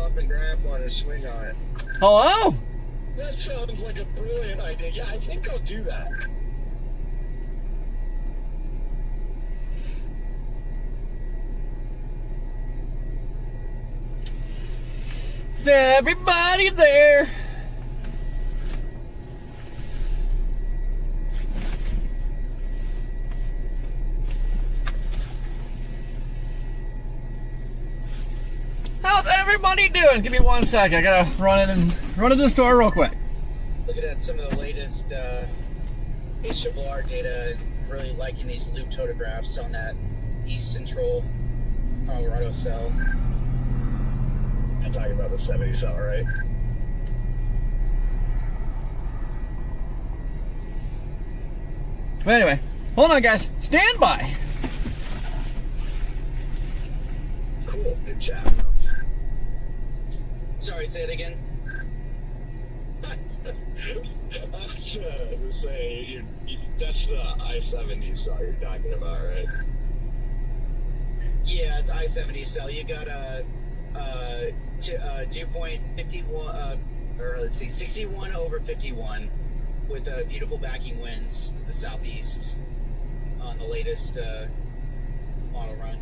up and grab one and swing on it. Hello? That sounds like a brilliant idea. Yeah, I think I'll do that. Is everybody there? How's everybody doing? Give me 1 sec. I gotta run into the store real quick. Looking at some of the latest HRR data, and really liking these looped photographs on that East Central Colorado cell. I'm talking about the 70 cell, right? But anyway, hold on, guys. Stand by. Cool. Good job. Sorry, say it again. I was to say, that's the I-70 cell you're talking about, right? Yeah, it's I-70 cell. You got a dew point 51, or let's see, 61 over 51, with beautiful backing winds to the southeast on the latest model run.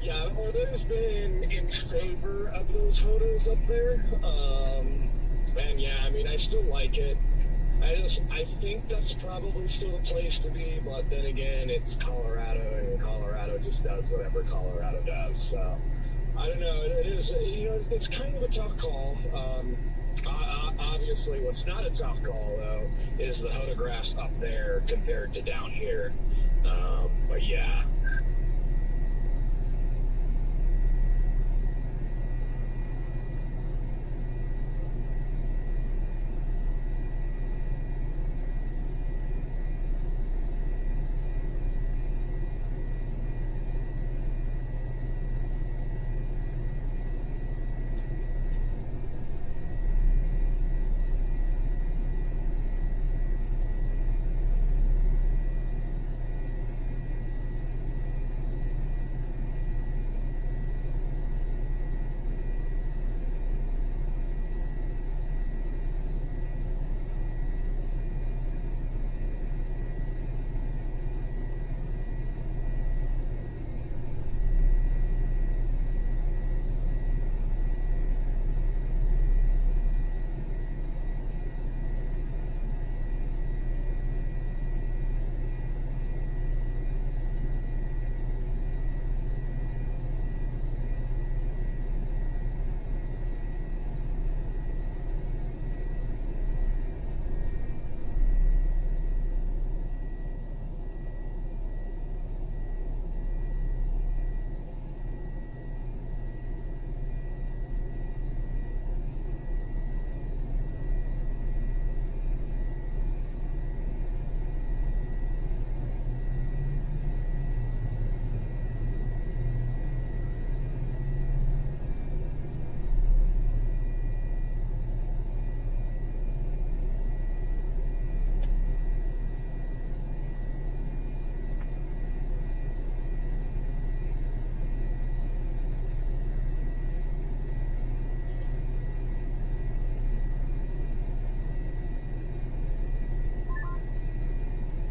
Yeah, Orlando's been in favor of those photos up there. And yeah, I mean, I still like it. I think that's probably still the place to be, but then again, it's Colorado, and Colorado just does whatever Colorado does. So, I don't know. It is, it's kind of a tough call. Obviously, what's not a tough call, though, is the photographs up there compared to down here. But yeah.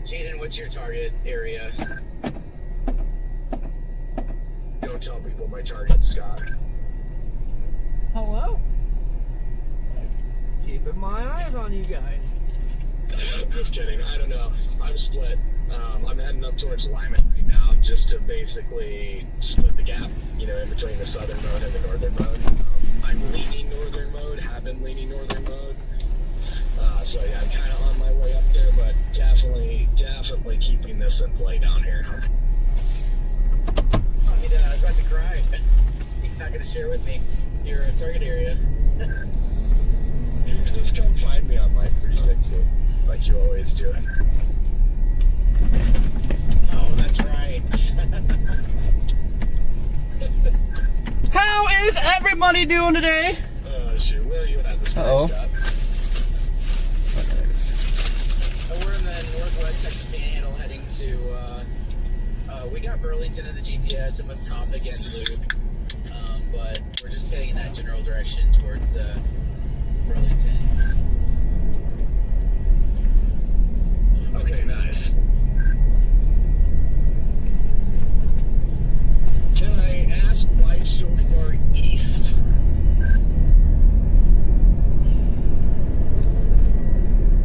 Jaden, what's your target area? Don't tell people my target, Scott. Hello? Keeping my eyes on you guys. Just kidding. I don't know. I'm split. I'm heading up towards Lyman right now just to basically split the gap, in between the southern mode and the northern mode. I'm leaning northern mode, have been leaning northern mode. So yeah, I'm kind of on my way up there, but definitely keeping this in play down here. I was about to cry. You're not going to share with me your target area. Just come find me on my 360, like you always do. Oh, that's right. How is everybody doing today? Oh, shoot. Where are you at this morning, Scott? We're in the northwest Texas Panhandle heading to, we got Burlington in the GPS and with Cobb again, Luke. but we're just heading in that general direction towards Burlington. Okay, nice. Can I ask why so far east?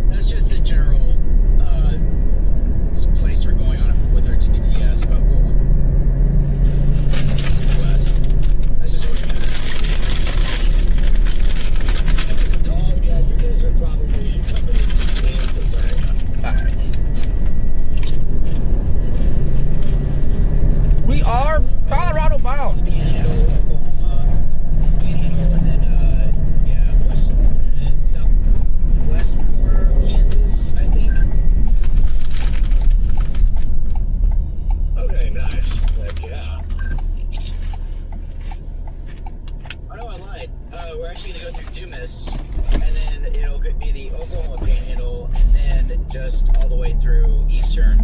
That's just a general place we're going on with our GPS, but we'll east and west. That's just what we're doing. Oh, yeah, you guys are probably coming into Kansas, aren't you? Alright. We are Colorado bound. Panhandle, Oklahoma, Panhandle, and then southwest corner of Kansas, I think. Okay, nice. Heck yeah. Oh no, I lied. We're actually gonna go through Dumas, and then it'll be the Oklahoma Panhandle, and then just all the way through eastern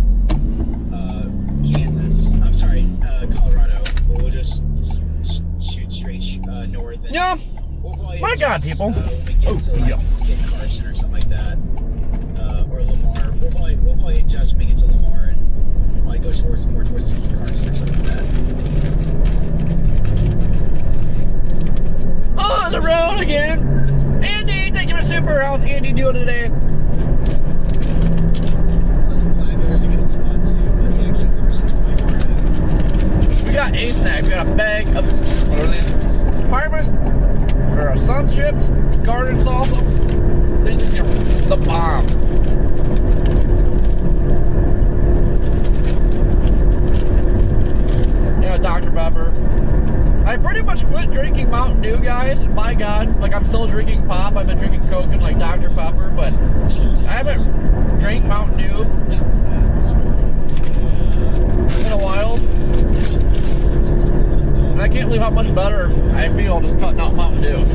Kansas. I'm sorry, Colorado. We'll just shoot straight north. And Yeah. we'll probably My God, adjust, people. when we get Oh, to like yeah. Kit Carson or something like that, or Lamar. We'll probably adjust when we get to Lamar and probably go more towards Kit Carson or something like that. On the road again. Andy, thank you for super. How's Andy doing today? There's a good spot too, but yeah, Kit Carson's probably more We got a snack. We got a bag of what are these? Harvest or sun chips, garden salsa. These are the bomb. Yeah, Dr. Pepper. I pretty much quit drinking Mountain Dew, guys. And my God, like I'm still drinking pop. I've been drinking Coke and like Dr. Pepper, but I haven't drank Mountain Dew in a while. And I can't believe how much better I feel just cutting out Mountain Dew.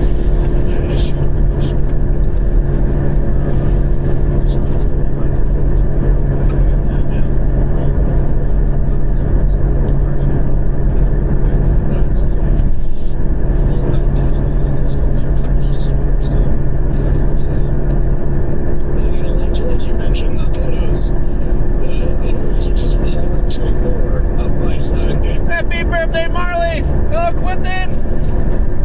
Happy birthday, Marley! Hello, Quentin!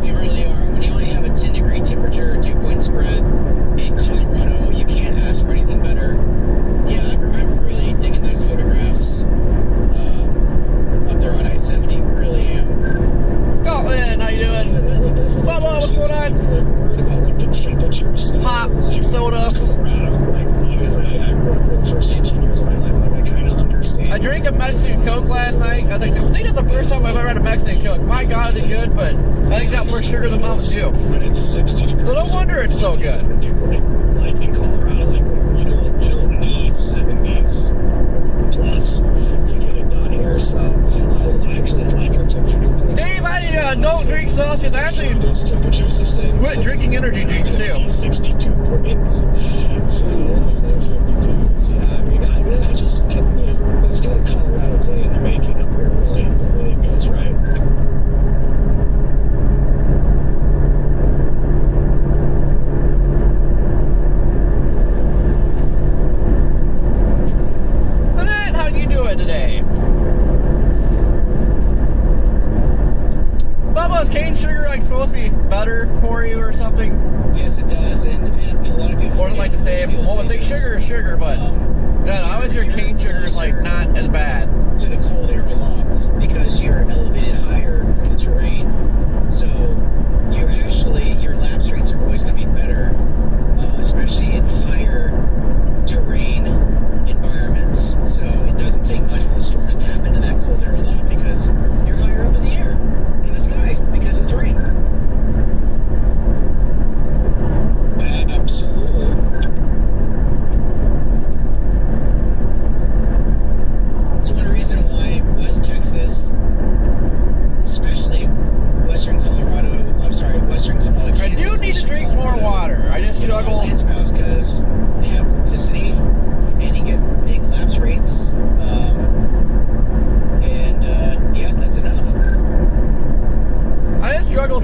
We really are. When you only have a 10-degree temperature, dew-point spread in Colorado, you can't ask for anything better. Yeah, I'm really digging those photographs up there on I-70. Really am. Colin, how you doing? Bubba, what's going on? Worried about like the temperatures. Pop, soda. Colorado, like because I grew up for the first 18 years of my life, like I kind of understand. I drank a Mexican Coke last night. I think that's the first time I've ever had a Mexican Coke. My God, is it good, but I think it's got more sugar than Mountain Dew. When it's 60 degrees. So no wonder it's so good. Like in Colorado, like you don't need 70s plus to get it done here. So I actually like our temperature. Dave, I don't drink Celsius. I actually those temperatures to stay. quit drinking energy drinks too. 62 points. So those 52s. Yeah, I mean, I just let's go to Colorado today and they're making up here really goes right. And then, how you doing today? Bubba, is cane sugar like supposed to be better for you or something? Yes, it does. And a lot of people... Or like to say, well, I think sugar is sugar, but yeah, I always hear cane sugar is like not as bad. To the cold air aloft because you're elevated higher from the terrain. So your lapse rates are always going to be better, especially in higher terrain environments. So it doesn't take much for the storm to tap into that cold air aloft because you're higher up in the air, in the sky, because of the terrain. Absolutely. That's one reason why West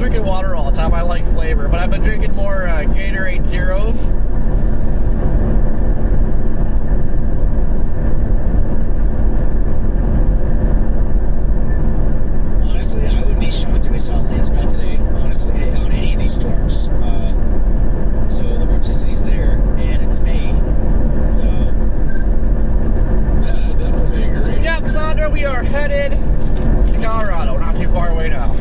drinking water all the time. I like flavor, but I've been drinking more Gatorade Zeros. Honestly, I would be shocked if we saw a landslide today, honestly, on any of these storms. So the vorticity's there, and it's May. So, Yeah, definitely agree. Yep, Sandra, we are headed to Colorado. Not too far away now.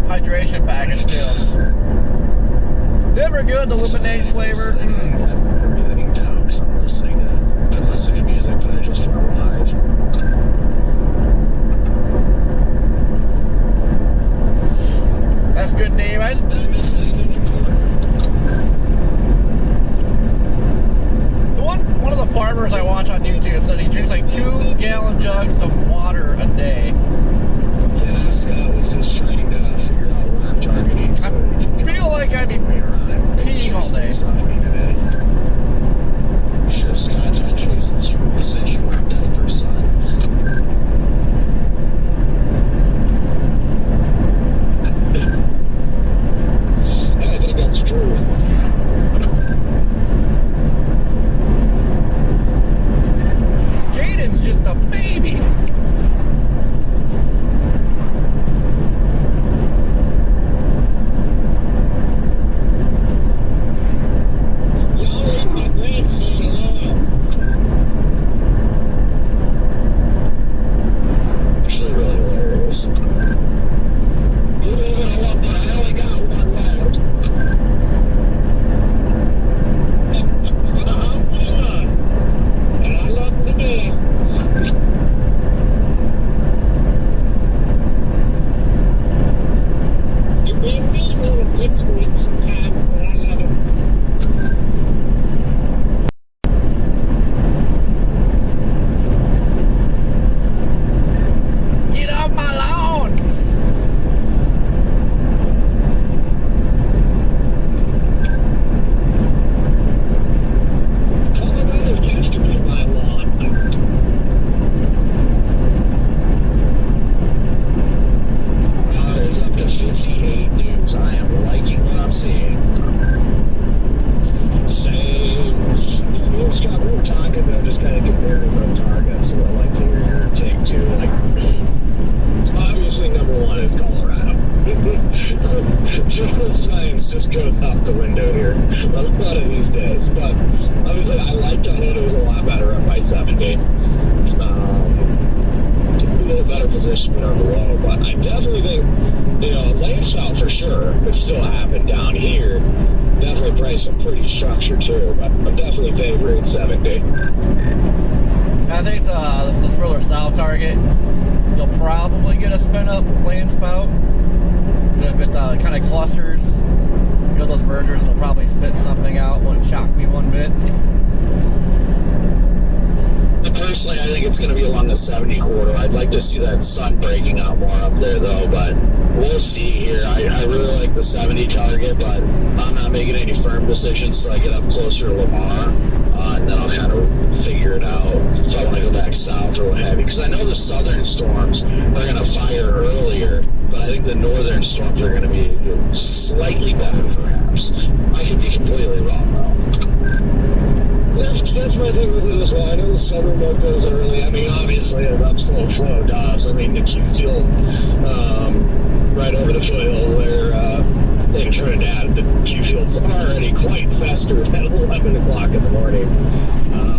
Hydration package too. Never good, the lemonade flavor. Everything down because I'm listening to music that I just found live. That's good, Dave. Did I miss anything important? One of the farmers I watch on YouTube said he drinks like 2-gallon jugs of water a day. Yeah, Scott was just trying to figure out where I'm targeting. So I feel like I'd be peeing all day. Sure, Scott's actually since you were in diapers, son. Yeah, I think that's true. Jaden's just a baby. Y'all leave my grandson alone. Actually, really hilarious. You don't even know what the hell I got one left. And I love the game. You're being mean little pipsqueak sometimes, but I love it. Get off my lawn. Colorado used to be my lawn. Is up to 58 news. I am liking what I'm seeing. Same. Yeah, Scott, we were talking though, just kind of comparing both targets. So I'd like to hear your take too. Like, obviously, number one is Colorado. General science just goes out the window here a lot of these days. But obviously, I liked it was a lot better up by 70. A little better position on the low, but I definitely think, landslide for sure could still happen down here. Definitely probably some pretty structure too, but I'm definitely favoring 70. I think the further south target, you'll probably get a spin up land spout. If it kind of clusters, those mergers, it'll probably spit something out. Won't shock me one bit. Personally, I think it's going to be along the 70 corridor. I'd like to see that sun breaking out more up there, though, but we'll see here. I really like the 70 target, but I'm not making any firm decisions until I get up closer to Lamar, and then I'll kind of figure it out if I want to go back south or what have you. Because I know the southern storms are going to fire earlier, but I think the northern storms are going to be slightly better, perhaps. I could be completely wrong, though. That's my thing with it as well. I know the southern mode goes early. I mean, obviously, as upslope flow does. I mean, the Q field right over the foothill there in Trinidad, the Q field's already quite festered at 11 o'clock in the morning.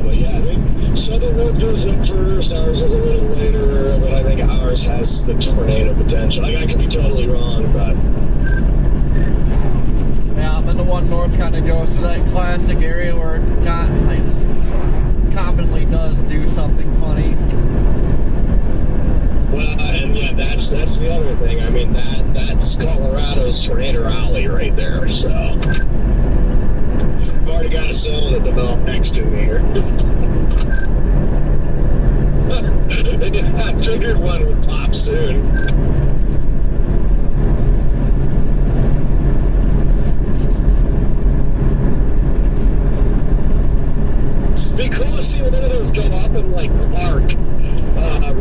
But yeah, I think southern mode goes up first. Ours is a little later, but I think ours has the tornado potential. Like, I could be totally wrong, but... Yeah, then the one north kind of goes through that classic area where it commonly does do something funny. that's the other thing. I mean, that's Colorado's tornado alley right there. So I've already got a cell that developed next to me here. I figured one would pop soon. Be cool to see one of those go up and like park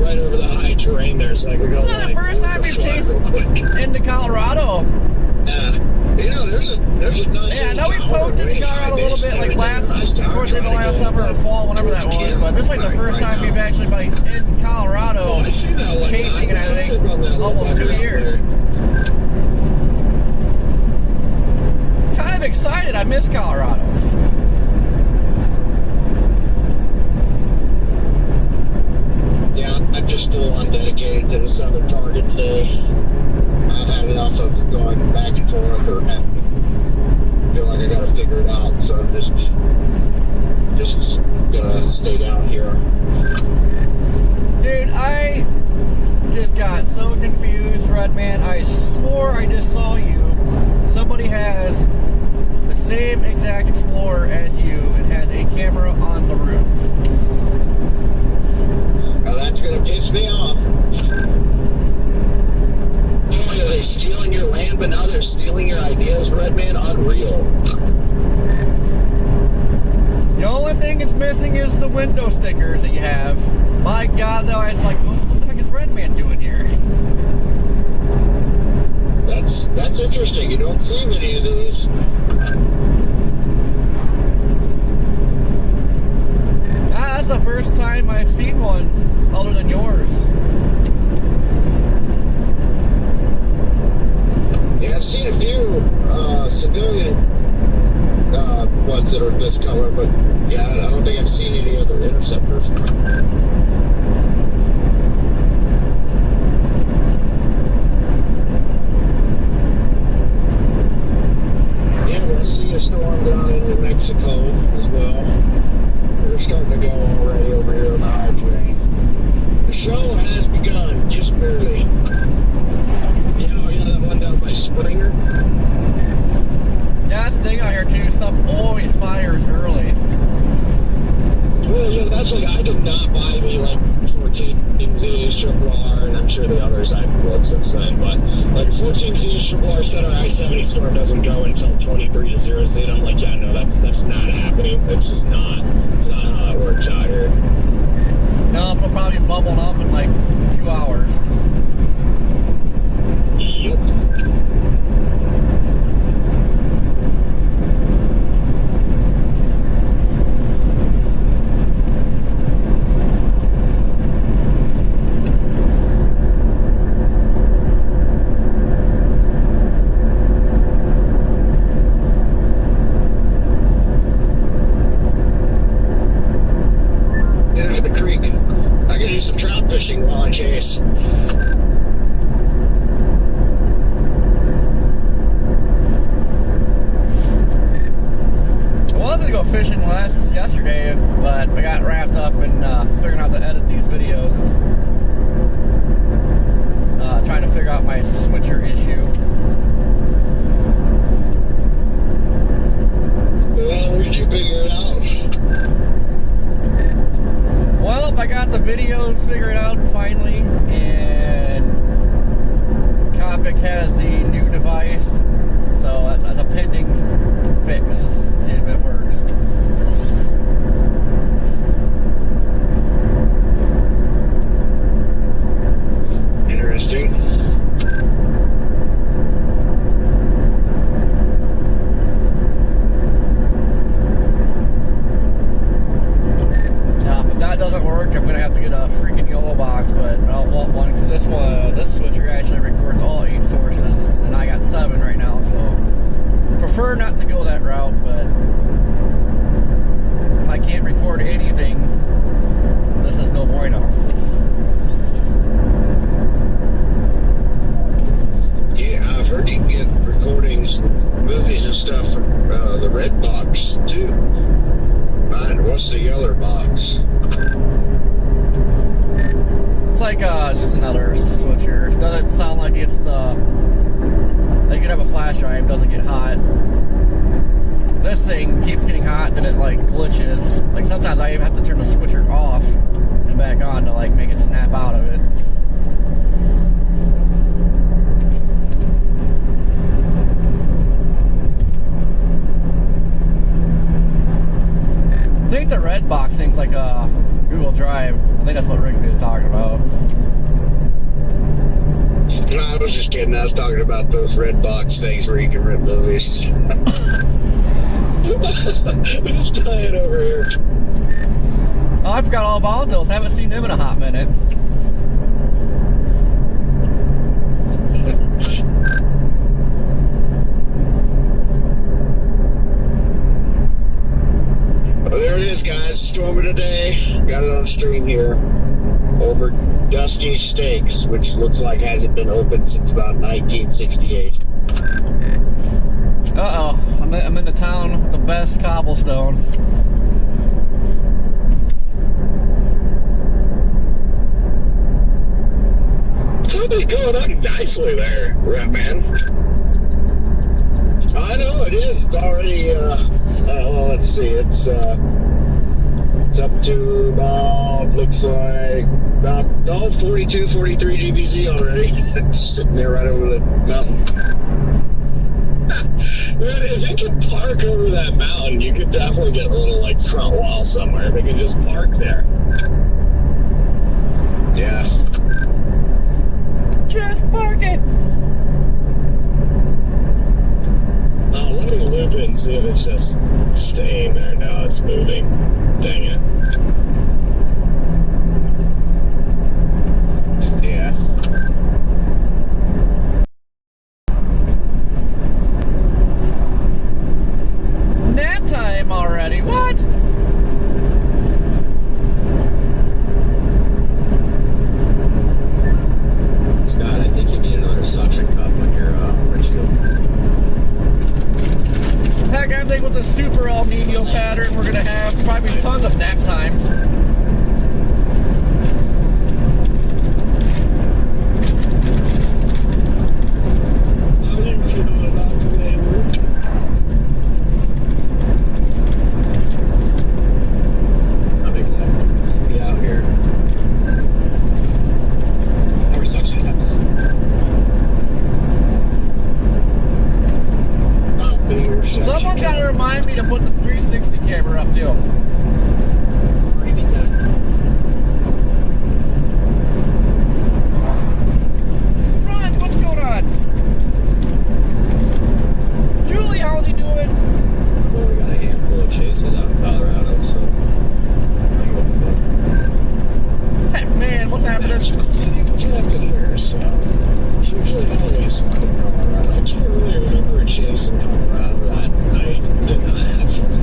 right over the high terrain there, so I could go. It's not the first time we've chased into Colorado. You know, there's a nice. Yeah, I know we poked into Colorado a little bit, like towards the end of last summer or fall, whenever that was. But this is like the first time we've actually been in Colorado chasing it. I think almost 2 years. Kind of excited. I miss Colorado. Yeah, I'm just full on dedicated to the southern target today. I've had enough of going back and forth or feel like I gotta figure it out, so I'm just gonna stay down here. Dude, I just got so confused, Redman. I swore I just saw you. Somebody has the same exact Explorer as you and has a camera on the roof. Well, that's gonna piss me off. Not only are they stealing your land, but now they're stealing your ideas, Redman. Unreal. The only thing it's missing is the window stickers that you have. My God, though, it's like, what the heck is Redman doing here? That's interesting. You don't see many of these. That's the first time I've seen one other than yours. Yeah, I've seen a few civilian ones that are this color, but yeah, I don't think I've seen any other interceptors. Yeah, we'll see a storm down in New Mexico as well. They're starting to go already over here on the high terrain. The show has begun, just barely. You know that one down by Springer? Yeah, that's the thing out here too. Stuff always fires early. Well, yeah, that's like, I did not buy the like 14Z triple R, and I'm sure the others I've looked since then, but like 14Z triple R said our I-70 storm doesn't go until 23 to 0Z. I'm like, yeah, no, that's not happening. It's just not. It's not how that works out here. No, it'll probably be bubbling up in like 2 hours. Yep. There's the creek. I can do some trout fishing while I chase. I was gonna go fishing yesterday, but I got wrapped up in figuring out how to edit these videos and trying to figure out my switcher issue. Well, did you figure it out? Well, I got the videos figured out finally, and Copic has the new device, so that's a pending fix. See if it works. Interesting. If that doesn't work, I'm gonna have to get a freaking yellow box, but I don't want one because this switcher actually records all 8 sources, and I got 7 right now, so prefer not to go that route. But if I can't record anything, this is no bueno. Yeah, I've heard you can get recordings, movies and stuff from the red box too. What's the yellow box? It's like just another switcher. It doesn't sound like it's the. Like you could have a flash drive, doesn't get hot. This thing keeps getting hot, then it like glitches. Like sometimes I even have to turn the switcher off and back on to like make it snap out of it. I think the red box thing's like a Google Drive. I think that's what Rigsby was talking about. No, I was just kidding. I was talking about those red box things where you can rent movies. Let's tie it over here. Oh, I forgot all about those. Haven't seen them in a hot minute. Well, there it is, guys. Storm of the day. Got it on stream here. Over Dusty Steaks, which looks like hasn't been open since about 1968. Uh-oh. I'm in the town with the best cobblestone. Something's going on nicely there, Red Man. I know it is. It's already, well, let's see. It's up to about, looks like, about 42, 43 dBz already. Sitting there right over the mountain. Man, if you could park over that mountain, you could definitely get a little, like, front wall somewhere. If you could just park there. Yeah. Just park it! Let me loop it and see if it's just staying there. No, it's moving. Dang it. Yeah. Nap time already, what? Scott, I think you need another suction cup on your windshield. Heck, I think with the super El Nino pattern, we're gonna have probably tons of nap time. How do you feel about today, Luke? I'm excited. Just to be out here. More suction cups. Someone gotta remind me to put the 360 camera up too. Ron, what's going on? Julie, how's he doing? Well, we got a handful of chases out in Colorado, so. Hey, man, what's happening? What's happening here? So, usually always fun in Colorado. I can't really remember a chase in Colorado that I did not have fun.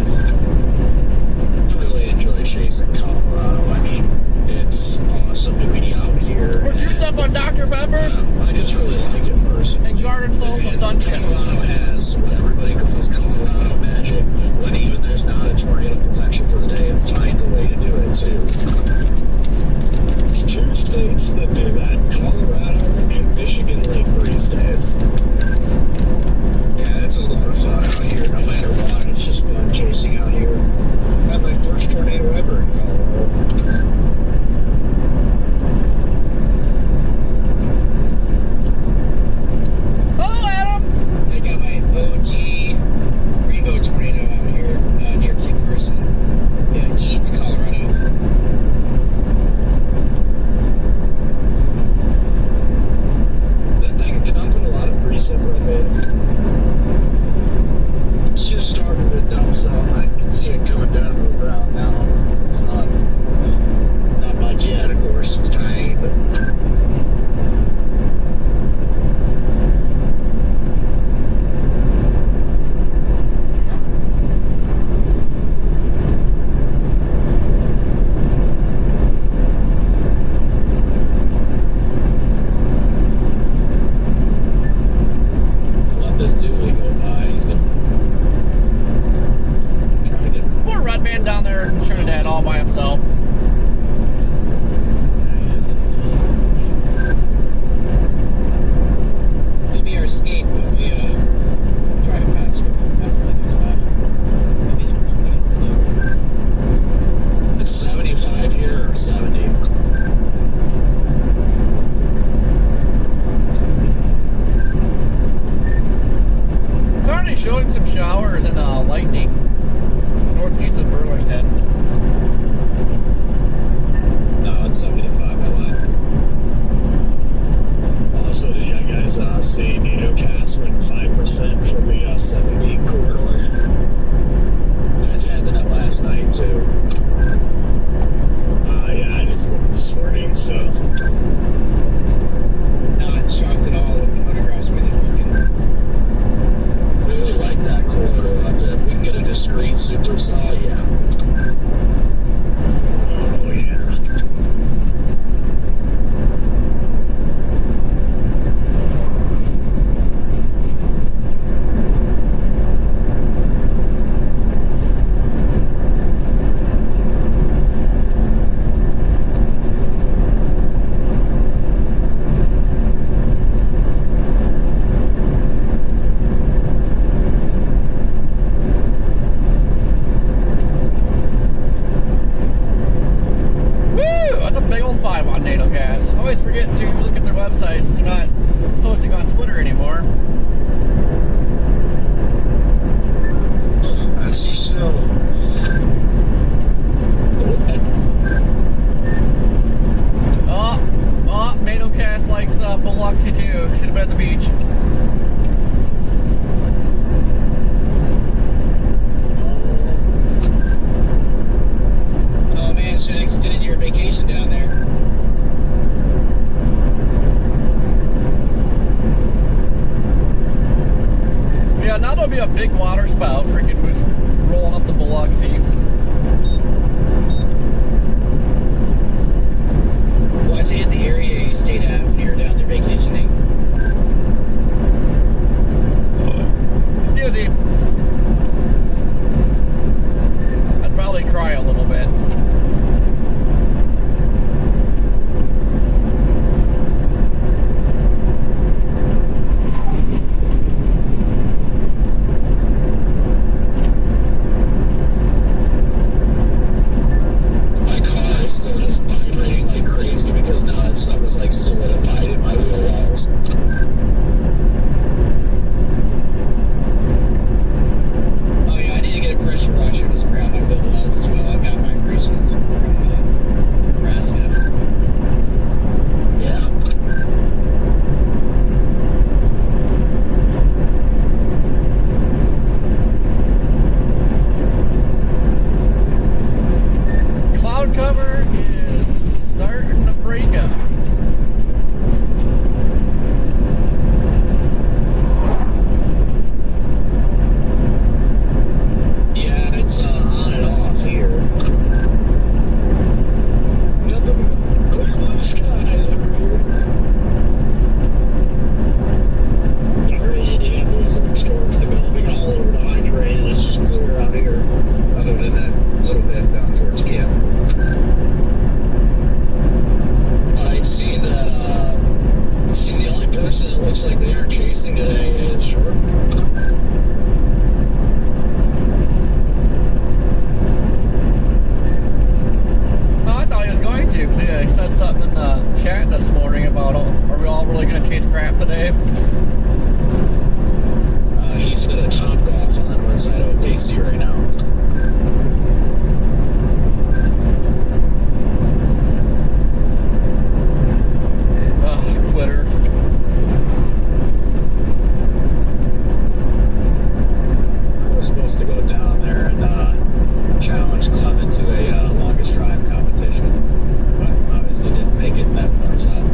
Really enjoy chasing Colorado. I mean, it's awesome to be out here. Put your stuff on Dr. Pepper I just really like it personally. and garden souls of sunshine. Colorado has what everybody calls Colorado magic. When even there's not a tornado protection for the day, it finds a way to do it too. It's two states that do that: Colorado and Michigan Lake Breeze days. Yeah, it's a lot of fun out here. No matter what, it's just fun chasing out here. Had my first tornado ever in Colorado. Hello, Adam. I got my OG rainbow tornado out here near King Carson, East Colorado. That thing dumping a lot of precip right there. It's just starting to dump some. I can see it coming down to the ground now. It's not much yet, of course. It's tiny, but. Let this dually go by. He's gonna try to get. Poor Red Man down there in Trinidad all by himself. Yeah, this dually. green supercell, yeah. Oh, yeah. Woo! That's a big old 5 on NATOcast. I always forget to look at their website since they're not posting on Twitter anymore. I see snow. Oh, NATOcast likes Biloxi too. Should have been at the beach. Oh man, should have extended your vacation down there. Yeah, now there'll be a big water spout freaking was rolling up the Biloxi. Watch it in the area you stayed at when you were down there vacationing. Excuse me. I'd probably cry a little bit. My car is still just vibrating like crazy because now that stuff is like solidified in my wheel wells. Oh yeah, I need to get a pressure washer to spray out my wheel wells as well. I've got vibrations from Nebraska. Yeah. Cloud cover is starting to break up. Yeah, it's on and off here. Nothing but clear blue skies over here. It's crazy to have these like storms developing all over the high terrain. It's just clear out here, other than that little bit down towards camp. I see that, see the only person that looks like they aren't chasing today is Short. Oh, I thought he was going to, because he said something in the chat this morning about, are we all really going to chase crap today? He's at a top golf on the north side of OKC right now. Ugh, quitter. I was supposed to go down there and challenge Clement to a longest drive competition, but obviously didn't make it that far south.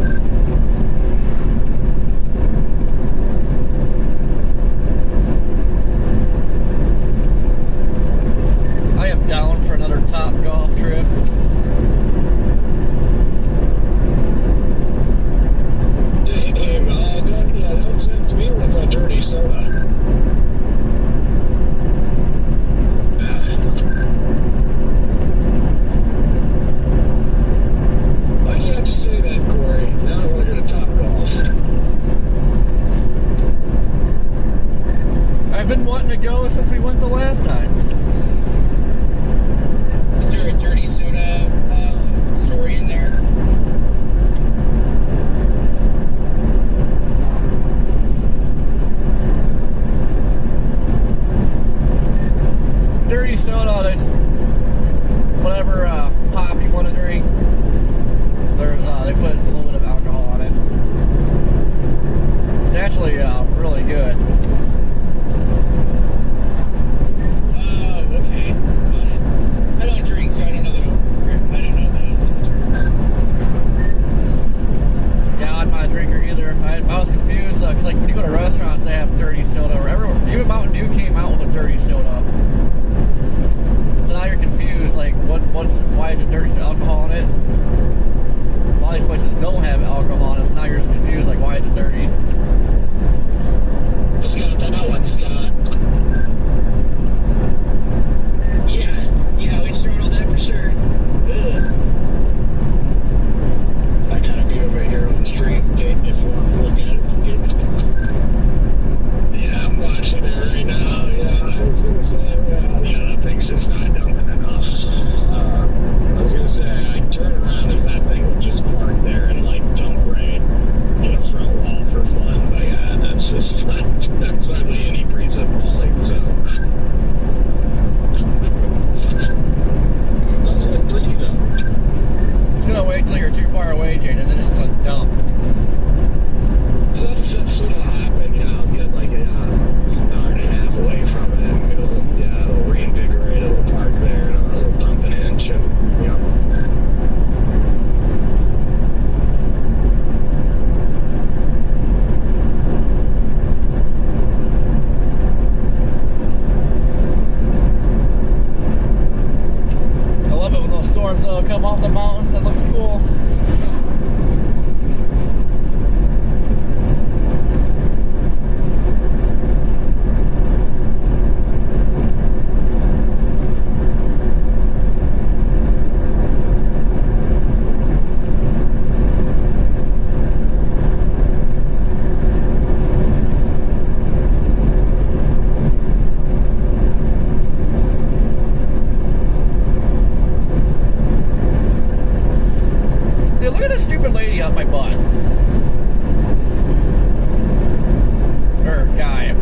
off the mountains. That looks cool. Dude, look at this stupid lady up my butt. Or guy.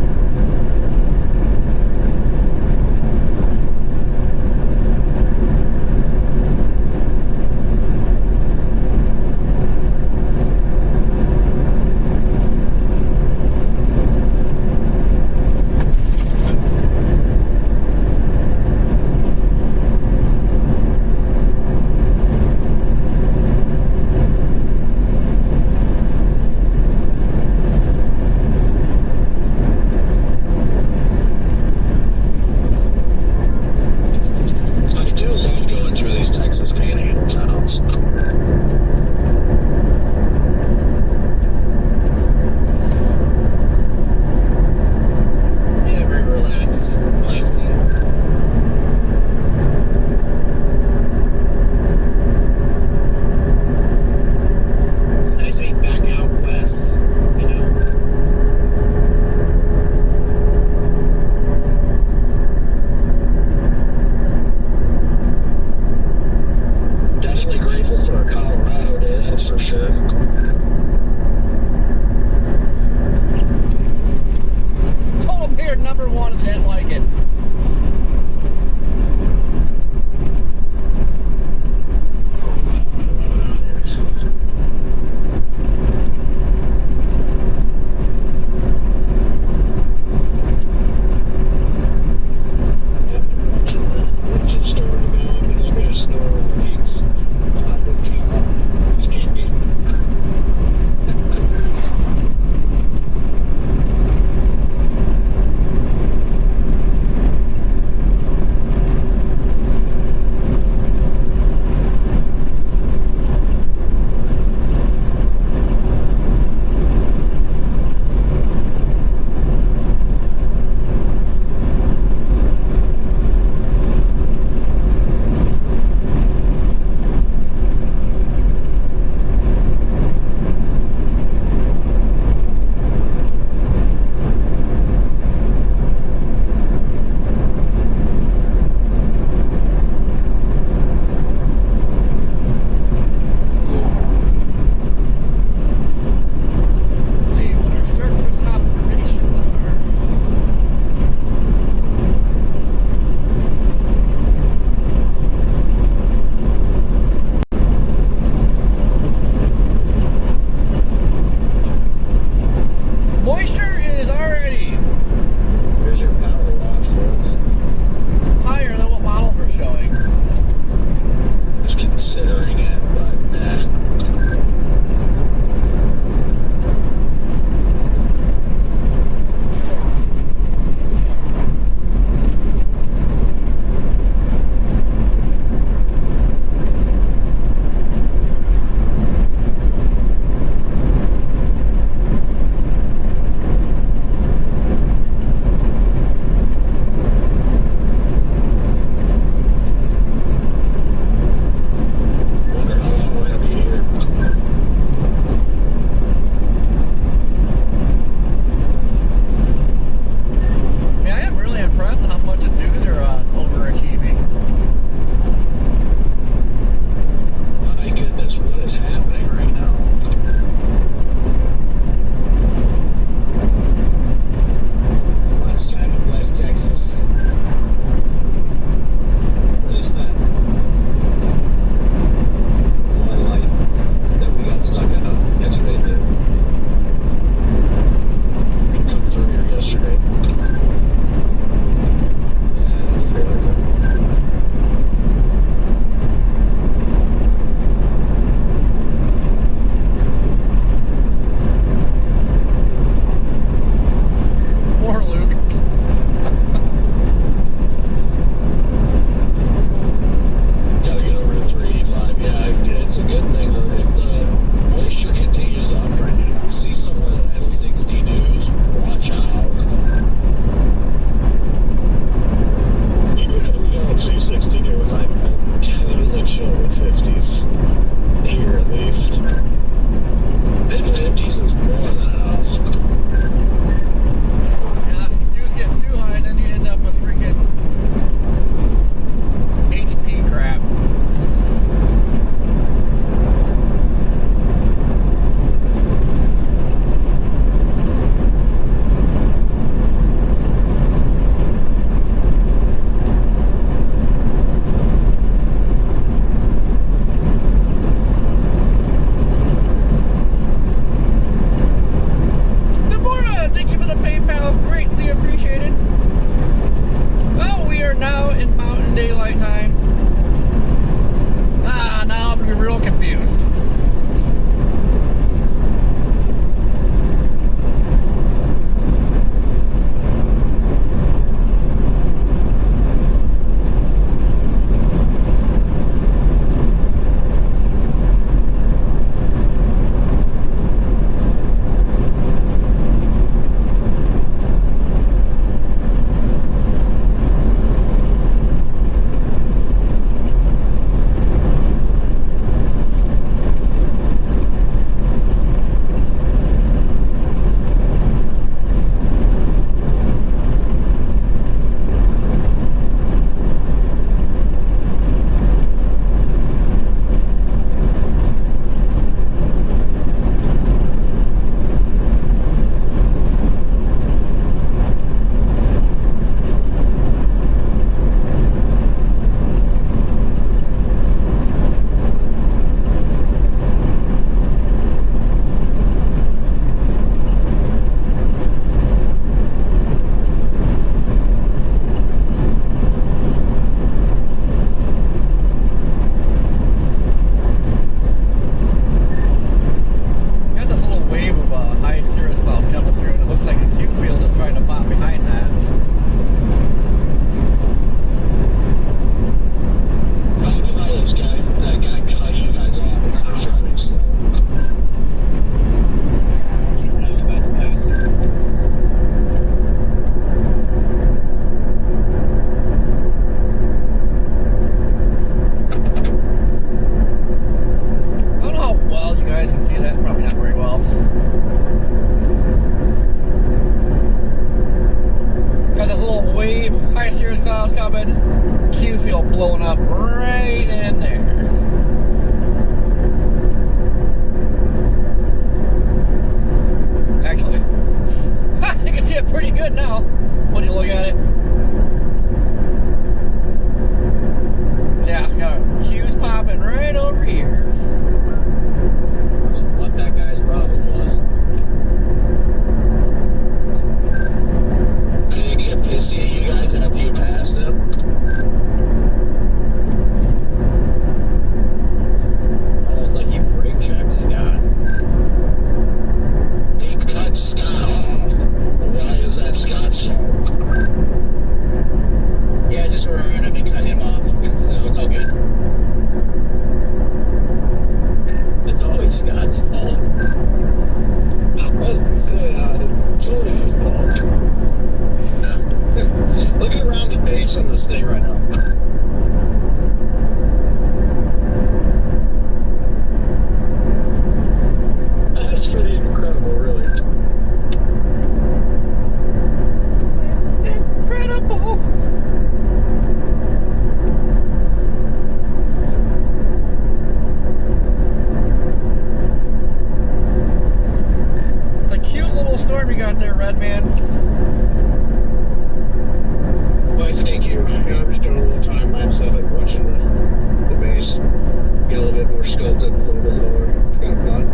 bit more sculpted, a little bit lower. It's kind of fun.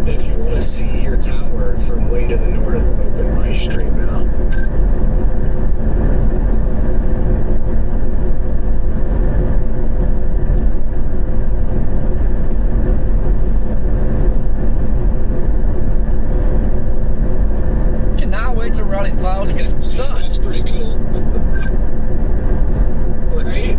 If you want to see your tower from way to the north, open my stream now. Cannot wait to run these clouds and get some sun. That's pretty cool. Right?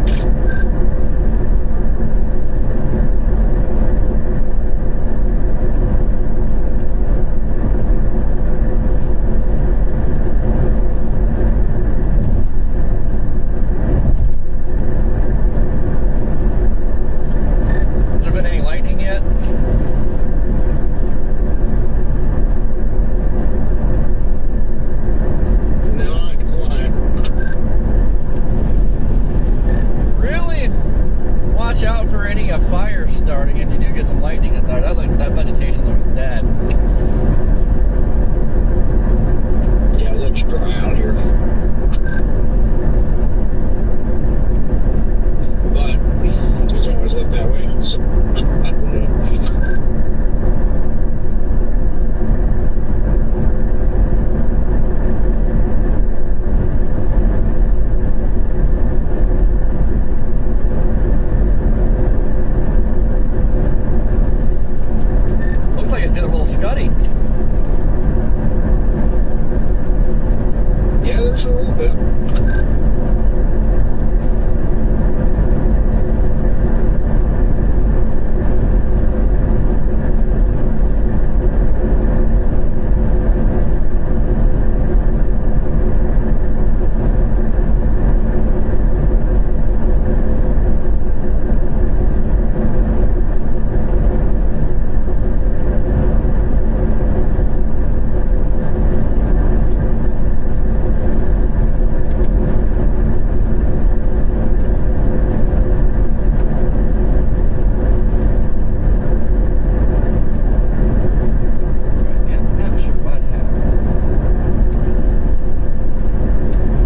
Has there been any lightning yet? Not quite. Really? Watch out for any fires starting if you do get some lightning in there. That vegetation looks dead. Yeah, it looks dry out here. But it's always looked that way. So, I don't know. Looks like it's getting a little scuddy. Yeah, there's a little bit. I'm not sure what happened.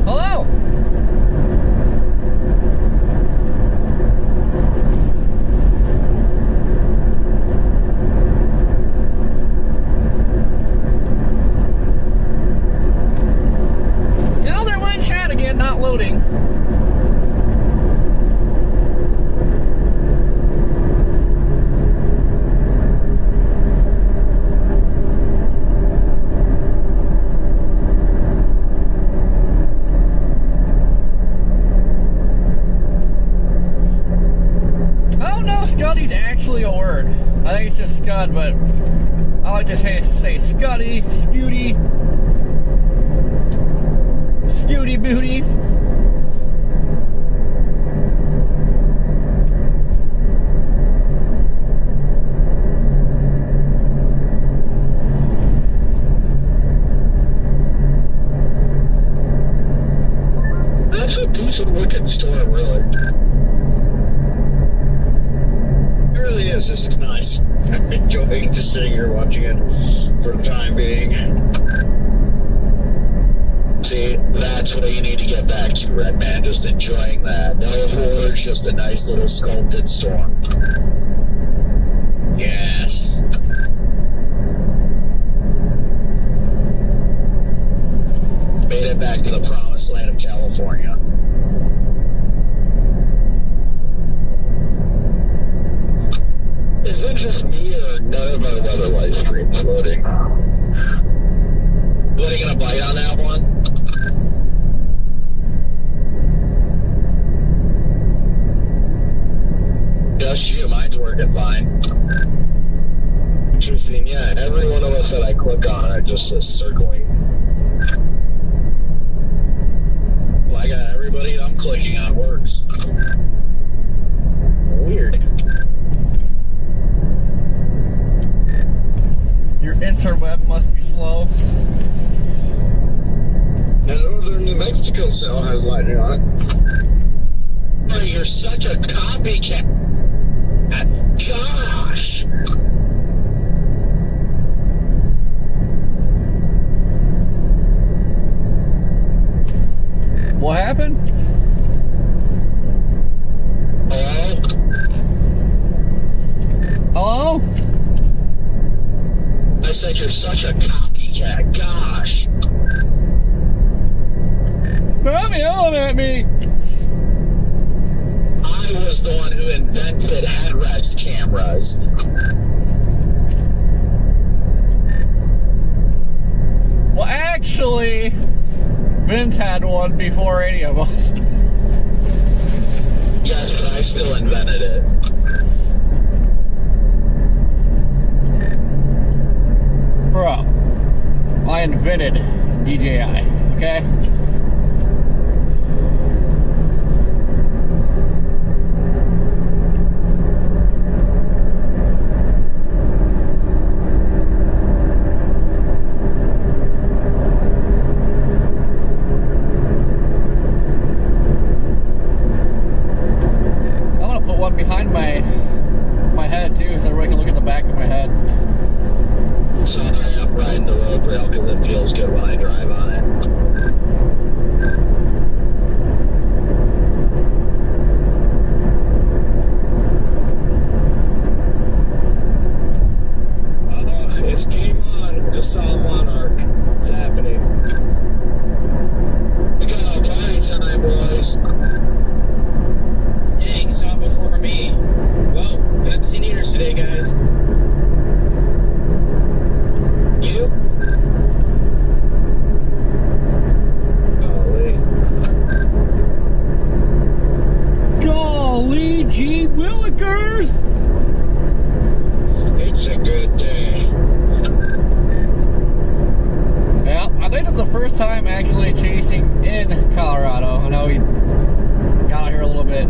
Hello? There went chat again, not loading. I don't know if Scuddy's actually a word. I think it's just Scud, but I like to say Scuddy, Scooty, Scooty Booty. That's a decent looking store, really. It really is. This is nice. I'm enjoying just sitting here watching it for the time being. See, that's what you need to get back to, Red Man. Just enjoying that. No horrors, just a nice little sculpted storm. Yes. Made it back to the promised land of California. Is it just me or none of my weather live streams loading? What, are you gonna bite on that one? Just you, mine's working fine. Interesting, yeah, every one of us that I click on, it just says circling. Well, I got everybody I'm clicking on works. Weird. Your interweb must be slow. And northern New Mexico cell has lightning on it. Oh, you're such a copycat. Gosh. What happened? Hello? said you're such a copycat. Gosh. Stop yelling at me! I was the one who invented headrest cameras. Well, actually, Vince had one before any of us. Yes, but I still invented it. Bro, I invented DJI, okay? Behind my head too, so everybody can look at the back of my head. Sorry, I'm riding the road rail because it feels good when I drive on it. Oh, it's game on. Just saw Monarch. It's happening. We got party time, boys. Dang, saw before me. Well, got to see Neaters today, guys. You? Golly. Golly gee willikers! It's a good day. Yeah, I think it's the first time actually chasing in Colorado. I know we got out here a little bit,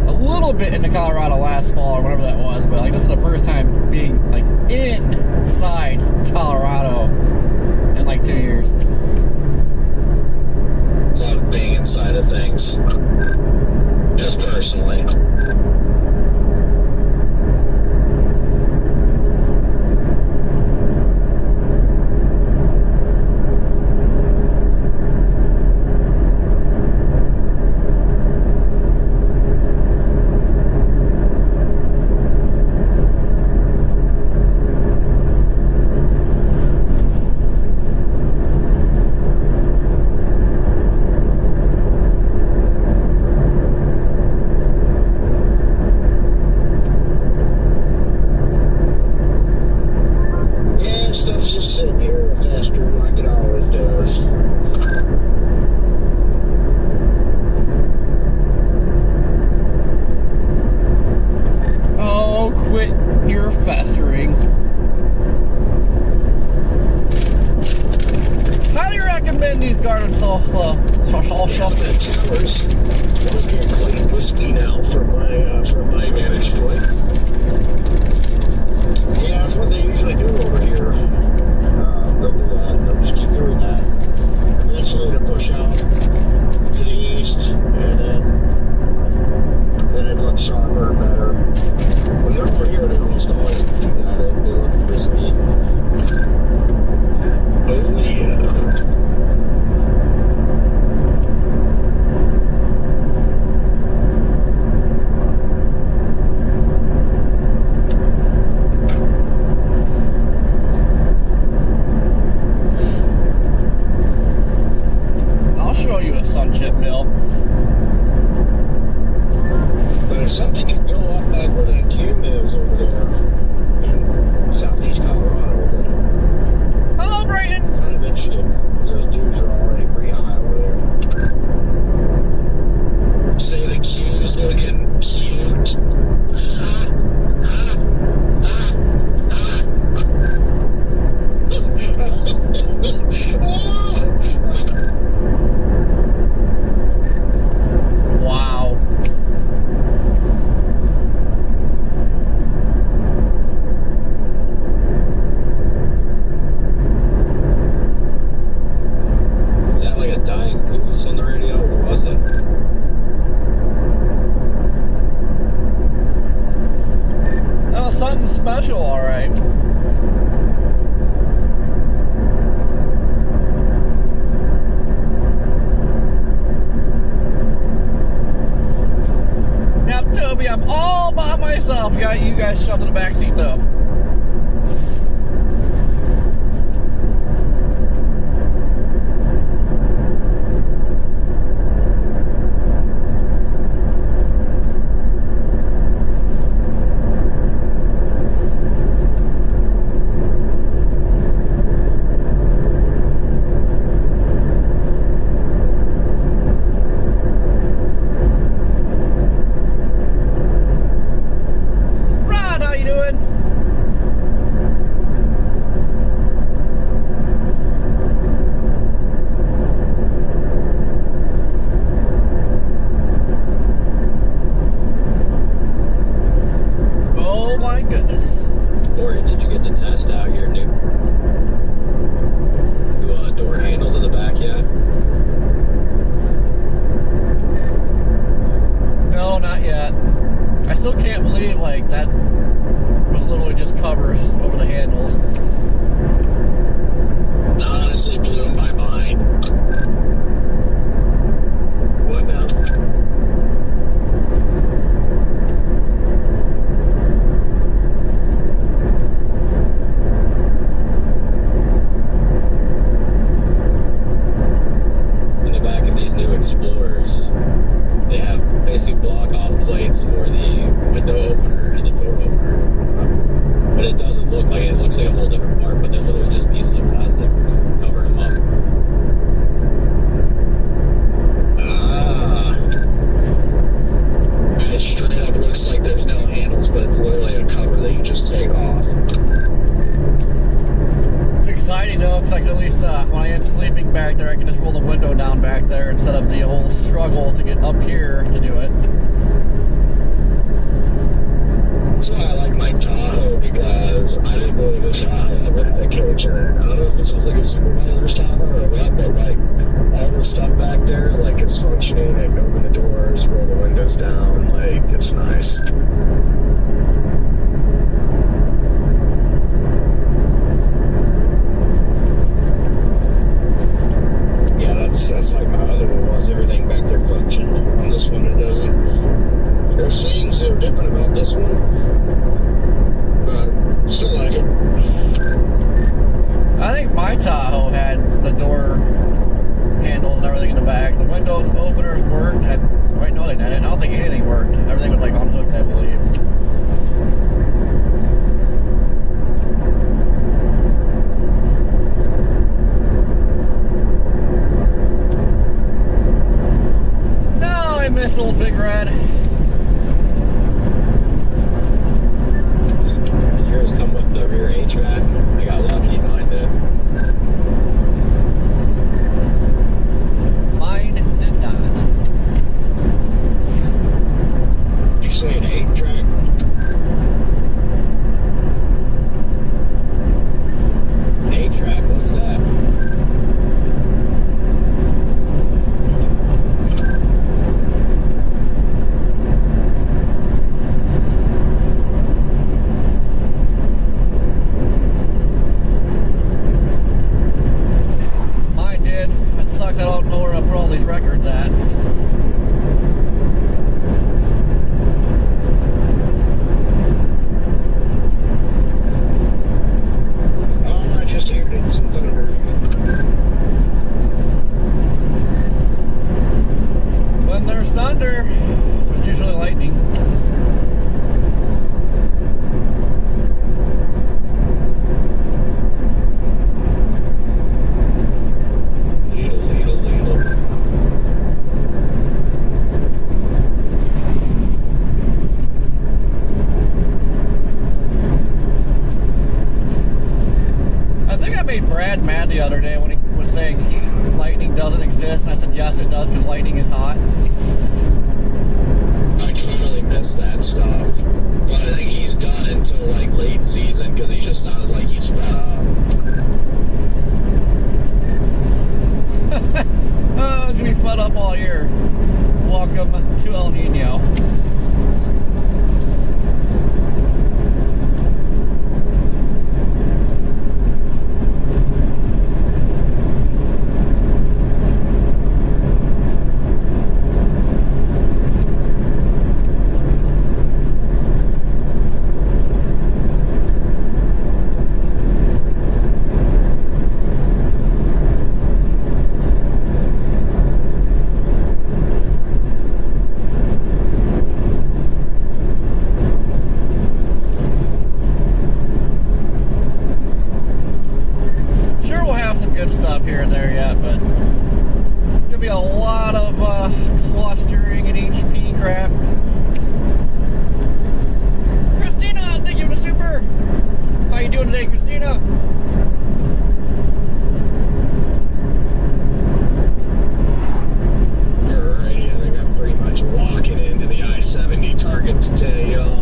a little bit into Colorado last fall or whatever that was, but like this is the first time being like inside Colorado in like 2 years. Love being inside of things. Just personally. Stuff's just sitting here faster like it always does. Oh, quit your festering. Highly recommend these garden salsa. The towers. Those get clean whiskey now from my vantage point. Yeah, that's what they usually do over here. They'll do that. They'll just keep doing that. Eventually, to push out to the east, and then it looks sharper, better. When they're over here, they almost always do that. They look crispy. Oh yeah. Sunchip mill. But if something can go up like where that cube is over there in southeast Colorado, then Hello, Brayton. I'm kind of interested. Those dudes are already pretty high over there. Say the cube's looking cute. Wow. Is that like a dying goose on the radio? What was it? That was something special, all right. Now, Toby, I'm all by myself. We got you guys shoved in the back seat, though. not yet. I still can't believe like that was literally just covers over the handles. Honestly, blew my mind. What now? In the back of these new Explorers, they have basically block-off plates for the window opener and the door opener. But it doesn't look like it. It looks like a whole different part, but they're literally just pieces of plastic covering them up. Ah. It straight up looks like there's no handles, but it's literally a cover that you just take off. It's exciting though, because I can at least, when I am sleeping back there, I can just roll the window down back there instead of the whole struggle to get up here to do it. That's why I like my Tahoe, because I didn't believe this Tahoe had a cage in it. I don't know if this was like a Supercells Tahoe or what, but like all the stuff back there, like it's functioning. I can open the doors, roll the windows down, like it's nice. Yeah, that's like my other one was. Everything back there functioned. On this one it doesn't. There's things that are different about this one, but still like it. I think my Tahoe had the door handles and everything in the back. The windows openers worked. Wait, no, they didn't. I don't think anything worked. Everything was like unhooked, I believe. No, I miss old Big Red. Yours come with the rear A-track. I got lucky, mine did. Mine did not. You say an 8-track? An 8-track, what's that? Mine did. It sucks I don't know where to put all these records at. Oh, I just heard it. Some thunder. When there's thunder, there's usually lightning. Ladle. I think I made Brad mad the other day when he was saying lightning doesn't exist. And I said, yes, it does, because lightning is hot. I totally missed that stuff. But I think he's done until like late season, because he just sounded like he's fed up. Oh, it's going to be fed up all year. Welcome to El Nino. Sure, we'll have some good stuff here and there yet, but it's gonna be a lot of clustering and HP crap. Christina, thank you for the super. How you doing today, Christina? Alrighty, I think I'm pretty much locking into the I-70 target today, y'all.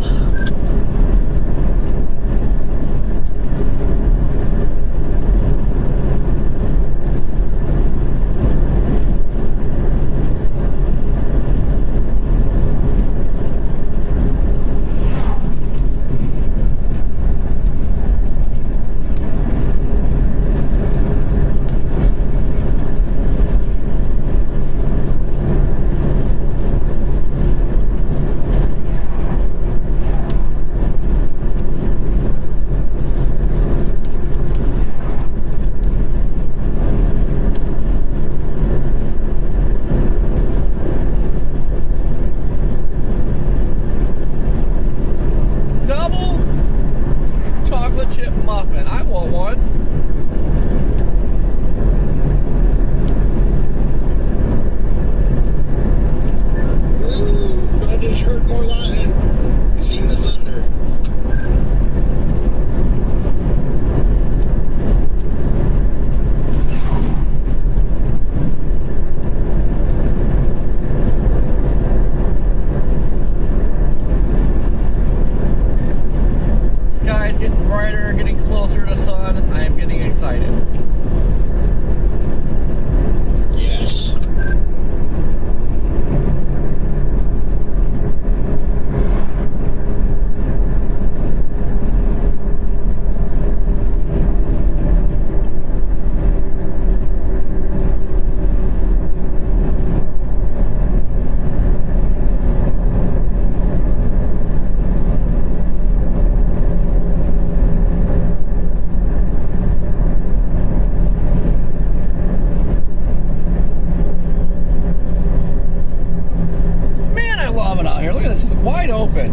here. Look at this, it's wide open.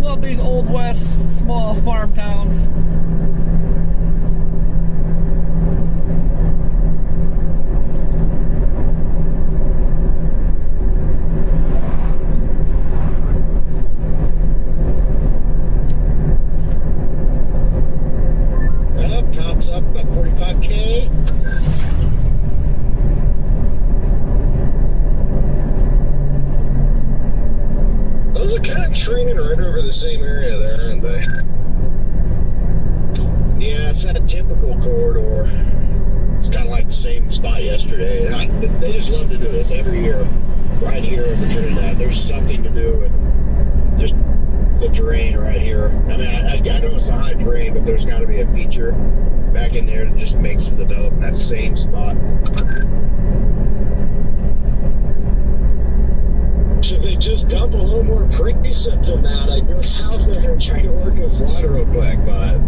Love these old west small farm towns. Tops up about 45K. Those are kind of training right over the same area there, aren't they? Yeah, it's that typical corridor. It's kind of like the same spot yesterday. They just love to do this every year, right here in Trinidad. There's something to do with just the terrain right here. I mean, I know it's a high terrain, but there's got to be a feature back in there that just makes them develop in that same spot. Should they just dump a little more precip than that? I'd go south there and try to work a slide real quick, but...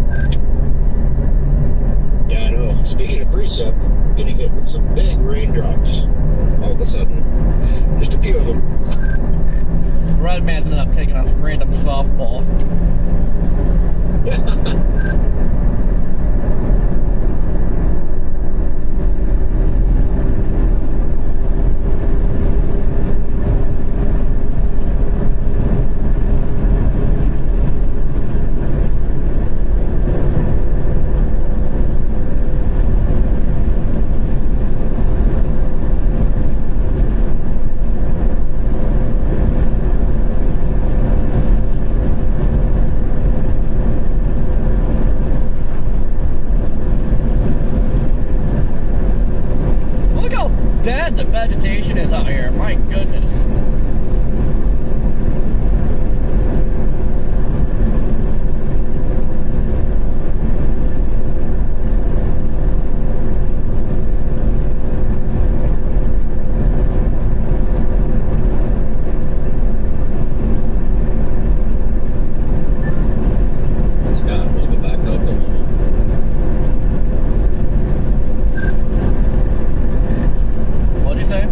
Yeah, I know. Speaking of precip, getting hit with some big raindrops all of a sudden. Just a few of them. Redman's ended up taking on some random softball. Dead the vegetation is out here, my goodness. Scott, welcome back to Oklahoma. What'd you say?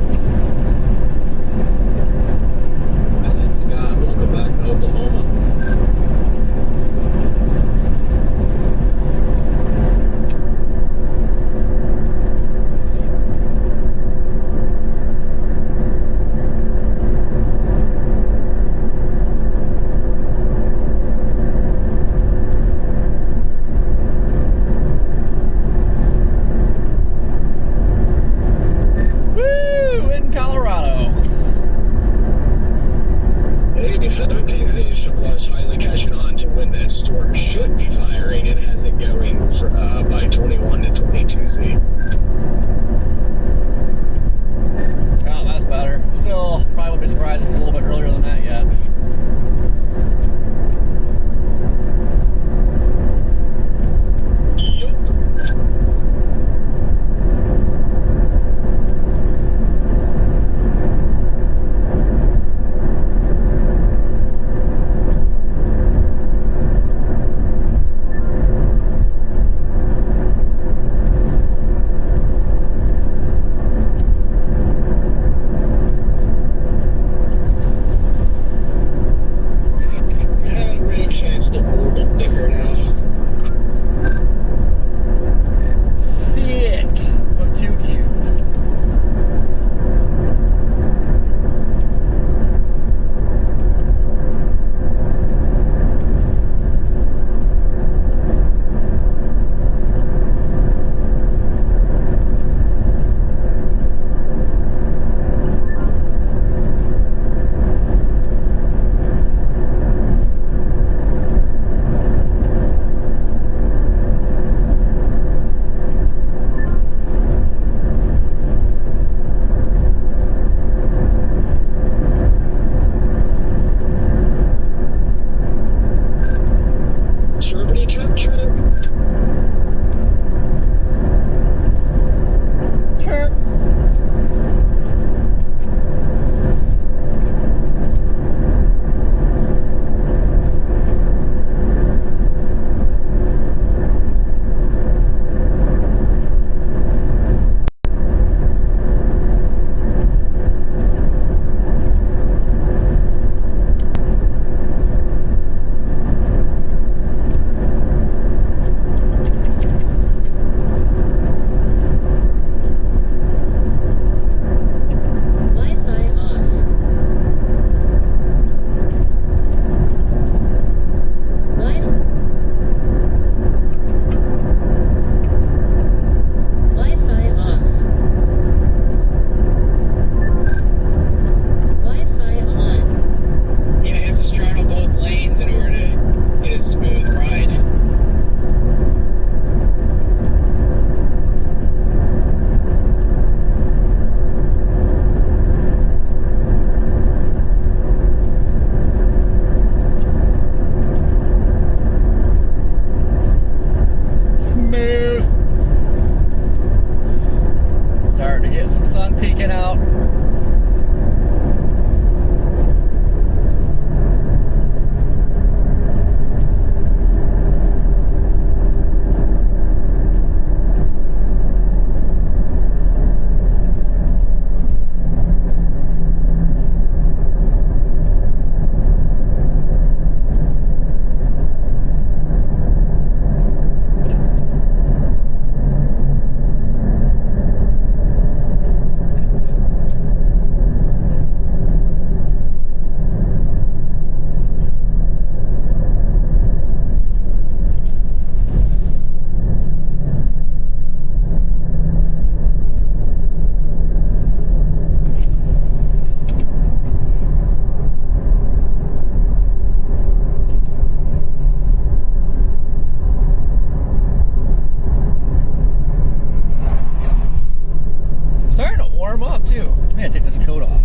coat off.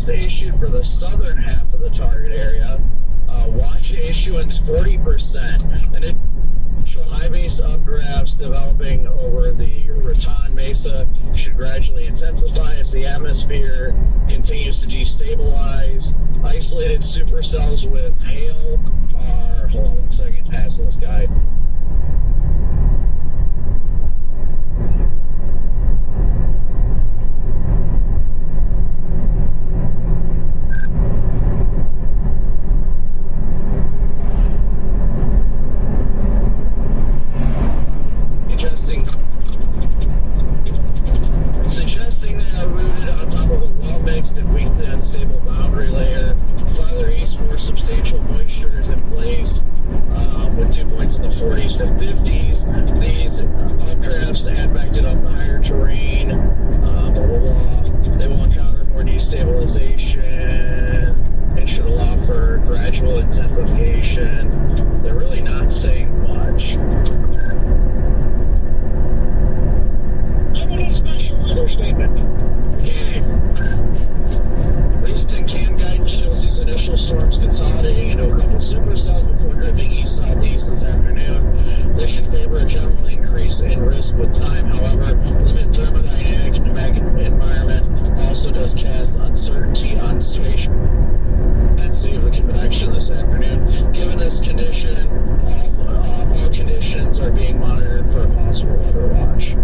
Issued for the southern half of the target area. Watch issuance 40%. And initial high base updrafts developing over the Raton Mesa should gradually intensify as the atmosphere continues to destabilize. Isolated supercells with hail are, hold on 1 second, passing this guy. Suggesting they are rooted on top of a well-mixed and weakly unstable boundary layer. Farther east, more substantial moisture is in place, with dew points in the 40s to 50s. These updrafts advected up the higher terrain, They will encounter more destabilization and should allow for gradual intensification. They're really not saying much. Special weather statement. Yes. Recent CAM guidance shows these initial storms consolidating into a couple supercells before drifting east-southeast this afternoon. This should favor a general increase in risk with time. However, limited thermodynamic and pneumatic environment also does cast uncertainty on spatial density of the convection this afternoon. Given this condition, all conditions are being monitored for a possible weather watch.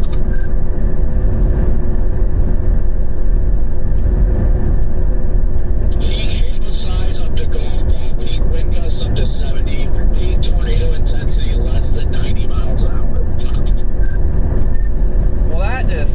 Up to 70, peak tornado intensity less than 90 miles an hour. Well, that just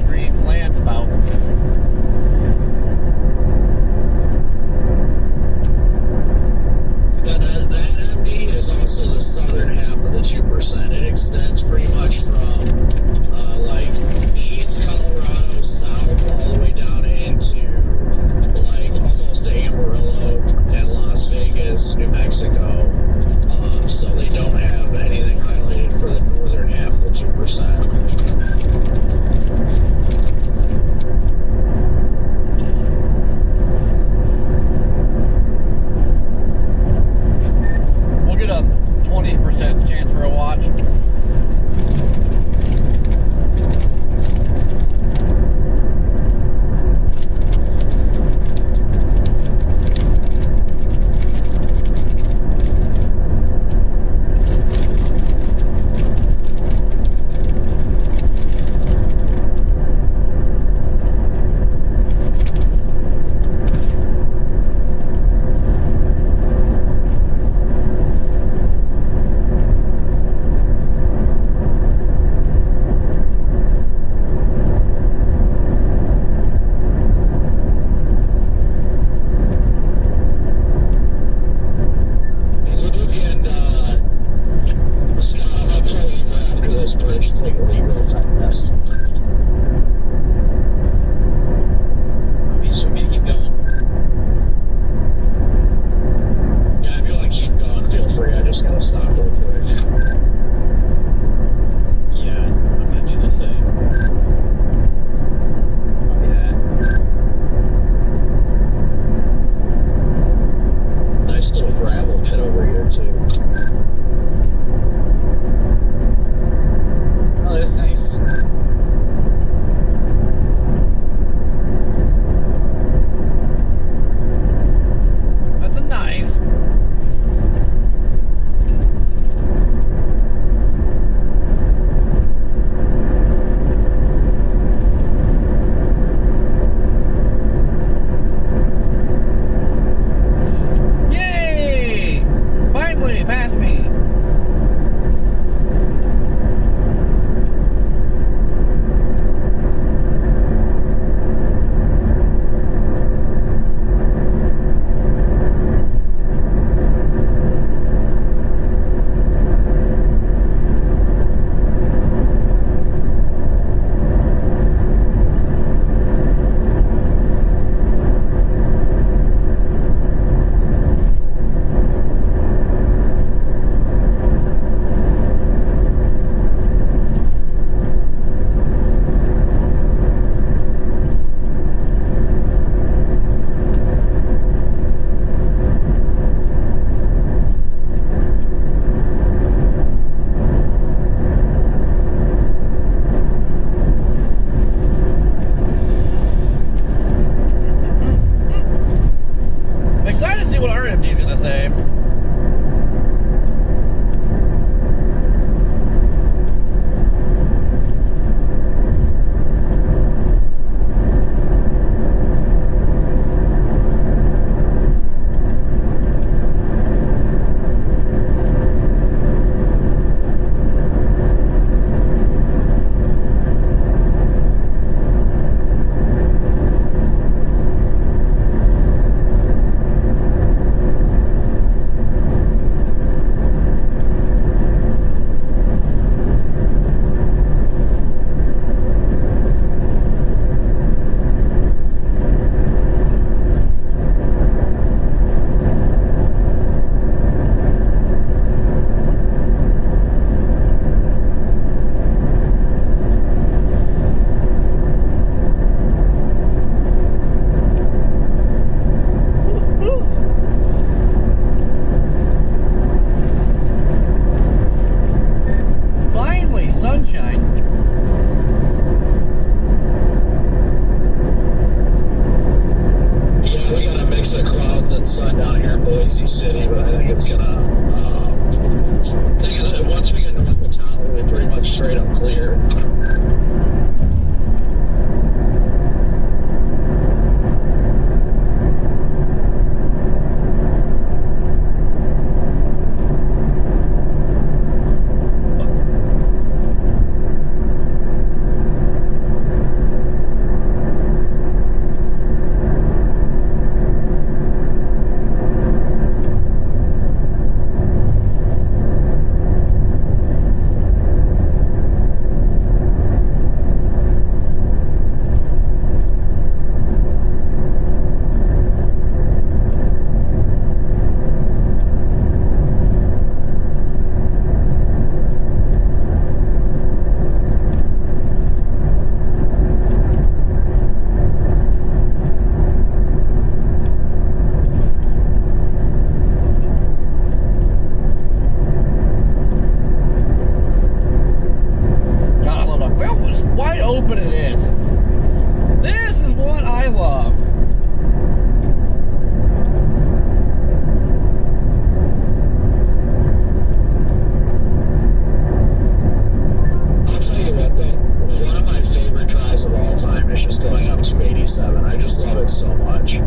just love it so much. You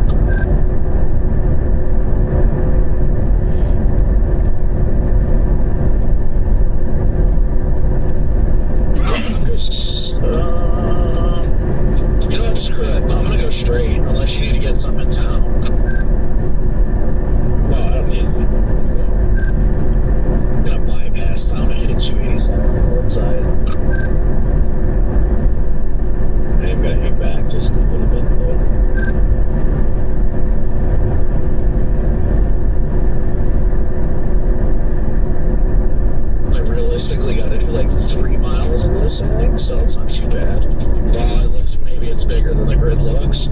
know what, screw it. I'm gonna go straight, unless you need to get something in town. No, I don't need it. I'm gonna bypass town and hit 287 on the north side. I am gonna hang back just a little bit though. I realistically gotta do like 3 miles of this, I think, so it's not too bad. Well, it looks, maybe it's bigger than the grid looks.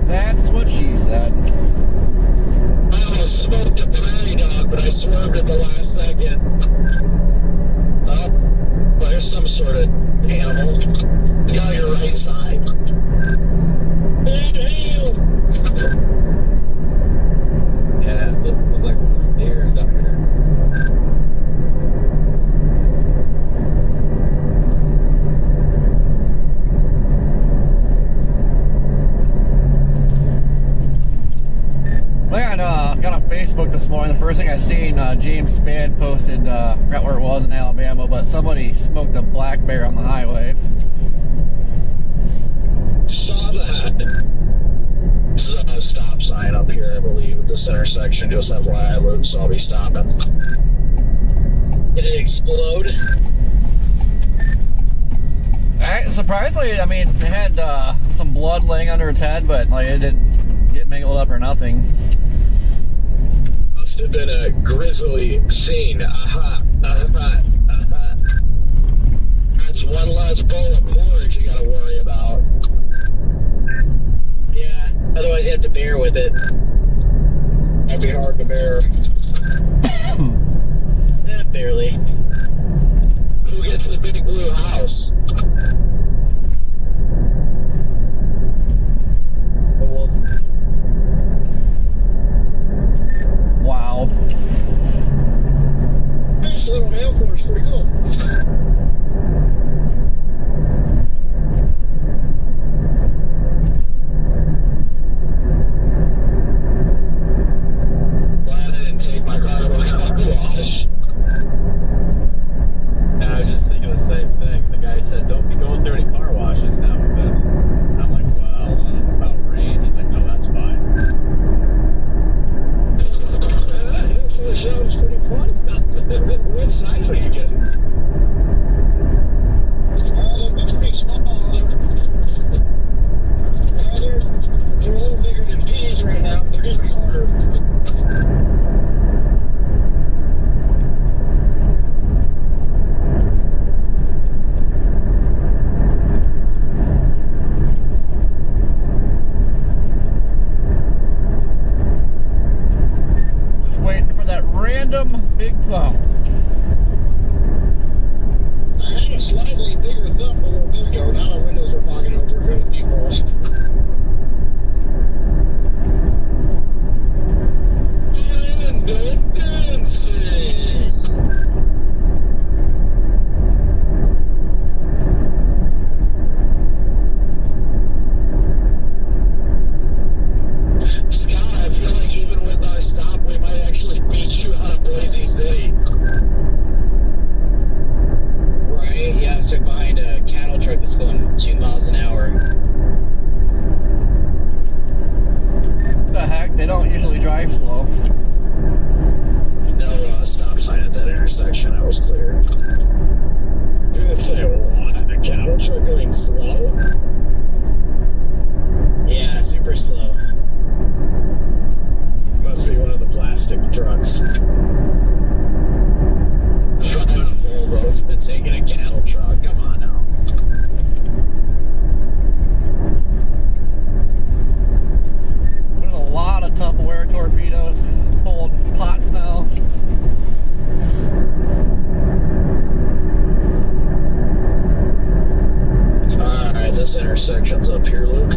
That's what she said. I almost smoked a prairie dog, but I swerved at the last second. Oh, there's some sort of animal. You got your right side. Yeah, it looks like one of the deers out here. Got on Facebook this morning. The first thing I seen, James Spann posted, I forgot where it was in Alabama, but somebody smoked a black bear on the highway. Saw that. This is a stop sign up here, I believe, at this intersection. Just FYI, Luke, so I'll be stopping. Did it explode? Surprisingly, I mean, it had some blood laying under its head, but like it didn't get mangled up or nothing. Must have been a grisly scene. That's one less bowl of porridge you gotta worry about. Yeah, otherwise you have to bear with it. That'd be hard to bear. Barely. Who gets the big blue house? The wolf. Wow. This little mail force is pretty cool. Glad I didn't take my car to a car wash. And I was just thinking the same thing. The guy said, don't be going through any car washes now with this. And I'm like, well, about rain. He's like, no, that's fine. That sounds pretty fun. What size are you getting? They're pretty small. They're a little bigger than peas right now. They're getting harder. Just waiting for that random big thump. I had a slightly bigger thump a little bit ago. Now the windows are fogging over. We're going to defrost. And the dancing. Scott, I feel like even with our stop, we might actually beat you out of Boise City. Right, yeah, I was stuck behind a cattle truck that's going 2 miles an hour. What the heck? They don't usually drive slow. No stop sign at that intersection. I was clear. I was gonna say, what? A cattle truck going slow? Yeah, super slow. Must be one of the plastic trucks. Driving a Volvo for taking a cattle truck. Come on now. There's a lot of Tupperware torpedoes full of pots now. Alright, this intersection's up here, Luke.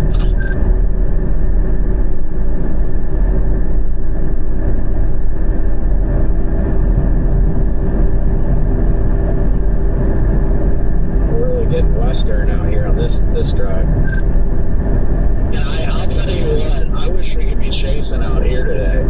this drive. And I'll tell you what, I wish we could be chasing out here today.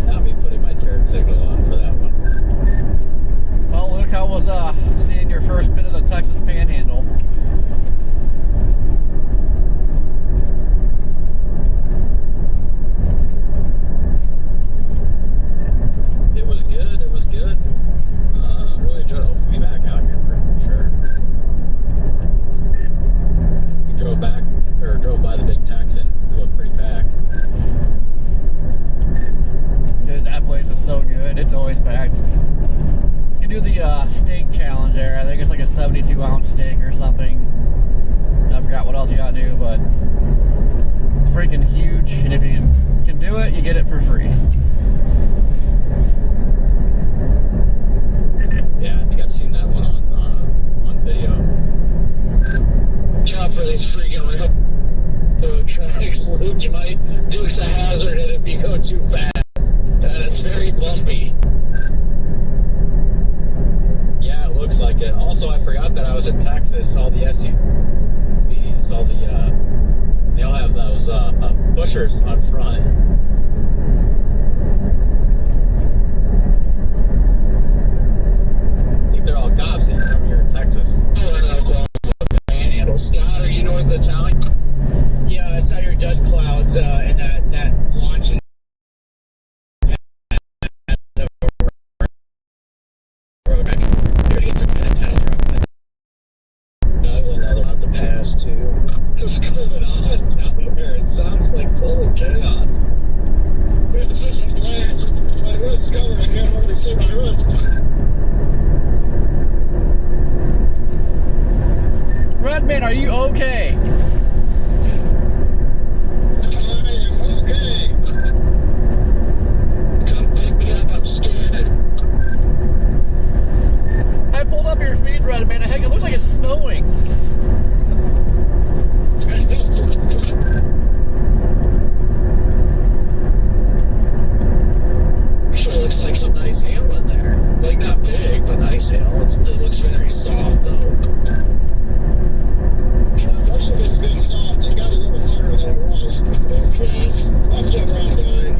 Not me putting my turn signal on for that one. Well, Luke, how was seeing your first bit of the Texas Panhandle? It was good. It was good. Really enjoyed it. Hope to be back out here for sure. We drove by the big Texan. It looked pretty packed. Dude, that place is so good. It's always packed. You can do the steak challenge there. I think it's like a 72-ounce steak or something. I forgot what else you gotta do, but it's freaking huge. And if you can do it, you get it for free. Yeah, I think I've seen that one on video. Job for these freaking railroad tracks, Luke. You might Duke's a hazard it if you go too fast. And it's very bumpy. Yeah, it looks like it. Also, I forgot that I was in Texas. All the SUVs, they all have those pushers on front. I think they're all cops over here in Texas. Oh, in Oklahoma Panhandle. Scott, are you north of town? Yeah, I saw your dust clouds and that launching. Road. I mean, you're gonna get some kind of tunnel truck. There's another one to pass too. What's going on down there? It sounds like total chaos. Precision blast. My hood's covered. I can't hardly see my hood. Redman, are you okay? I am okay. Come pick me up. I'm scared. I pulled up your feed, Redman. Heck, it looks like it's snowing. Actually, looks like some nice hail in there. Like not big, but nice hail. It looks very soft though. Most of it's been soft. It got a little harder than it was. Okay, it's up to around 9.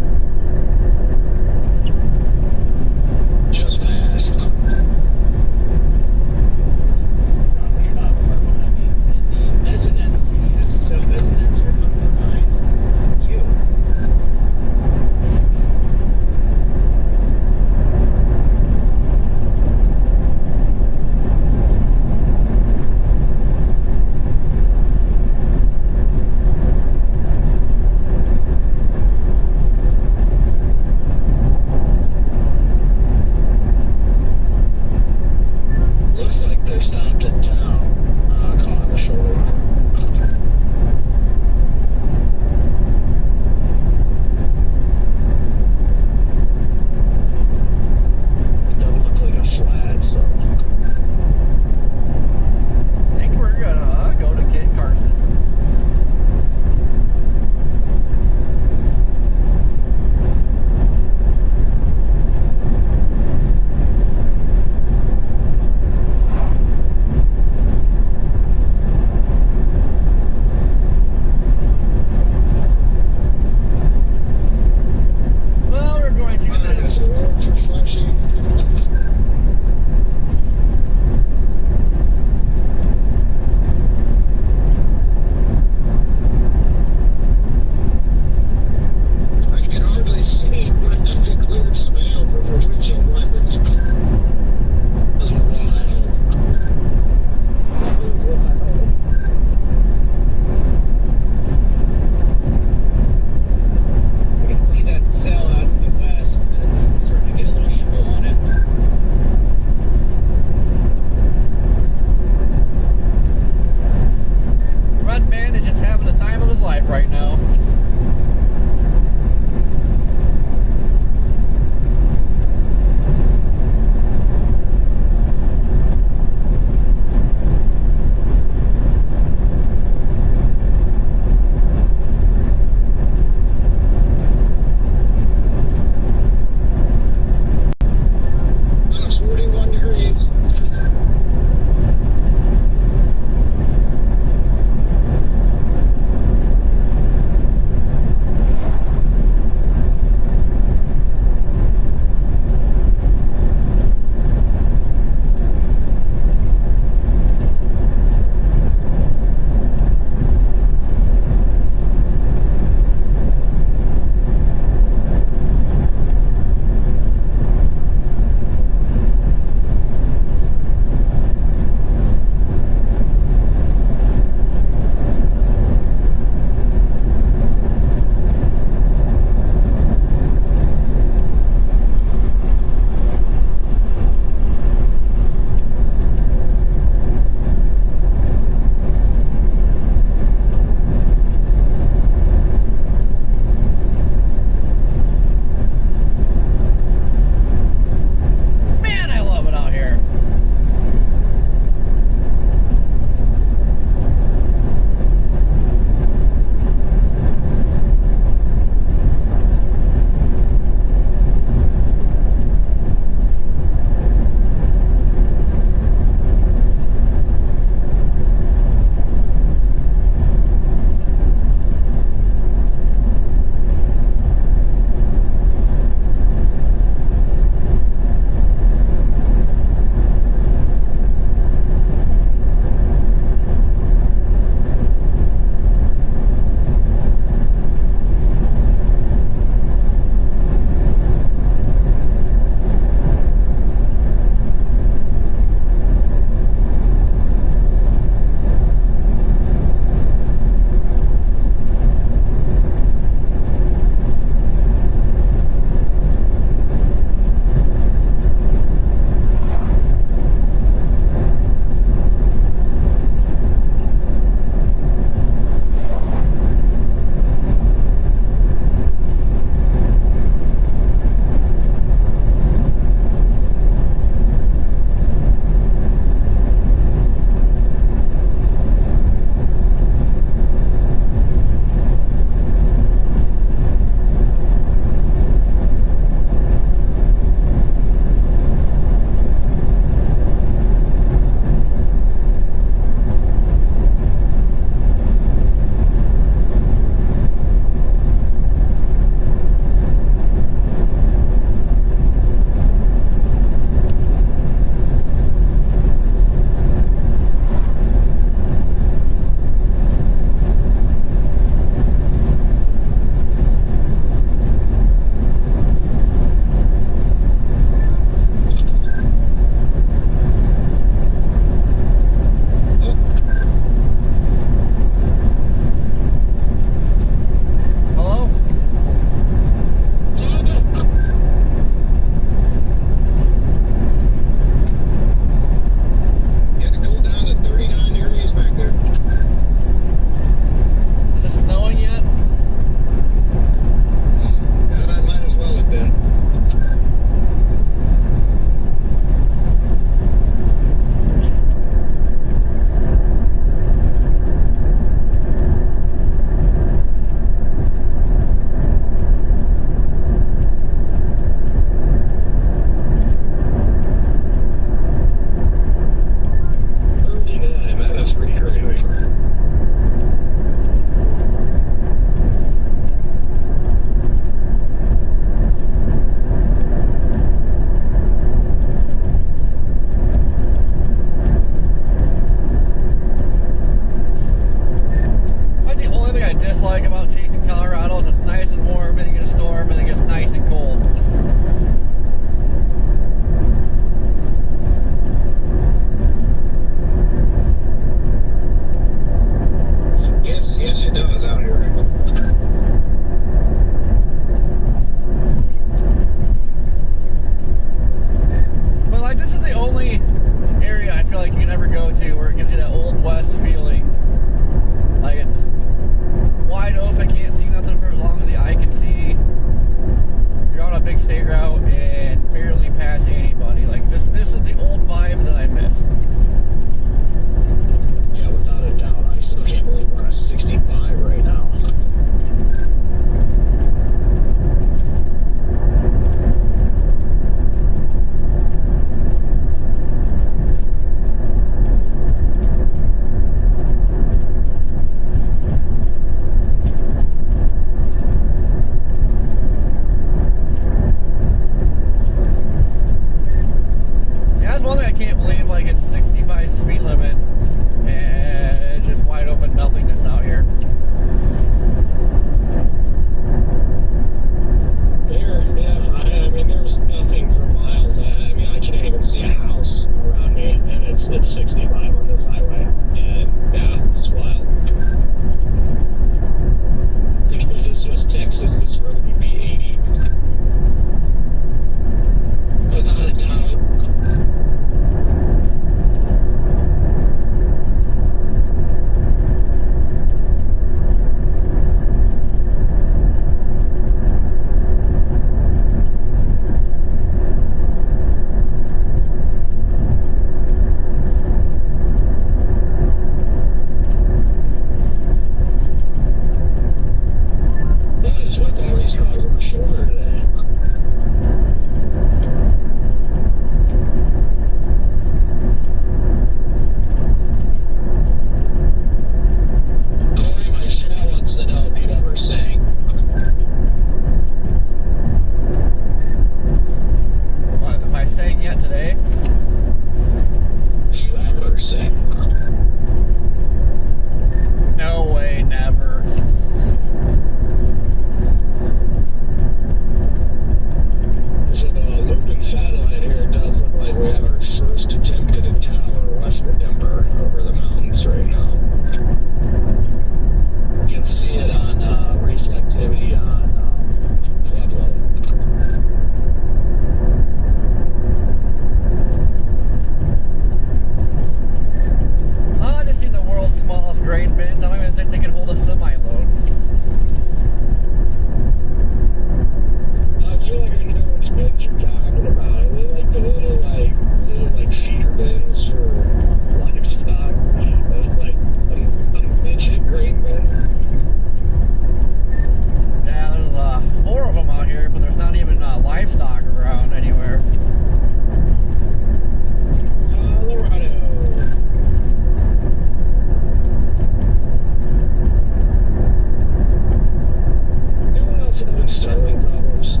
Starlabs?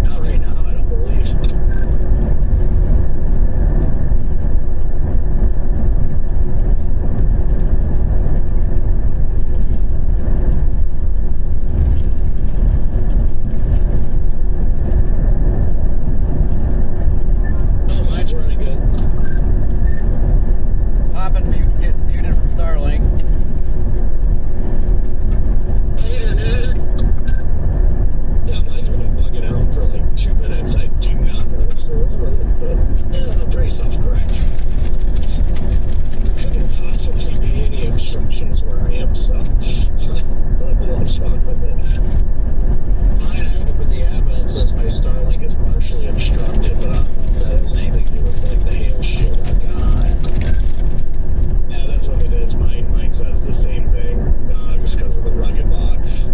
Not right now, I don't believe. Oh, mine's running good. Hop and get muted from Starlink. Later, dude. Yeah, mine's been bugging out for like 2 minutes. I do not know what's going on with it, but yeah, it'll pretty self-correct. There couldn't possibly be any obstructions where I am, so what's wrong with it? Mine, I opened the app and it says my Starlink is partially obstructed, but I don't know if that has anything to do with like the hail shield I've got on it. Yeah, that's what it is. Mine says the same thing, just because of the rugged box.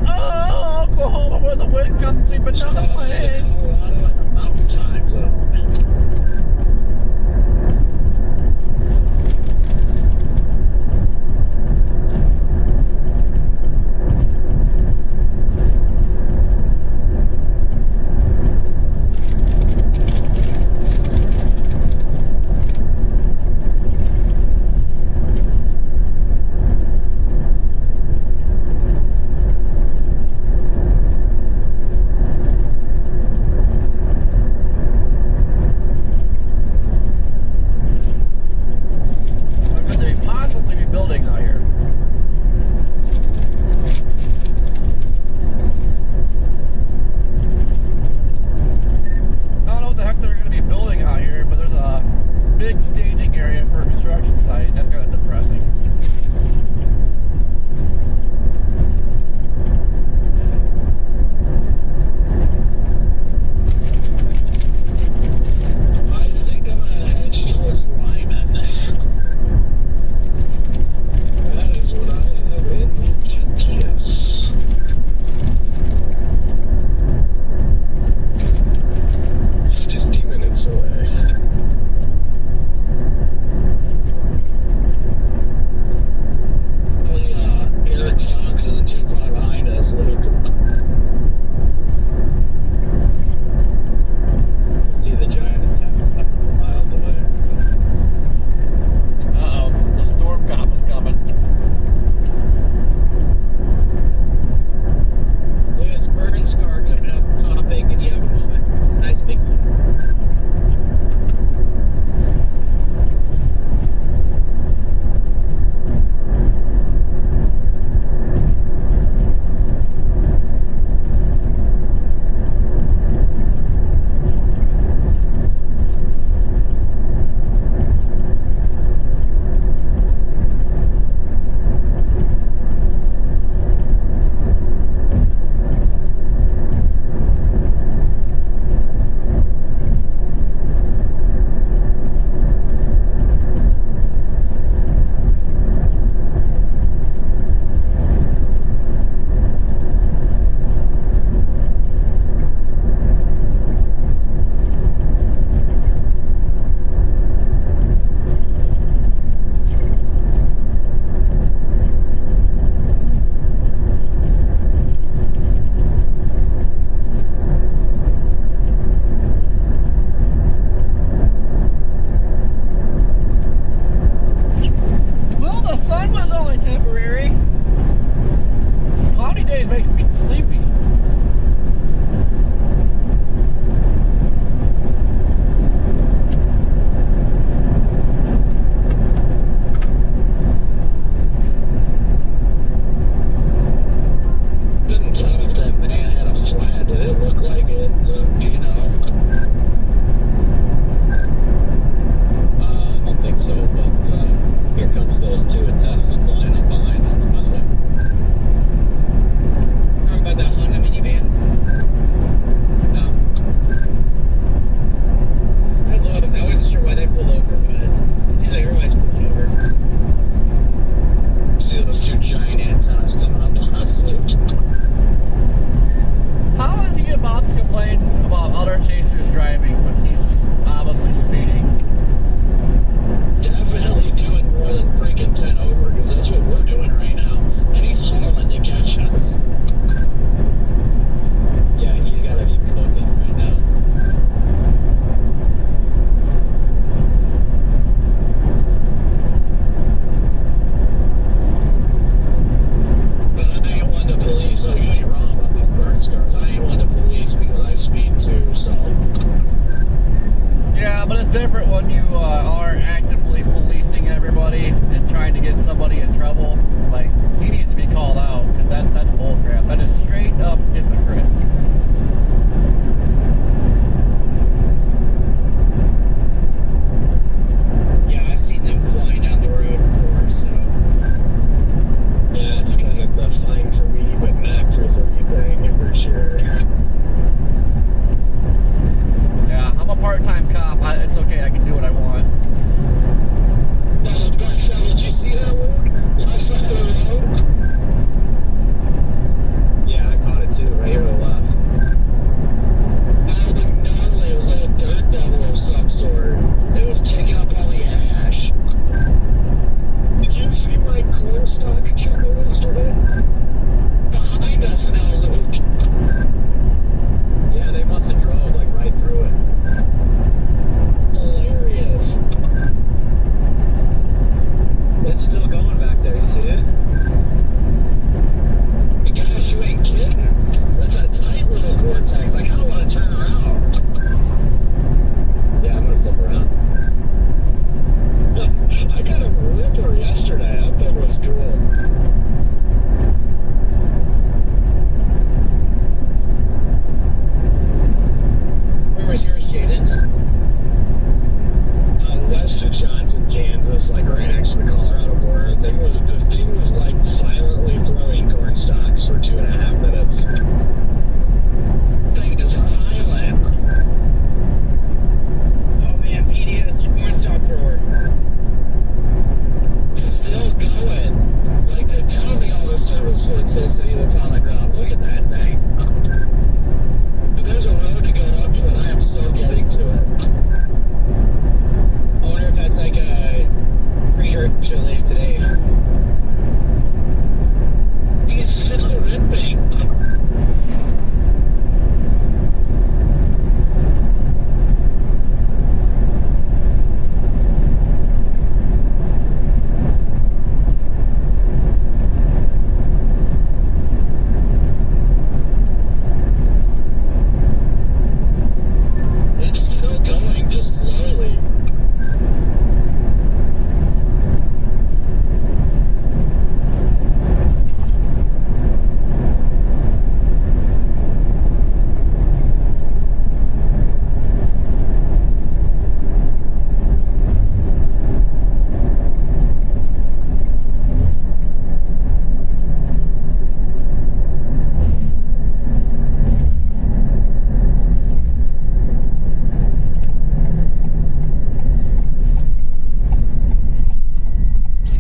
Oh, Oklahoma, where the wind comes sweeping down the plain. Colorado and the Mountain Time Zone. What could they possibly be building out here? I don't know what the heck they're going to be building out here, but there's a big staging area for a construction site. That's kind of depressing. I think I'm gonna hedge towards Lyman. That is what I have in the GPS. It's 50 minutes away. Hey,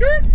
Skirt.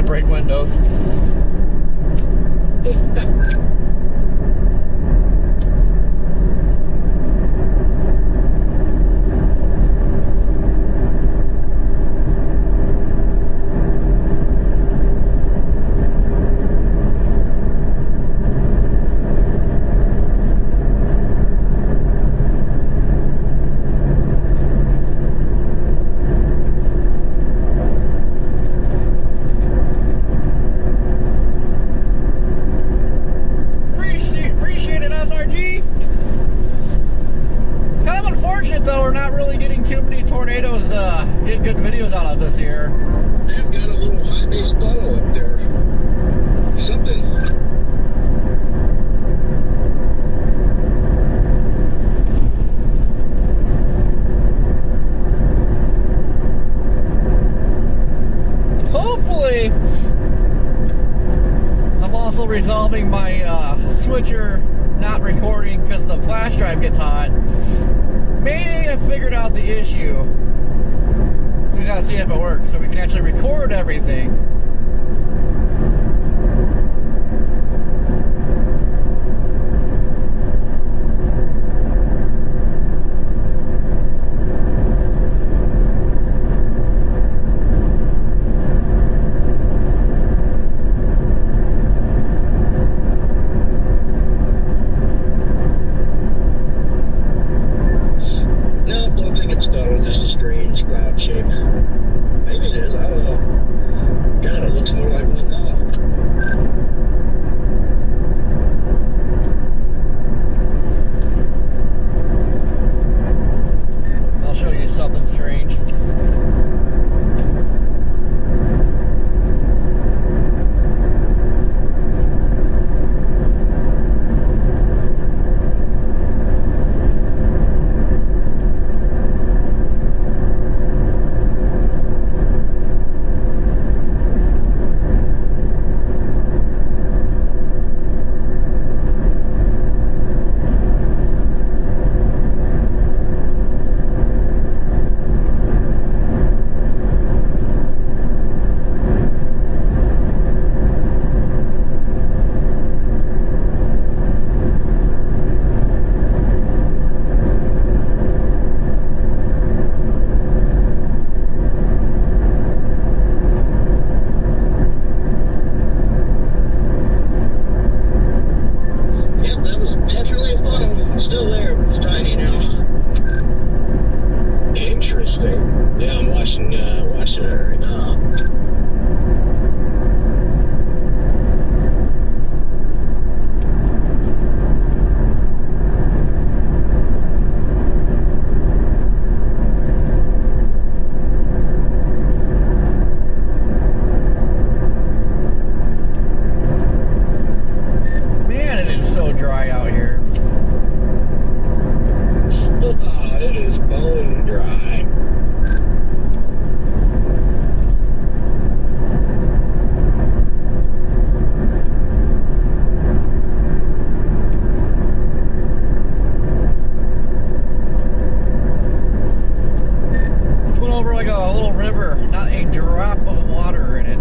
break windows. Appreciate it, SRG. Kind of unfortunate though, we're not really getting too many tornadoes to get good videos out of this year. They've got a little high base funnel up there. Something. Hopefully, I'm also resolving my switcher not recording because the flash drive gets hot. Maybe I figured out the issue. We just gotta see if it works so we can actually record everything. No, don't think it's funnel, just a strange cloud shape. Maybe it is, I don't know. God, it looks more like one now. I'll show you something strange. Still there, but it's tiny now. Interesting. Yeah, I'm watching it right now. Man, it is so dry out here. It is bone dry. Went over like a little river, not a drop of water in it.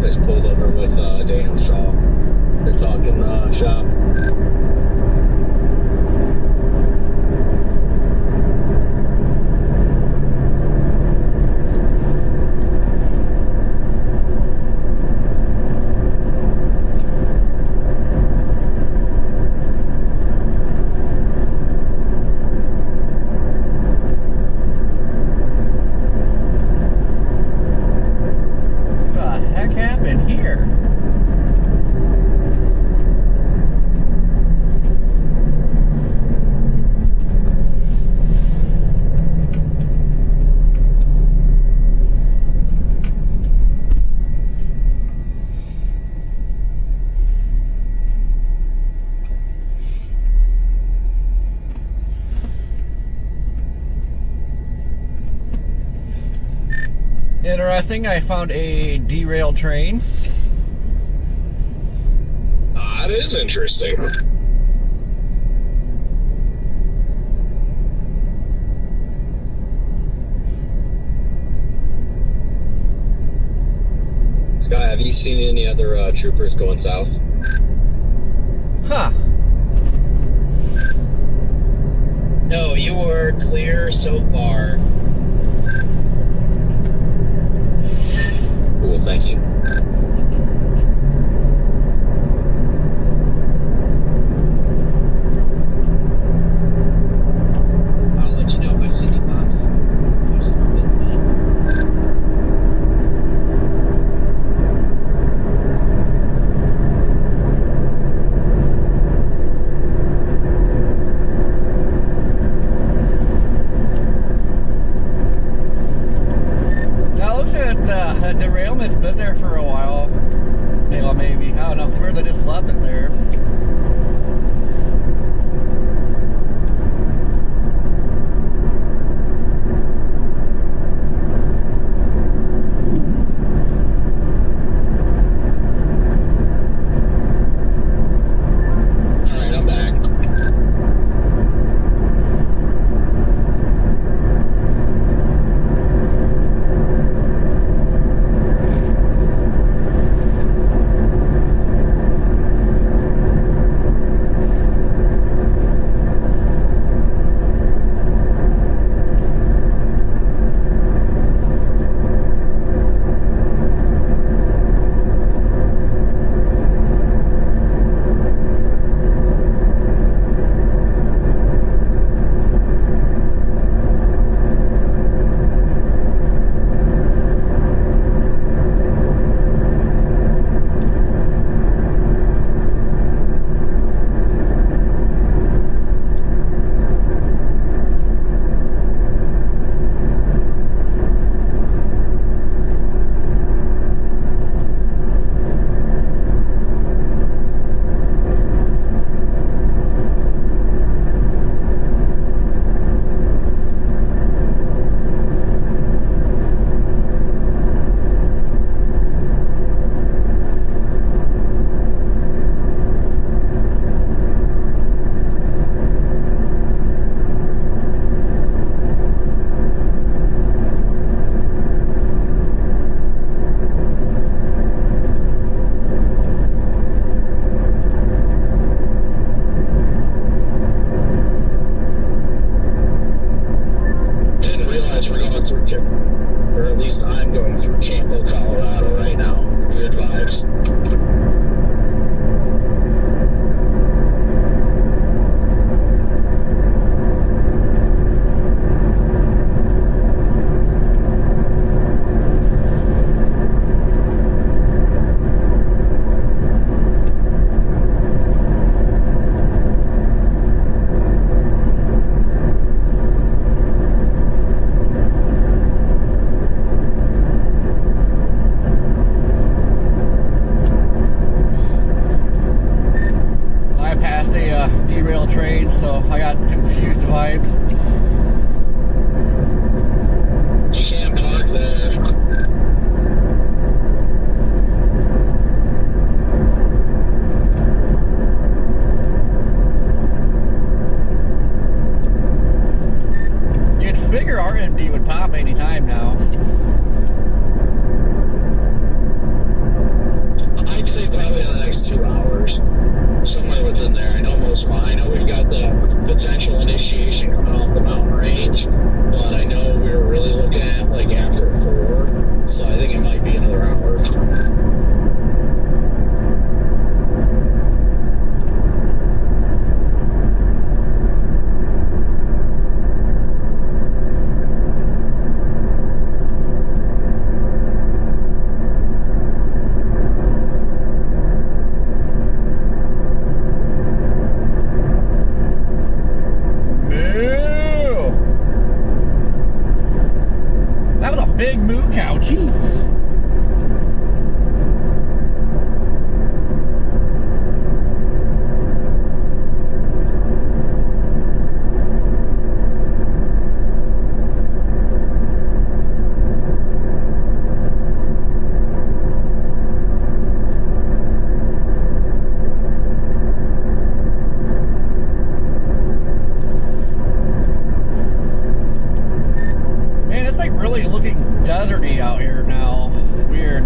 just pulled over with Daniel Shaw. They're talking shop. Interesting, I found a derailed train. That is interesting. Sky, have you seen any other troopers going south? Huh. No, you were clear so far. Cool, thank you. I'll let you know if I see any pops. That derailment's been there for a while. Maybe. I don't know. It's weird they just left it there. Alright, I'm back. Or at least I'm going through Campbell, Colorado right now. Weird vibes. moo cow cheese. Man, it's like really looking deserty out here now. It's weird.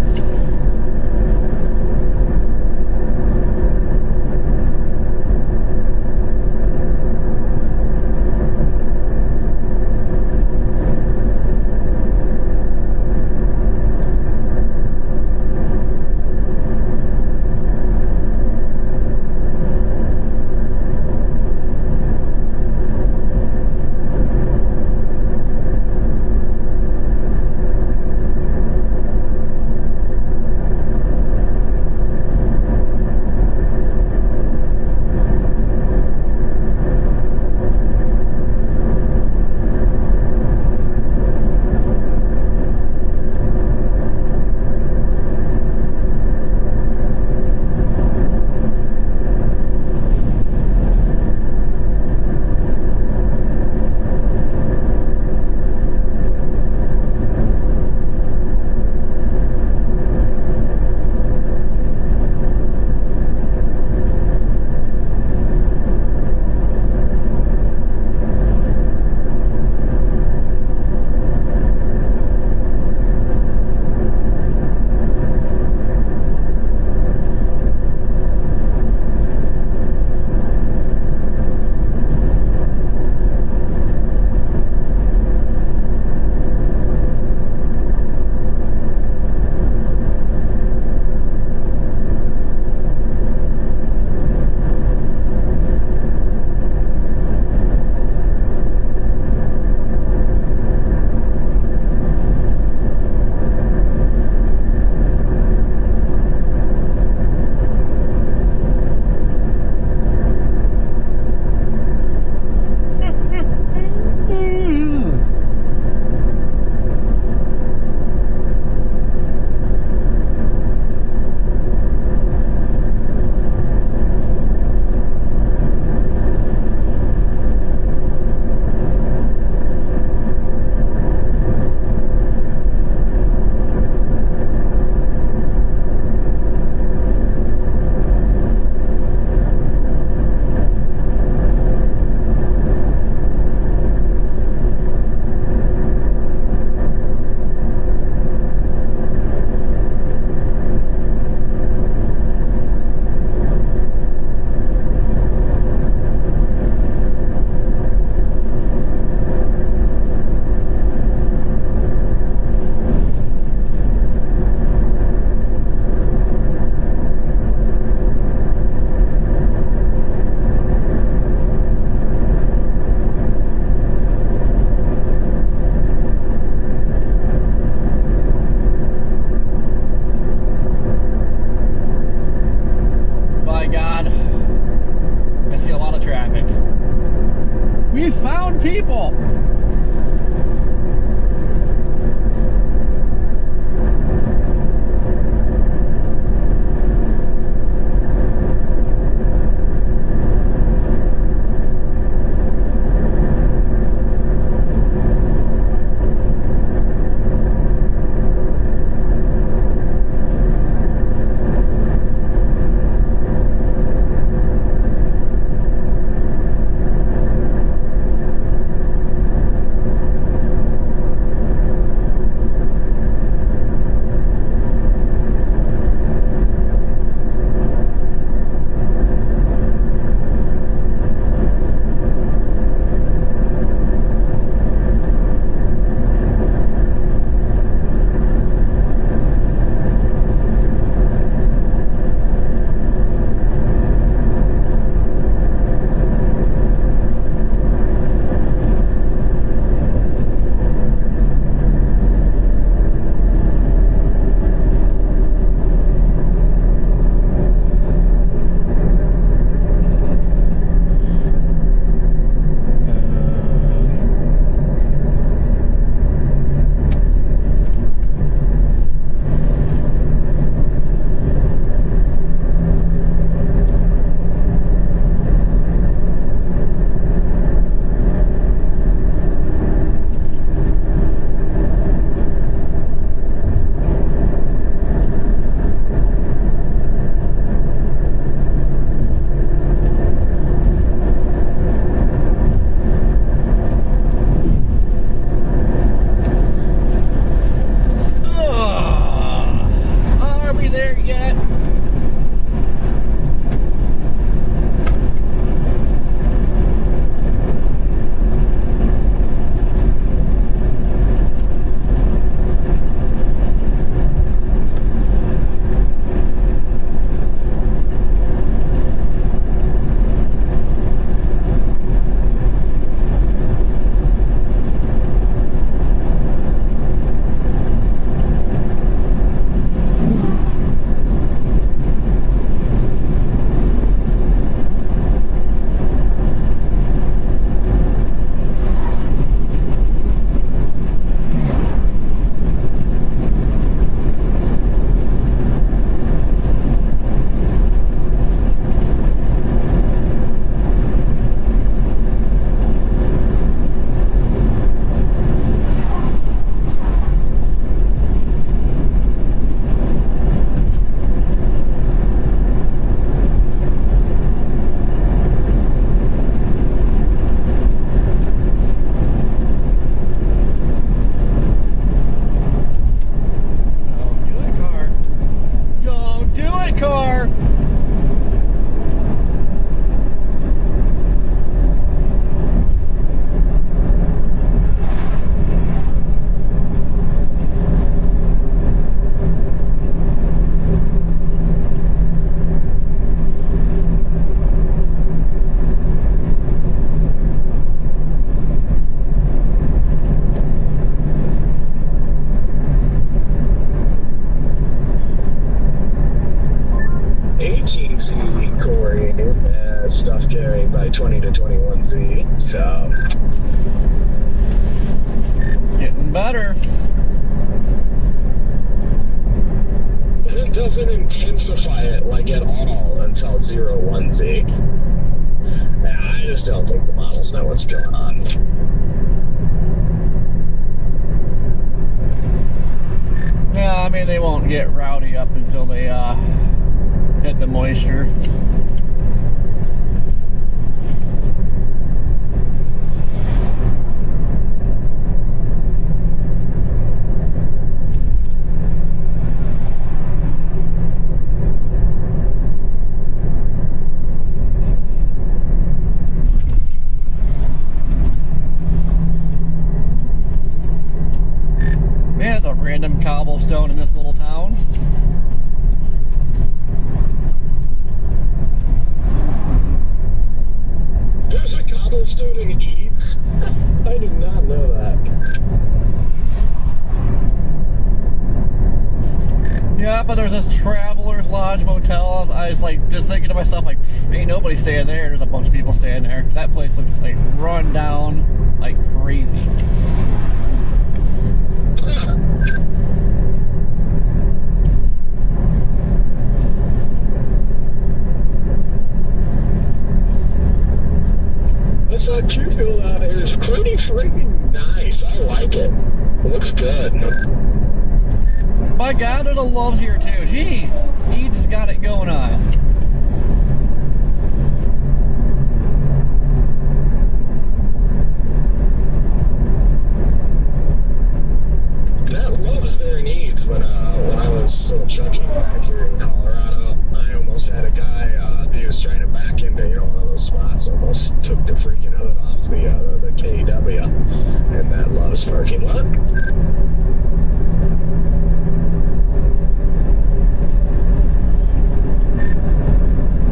20 to 21Z. So It's getting better. it doesn't intensify it like at all until 01Z. Yeah, I just don't think the models know what's going on. Yeah, I mean, they won't get rowdy up until they hit the moisture. There's a random cobblestone in this little town. There's a cobblestone in Eads? I did not know that. Yeah, but there's this Traveler's Lodge motel. I was like just thinking to myself, like, ain't nobody staying there. There's a bunch of people staying there. That place looks like run down like crazy. This Q field out here is pretty freaking nice. I like it. It looks good. My God, there's a Loves here too. Jeez, he just got it going on. That Loves there in Eads when I was still chucking back here in Colorado. I almost had a guy, he was trying to back into one of those spots, almost took the freaking hood off the KW in that Loves parking lot.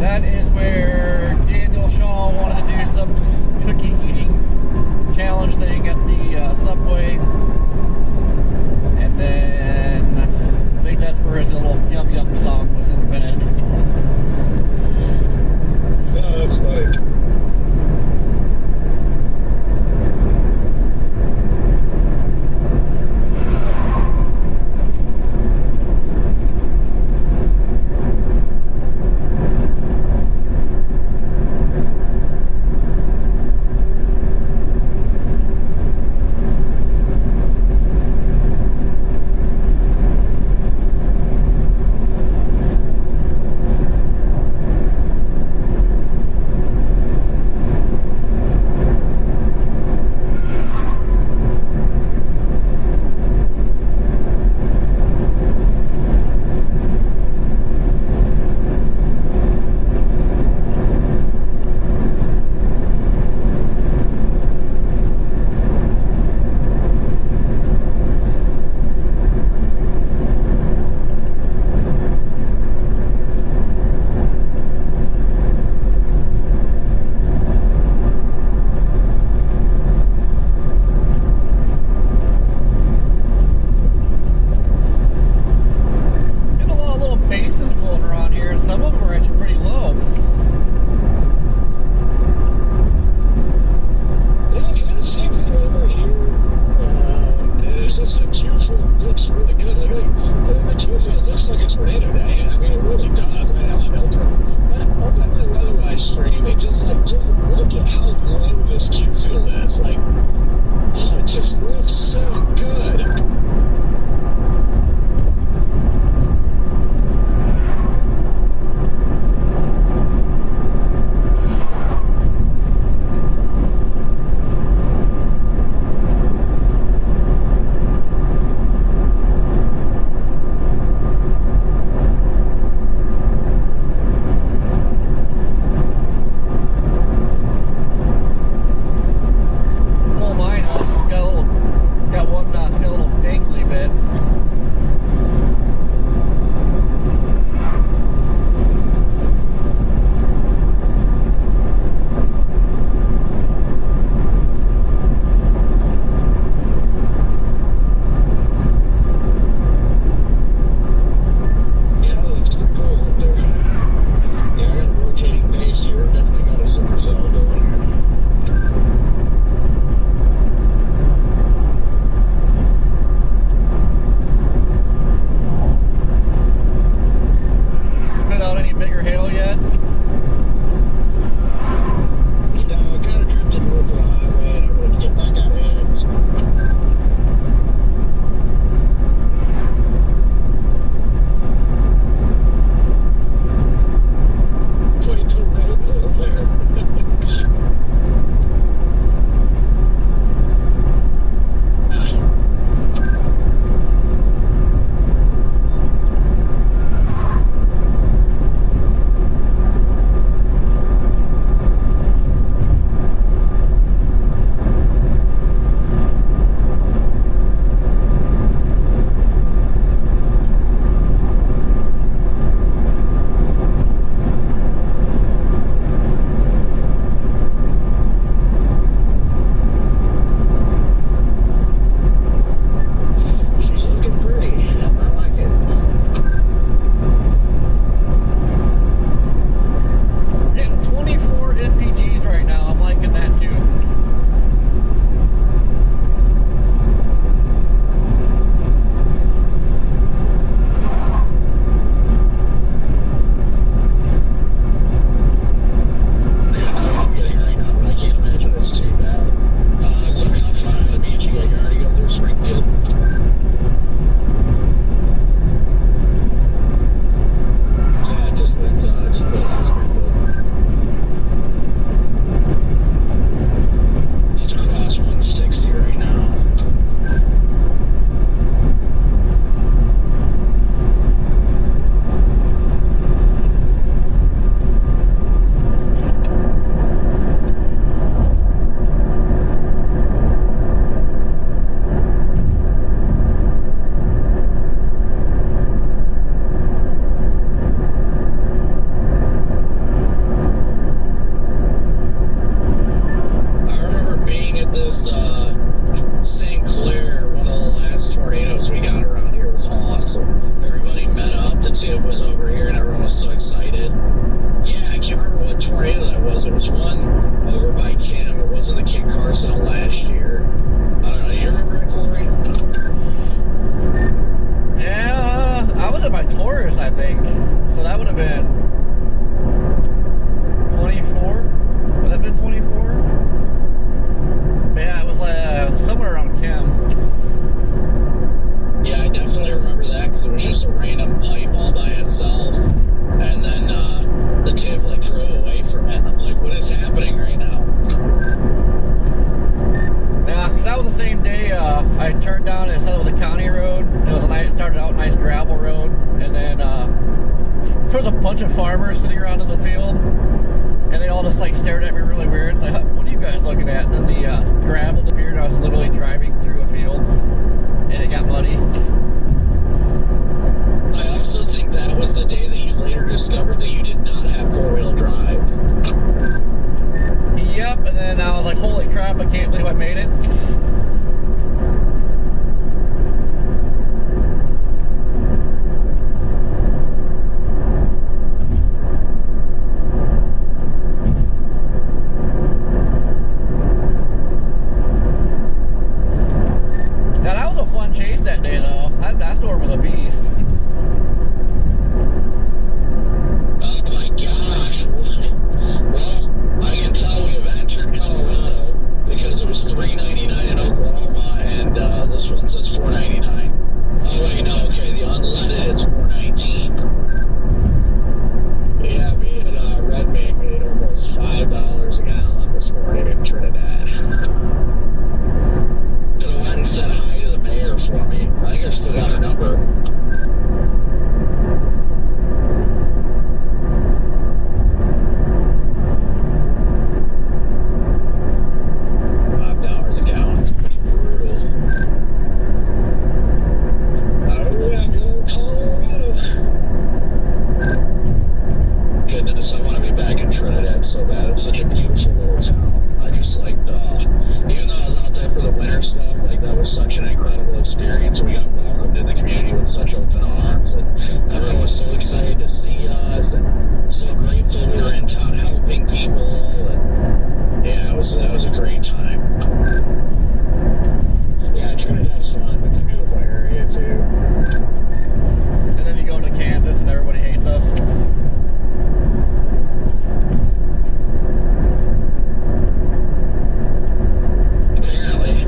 That is where Daniel Shaw wanted to do some cookie eating challenge thing at the Subway. And then I think that's where his little Yum Yum song was invented. Oh, that's funny. Taurus, I think. So that would have been 24. Would that have been 24? Yeah, it was somewhere around Chem. Yeah, I definitely remember that because it was just a random pipe all by itself, and then the TIV like drove away from it. And I'm like, what is happening right now? Yeah, because that was the same day I turned down and said it was a county road. It was started out a nice gravel road, and then there was a bunch of farmers sitting around in the field, and they all just like stared at me really weird. It's like, what are you guys looking at? And then the gravel appeared, and I was literally driving through a field, and it got muddy. I also think that was the day that you later discovered that you did not have 4-wheel drive. Yep, and then I was like, holy crap, I can't believe I made it. Now that was a fun chase that day though. That storm was a beast. Oh my gosh. Well, I can tell we have entered Colorado because it was $3.99 in Oklahoma, and this one says $4.99. Oh wait, no, okay, the unleaded is $4.19. Yeah, me and Red made almost $5 a gallon this morning in Trinidad. Could have went and said hi to the mayor for me. I think I've still got her number. $5 a gallon is pretty brutal. Oh yeah, good old Colorado. Goodness, I want to be back in Trinidad so bad. It's such a beautiful little town. I just like, even though I was out there for the winter stuff, like that was such an incredible experience. We got welcomed in the community with such open arms, and everyone was so excited to see us, and so grateful we were in town helping people. And yeah, that was a great time. Yeah, Trinidad's fun. It's a beautiful area too. And then you go into Kansas and everybody hates us. Apparently.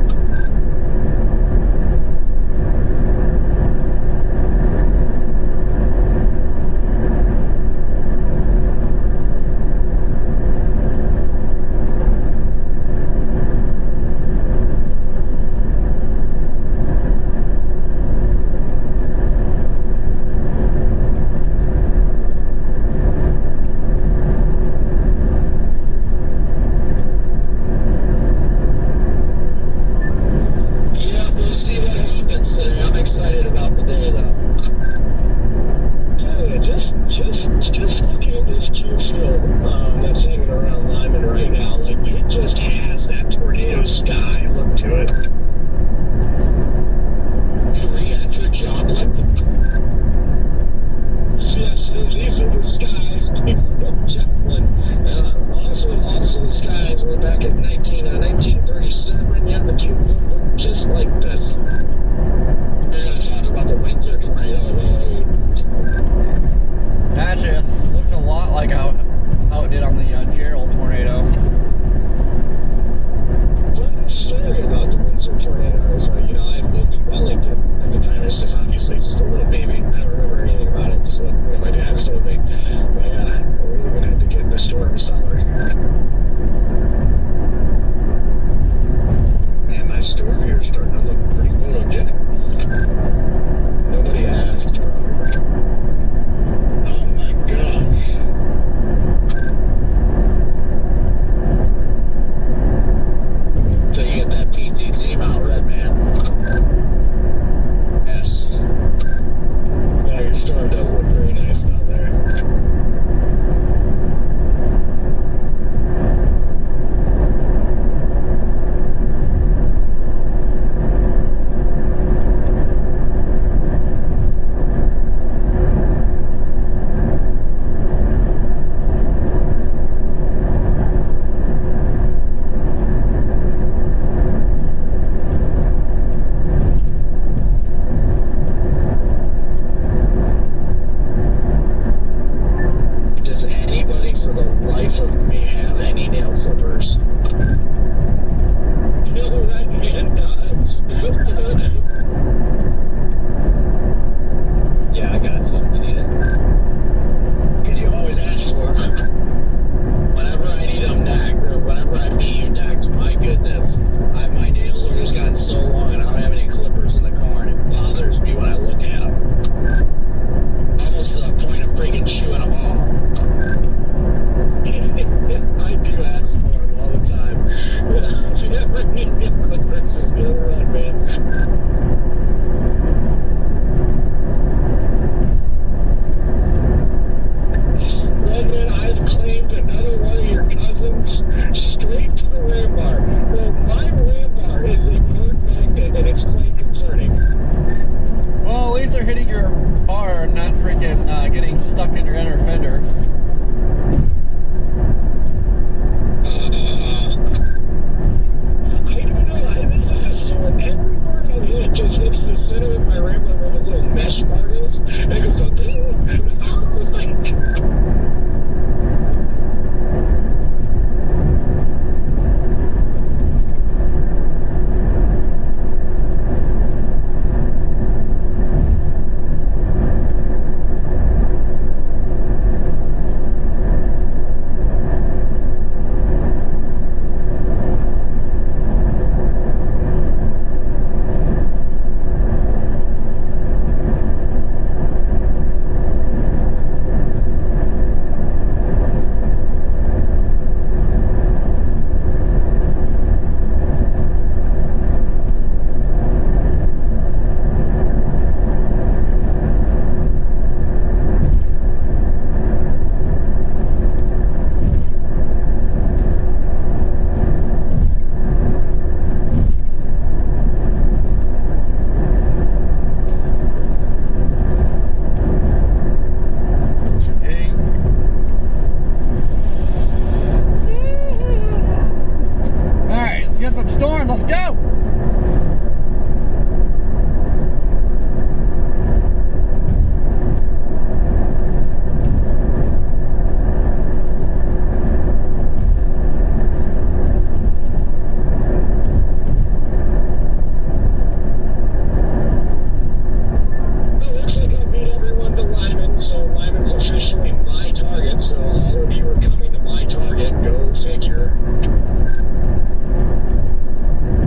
hitting your bar and not freaking getting stuck in your inner fender. I don't know. This is just so every part I hit just hits the center of my Rambler where the little mesh part is. And it goes like, storm, let's go! So Lyman's officially my target, so all of you are coming to my target, go figure.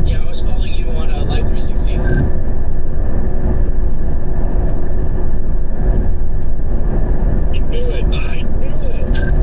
Yeah, I was following you on Live 360. You knew it, I knew it.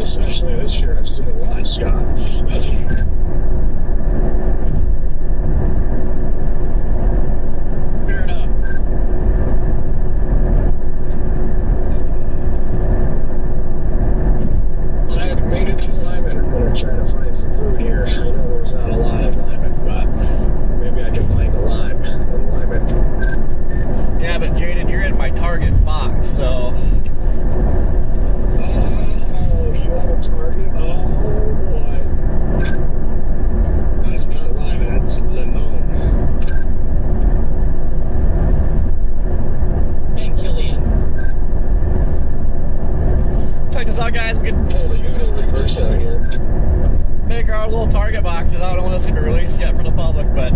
Especially this year, I've seen a lot, Scott. Fair enough. I have made it to Lyman. I'm going to try to find some food here. I know there's not a lot in Lyman, but maybe I can find a lime in Lyman. Yeah, but Jaden, you're in my target box, so... Target? Oh boy. That's not Lyman, it's Limon. And Killian. Check this out, guys. We can pull the Uno reverse out here. Make our little target boxes. I don't want this to be released yet for the public, but...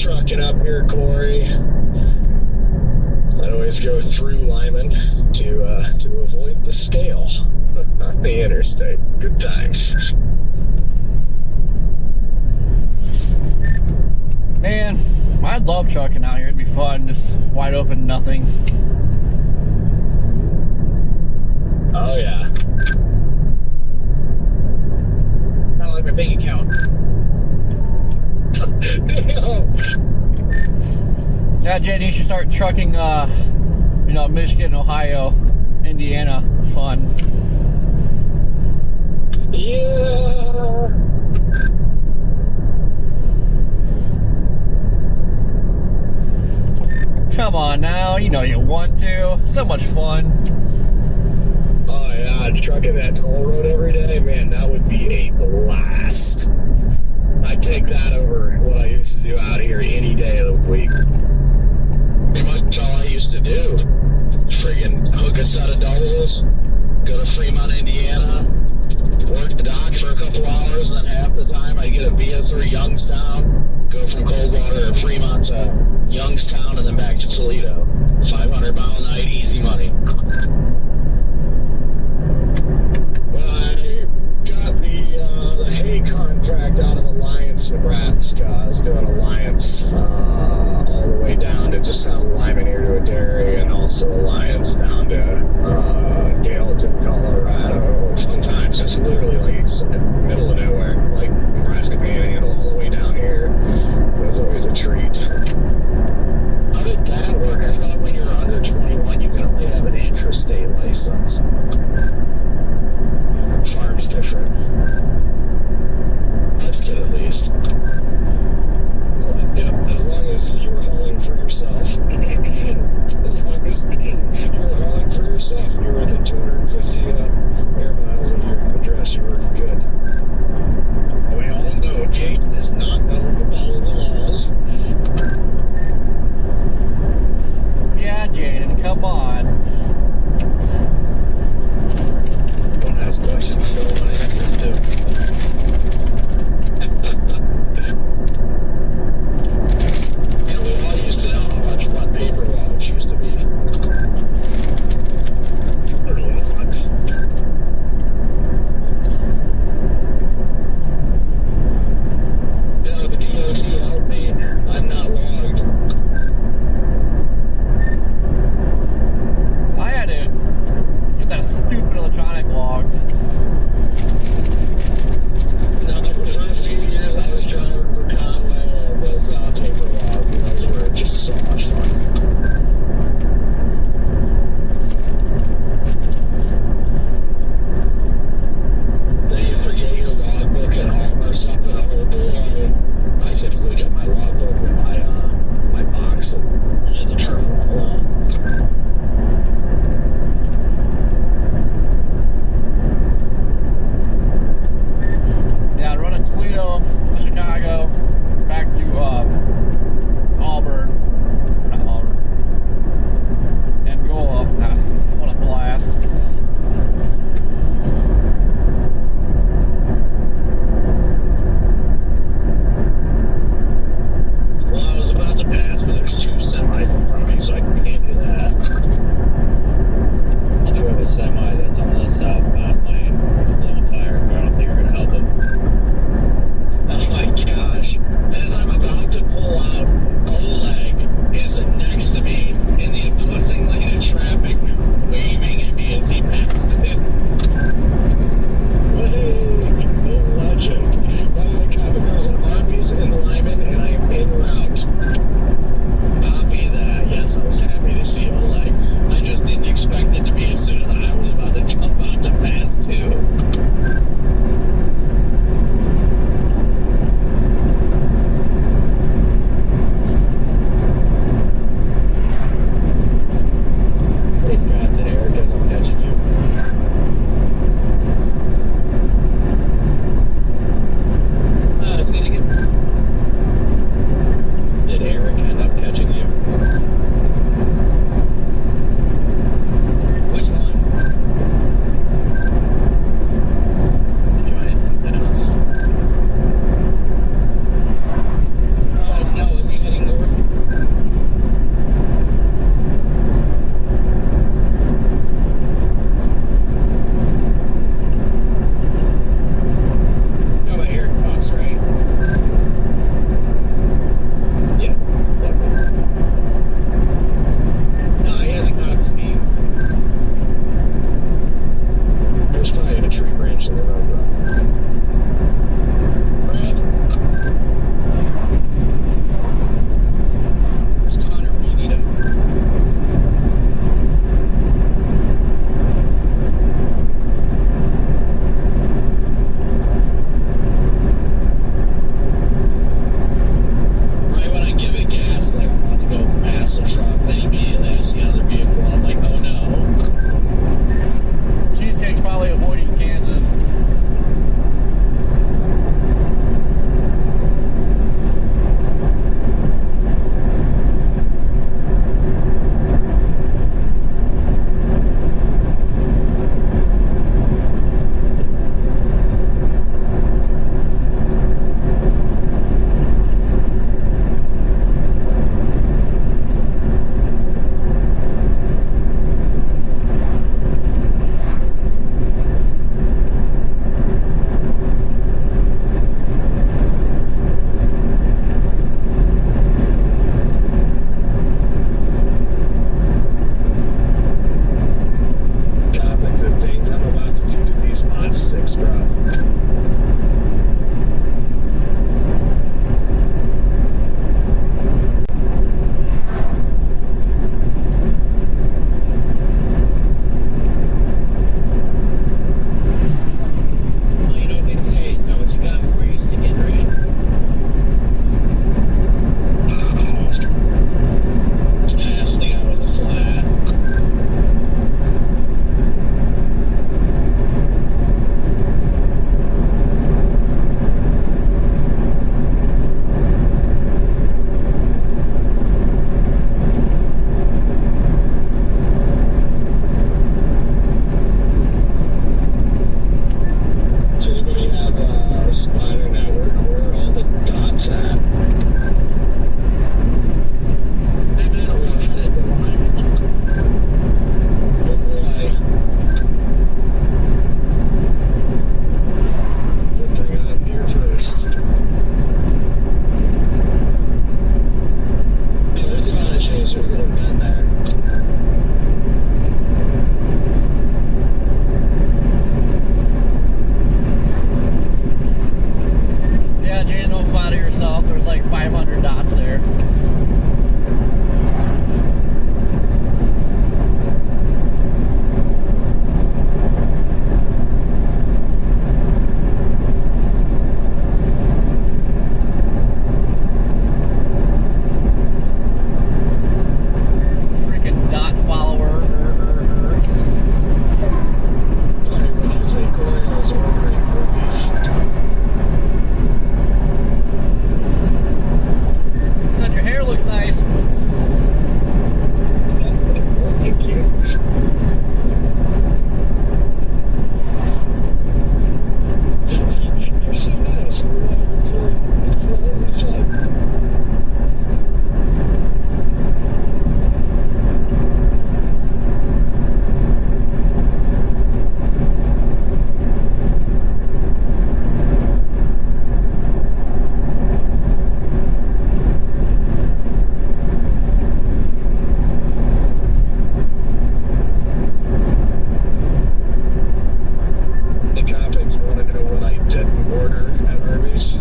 trucking up here, Corey. I always go through Lyman to avoid the scale on the interstate. Good times. Man, I love trucking out here. It'd be fun, just wide open, nothing. Oh yeah. Kind of like my bank account. Damn. Yeah, Jay, you should start trucking, Michigan, Ohio, Indiana. It's fun. Yeah. Come on now, you know you want to. So much fun. Oh yeah, trucking that toll road every day, man, that would be a blast. I'd take that over what I used to do out here any day of the week. Pretty much all I used to do. Friggin' hook a set of doubles, go to Fremont, Indiana, work the dock for a couple hours, and then half the time I'd get a via through Youngstown, go from Coldwater and Fremont to Youngstown and then back to Toledo. 500-mile night, easy money. When I got the hay contract out of Alliance, Nebraska, I was doing Alliance all the way down to just down Lyman here to a dairy, and also Alliance down to Gallatin, Colorado. Fun times, just literally like middle of nowhere, like Nebraska Panhandle all the way down here. It was always a treat. How did that work? I thought when you were under 21, you could only have an intrastate license. Farm's different. That's good at least. Yep, as long as you were hauling for yourself. As long as you were hauling for yourself, you were within 250 air miles of your address, you were good. We all know Jay Jaden, don't flatter yourself. There's like 500 dots there. Freaking dot follower. When you say Corey, I was ordering movies. Said your hair looks nice. Thank you. You're so nice. It's fun. The topic, you want to know what I didn't order at Arby's?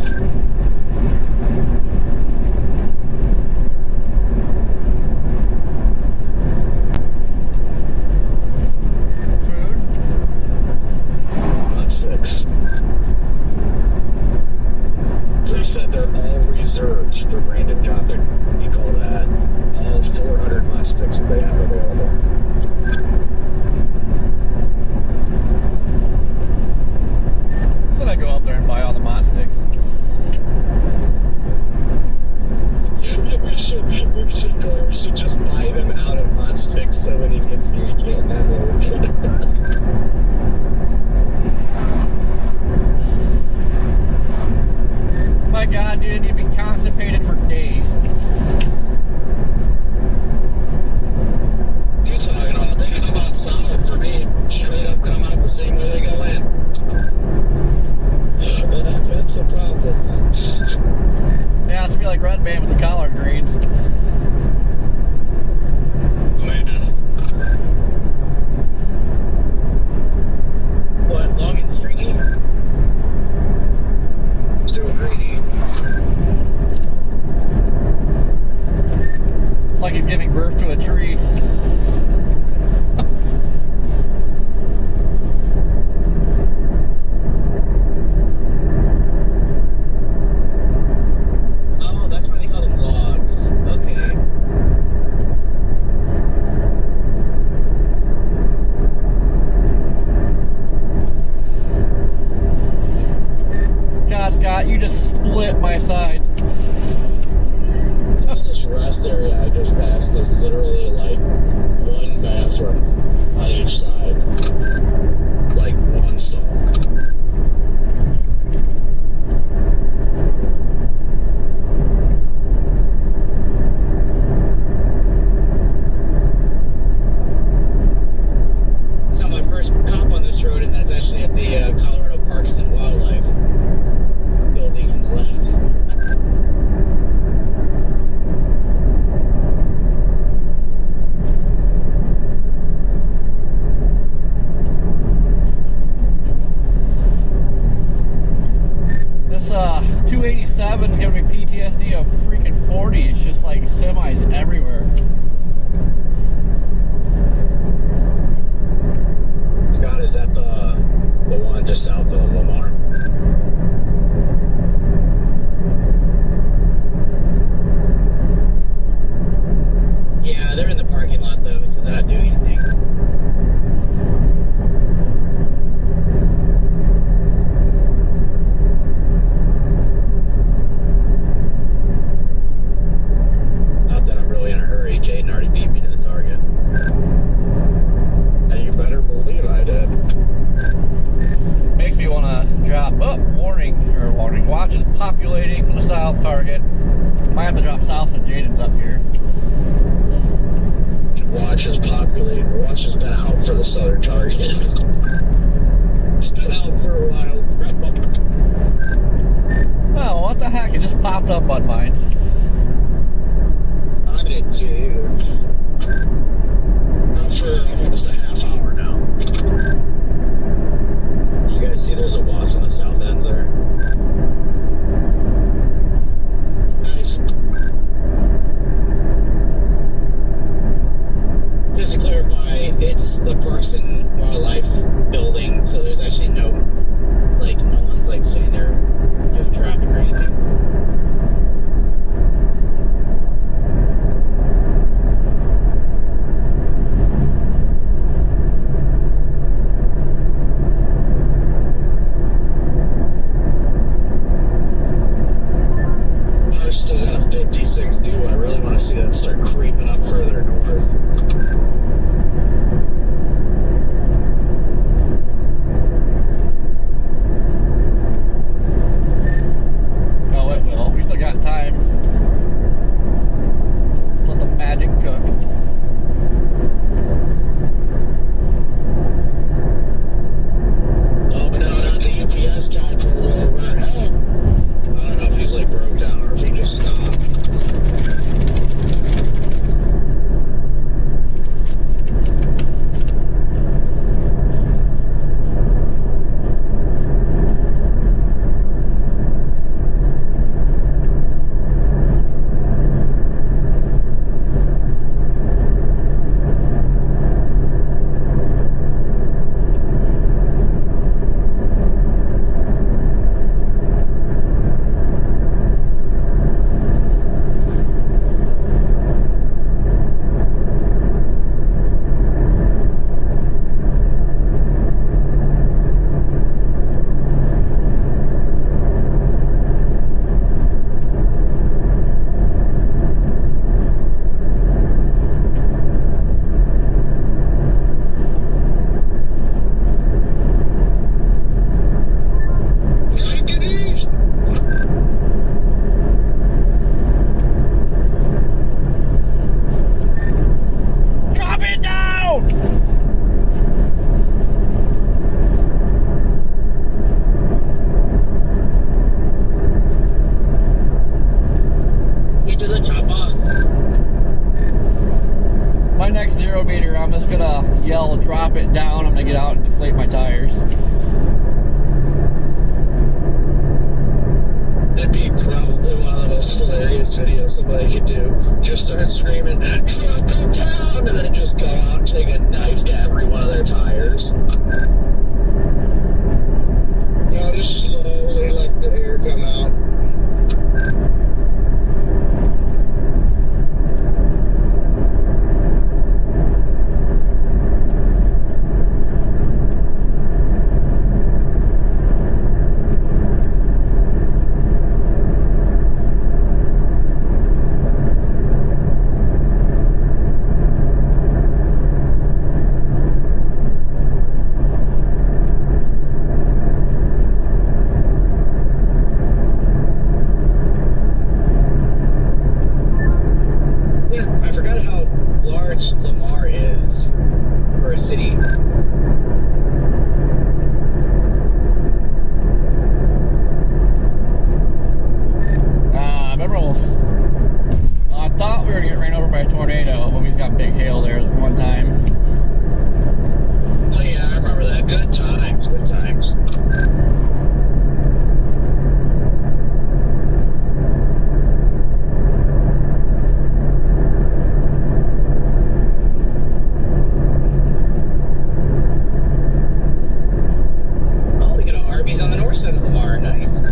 Food. Hot sticks. They said they're all reserved for Brandon Topic. You call that all 400 hot sticks that they have available. So I go up there and buy all the mott sticks. We should just buy them out of hot sticks so when he gets here he can't have it. My God, dude, you'd be constipated for days. You talking about? They come out solid for me. Straight up come out the same way they go in. That's a problem. Yeah, it's gonna be like Red Band with the collard greens. What, long and stringy? Still greedy. It's like he's giving birth to a tree. Oh, that's why they call them logs. Okay. God, Scott, you just split my sides. This rest area I just passed is literally like one bathroom on each side. Like one stall. So my first stop on this road, and that's actually at the Colorado Parks and Wildlife building on the left. This 287 is giving me PTSD of freaking 40. It's just like semis everywhere. Scott, is that the one just south of Lamar? Yeah, they're in the parking lot though, so they're not doing anything. Not that I'm really in a hurry. Jaden already beat me to the target. And you better believe I did. Makes me want to drop. Oh, warning. Watch is populating for the south target. Might have to drop south since Jaden's up here. Watch is populated. Watch has been out for the southern target. It's been out for a while. Oh, what the heck? It just popped up on mine. I did too. For almost a half hour now. You guys see there's a watch on the south end there? want to see that start creeping up further north. Oh, it will. We still got time. Let's let the magic cook. Oh no, not the UPS guy pulled over. Help! I don't know if he's like broke down or if he just stopped. Drop it down! Into the chopper. My next 0 meter, I'm just gonna yell, drop it down. I'm gonna get out and deflate my tires. That'd be probably one of the most hilarious videos somebody could do. Just start screaming, drop it down, and then just go out and take a knife to every one of their tires. No, just slowly let the air come out. Yeah, I forgot how large Lamar is for a city. I remember almost. I thought we were gonna get ran over by a tornado when we got big hail there one time. Oh yeah, I remember that. Good times, good times. Oh, they got an Arby's on the north side of Lamar. Nice.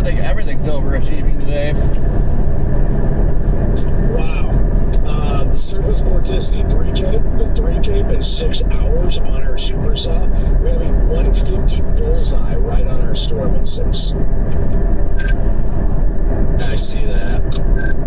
think everything's overachieving today. Wow. The surface vorticity 3K, the 3K in 6 hours on our supercell. We have a 150 bullseye right on our storm in 6. I see that.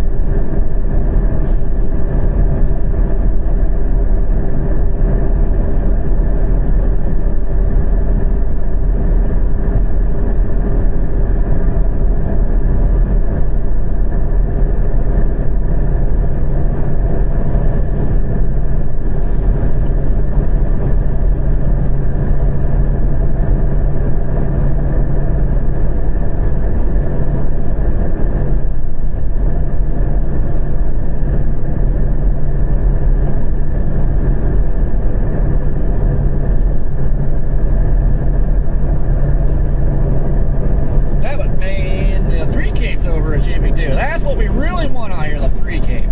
overachieving too. That's what we really want out here, the 3K.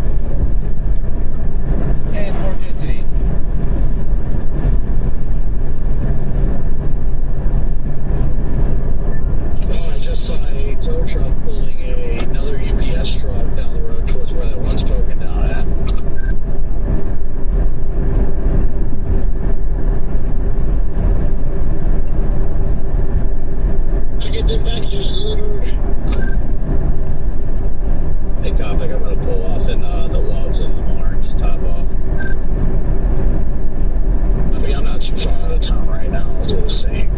And vorticity. Oh, I just saw a tow truck pulling another UPS truck down the road towards where that one's broken down at. To get them back just delivered. Hey, Topic, I'm going to pull off in the logs in the barn, just top off. I mean, I'm not too far out of town right now. I'll do the same.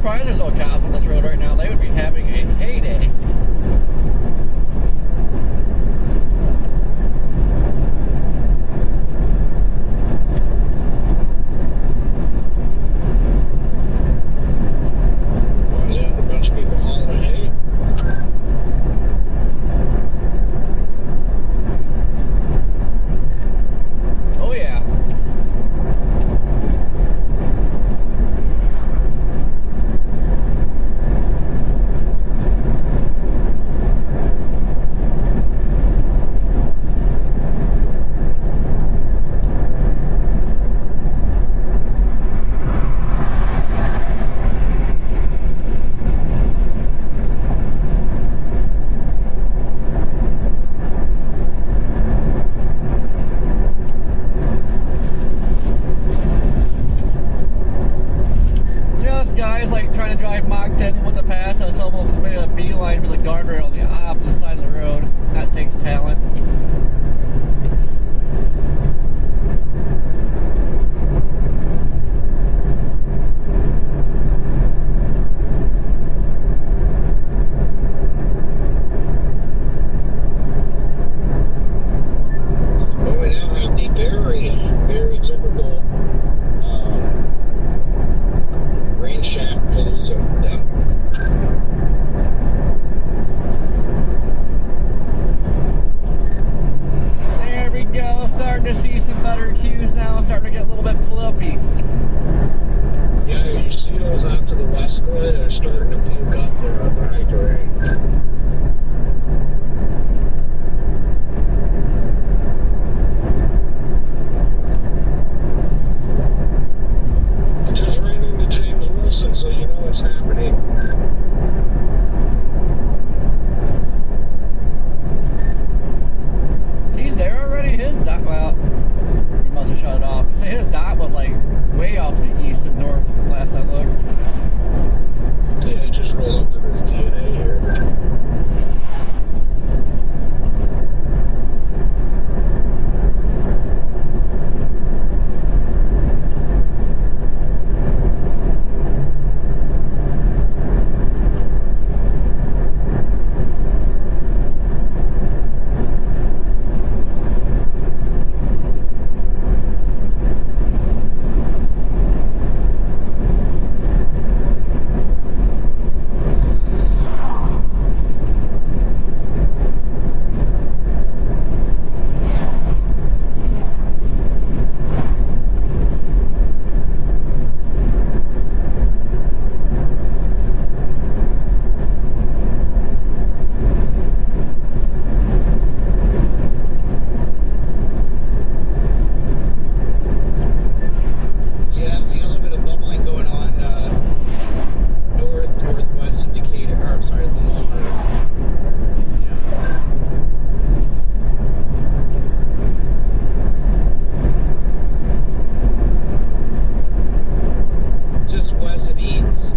surprised there's no cops on this road right now. They would be having a heyday. Was that a bunch of people hauling hay? Oh yeah. Guys like trying to drive Mach 10 with the pass and someone made a beeline for the guardrail on the opposite side of the road. That takes talent. Well, we now have the very typical rain shaft pillars of down. There we go. Starting to see some better cues now. Starting to get a little bit fluffy. Yeah, you see those out to the west, Clay? They're starting to poke up there on the high terrain. Just ran into James Wilson, so you know what's happening. He's there already. His dot, well, he must have shut it off. So his dot was like way off to the east and north last I looked. Yeah, he just rolled up to this TNA here. Yeah, I'm seeing a little bit of bubbling going on northwest in Decatur. Or, I'm sorry, Lamar. Yeah. Just west of Eads.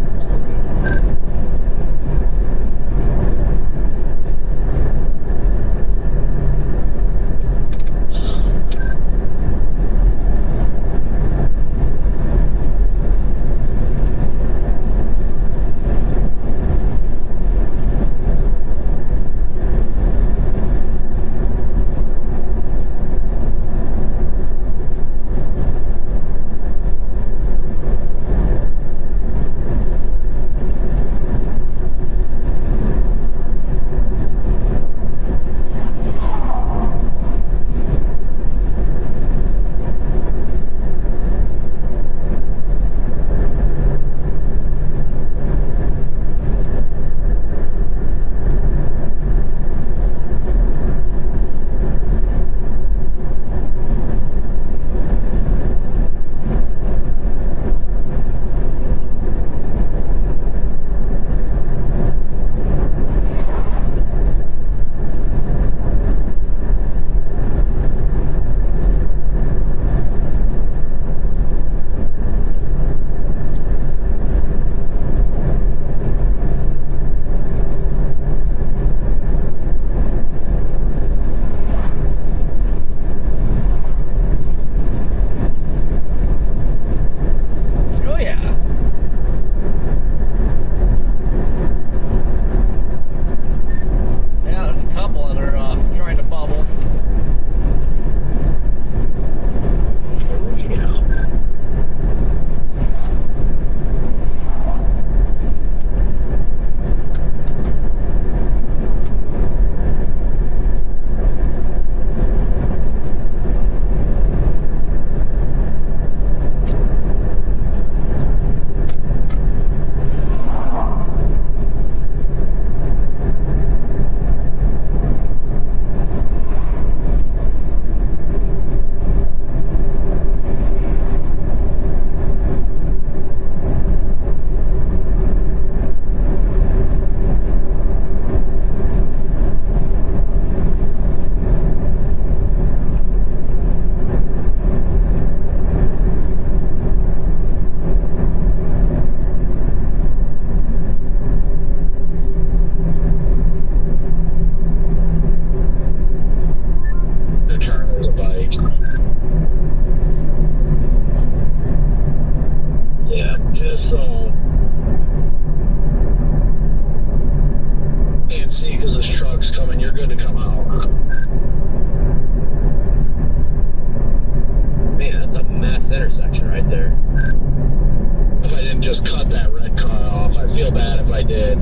just cut that red car off. I feel bad if I did.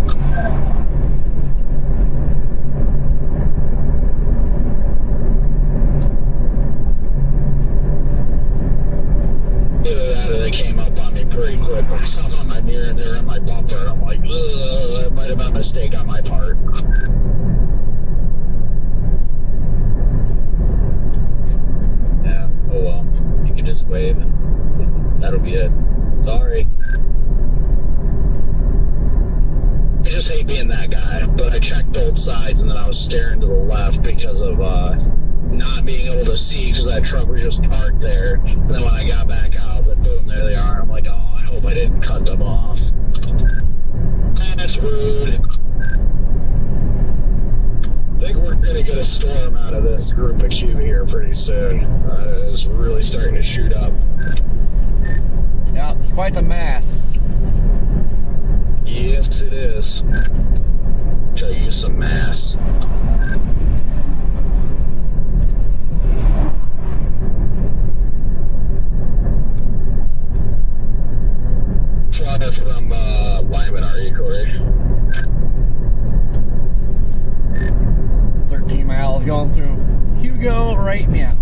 Either that or they came up on me pretty quick. I saw them on my mirror and they were in my bumper, and I'm like, ugh, it might have been a mistake on my part. Yeah, oh well. You can just wave and that'll be it. Sorry. I just hate being that guy, but I checked both sides and then I was staring to the left because of not being able to see because that truck was just parked there. And then when I got back out, then boom, there they are. I'm like, oh, I hope I didn't cut them off. That's rude. I think we're going to get a storm out of this group of Q here pretty soon. It's really starting to shoot up. Yeah, it's quite a mass. Yes, it is. Show you some mass. Far from Lyman, are you, Corey? 13 miles going through Hugo right now.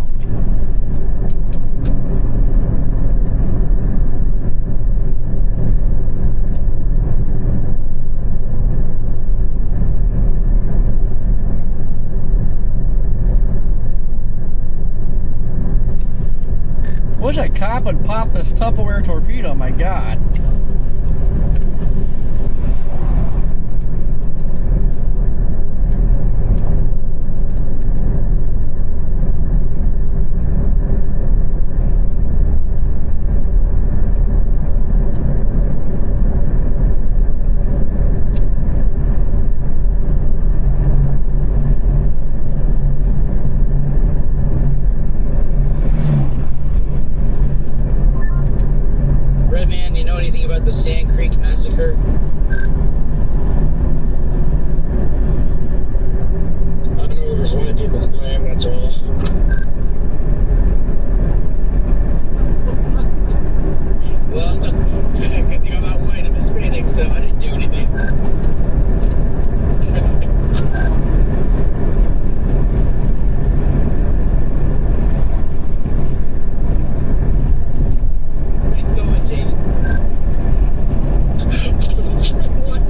Wish a cop would pop this Tupperware torpedo, my god. Redman, you know anything about the Sand Creek Massacre? I know there's white people to blame, that's all. Well, good thing I'm not white, I'm Hispanic, so I didn't do anything. Nice going, Jaden. What?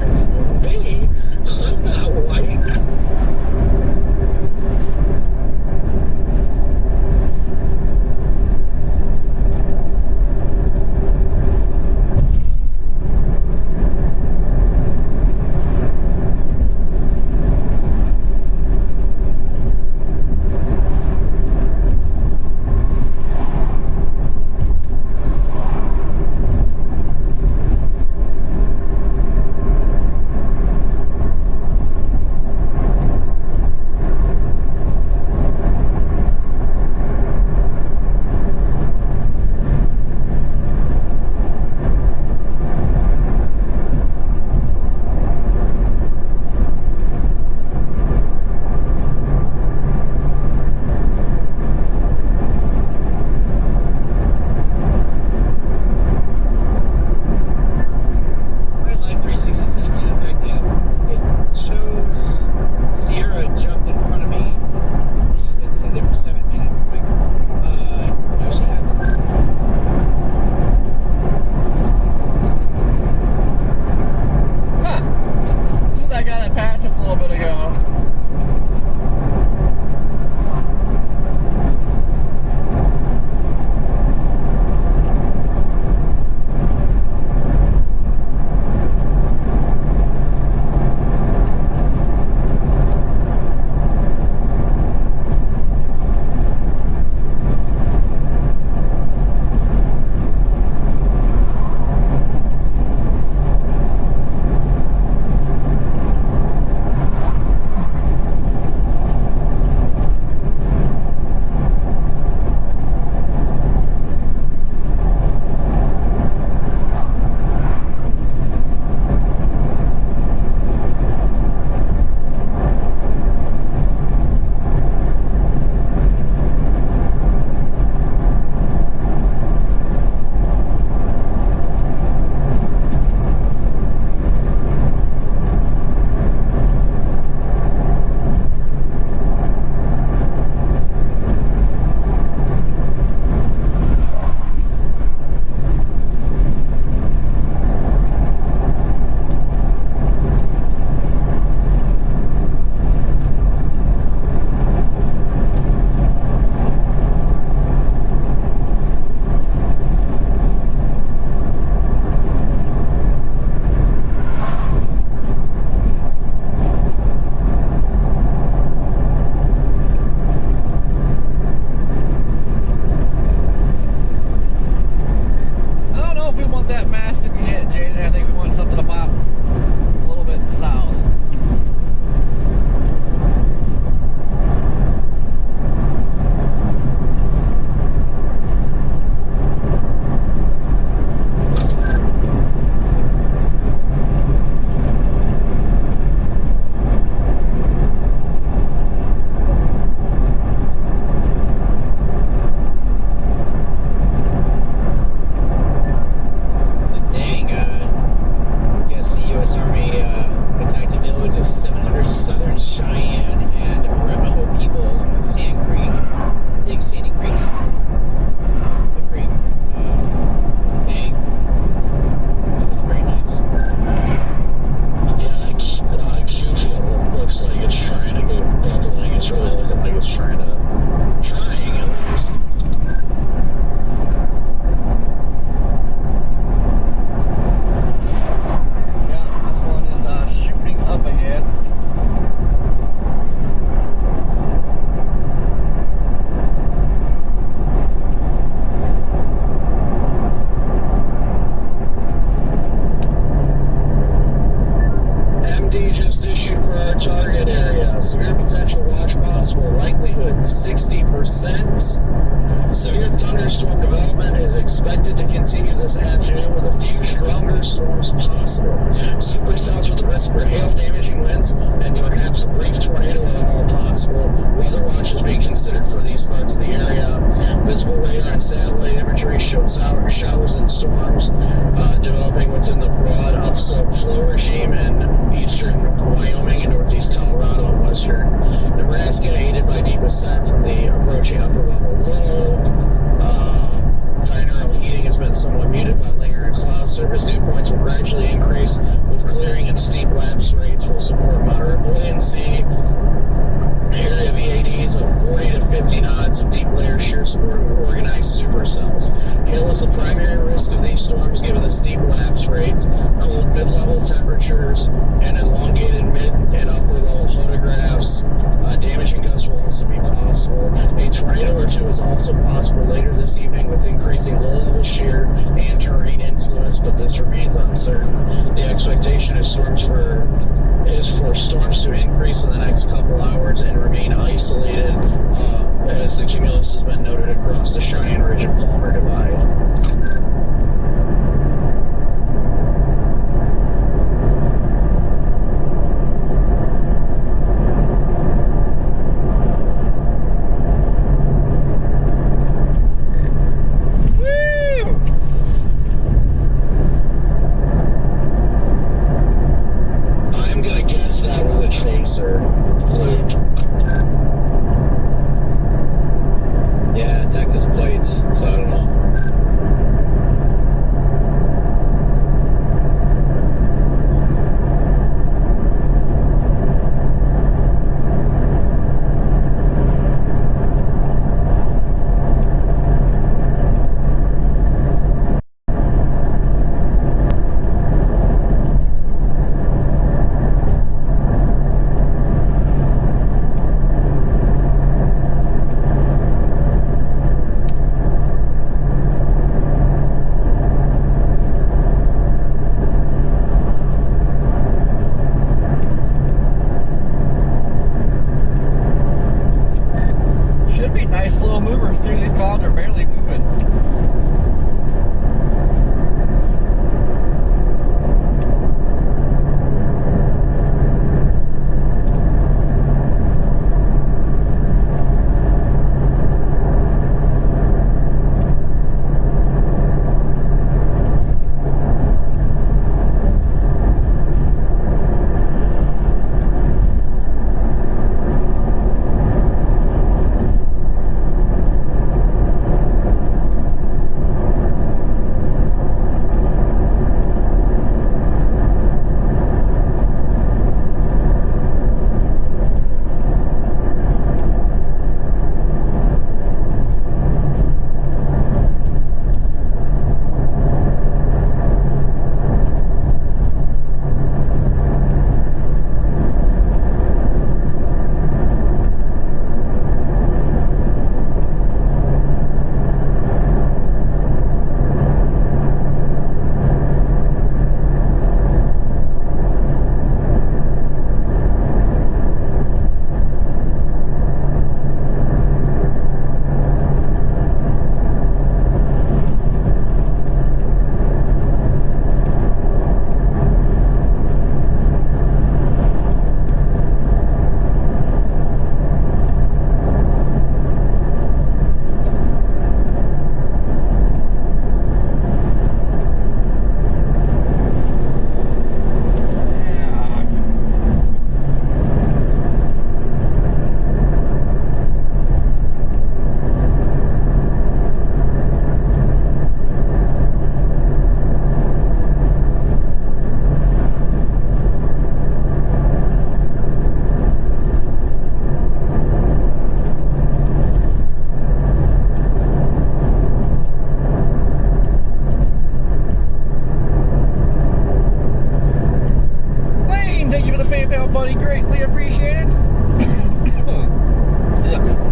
possible likelihood 60%. Severe thunderstorm development is expected to continue this afternoon with a few stronger storms possible. Supercells with the risk for hail damaging winds and perhaps a brief tornado are all possible. Weather watch is being considered for these parts of the area. Visible radar and satellite imagery showed showers and storms developing within the broad upslope flow regime in eastern Wyoming and northeast Colorado and western Nebraska, aided by deep ascent from the approaching upper level low. Binaural heating has been somewhat muted by lingering cloud surface. Dew points will gradually increase with clearing, and steep lapse rates will support moderate buoyancy. Area VADs of 40 to 50 knots of deep layer shear support of organized supercells. Hail is the primary risk of these storms given the steep lapse rates, cold mid-level temperatures, and elongated mid and upper level photographs. Damaging gusts will also be possible. A tornado or two is also possible later this evening with increasing low-level shear and terrain influence, but this remains uncertain. The expectation is for storms to increase in the next couple hours and remain isolated as the cumulus has been noted across the Cheyenne Ridge and Palmer Divide. Yeah, Texas plates, so I don't know. Nice little movers too. These clouds are barely moving. buddy. Greatly appreciated. Yeah.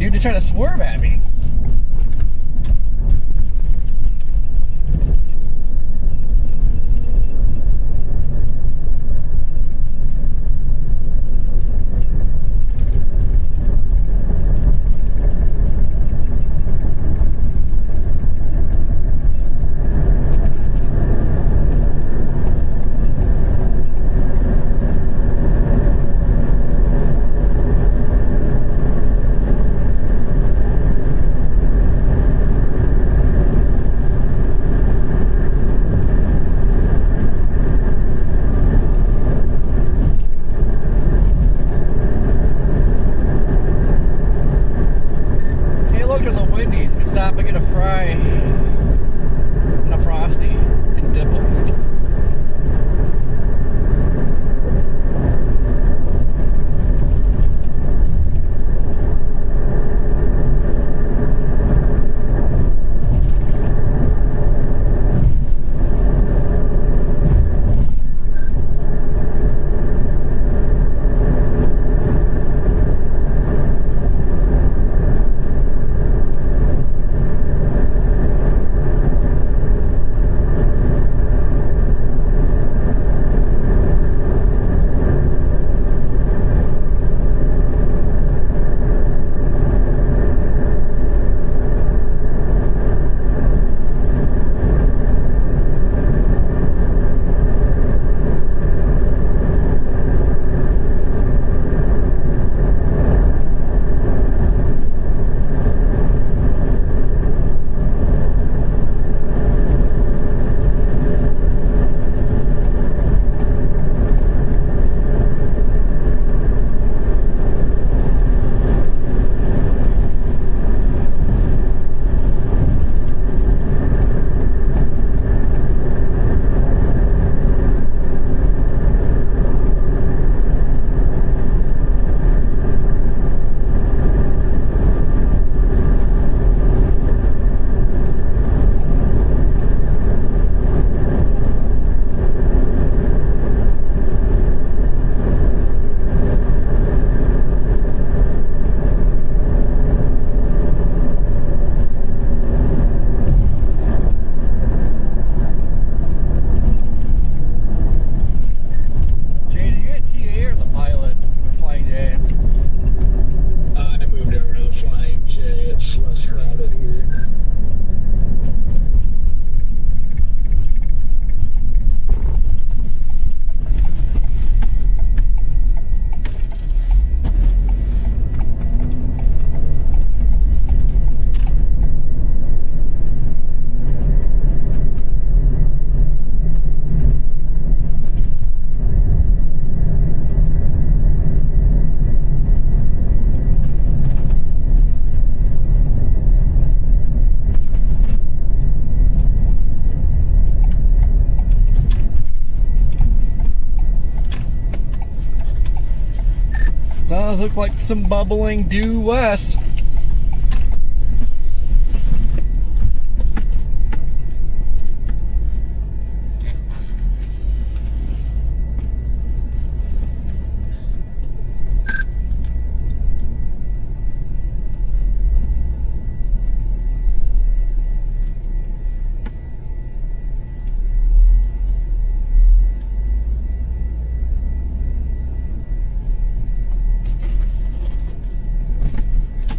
Dude just trying to swerve at me. Stop and get a fry and a Frosty and dip them. Does look like some bubbling due west.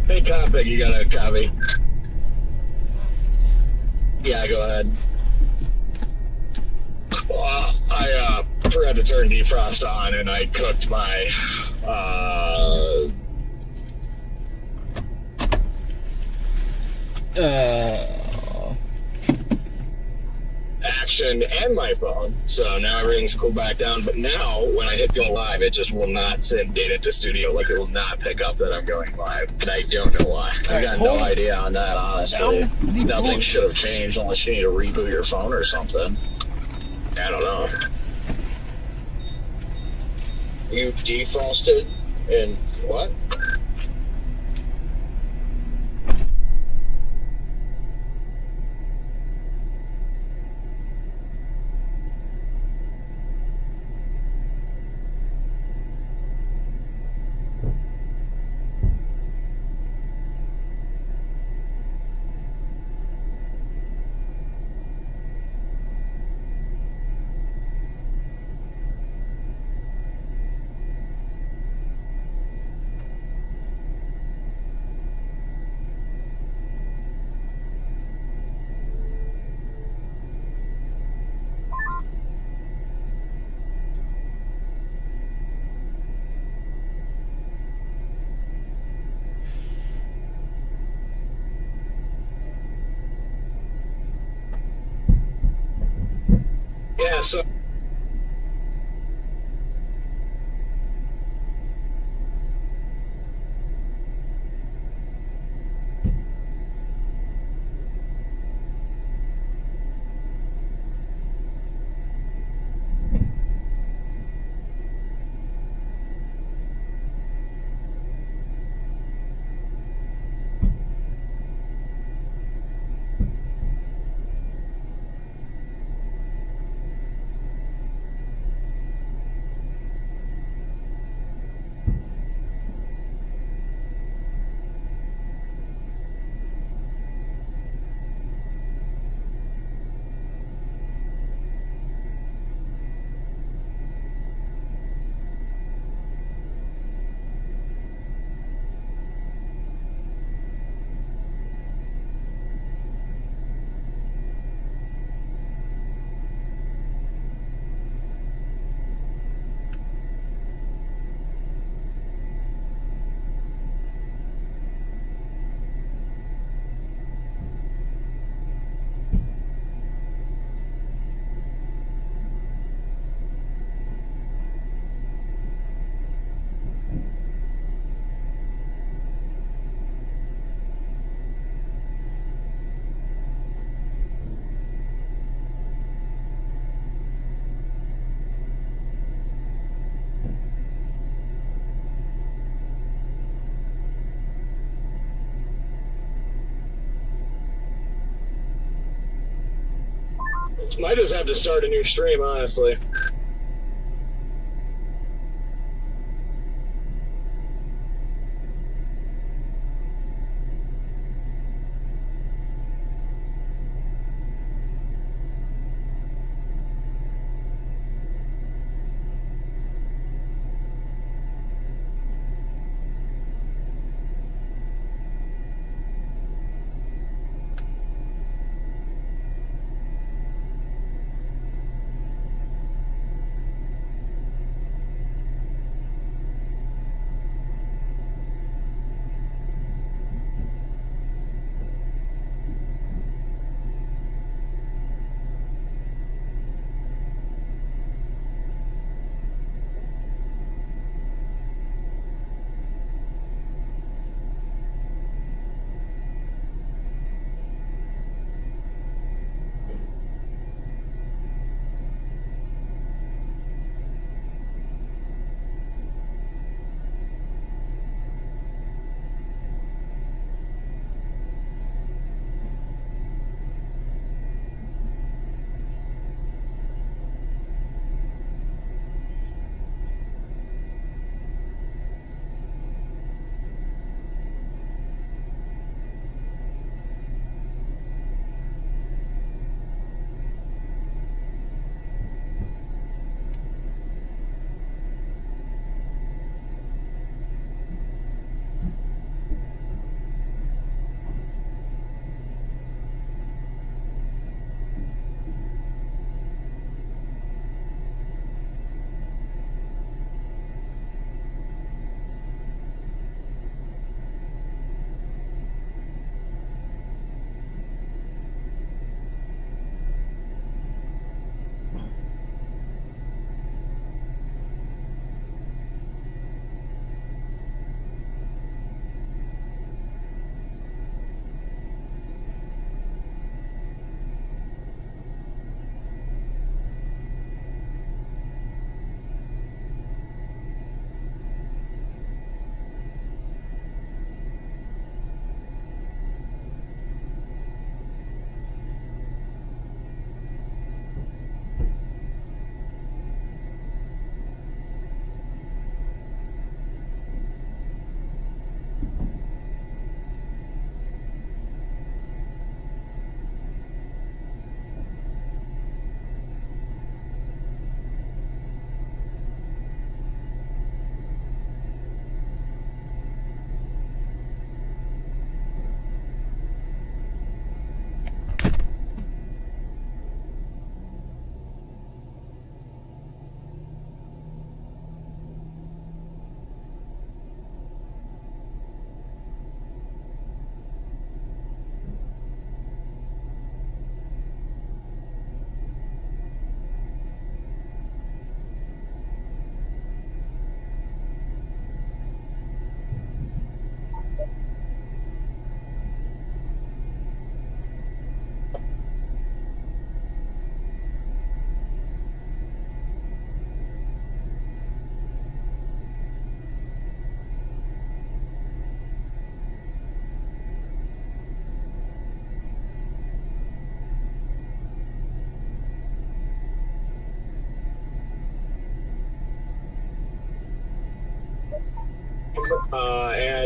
Hey, Copic, you got a copy? Yeah, go ahead. Well, I forgot to turn defrost on, and I cooked my action and my phone, so now everything's cooled back down. But now, when I hit go live, it just will not send data to studio. Like, it will not pick up that I'm going live, and I don't know why. I've got no idea on that, honestly. Nothing should have changed unless you need to reboot your phone or something. I don't know. You defrosted and what? Yeah, so might just have to start a new stream, honestly.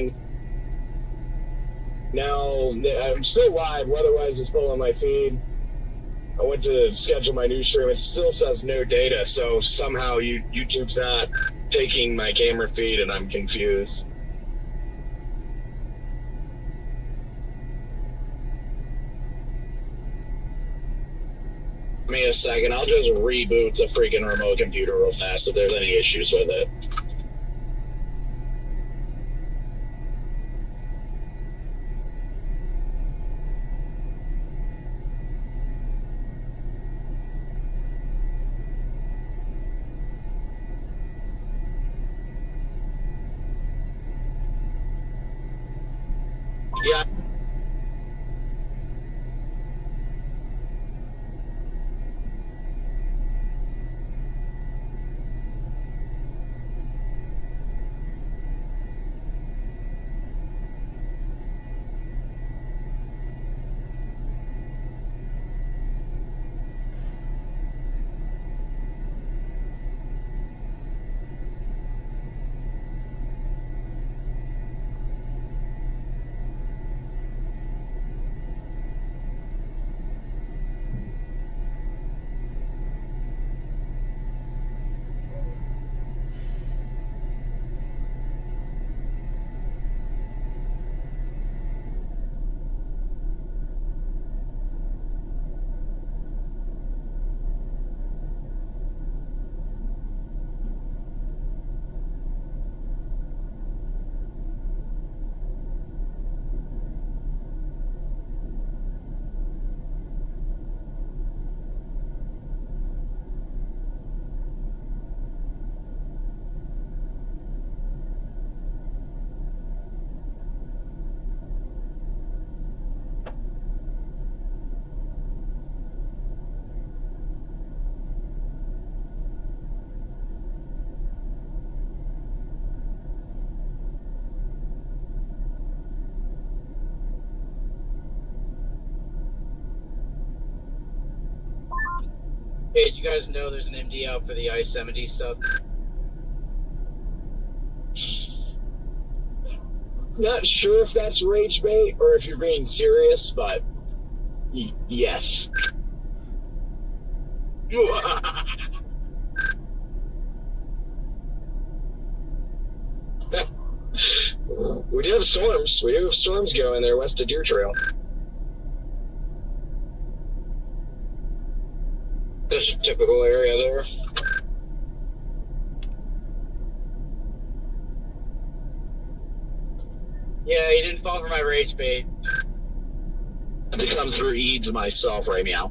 on. Now, I'm still live, weatherwise it's pulling my feed. I went to schedule my news stream, it still says no data, so somehow YouTube's not taking my camera feed and I'm confused. Give me a second, I'll just reboot the freaking remote computer real fast if there's any issues with it. Yeah. Hey, did you guys know there's an MD out for the I-70 stuff? Not sure if that's rage bait or if you're being serious, but yes. We do have storms. We do have storms going there west of Deer Trail. That's a typical area there. Yeah, he didn't fall for my rage bait. To come through Eads myself right now.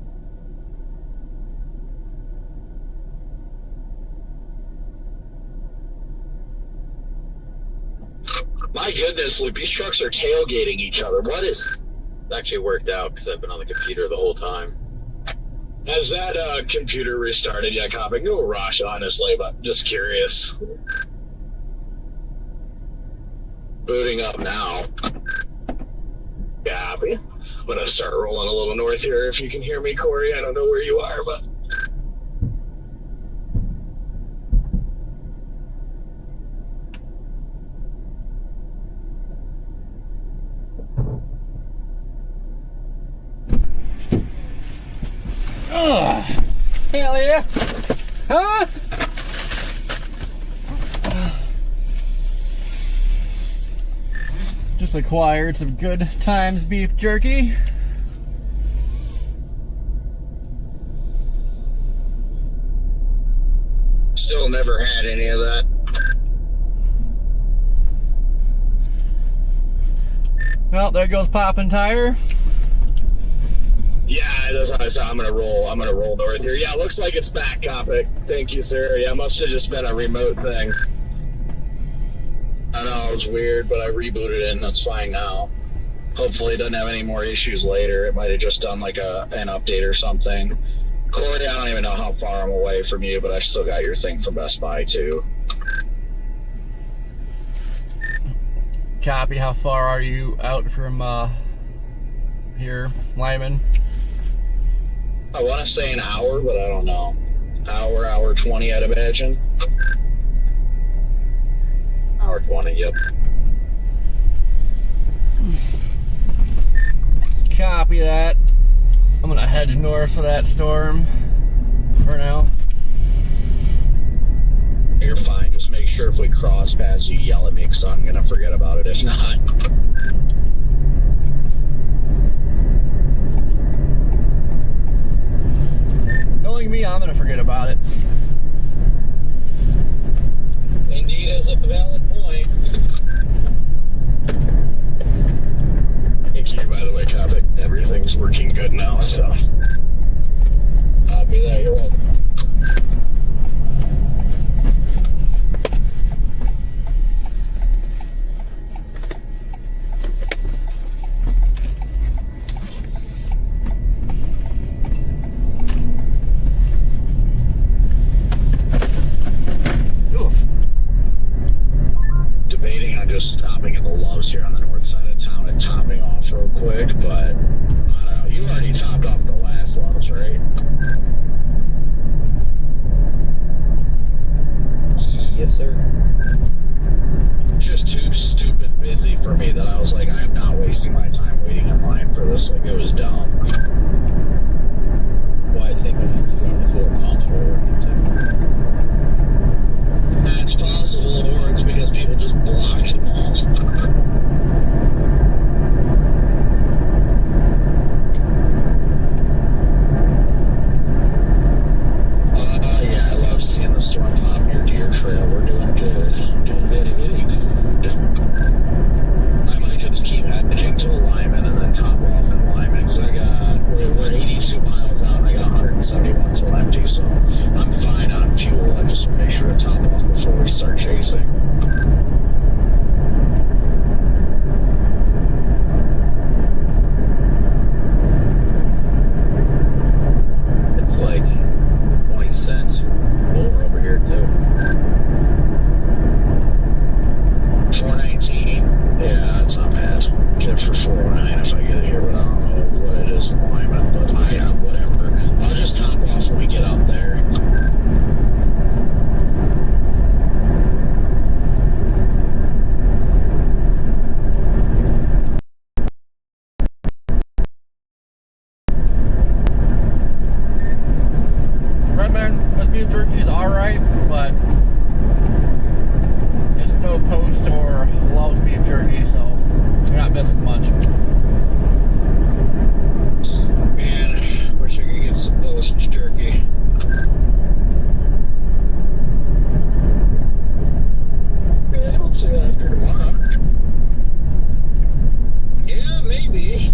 My goodness, Luke, these trucks are tailgating each other. What is... It actually worked out because I've been on the computer the whole time. Has that computer restarted yet, Copy? No rush, honestly, but just curious. Booting up now. Copy. I'm gonna start rolling a little north here if you can hear me, Corey. I don't know where you are, but... Ugh. Hell yeah. Huh? Just acquired some Good Times beef jerky. Still never had any of that. Well, there goes popping tire. Yeah, that's what I saw. I'm gonna roll north here. Yeah, looks like it's back, Copic. Thank you, sir. Yeah, must have just been a remote thing. I know, it was weird, but I rebooted it and that's fine now. Hopefully it doesn't have any more issues later. It might have just done like an update or something. Corey, I don't even know how far I'm away from you, but I've still got your thing from Best Buy too. Copy. How far are you out from here, Lyman? I want to say an hour, but I don't know. Hour 20, I'd imagine. Hour 20, yep. Copy that. I'm gonna head north of that storm for now. You're fine. Just make sure if we cross paths, you yell at me, because I'm gonna forget about it if not. Knowing me, I'm gonna forget about it. Indeed, is a valid point. Thank you, by the way, Copy. Everything's working good now, so. Copy that. You're welcome. Debating on just stopping at the Loves here on the north side of town and topping off real quick, but I don't know. You already topped off the last Loves, right? Yes, sir. Just too stupid busy for me that I was like, I am not wasting my time waiting in line for this. Like, it was dumb. Well, I think we need to go on the floor calls forward. That's possible, or it's because people just blocked them all. Yeah, I love seeing the storm pop near Deer Trail. We're doing good. Doing very, very good. I might just keep heading to Lyman and then top off in Lyman, because we're 82 miles out and I got 171 till empty, so I'm fine on fuel. I just make sure to top off before we start chasing. It's like 20 cents more over here, too. 419, yeah, that's not bad. Get it for 409 if I get it here, but I don't know what it is in Lyman, but whatever. I'll just top off when we get up there. Redman, this beef jerky is alright, but it's no Post or Loves beef jerky, so you're not missing much. Man, wish I could get some Post jerky. Yeah, we'll see that after tomorrow. Yeah, maybe.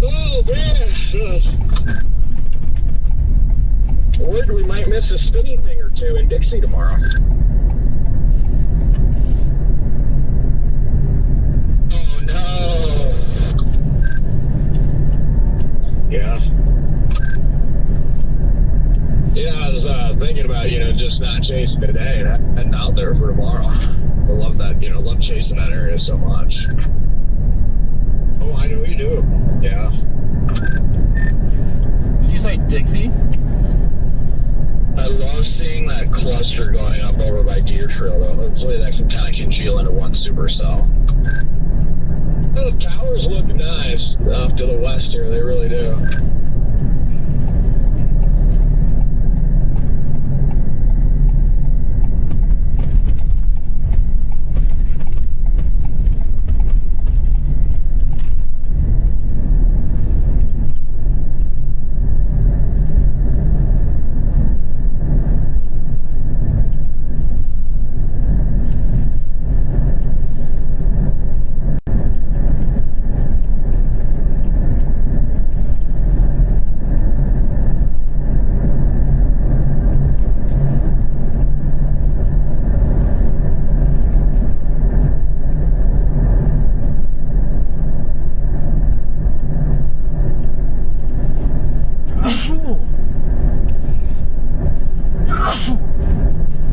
Oh, man. Word, we might miss a spinny thing or two in Dixie tomorrow. Oh, no. Yeah. Yeah, I was thinking about, just not chasing today and heading out there for tomorrow. I love that, love chasing that area so much. Oh, I know you do. Yeah. Did you say Dixie? I love seeing that cluster going up over by Deer Trail, though. Hopefully that can kind of congeal into one supercell. The towers look nice off to the west here. They really do.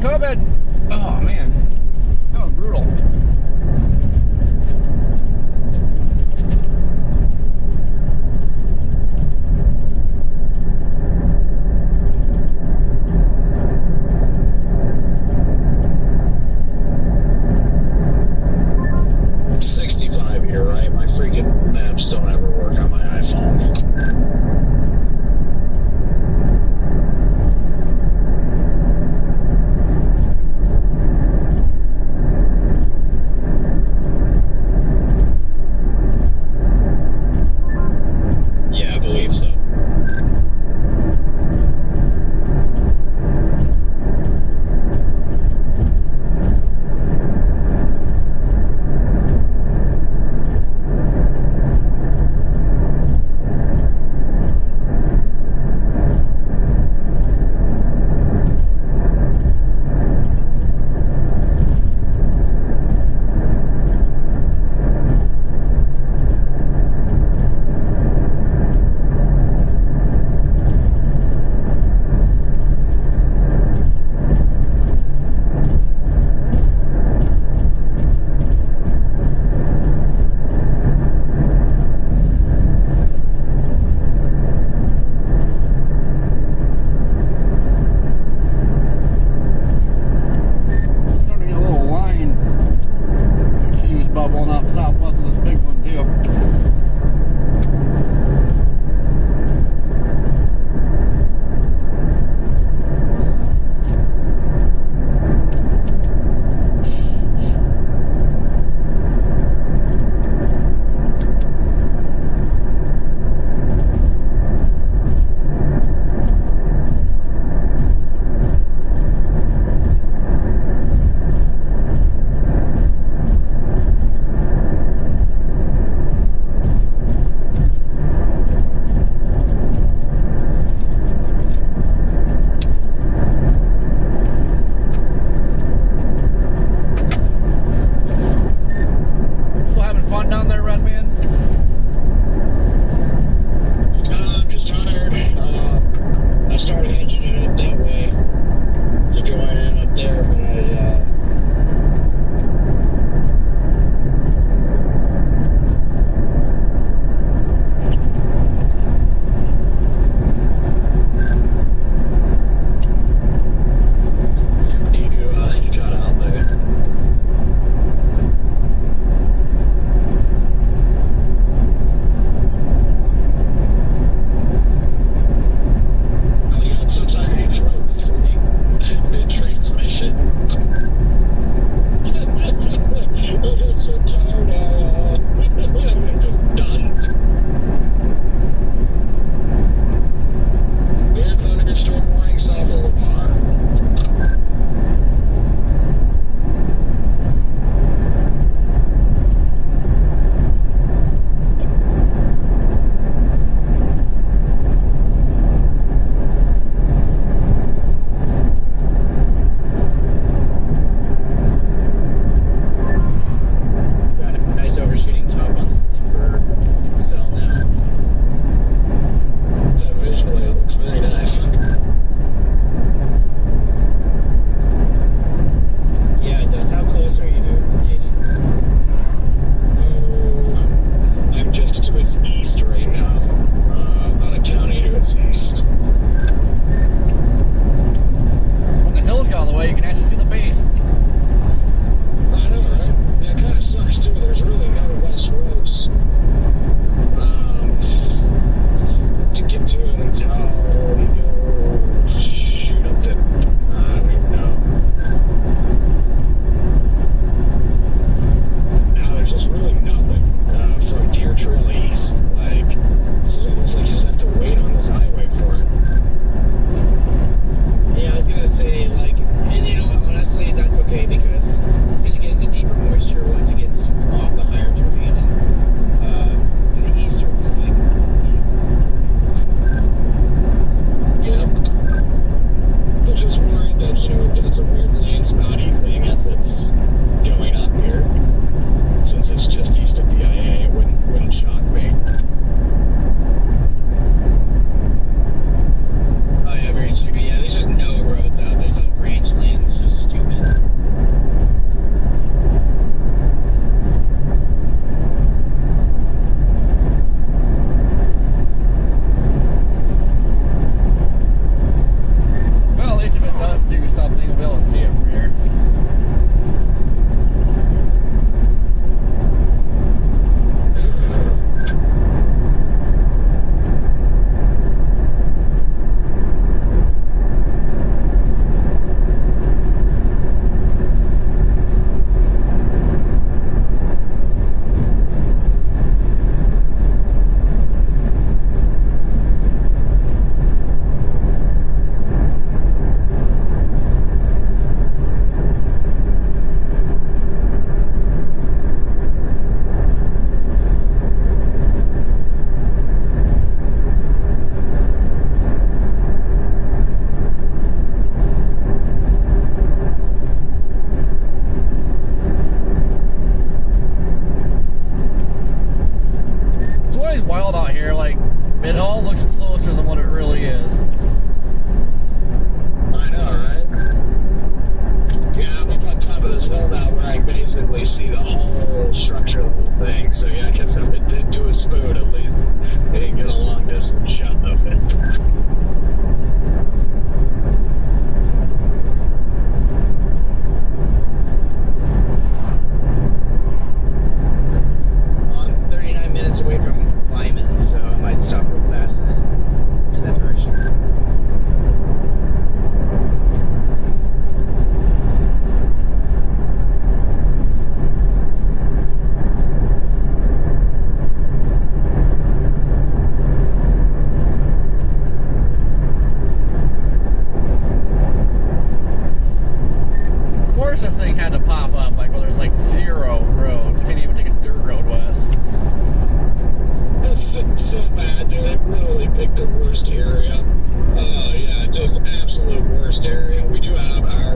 COVID! Oh man, that was brutal.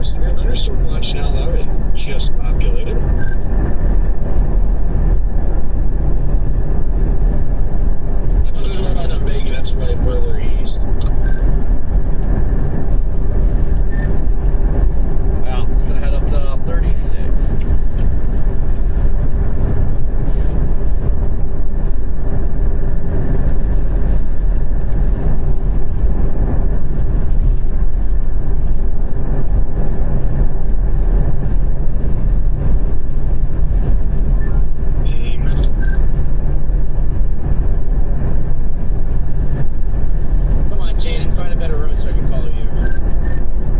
severe thunderstorm watch now, though. It just populated. There's one out of Megan, that's way further east. Well, it's gonna head up to 36. Come on, Jaden, find a better road so I can follow you.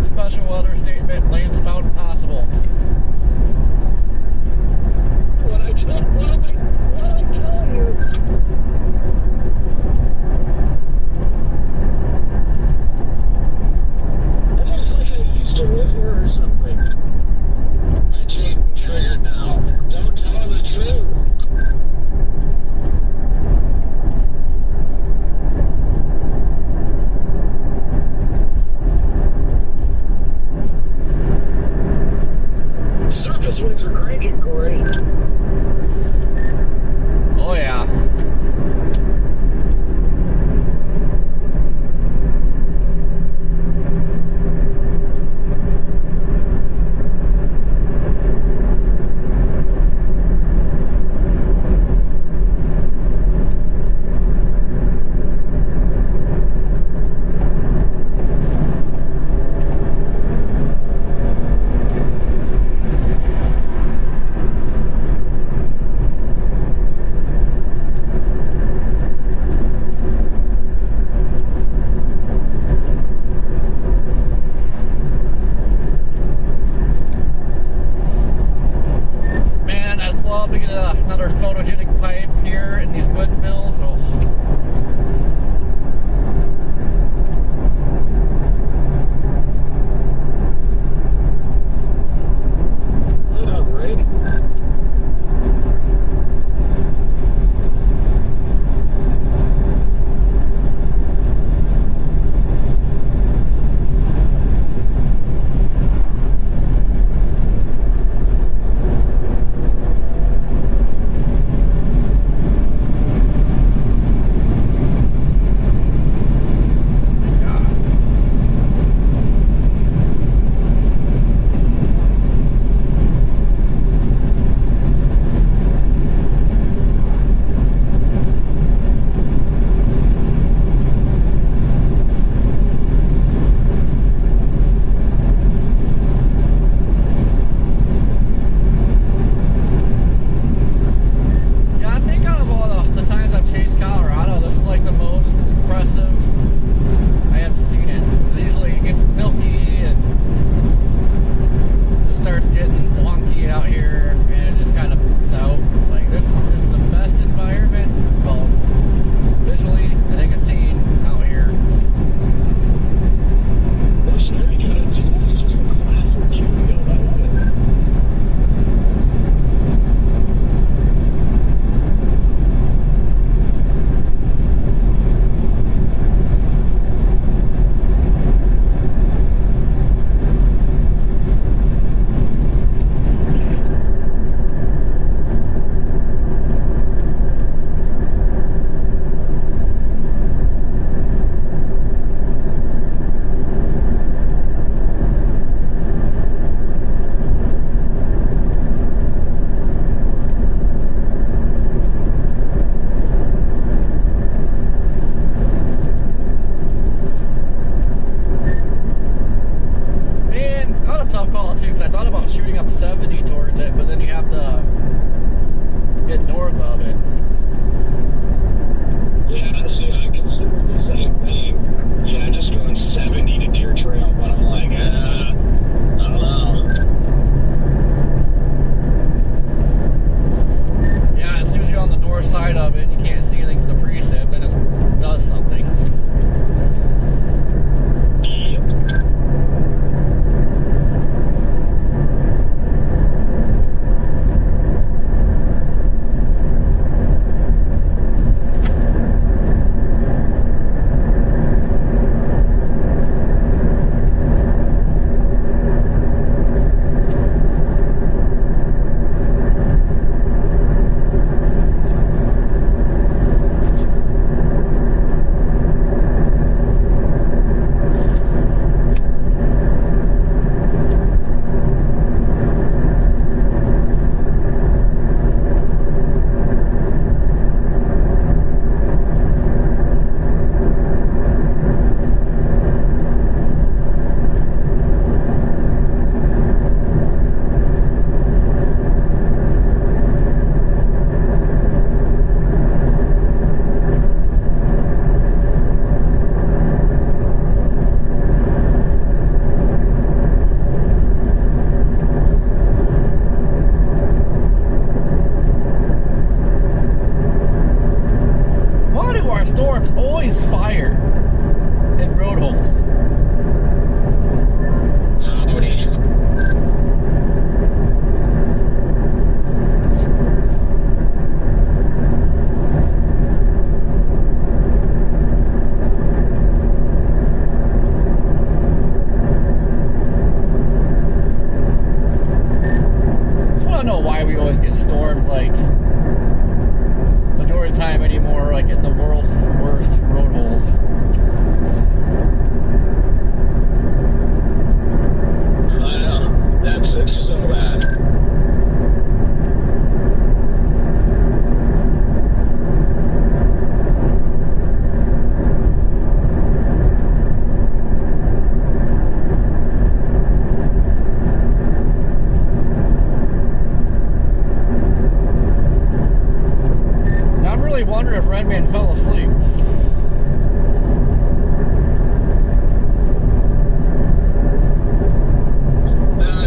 Special weather statement, land spout possible. What I tell you? Almost like I used to live here or something. Jaden triggered now. Don't tell him the truth. Surface winds are cranking, Corey. Oh yeah. Man, I'd love to get another photogenic pipe here in these windmills. Oh. Hold up, Ray. Yeah, I think out of all the times I've chased Colorado, this is like the most impressive I have seen it. Usually it gets milky and it starts getting wonky out here and it just kind of boots out. Like this is the best environment, well, visually that I can see out here. It's just a classic Q-field. I love it. Man, that was a tough call too, because I thought about shooting up 70 towards it, but then you have to get north of it. Yeah, see, I considered the same thing. Yeah, just going 70 to Deer Trail, but I'm like, I don't know. Yeah, as soon as you're on the north side of it, you can't see anything to the precip, then it does something. Yep. like majority of the time anymore, like in the world's worst road holes. I know. It's so bad. Wonder if Redman fell asleep.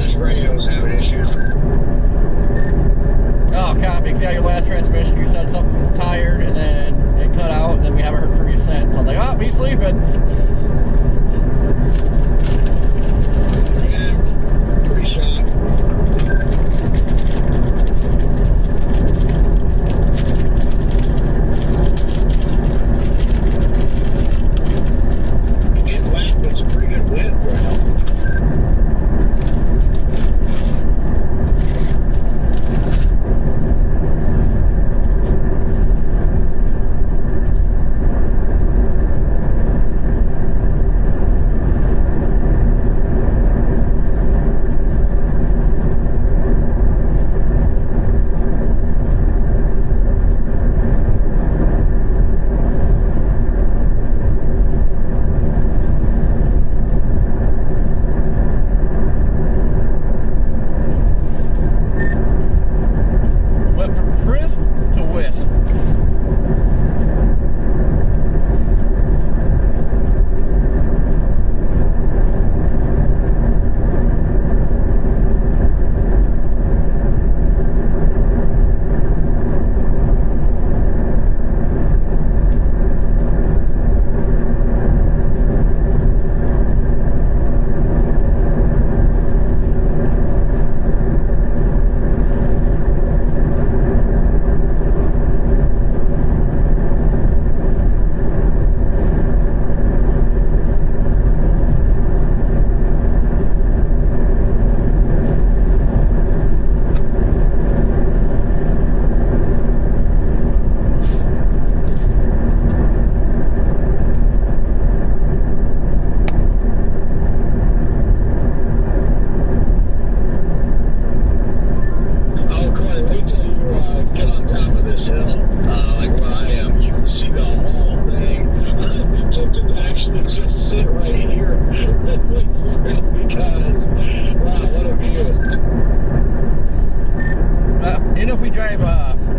His radio's having issues. Oh, copy. Yeah, your last transmission, you said something was tired, and then it cut out, and then we haven't heard from you since. I was like, oh, he's sleeping. Yeah, pretty shot.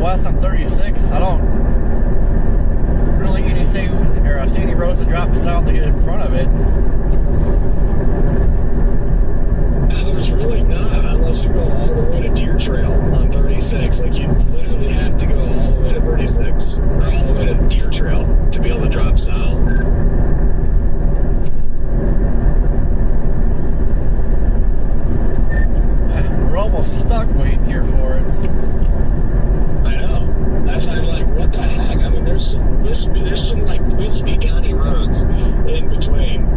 west on 36. I don't really see any roads that drop south to get in front of it. There's really not, unless you go all the way to Deer Trail on 36. Like, you literally have to go all the way to 36, or all the way to Deer Trail to be able to drop south. We're almost stuck waiting here for it. I know. That's why I'm like, what the heck? I mean, there's some like wispy county roads in between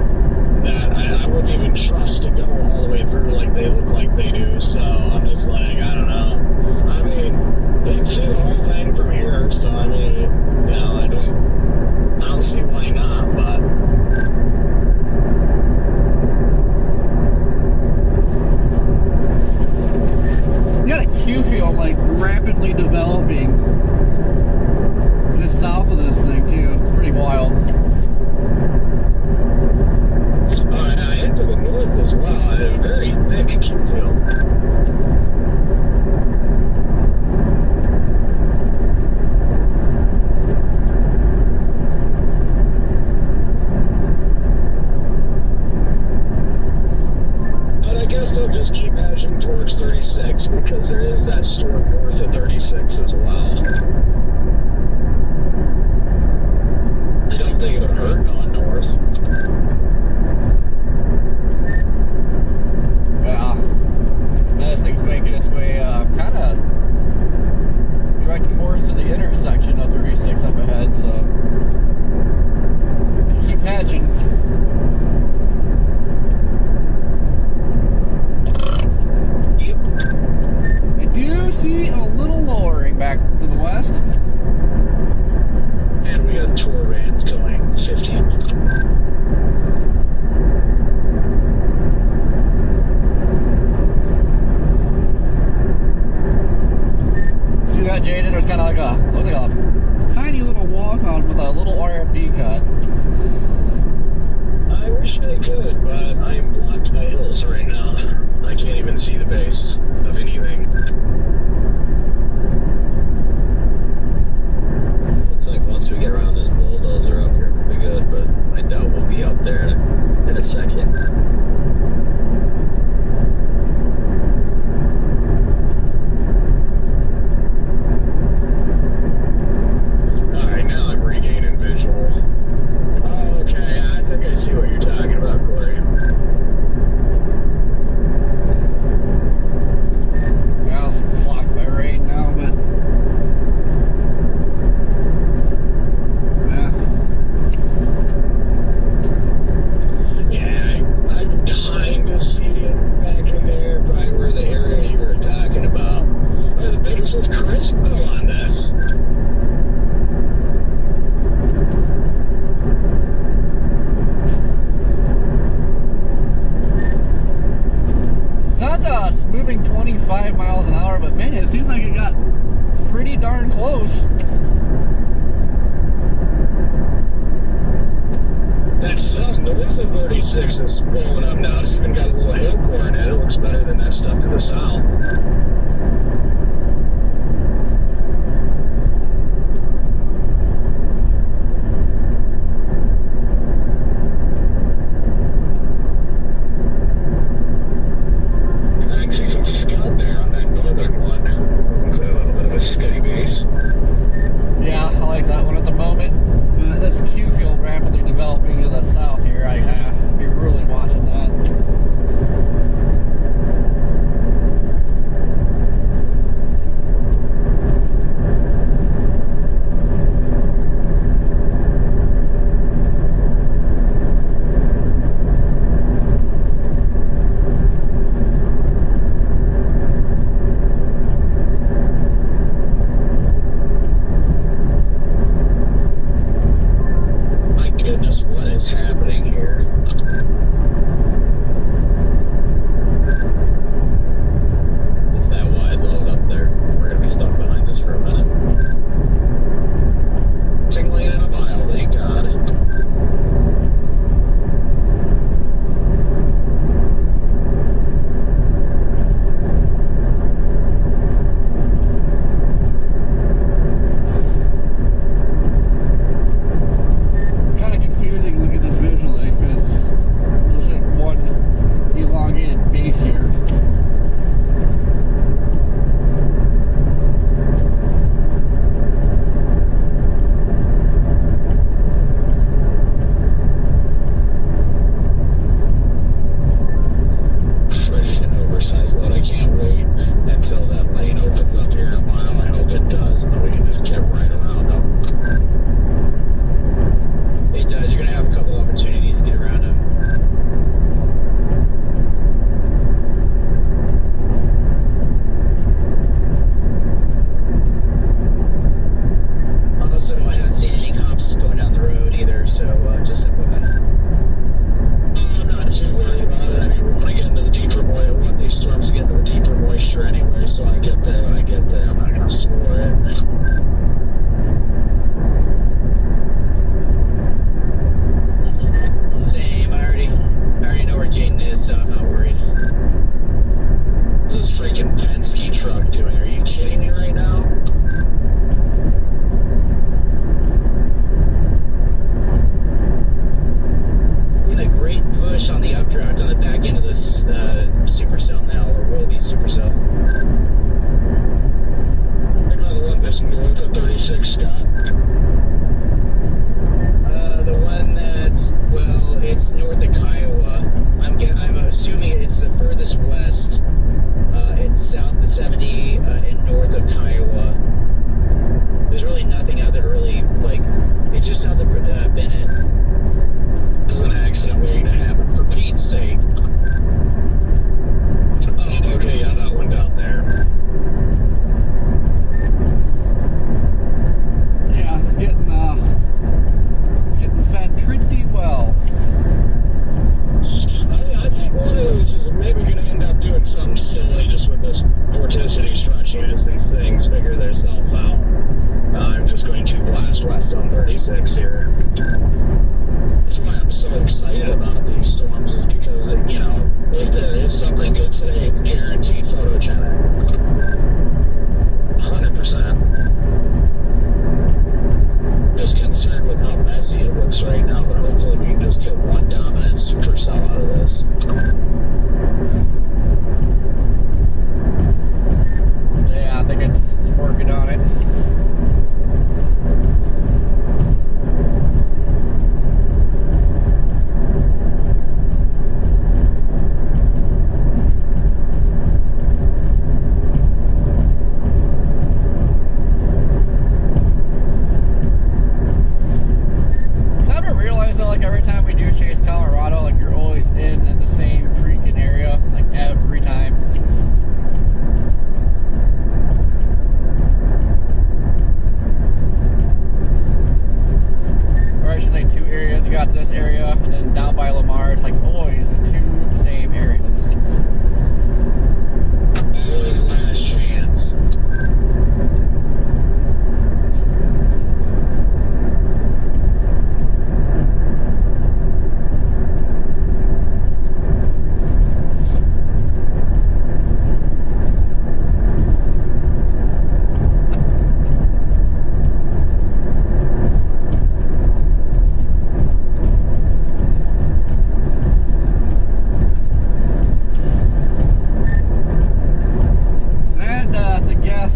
that I wouldn't even trust to go all the way through like they look like they do. So I'm just like, I don't know. I mean, they can see the whole thing from here. So I mean, you know, I don't see why not. But you got a Q field like rapidly developing just south of this thing too. It's pretty wild. Into the north as well. A very thick Q field. But I guess I'll just keep edging towards 36 because there is that storm north of 36 as well. I don't think it would hurt going north. This thing's making its way kind of direct course to the intersection of 36 up ahead, so keep hedging. I do see a little lorry. Yeah, Jaden, there's kind of like a, looks like a tiny little walk-on with a little RFD cut. I wish I could, but I am blocked by hills right now. I can't even see the base of anything. Looks like once we get around this bulldozer up here, we'll be good, but I doubt we'll be up there in a second. Alright, now I'm regaining visual. Oh, okay, I think I see what you're talking about, Corey. Yeah, it's blocked by rain now, but Yeah, I kind of see it back in there, probably where the area you were talking about. Well, the biggest is Crispo on this. it's moving 25 miles an hour, but man, it seems like it got pretty darn close. That sun, the Level 36 is rolling up now. It's even got a little hail core in it. It looks better than that stuff to the south. I can see some scud there on that northern one. Looks like a little bit of a scuddy base. Yeah, I like that one at the moment. This Q field rapidly developing to the south here. I'll be really watching that. My goodness, what is happening here? It's that wide load up there. We're gonna be stuck behind this for a minute. Sing lane in a mile, thank God. It's kind of confusing looking at this visually because there's like one elongated base here. Freaking oversized load. I can't wait until that lane opens up here in a mile. I hope it does, and then we can just get right around them. It does. You're going to have a couple opportunities to get around him. Also, I haven't seen any cops going down the road either, so just equipment. I'm not too worried about it. I mean, we want to get into the deeper moisture. I want these storms to get into the deeper moisture anyway, so I get there when I get there. I'm not going to score it. Same. I already know where Jaden is, so I'm not worried. What's this freaking Penske truck doing? Are you kidding me right now? In a great push on the updraft on the back end of this Supercell now, or will be Supercell. Maybe not the one that's north of 36, Scott. The one that's, well, it's north of Kiowa. I'm assuming it's the furthest west. It's south of 70 and north of Kiowa. There's really nothing out there really, like, it's just south of Bennett. There's an accident waiting to happen, for Pete's sake. Oh, okay, yeah, that one down there. 26 here. That's why I'm so excited about these storms, is because, you know, if there is something good today, it's guaranteed photogenic. 100%. Just concerned with how messy it looks right now, but hopefully we can just get one dominant supercell out of this. Yeah, I think it's working on it. Every time we do chase Colorado, like, you're always in the same freaking area, like, every time. Or I should say two areas. You got this area, and then down by Lamar, it's like always the two same areas. Always last chance.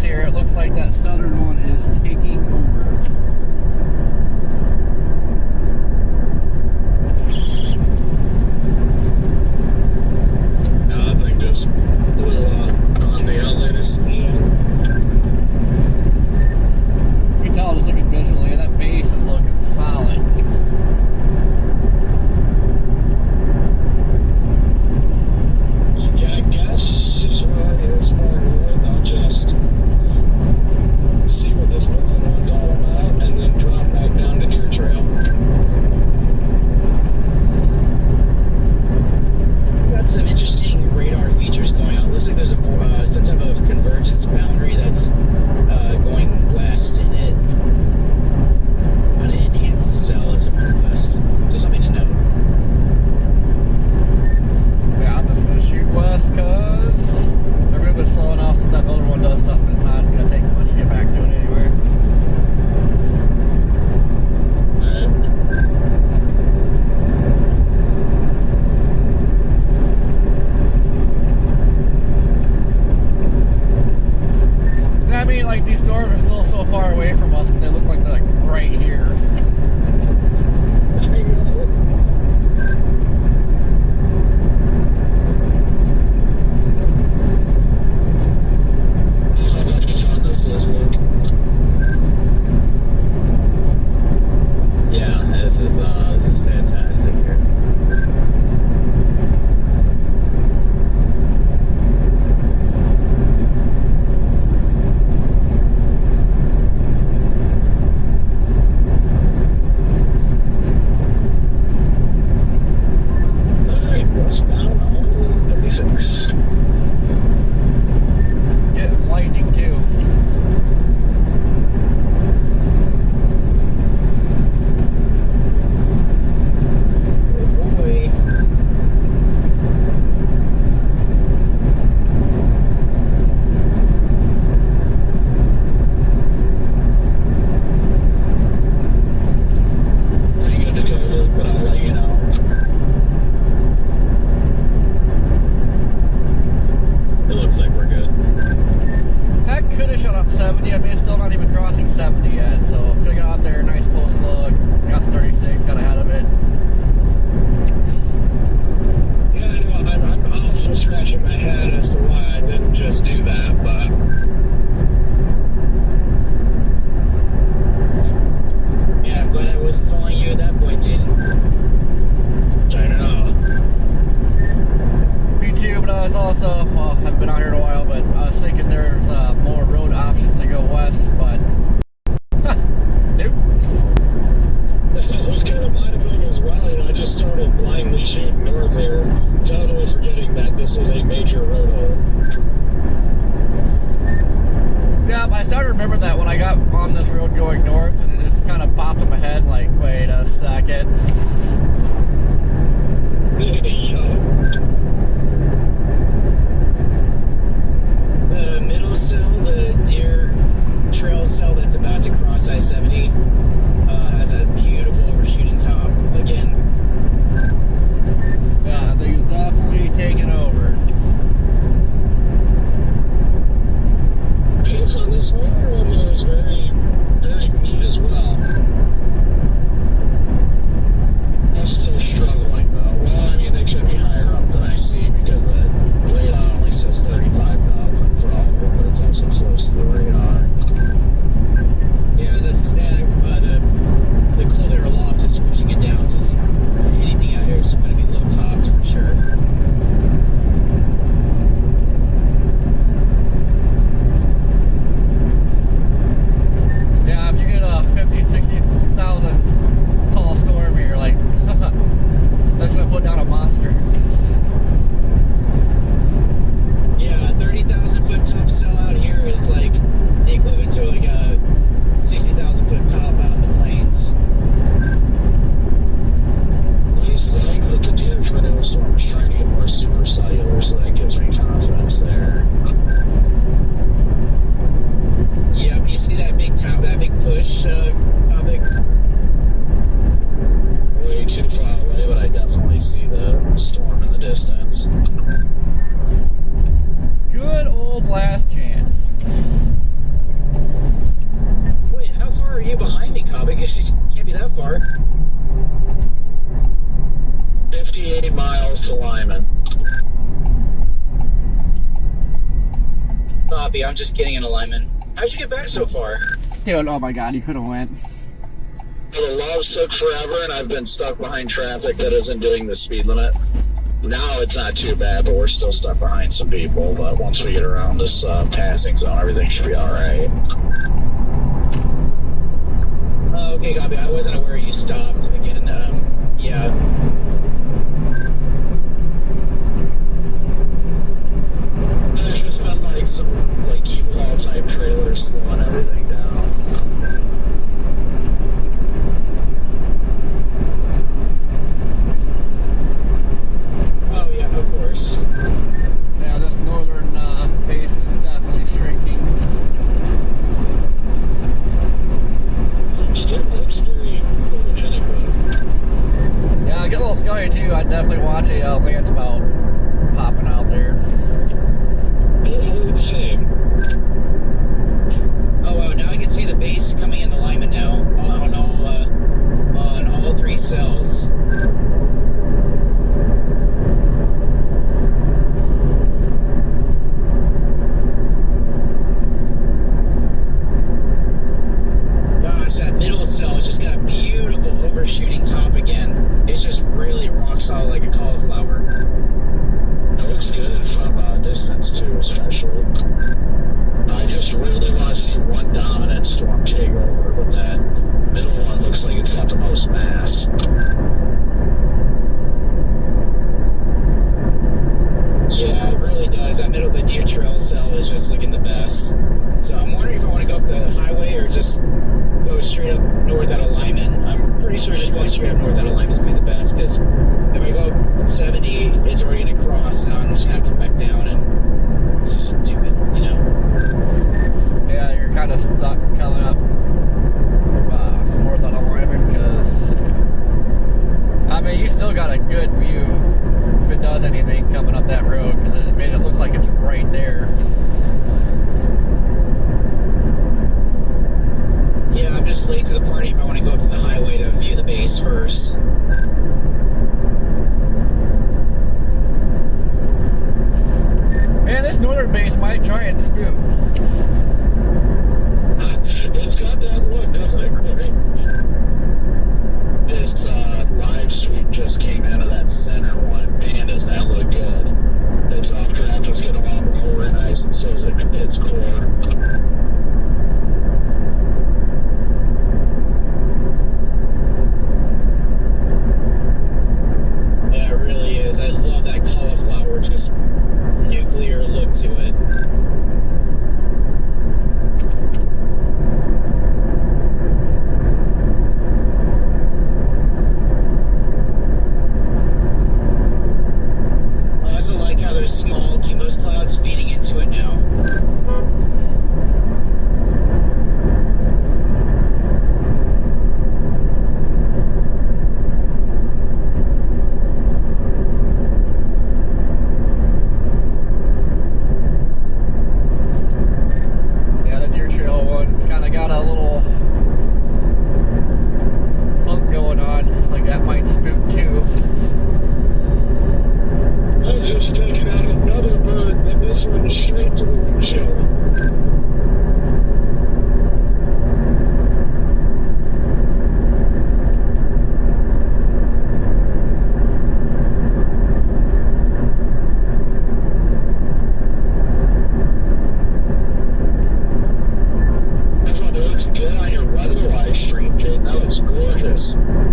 Here, it looks like that southern one is taking over. That thing just blew up on the latest scan. You can tell just looking visually, that base is looking solid. Yeah, I guess it's already this far away. I'll just see what this northern one's all about and then drop back down to Deer Trail. Got some interesting radar features going on. Looks like there's a some type of convergence boundary that's going west, and it kind of indicates the cell as a west. Just something to note. Yeah, I'm just gonna shoot west because they're moving slow enough so that other one does something. It's not gonna take much to get back to it anywhere. And I mean, like, these storms are still so far away from us, but they look like they're like right here. Yeah, this is fantastic here. Alright, westbound on 36. Getting lightning too. Boy. I ain't good to go, but I'll let you know. It looks like we're good. That could have shot up 70. I mean, it's still not even crossing 70 yet, so could have got out there, nice close look. Got the 36, got ahead of it. Yeah, I know. I'm also scratching my head as to why I didn't just do that, but Yeah, I'm glad I wasn't following you at that point, Jaden. I don't know. Me too, but I was also, well, I haven't been out here in a while, but I was thinking there's more road options to go west, but nope. That was kind of my thing as well. You know, I just started blindly shooting north here, totally forgetting that this is a major road hole. Yeah, I started remembering that when I got on this road going north, and it just kind of popped in my head, like, wait a second. The middle cell, the deer trail cell that's about to cross I-70, has a beautiful overshooting top. Again, Yeah, I think it's definitely taking over. Pace on this motor one is very, very neat as well. I'm still struggling though. Well, I mean, they could be higher up than I see because the radar only says 35,000 for all of them, but it's also close to the radar. yeah, that's the cold air aloft is pushing it down, so it's, anything out here is going to be low topped for sure. Yeah, if you get a 50, 60,000 tall storm, you're like, that's gonna put down a monster. Yeah, 30,000 foot top cell out here is like the equivalent to like a 60,000 foot top out in the plains. At least like the deer trail storm is trying to get more supercellular, so that gives me confidence there. Yep, you see that big top, that big push, topic? Way too far away, but I definitely see the storm in the distance. Good old last chance. Wait, how far are you behind me, Cobbig? It can't be that far. 58 miles to Lyman. Copy, I'm just getting in alignment. How'd you get back so far? Dude, oh my god, you could have went. The loves took forever, and I've been stuck behind traffic that isn't doing the speed limit. Now it's not too bad, but we're still stuck behind some people. But once we get around this passing zone, everything should be alright. Okay, Copy, I wasn't aware you stopped. Again, yeah. There's just been like some like U-Haul type trailers slowing everything down. Oh, yeah, of course. Yeah, this northern base is definitely shrinking. Still looks very photogenic though. Yeah, I get a little scary too. I'd definitely watch a land spout popping out there. Same. Oh, wow, now I can see the base coming in alignment now on all three cells. Gosh, that middle cell has just got a beautiful overshooting top again. It's just really rock solid like a cauliflower. It looks good from distance too, especially. I just really want to see one dominant storm take over, but that middle one looks like it's got the most mass. Yeah, it really does. That middle of the deer trail cell is just looking the best. So I'm wondering if I want to go up the highway or just go straight up north out of Lyman. I'm pretty sure just going straight up north out of Lyman is going to be the best, because if I go 70, it's already going to cross, and I'm just going to come back down, and it's just stupid, you know? Yeah, you're kind of stuck coming up north out of Lyman because, I mean, you still got a good view if it does anything coming up that road, because it looks like it's right there. Yeah, I'm just late to the party if I want to go up to the highway to view the base first. Man, this northern base might try and scoop. It's got that look, doesn't it, Corey? This live sweep just came out of that center one. Man, does that look good. Its updraft was getting along lower nice, and so is its core. Yeah, it really is. I love that cauliflower, just nuclear look to it. went straight to the windshield.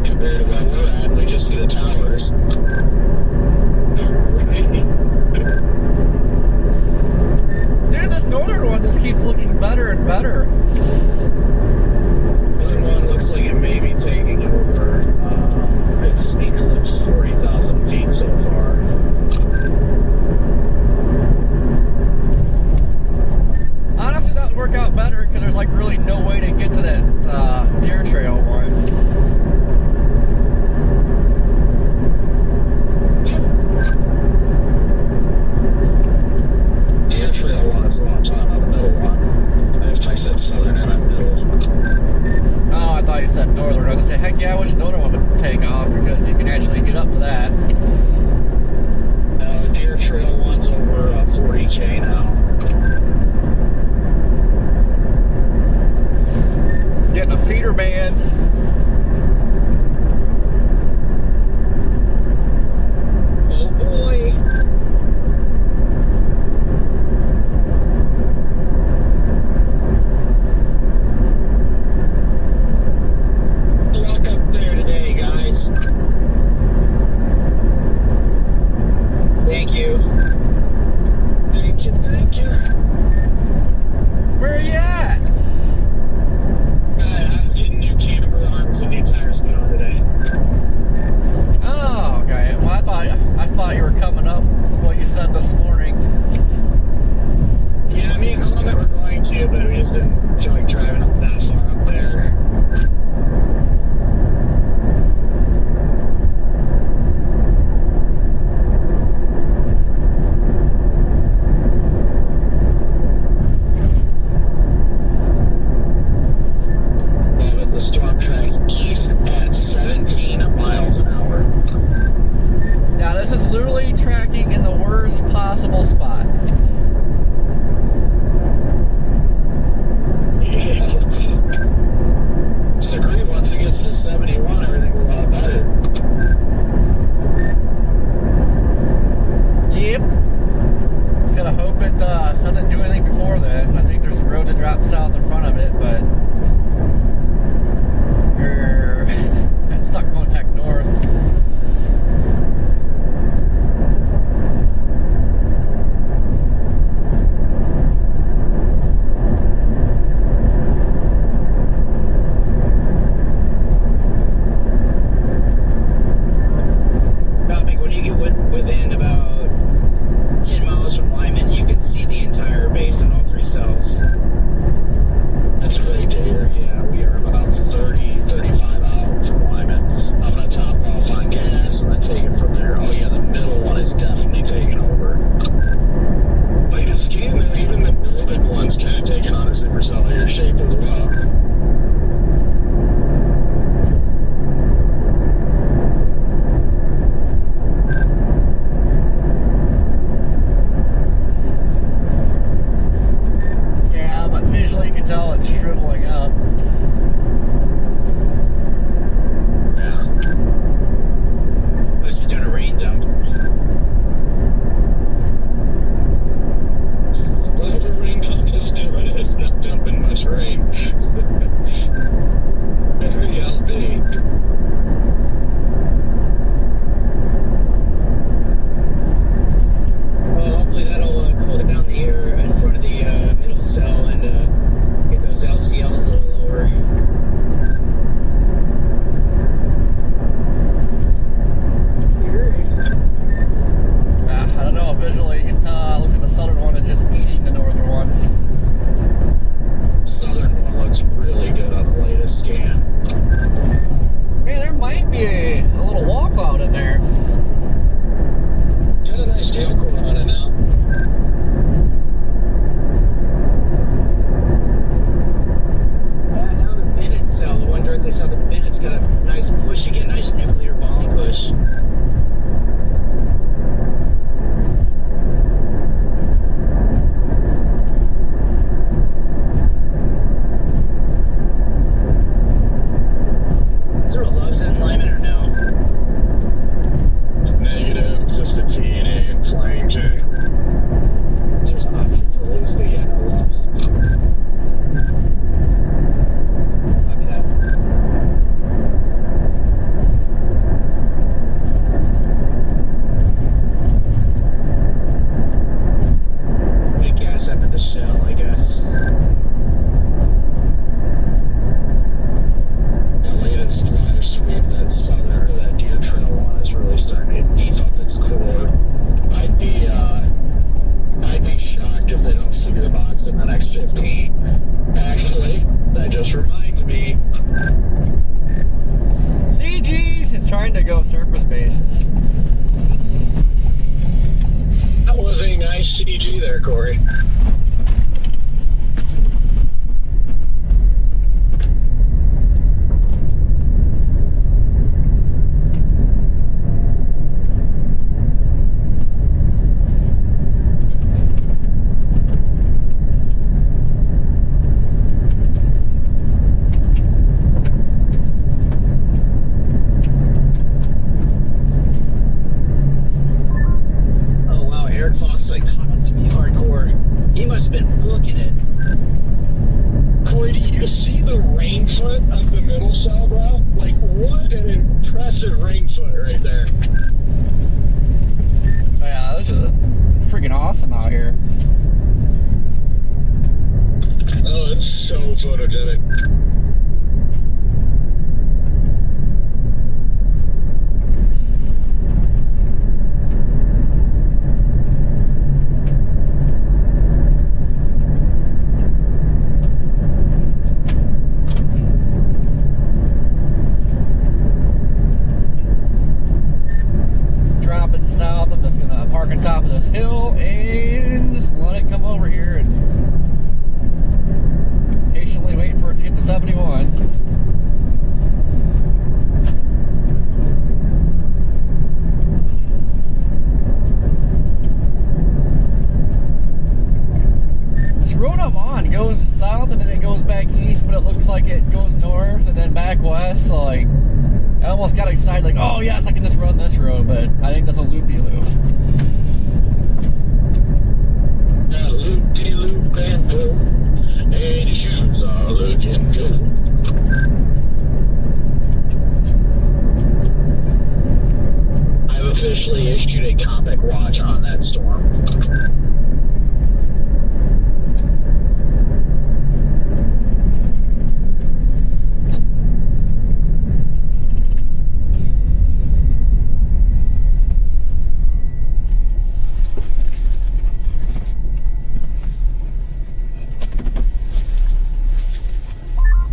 Compared to where we're at, we just see the towers. Dude, this northern one just keeps looking better and better. Northern one looks like it may be taking over. It's eclipsed 40,000 feet so far. Honestly, that would work out better because there's like really no way to get to that deer trail one. Deer trail one is the one I'm talking about, the middle one. If I said southern and I'm middle. Oh, I thought you said northern. I was gonna say, heck yeah, I wish the northern one would take off because you can actually get up to that. The deer trail one's over 40K now. Getting a feeder band. Oh boy. Good luck up there today, guys. Thank you. Thank you, thank you. Where are you at? I was getting new camber arms and new tires put on today. Oh, okay. Well, I thought you were coming up with what you said this morning. Yeah, me and Clement were going to, but we just didn't feel like driving up that far up there. But the storm tracked east at 17 miles an hour. Now, this is literally tracking in the worst possible spot. Yeah. Disagree, once it gets to 71, everything will a lot better. Yep. Just gotta hope it doesn't do anything before that. I think there's a road that drops south in front of it, but it's stuck going back north. Topic, when you get within about 10 miles from Lyman, you can see the entire base on all three cells. That's great to hear. Yeah, we are about 30, 35 out from minutes in the next 15. Actually, that just reminds me. CG's is trying to go surface base. That was a nice CG there, Corey.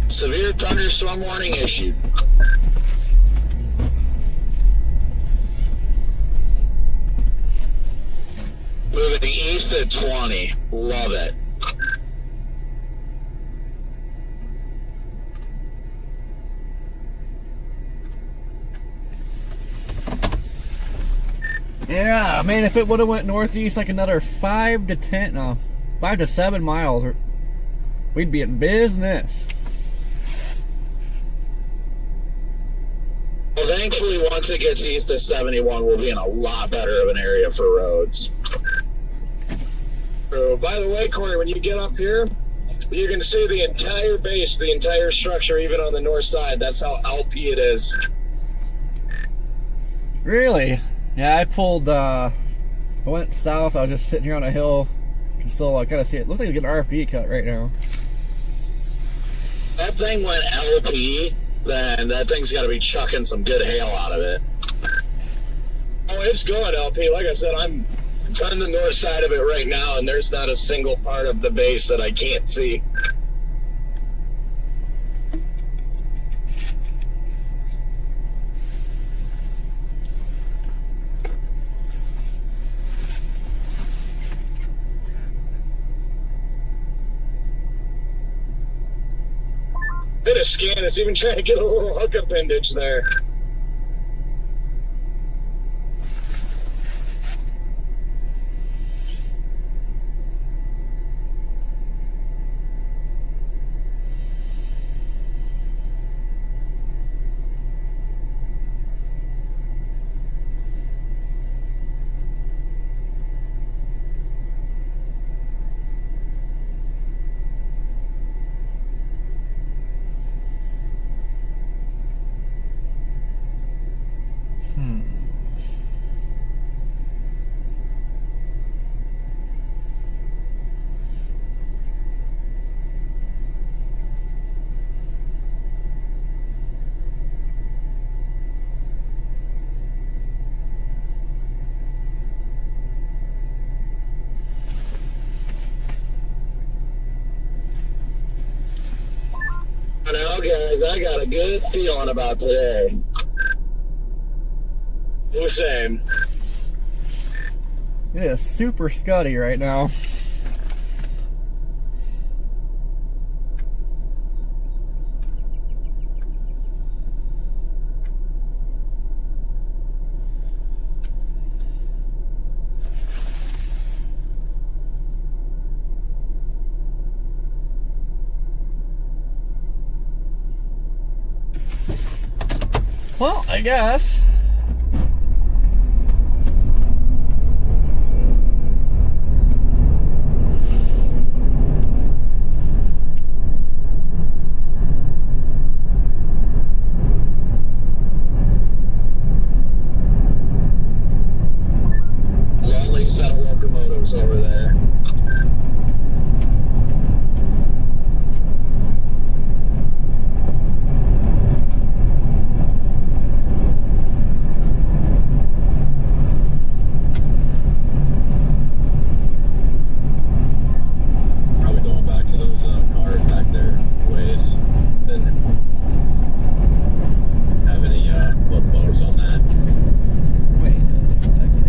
Severe thunderstorm warning issued. Moving east at 20. Love it. Yeah, man, if it would have went northeast like another 5 to 7 miles, we'd be in business. Well, thankfully, once it gets east of 71, we'll be in a lot better of an area for roads. So, by the way, Corey, when you get up here, you can see the entire base, the entire structure, even on the north side. That's how LP it is. Really? Yeah, I went south. I was just sitting here on a hill. You can still kind of see it. Looks like you get an RFP cut right now. That thing went LP, then that thing's got to be chucking some good hail out of it. Oh, it's going LP. Like I said, I'm on the north side of it right now, and there's not a single part of the base that I can't see. Bit of scan, it's even trying to get a little hook appendage there. I got a good feeling about today. The same. It is super scuddy right now. Well, I guess. Lonely set of locomotives over there. Probably going back to those cars back there ways. Didn't have any locomotives on that. Wait a second.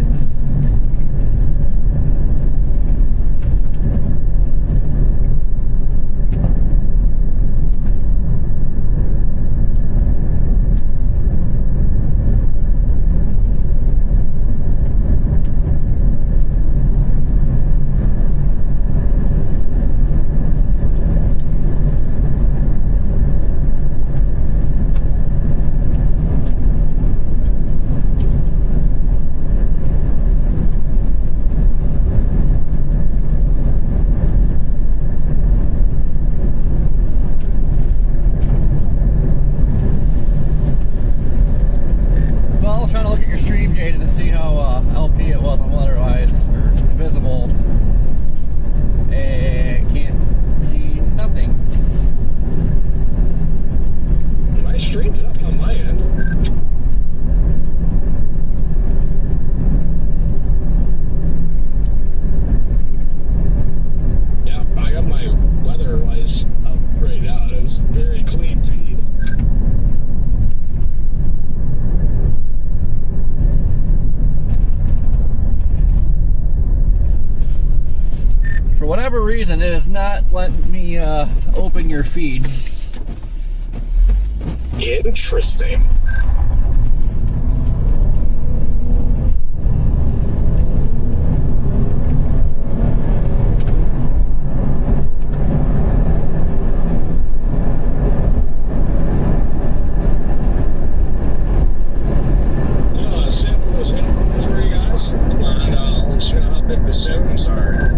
Well, I was trying to look at your stream, Jada, to see how LP it was on weather-wise, or it's visible. And can't see nothing. My stream's up on my end. Yeah, I got my weather-wise up right now. It was very clean feed. For whatever reason, it is not letting me open your feed. Interesting. Sample was helpful for you guys. And I'll let you know how big the stones are.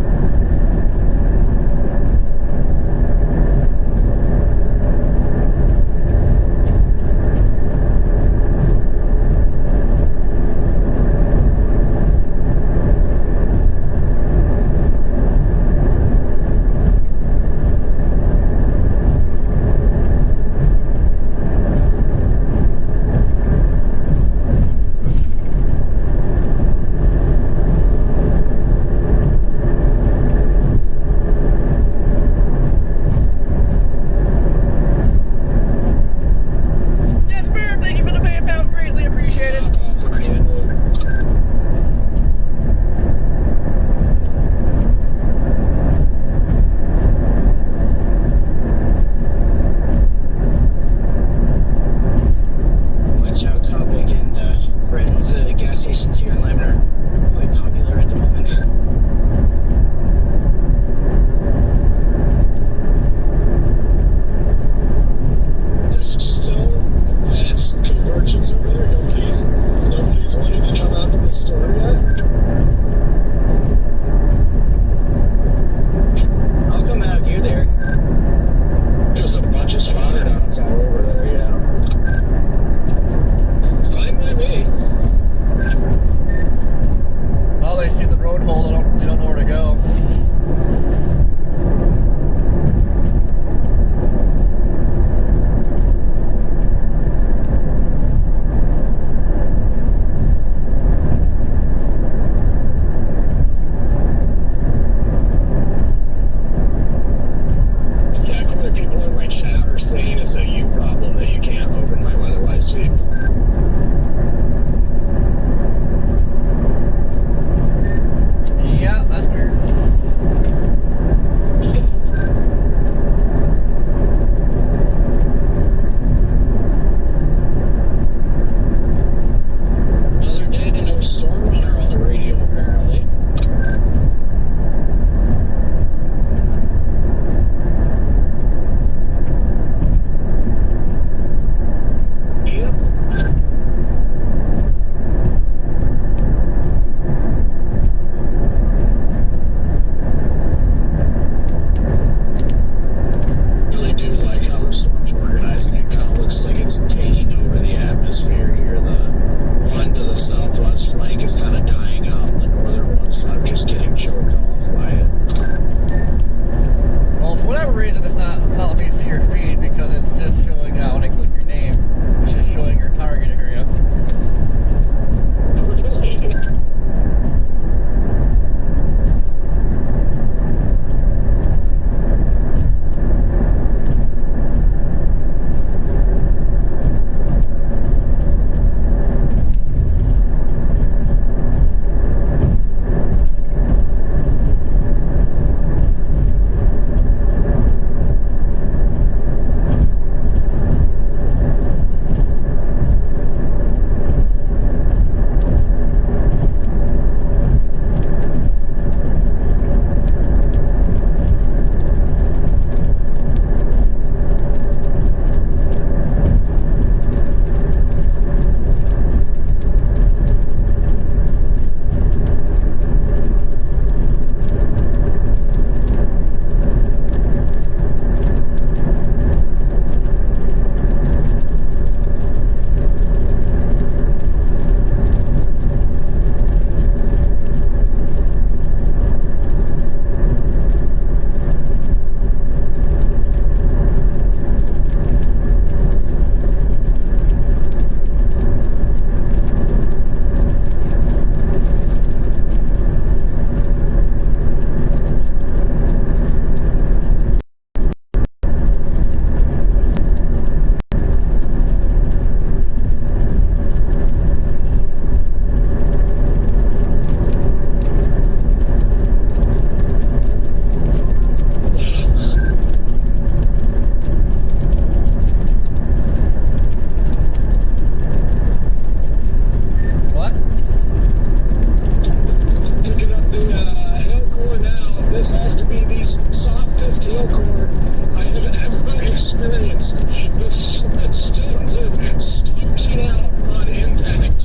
be the softest tail cord I have ever experienced. The stones are splashing out on impact.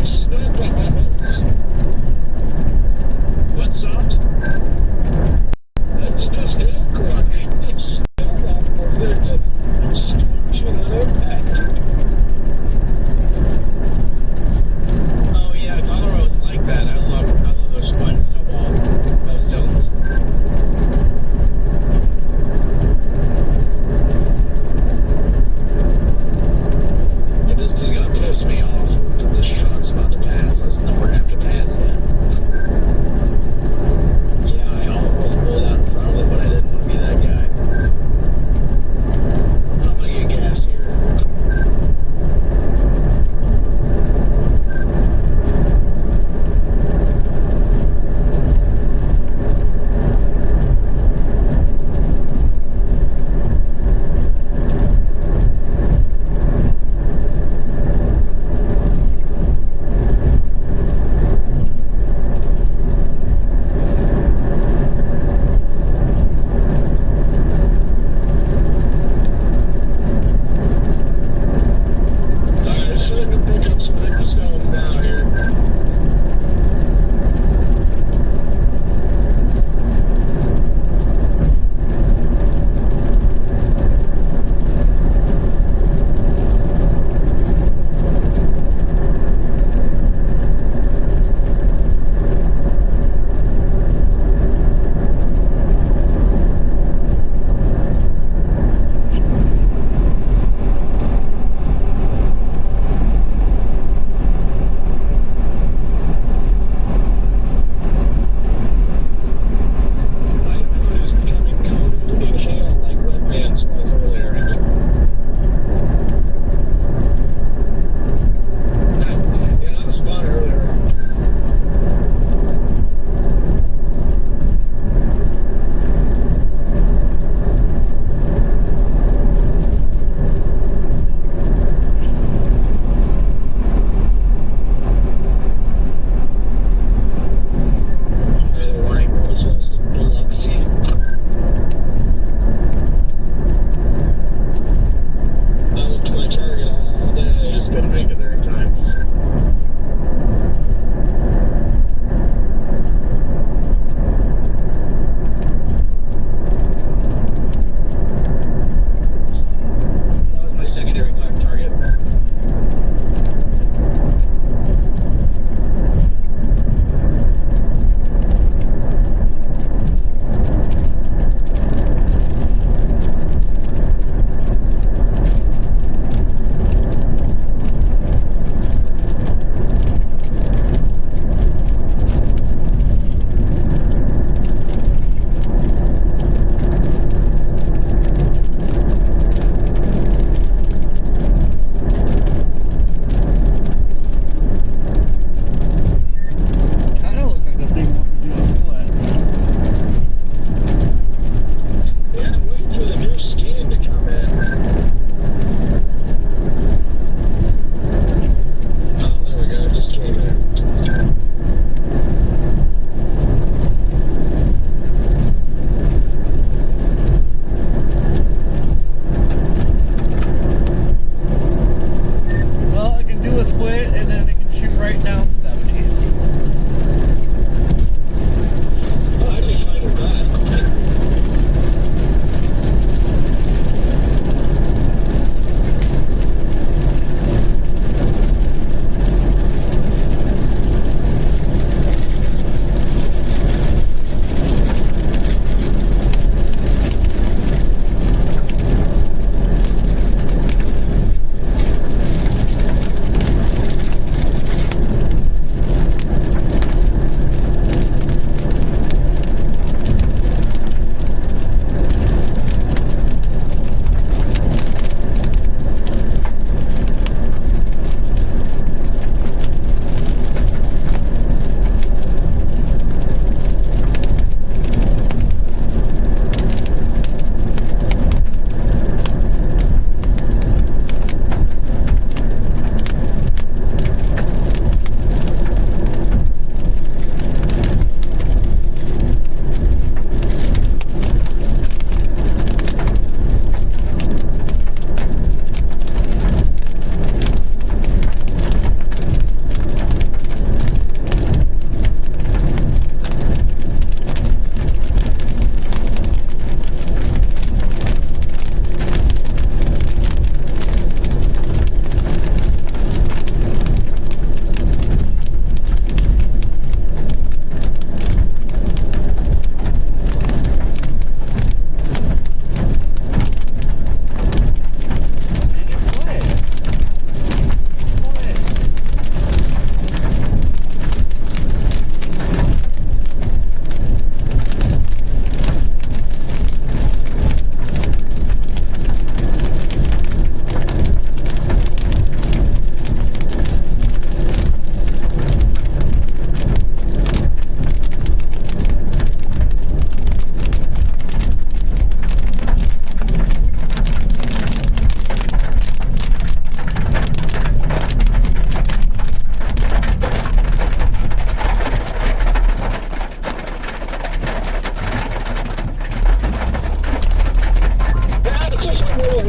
Snowballs. What's soft? That's the tail cord. Like snowballs, they're just splashing on impact. Oh yeah, Colorado's like that. I love those fun snowball stones.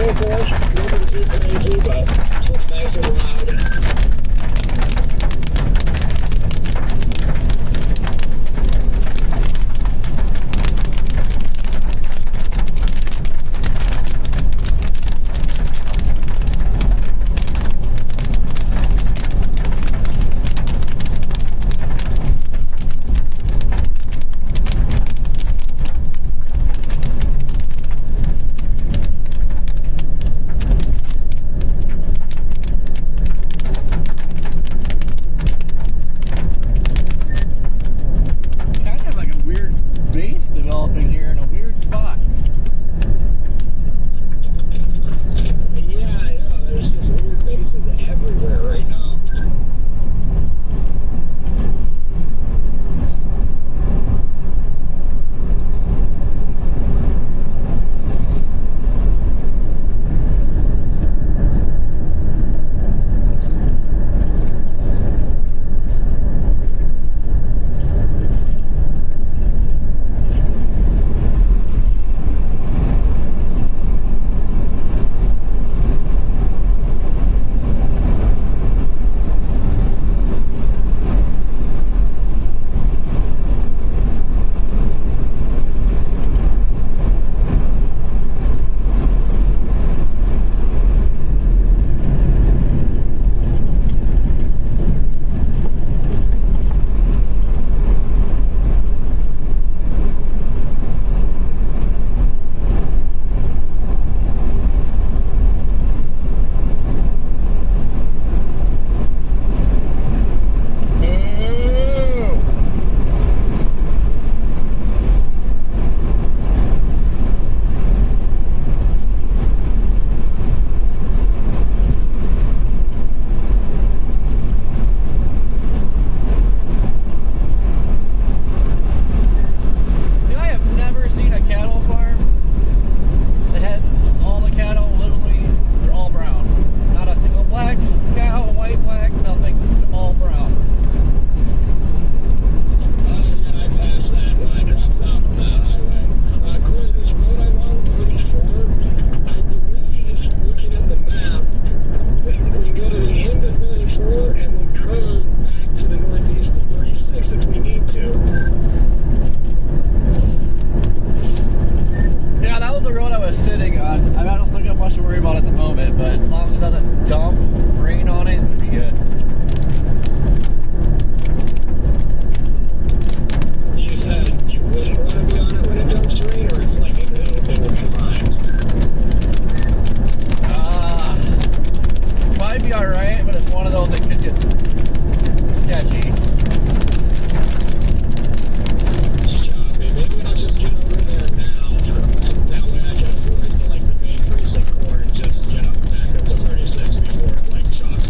airport. Nothing too crazy, but just nice and loud.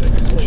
Completely.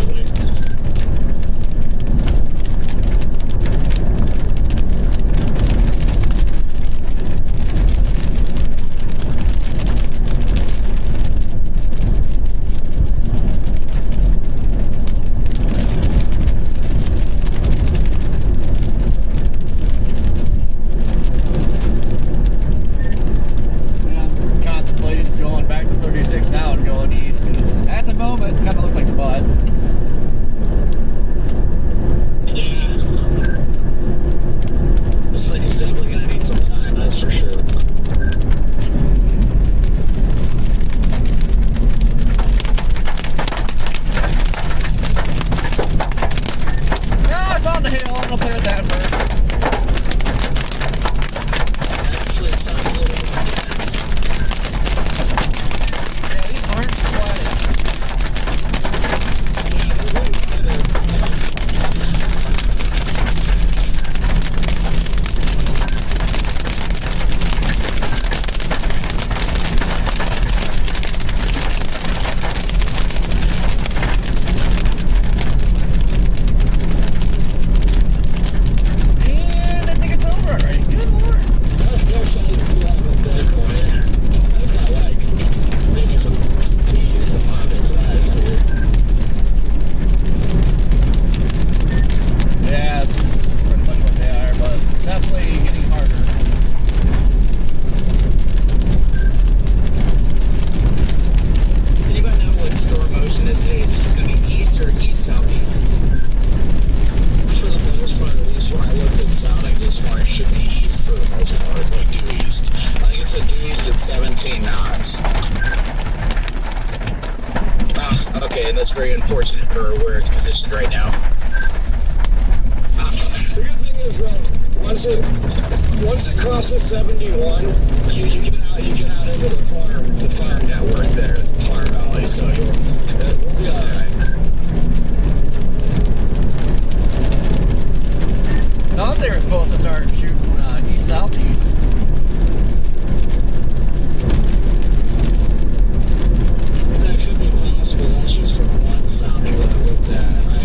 very unfortunate for where it's positioned right now. The good thing is, once it crosses 71, you get out into the farm network there, farm valley. So we'll be all right. I thought they were supposed to start shooting east-southeast. That could be possible. That's just from one sounding that I looked at. I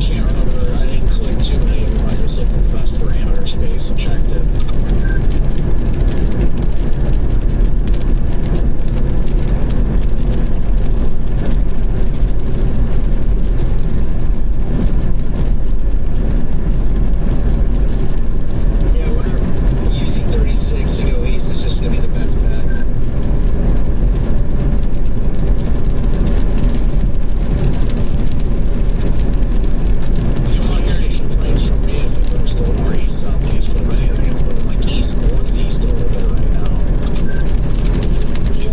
can't remember. I didn't click too many of them. I just looked at the best parameter space and checked it. Yeah, whenever using 36 to go east is just going to be the best bet. You won't hear any complaints from me if it goes a little more east-southeast, but I think it's going like east-northeast a little bit right now.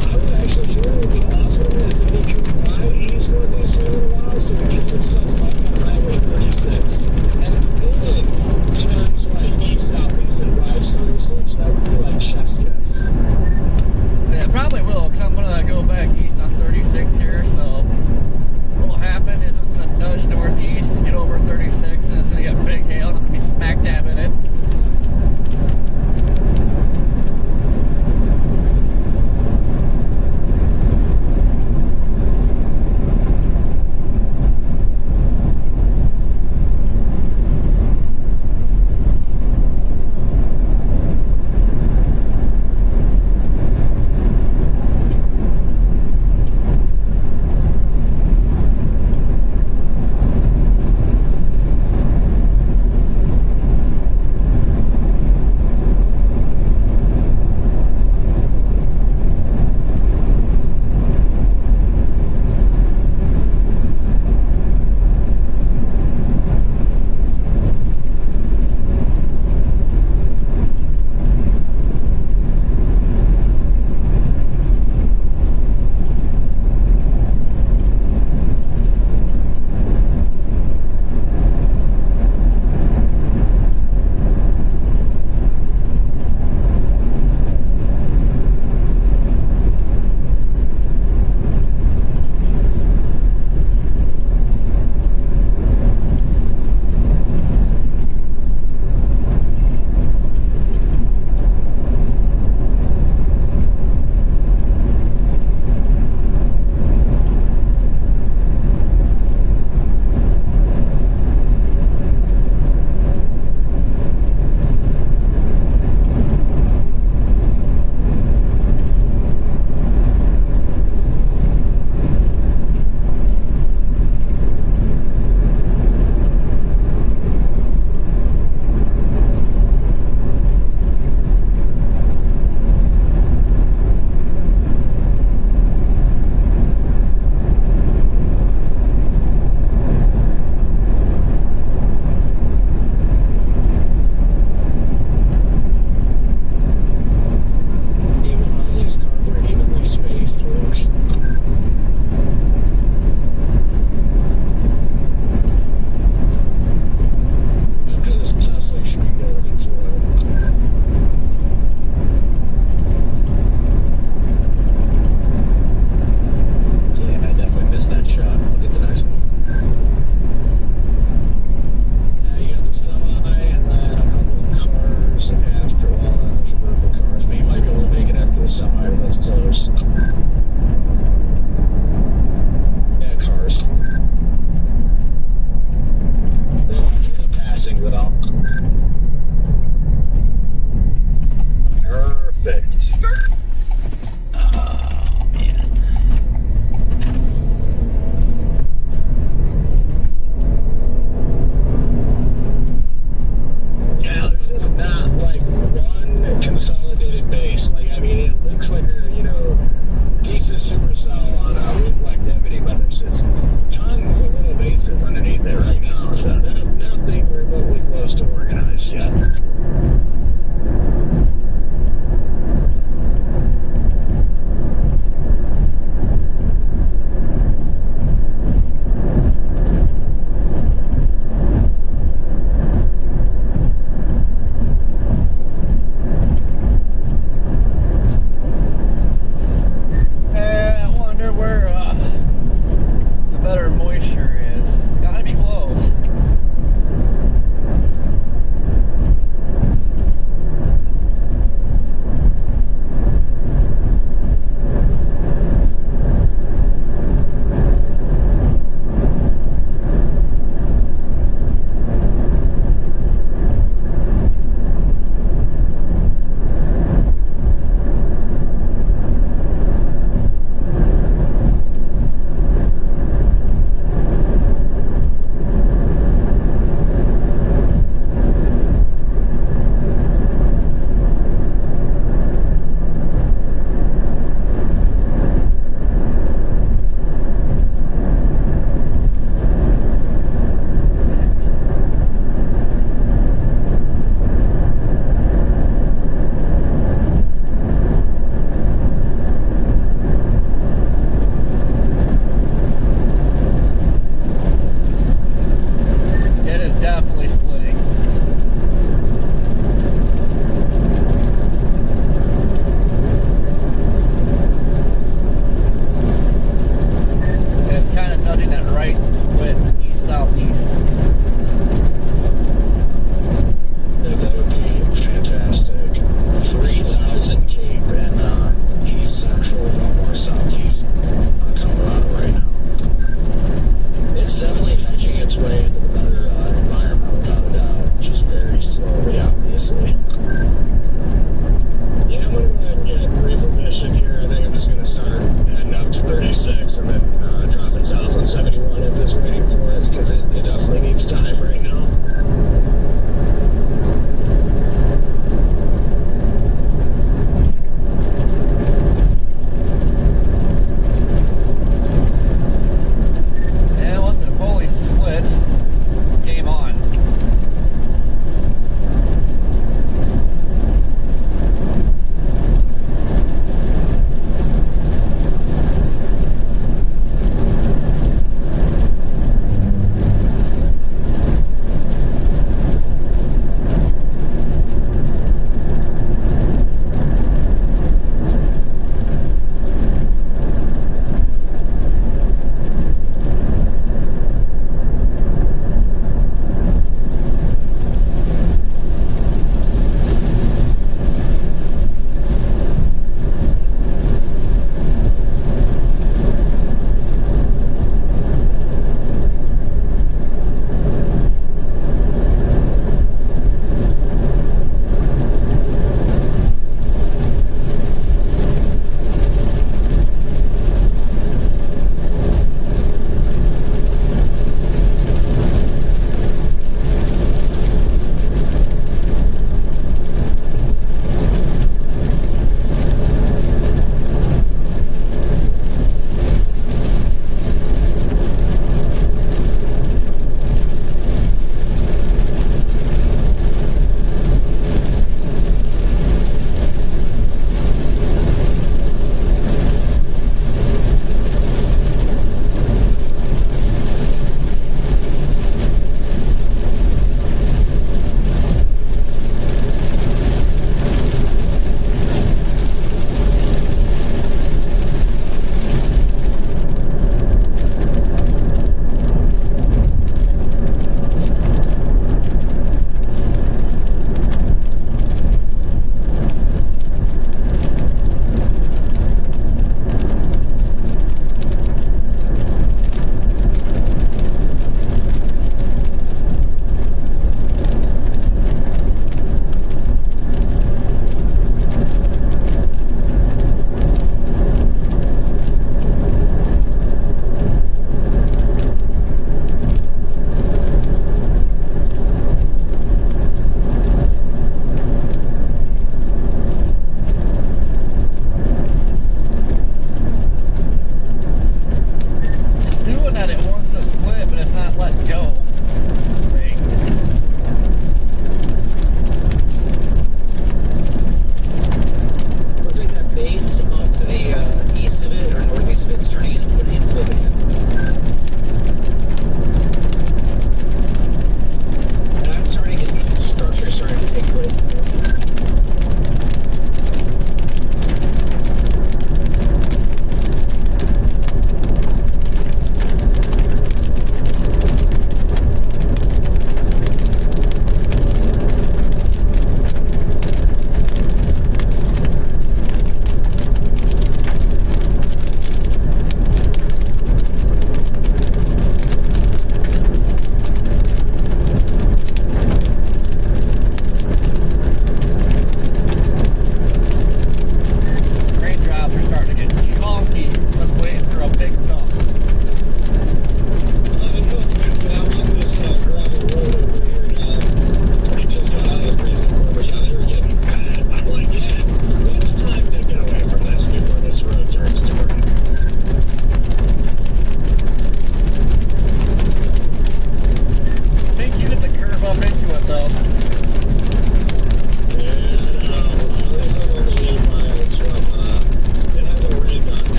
I would actually, you know what would be awesome is if they could ride east-northeast for a little while so it gets itself up on Highway 36. And then turns like east-southeast and rides 36, that would be like chef's kiss. Yeah, it probably will, because I'm going to go back east on 36 here, so what will happen is it's going to nudge northeast, get over 36, and it's going to get big hail, and I'm going to be smack dab in it.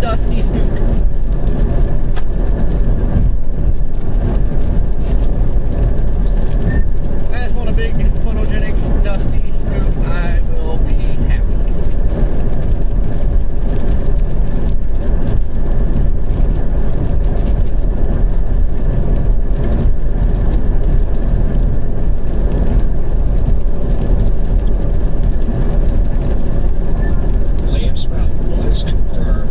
dusty spook. I just want a big photogenic dusty spook. I will be happy. Lamb sprout was confirmed.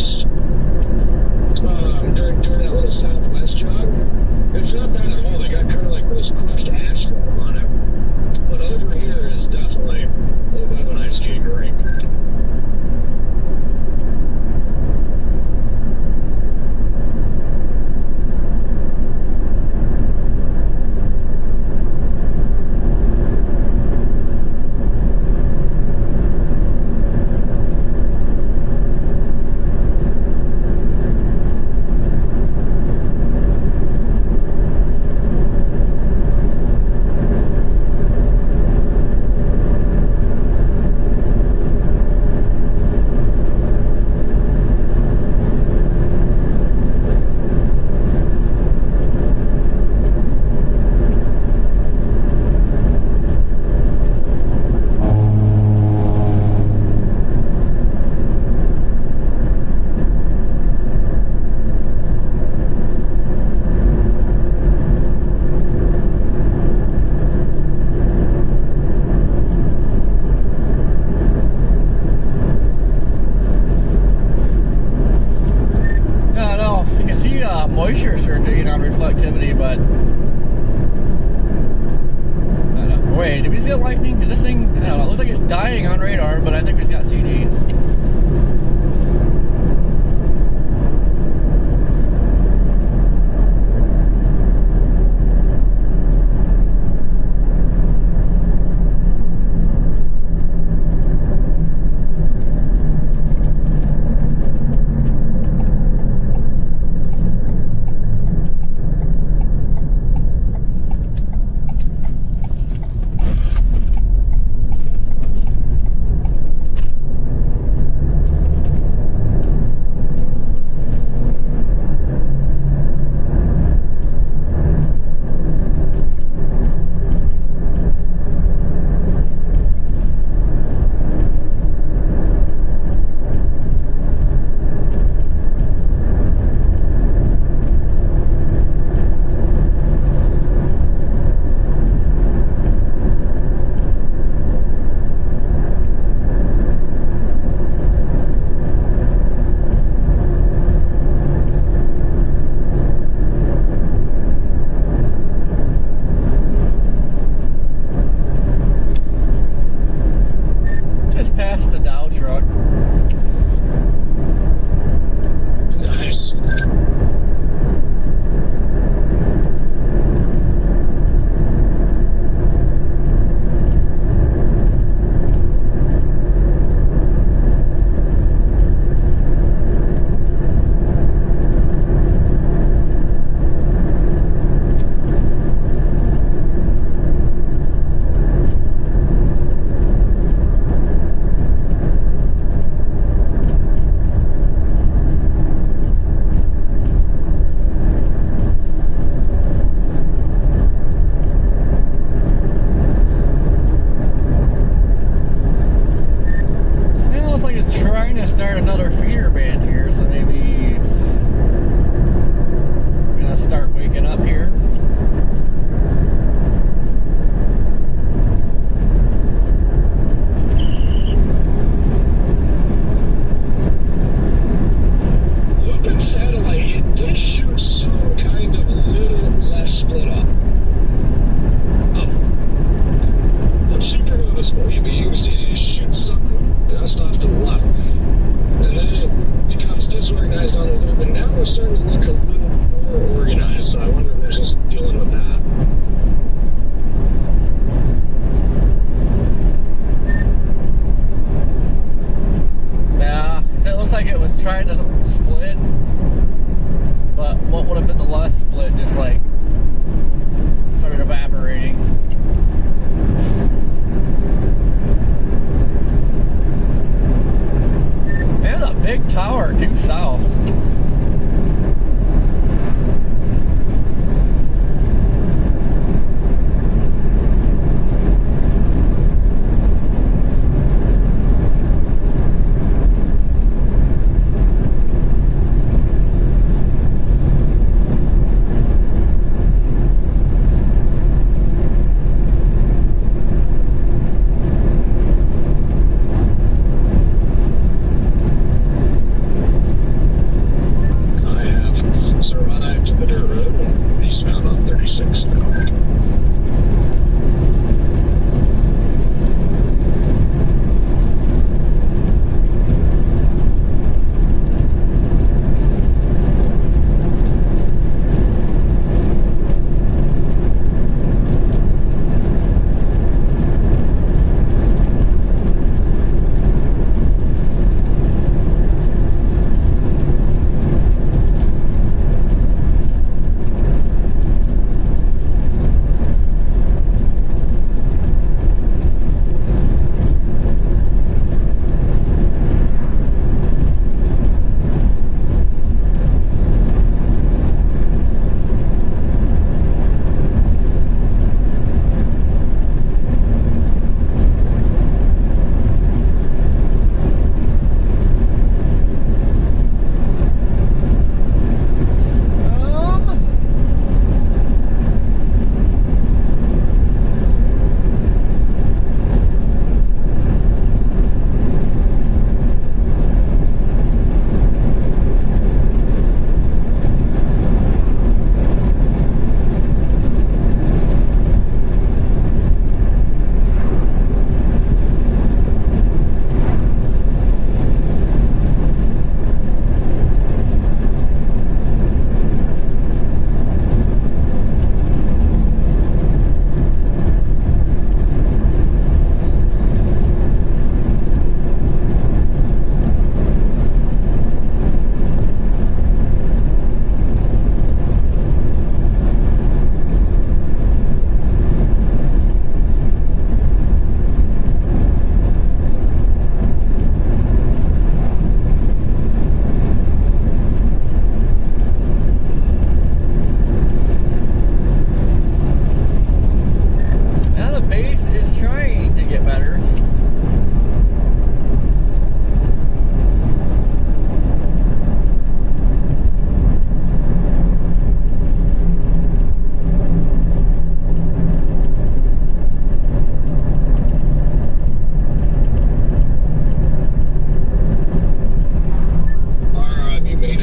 west during that little southwest jog. It's not bad at all. They got kind of like this crushed asphalt on it. But over here is definitely a little bit of an ice skating rink. Moisture certainly on reflectivity, but I don't know. Wait, did we see a lightning? Is this thing? I don't know. It looks like it's dying on radar, but I think we've got CDs.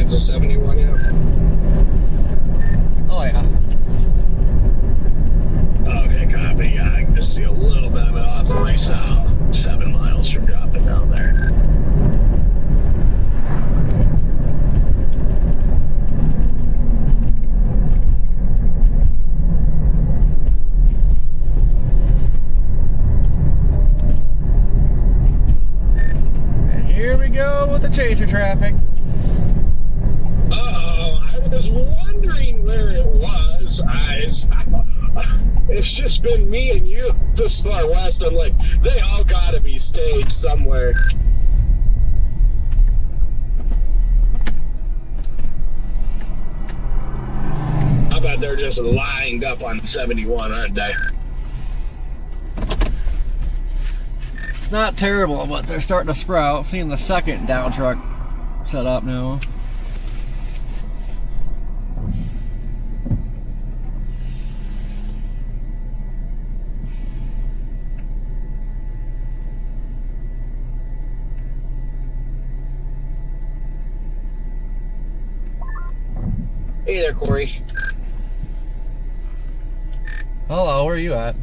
lines of 71 yet? Oh yeah. Okay, copy. Yeah, I can just see a little bit of it off to my south, 7 miles from dropping down there. And here we go with the chaser traffic. Uh-oh, I was wondering where it was. It's just been me and you this far west. I'm like, they all gotta be staged somewhere. I bet they're just lined up on 71, aren't they? It's not terrible, but they're starting to sprout. Seeing the second down truck set up now. Hey there, Corey. Hello, where are you at?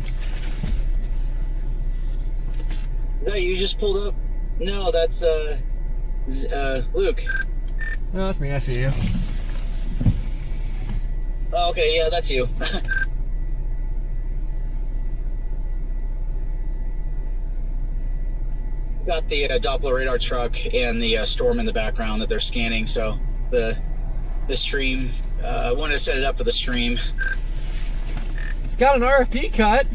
No, you just pulled up. No, that's Luke. No, that's me. I see you. Oh, okay, yeah, that's you. Got the Doppler radar truck and the storm in the background that they're scanning. So the stream. I wanted to set it up for the stream. It's got an RFP cut.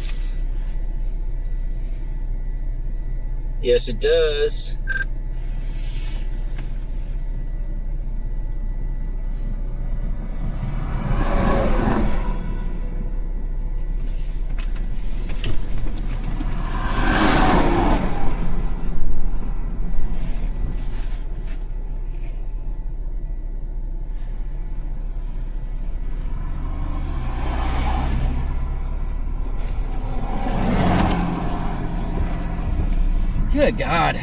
Yes, it does. Good God.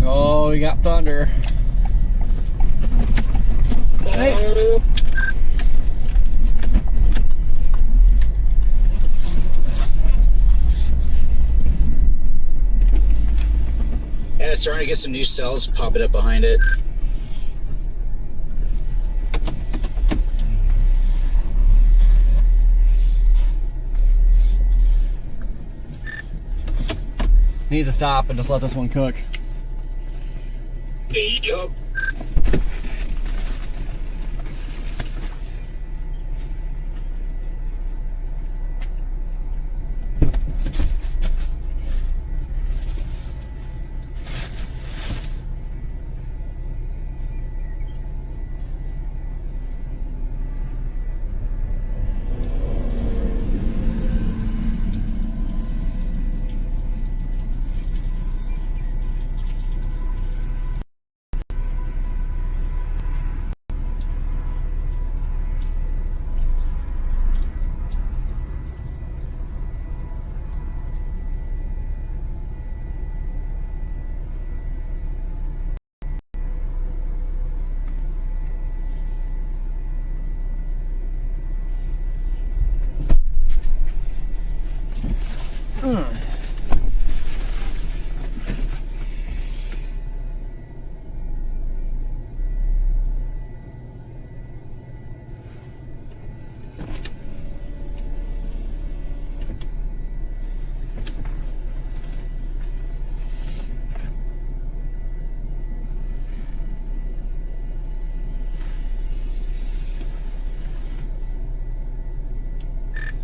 Oh, we got thunder. Hey. Yeah, it's starting to get some new cells popping up behind it. Needs to stop and just let this one cook. Yup.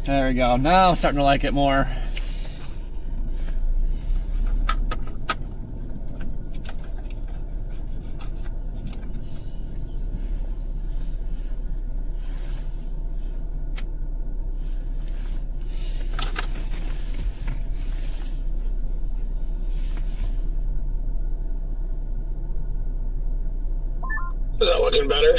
There we go. Now I'm starting to like it more. looking better.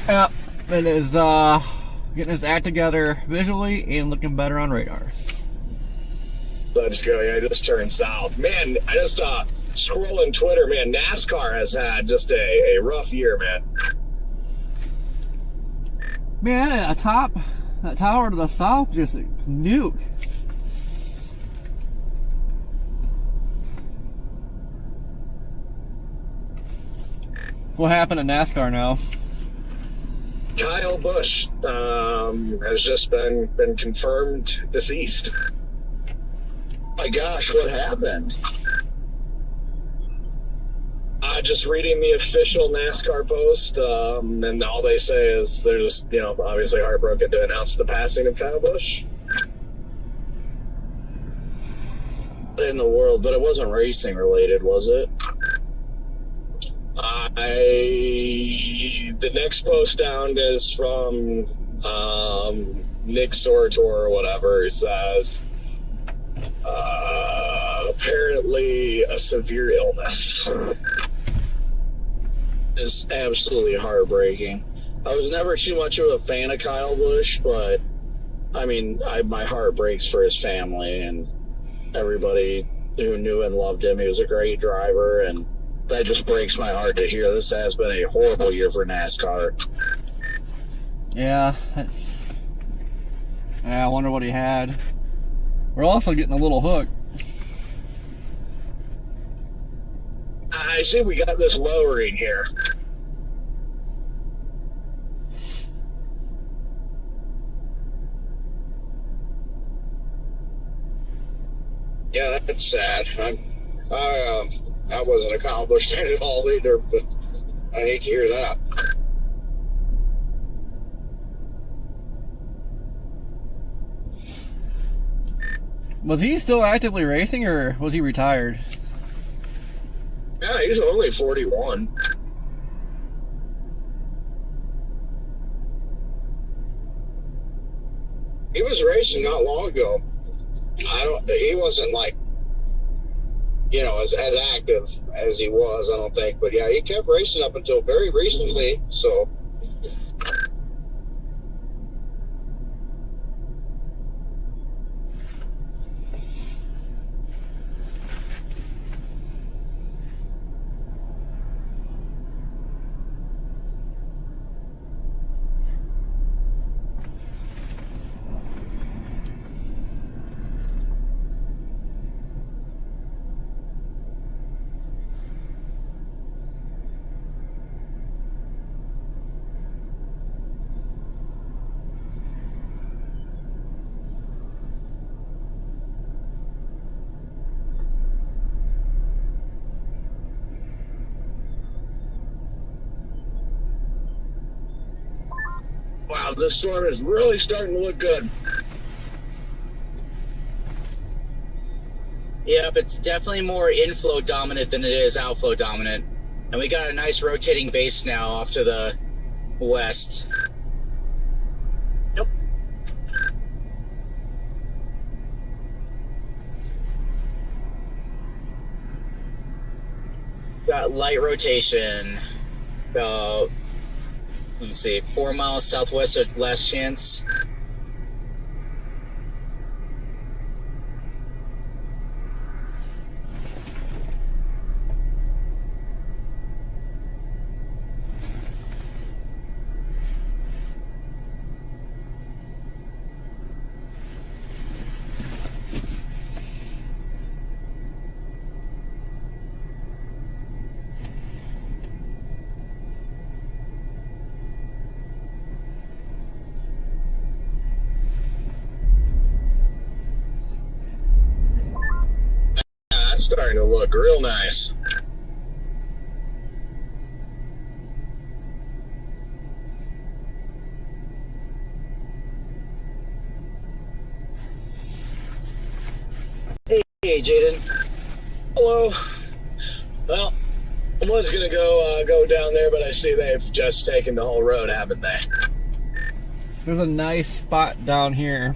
Yep, it is getting his act together visually and looking better on radar. Let's go. Yeah, I just turned south. Man, I just scrolling Twitter, man, NASCAR has had just a rough year, man. Man, that tower to the south just a nuke. What happened to NASCAR now? Kyle Busch has just been confirmed deceased. My gosh, what happened? Just reading the official NASCAR post, and all they say is they're just, obviously heartbroken to announce the passing of Kyle Busch. In the world, but it wasn't racing related, was it? The next post down is from Nick Sortor or whatever. He says, apparently a severe illness. It's absolutely heartbreaking. I was never too much of a fan of Kyle Busch, but I mean, my heart breaks for his family and everybody who knew and loved him. He was a great driver, and that just breaks my heart to hear. This has been a horrible year for NASCAR. Yeah, I wonder what he had. We're also getting a little hook. I see we got this lowering here. Yeah, that's sad. I wasn't a Kyle Busch fan at all either, but I hate to hear that. Was he still actively racing, or was he retired? Yeah, he's only 41. He was racing not long ago. He wasn't like, as active as he was, I don't think. But yeah, he kept racing up until very recently, so. Wow, this storm is really starting to look good. Yep, it's definitely more inflow dominant than it is outflow dominant. And we got a nice rotating base now off to the west. Yep. Got light rotation. About, let's see, 4 miles southwest of Last Chance. That's starting to look real nice. Hey, Jaden. Hello. Well, I was gonna go down there, but I see they've just taken the whole road, haven't they? There's a nice spot down here.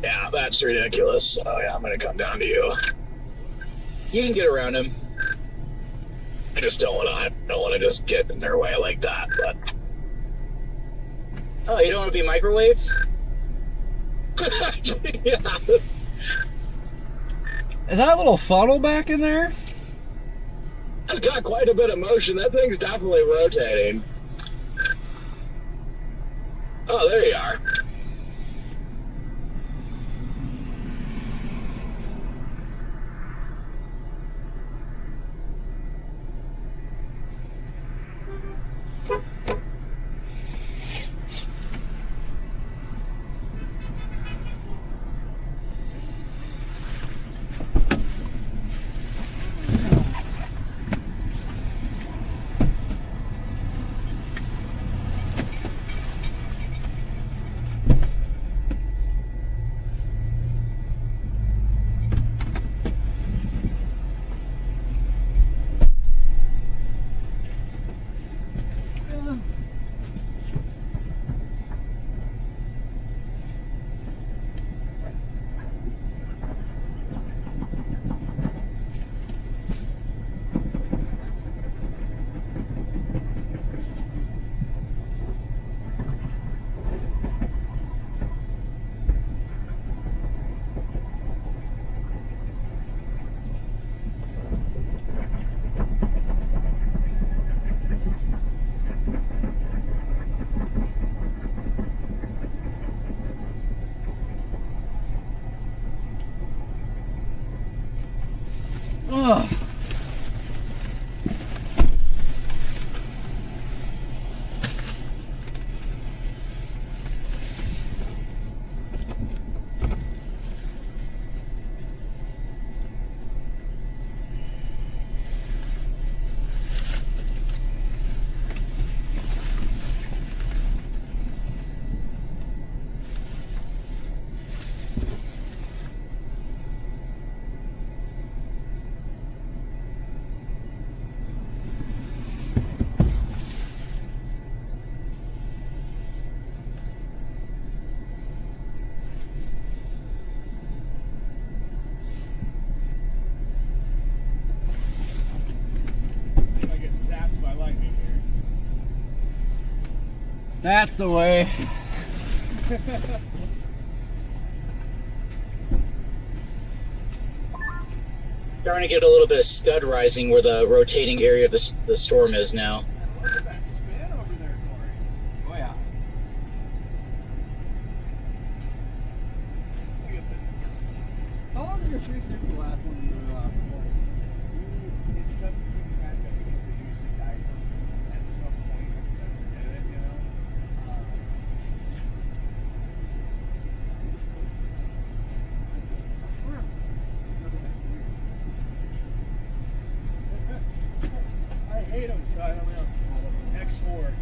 Yeah, that's ridiculous. So yeah, I'm gonna come down to you. You can get around him. I just don't want to just get in their way like that. But Oh, you don't want to be microwaved? yeah. Is that a little funnel back in there? It's got quite a bit of motion. That thing's definitely rotating. Oh, there you are. Ugh. That's the way. Starting to get a little bit of scud rising where the rotating area of the storm is now. Look at that spin over there, Corey. Oh yeah. Look at that. How long did your 360 last when you were recording? It's tough to keep track of because it usually dies at some point if you ever did it, you know? I hate them, so I don't know. X4.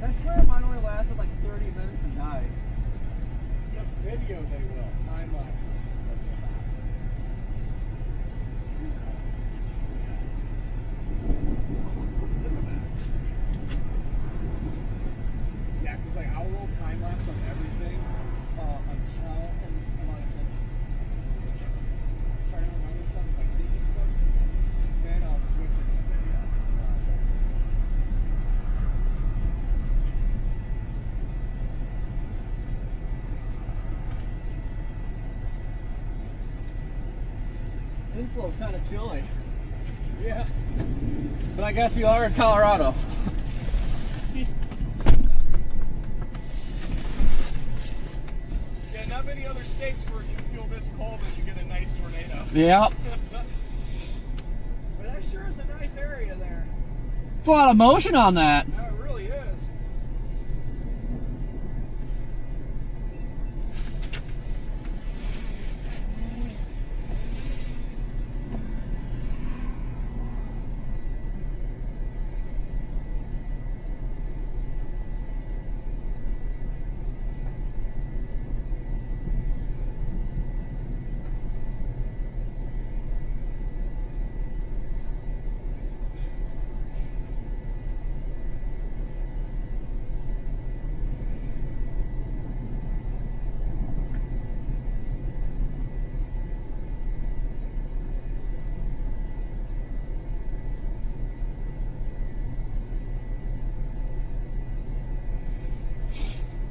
I swear mine only lasted like 30 minutes and died. The video they will. Time lapses things like they last. Yeah, because like I'll roll time lapse on everything until and like trying to remember something like think it's about this, then I'll switch it to video. Inflo's kind of chilly. Yeah. But I guess we are in Colorado. Yeah, not many other states where you feel this cold and you get a nice tornado. Yeah. But that sure is a nice area there. It's a lot of motion on that. No, it really is.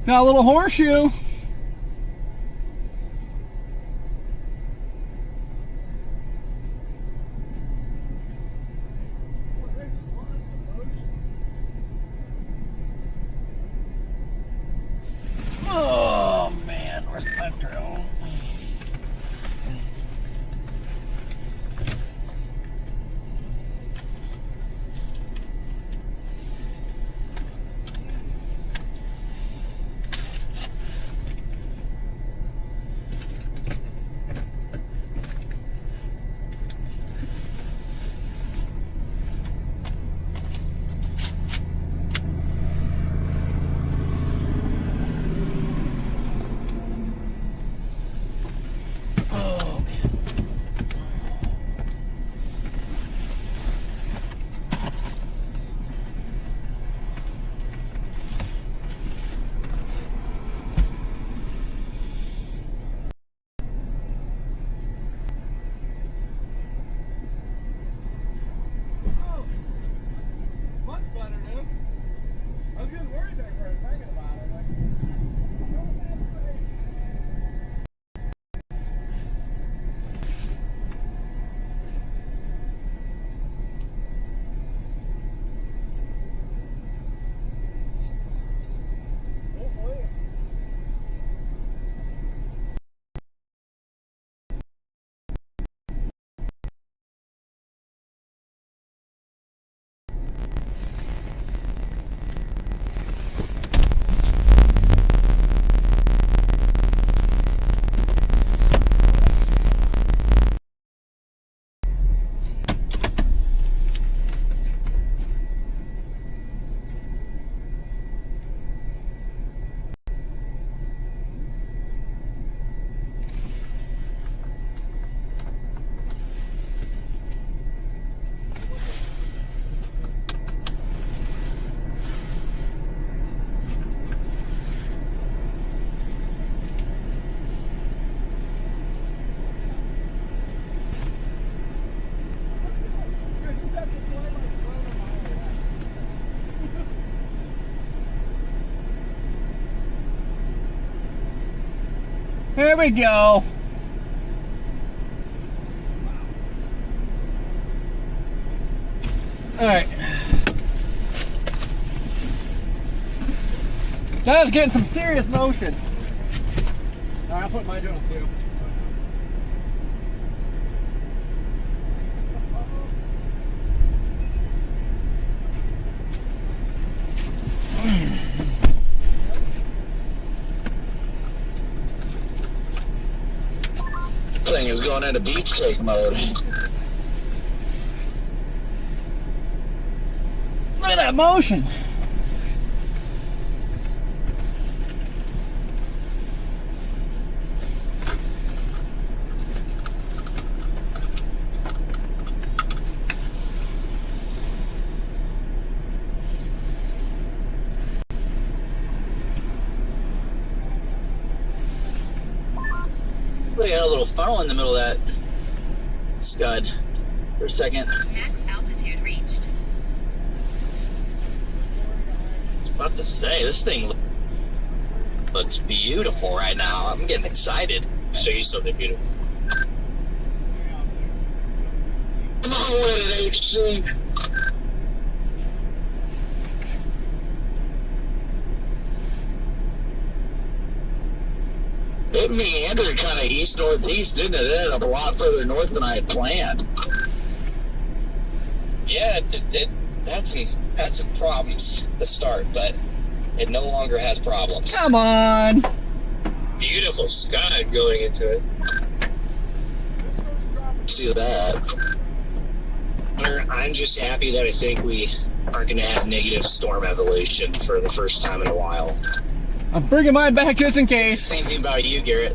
Got a little horseshoe. Oh man, where's my drone? There we go. All right. That was getting some serious motion. All right, I'll put my drone too. Thing is going into beefcake mode. Look at that motion. We got a little funnel in the middle of that scud for a second. Max altitude reached. I was about to say, this thing looks beautiful right now. I'm getting excited. Show you something beautiful. Come on with it, HC. It meandered kind of east-northeast, didn't it? It ended up a lot further north than I had planned. Yeah, it had some problems to start, but it no longer has problems. Come on. Beautiful sky going into it. See that? I'm just happy that I think we aren't going to have negative storm evolution for the first time in a while. I'm bringing mine back just in case. Same thing about you, Garrett.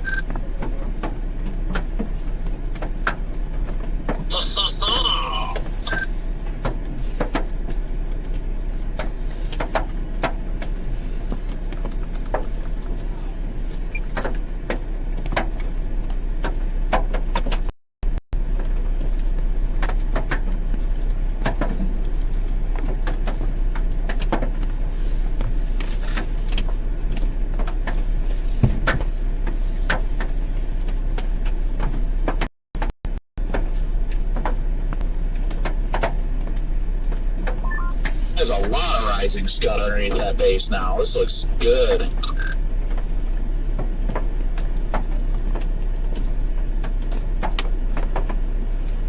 rising scud underneath that base now. This looks good.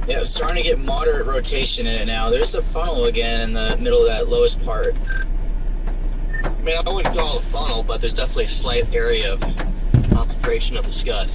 Yeah, it's starting to get moderate rotation in it now. There's a funnel again in the middle of that lowest part. I mean, I wouldn't call it a funnel, but there's definitely a slight area of concentration of the scud.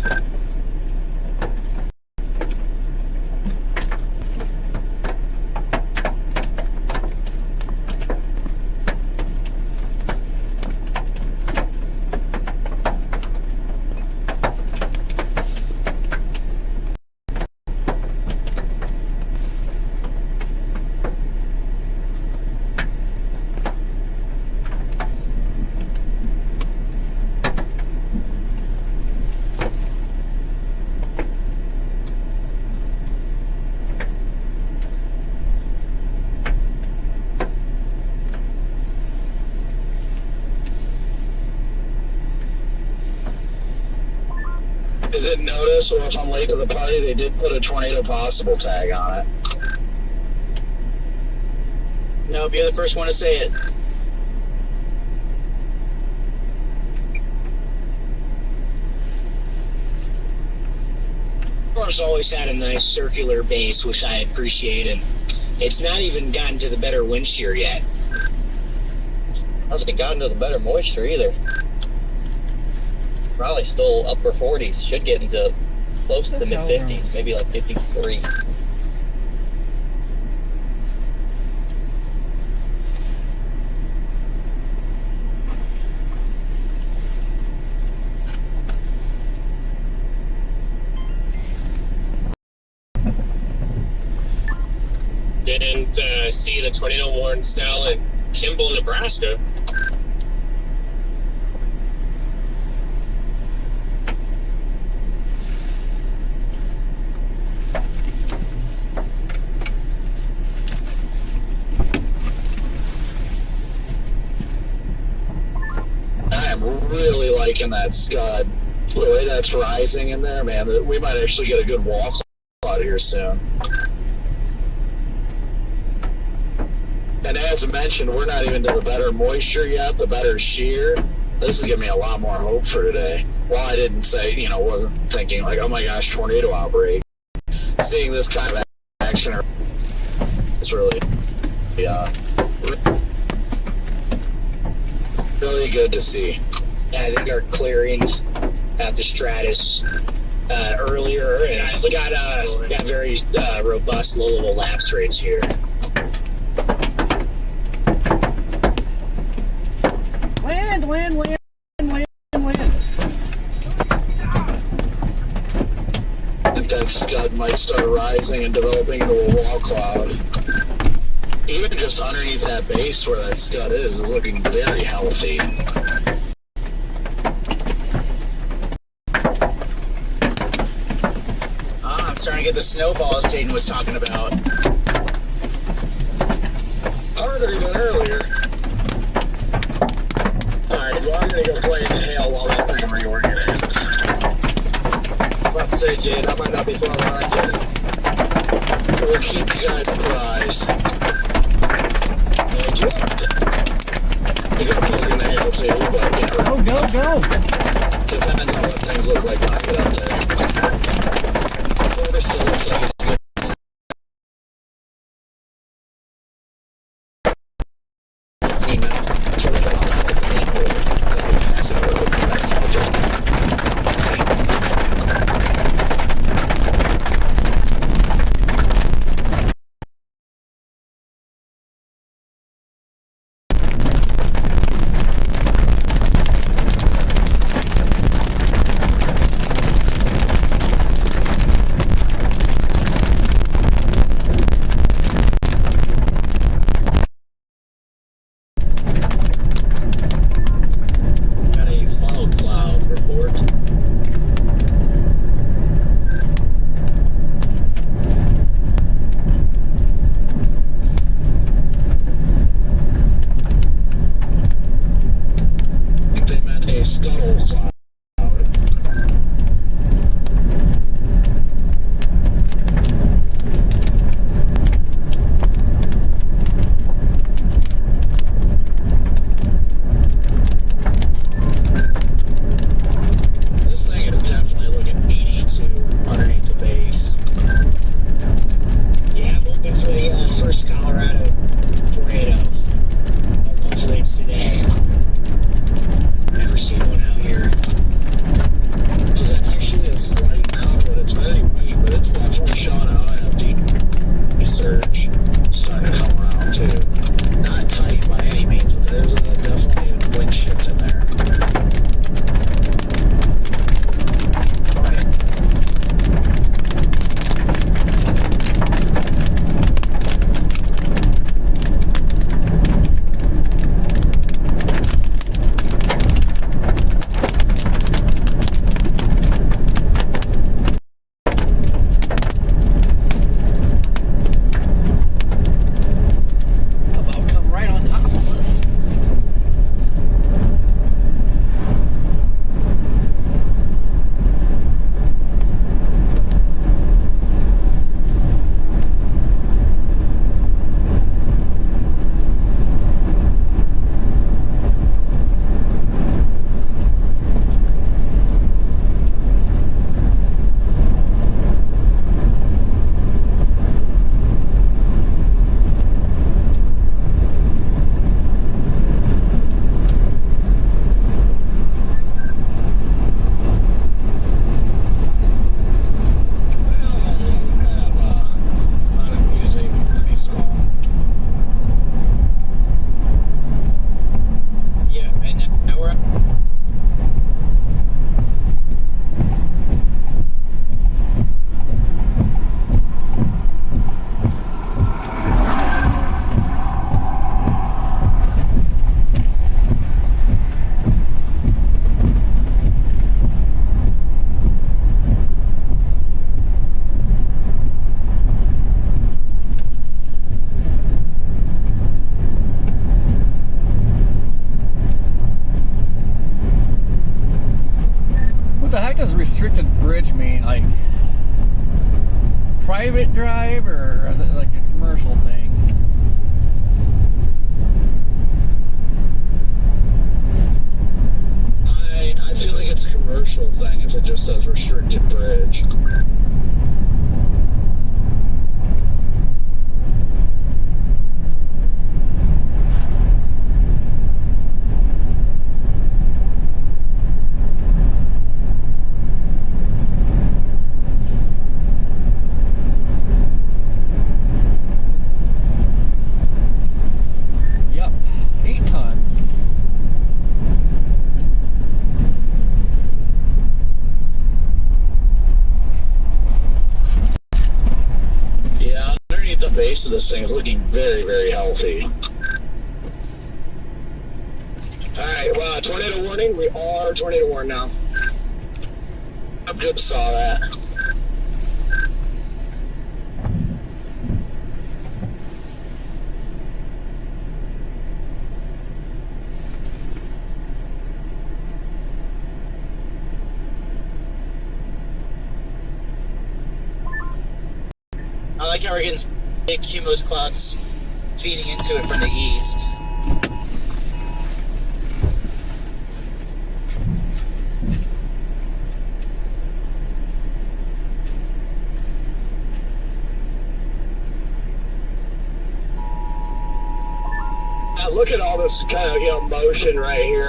I didn't notice, or if I'm late to the party, they did put a tornado possible tag on it. Nope, you're the first one to say it. It's always had a nice circular base, which I appreciate, and it's not even gotten to the better wind shear yet. Hasn't gotten to the better moisture either. Probably still upper 40s. Should get into close to the mid 50s, maybe like 53. Didn't see the tornado warning cell in Kimball, Nebraska. Really liking that scud. The way that's rising in there, man, we might actually get a good wall out here soon. And as I mentioned, we're not even to the better moisture yet, the better shear. This is giving me a lot more hope for today. Well, I didn't say, wasn't thinking like, oh my gosh, tornado outbreak. Seeing this kind of action is really, really good to see. Yeah, I think our clearing at the Stratus earlier, and we got very robust low-level lapse rates here. Land. I think that scud might start rising and developing into a wall cloud. Even just underneath that base where that scud is looking very healthy. I'm starting to get the snowballs Jaden was talking about. Harder than earlier. Alright, well, I'm gonna go play in the hail while that thing reorganizes. I'm about to say, Jade, I might not be throwing on yet. We'll keep you guys apprised. Thank you. You got plug in the hail too, but Go. depends on what things look like when I get out there. Weather still looks like it's good. restricted bridge mean? Like private drive, or is it like a commercial thing? I feel like it's a commercial thing if it just says restricted bridge. Yep, 8 tons. Yeah, underneath the base of this thing is looking very, very healthy. Alright, well, tornado warning. We are tornado warned now. I just saw that. I like how we're getting big cumulus clouds feeding into it from the east. Look at all this kind of motion right here,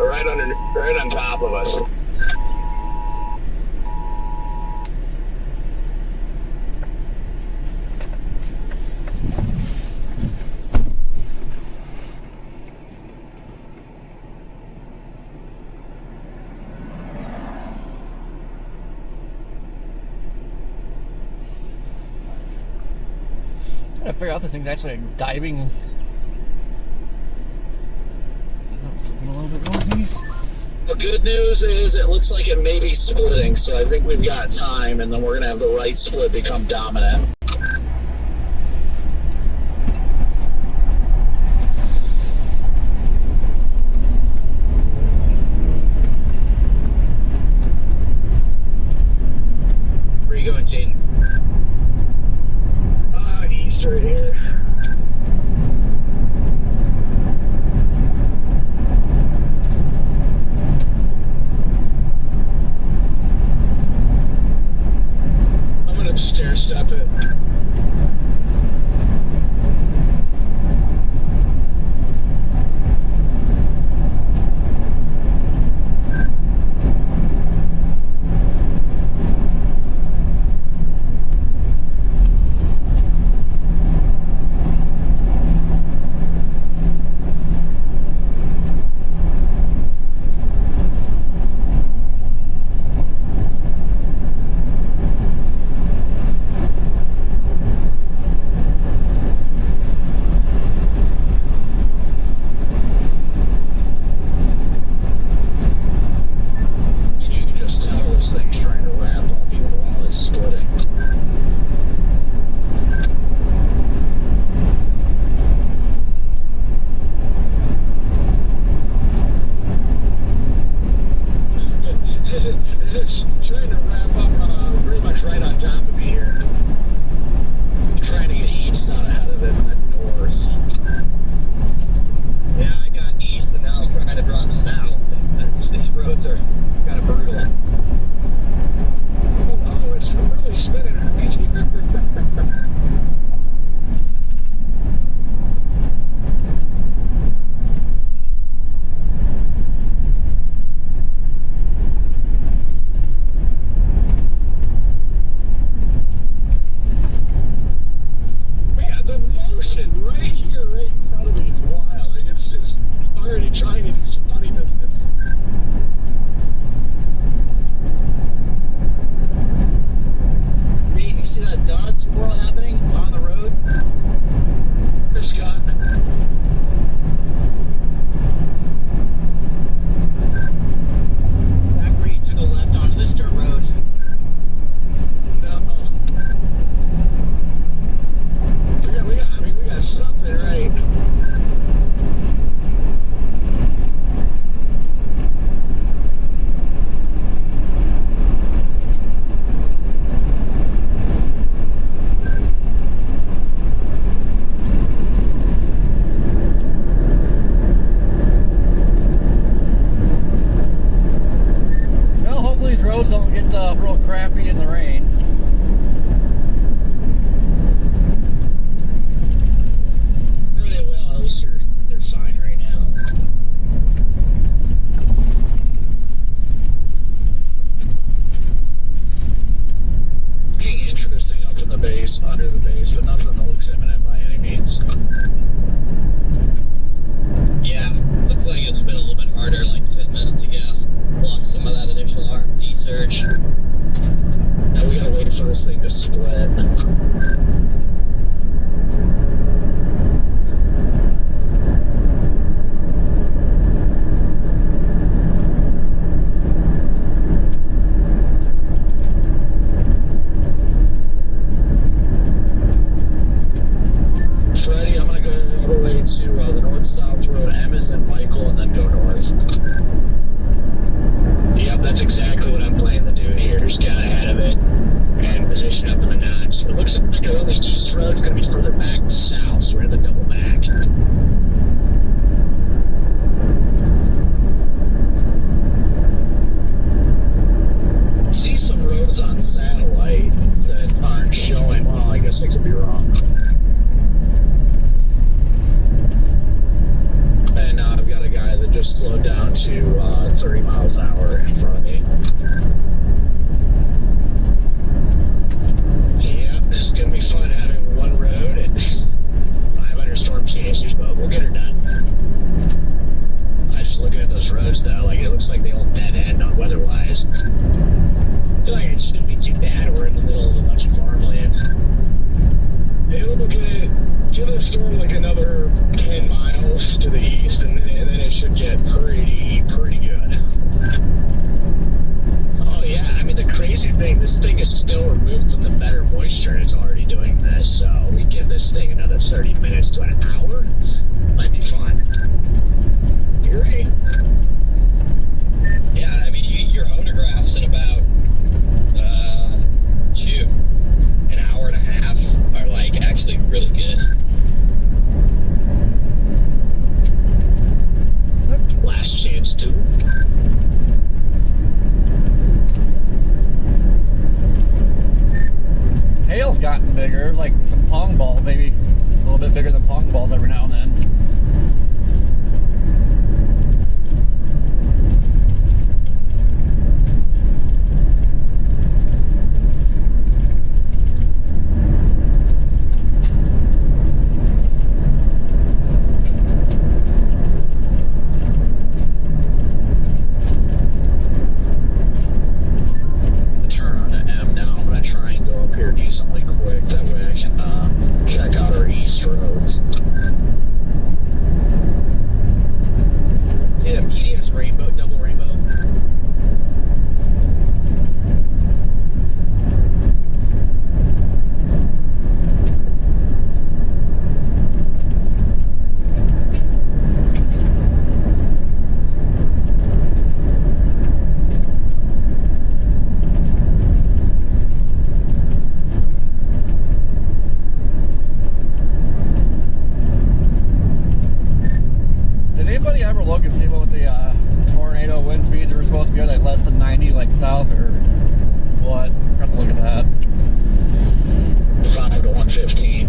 right on top of us. I gotta figure out this thing's actually diving. A little bit northeast. The good news is it looks like it may be splitting, so I think we've got time, and then we're going to have the right split become dominant. Where are you going, Jaden? East right here. I'm gonna stair step it. get real crappy in the rain. Really well, at least they're fine right now. Being interesting up in the base, under the base, but nothing that looks imminent by any means. Yeah, looks like it's been a little bit harder like 10 minutes ago. Lost some of that initial RD surge. Now we gotta wait for this thing to split. Freddie, I'm gonna go all the way to the north-south road. M is in Michael, and then go north. Yep, that's exactly what I'm planning to do here. Just get ahead of it and position up in the notch. It looks like the only east road's gonna be further back south, so we're gonna have to double back. See some roads on satellite that aren't showing. Well, I guess I could be wrong. And I've got a guy that just slowed down to 30 miles an hour in front of me. Yeah, this is going to be fun having one road and 500 storm chasers, but we'll get her done. I just looking at those roads though, like it looks like they all dead end on weather-wise. I feel like it shouldn't be too bad. We're in the middle of a bunch of farmland. It'll give the storm like another 10 miles to the east, and then it should get pretty good. Oh yeah, I mean the crazy thing, this thing is still removed from the better moisture, and it's already doing this. So we give this thing another 30 minutes to an hour, might be fun. Great. Yeah, I mean, your photographs in about, an hour and a half are like actually really good. Last chance too. Hail's gotten bigger, like some pong balls, maybe a little bit bigger than pong balls every now and then. Turn on to M now. I'm gonna try and go up here decently quick. That way I can check out our east roads. See that PDS rainbow, double rainbow? Did anybody ever look and see what the tornado wind speeds are supposed to be? Are they less than 90, like south, or what? Have to look at that. 5 to 115.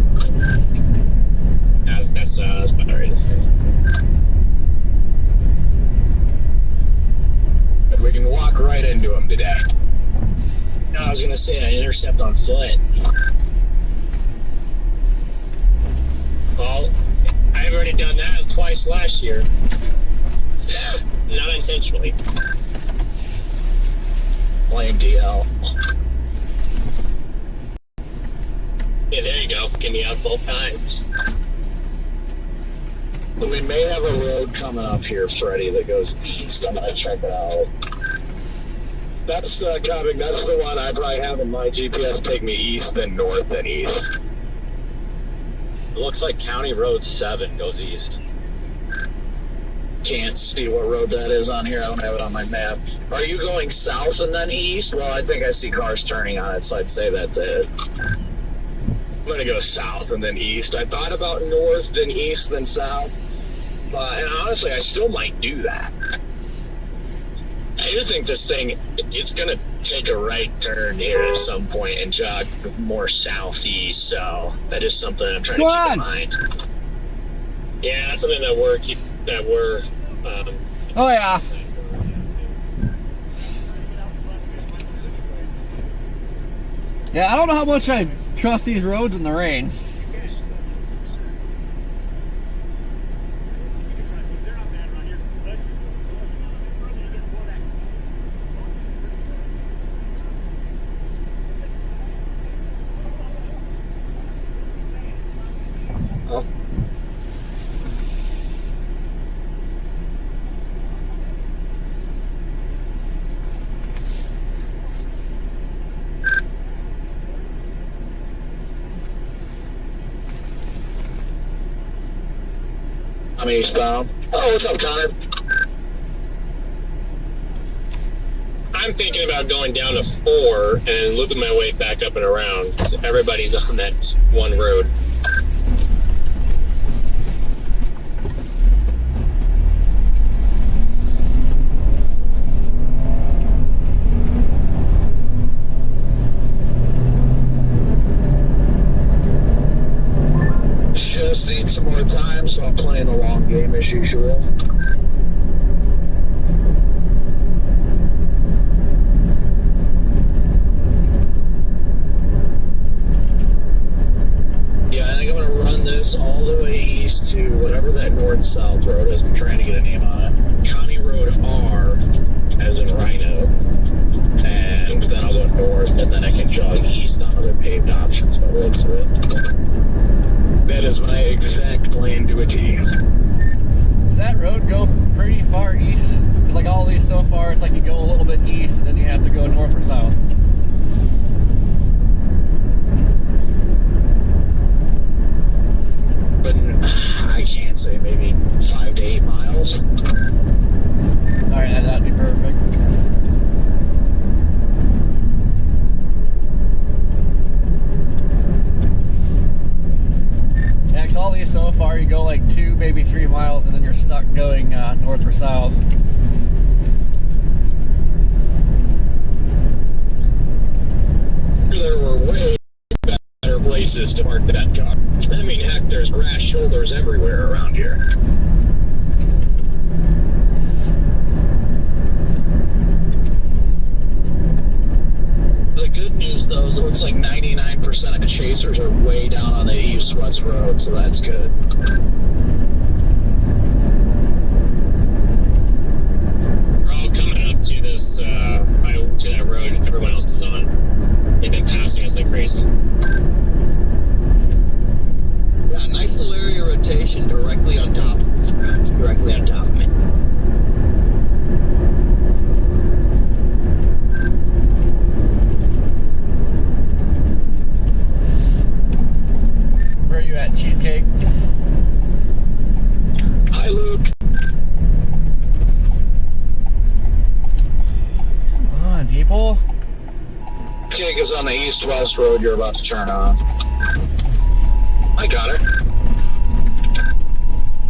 That's what I was about ready to say. But we can walk right into them today. No, I was gonna say I intercept on foot. Well, I've already done that twice last year. Not intentionally. Blame DL. Yeah, there you go. Get me out both times. But we may have a road coming up here, Freddie, that goes east. I'm gonna check it out. That's coming. That's the one I probably have in my GPS take me east, then north, then east. It looks like County Road 7 goes east. Can't see what road that is on here. I don't have it on my map. Are you going south and then east? Well, I think I see cars turning on it, so I'd say that's it. I'm going to go south and then east. I thought about north, then east, then south. And honestly, I still might do that. I do think this thing, it's going to take a right turn here at some point and jog more southeast. So that is something I'm trying to keep in mind. Yeah, that's something that we're. Oh yeah. Yeah, I don't know how much I trust these roads in the rain. I'm eastbound. Oh, what's up, Connor? I'm thinking about going down to 4 and looping my way back up and around. So everybody's on that one road. Just need some more time, so I'm playing the long game as usual. Yeah, I think I'm going to run this all the way east to whatever that north-south road is. I'm trying to get a name on it. County Road R, as in Rhino. And then I'll go north, and then I can jog east on other paved options. But we'll look through it. That is my exact plan to a T. Does that road go pretty far east? 'Cause like all these so far, it's like you go a little bit east and then you have to go north or south. But I can't say, maybe 5 to 8 miles. Alright, that'd be perfect. All these so far, you go like 2, maybe 3 miles, and then you're stuck going north or south. There were way better places to park that car. I mean, heck, there's grass shoulders everywhere around here. The good news, though, is it looks like 99% of the chasers are way down on the east-west road, so that's good. We're all coming up to this, right to that road everyone else is on. They've been passing us like crazy. Yeah, nice little area of rotation directly on top. Directly on top of me. Where are you at, Cheesecake? Hi, Luke. Come on, people. Cheesecake is on the east-west road you're about to turn on. I got it.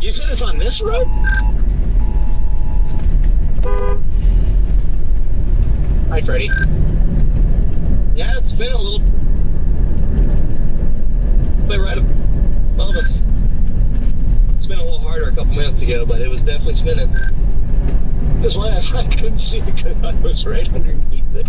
You said it's on this road? Hi, Freddie. Yeah, it's been a little bit right above us. It's been a little harder a couple minutes ago, but it was definitely spinning. That's why I couldn't see it because I was right underneath it.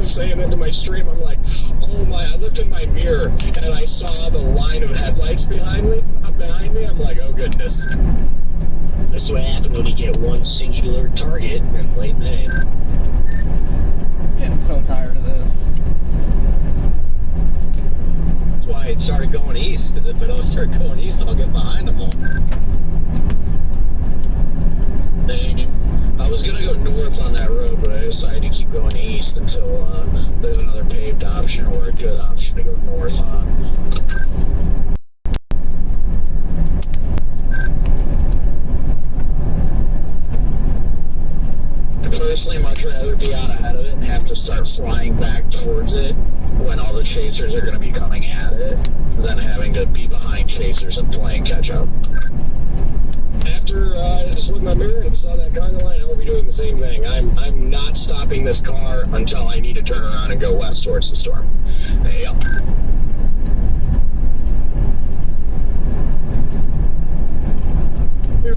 Saying into my stream, I'm like, oh my, I looked in my mirror and I saw the line of headlights behind me. I'm like, oh goodness. That's what happens when you get one singular target in late May. Getting so tired of this. east, because if I don't start going east, I'll get behind them all. Dang. I was gonna go north on that road, but I decided to keep going east until there's another paved option or a good option to go north on. Personally, much rather be out ahead of it and have to start flying back towards it when all the chasers are going to be coming at it than having to be behind chasers and playing catch up. After I just looked in my mirror and saw that guy in the line, I will be doing the same thing. I'm not stopping this car until I need to turn around and go west towards the storm. Yep.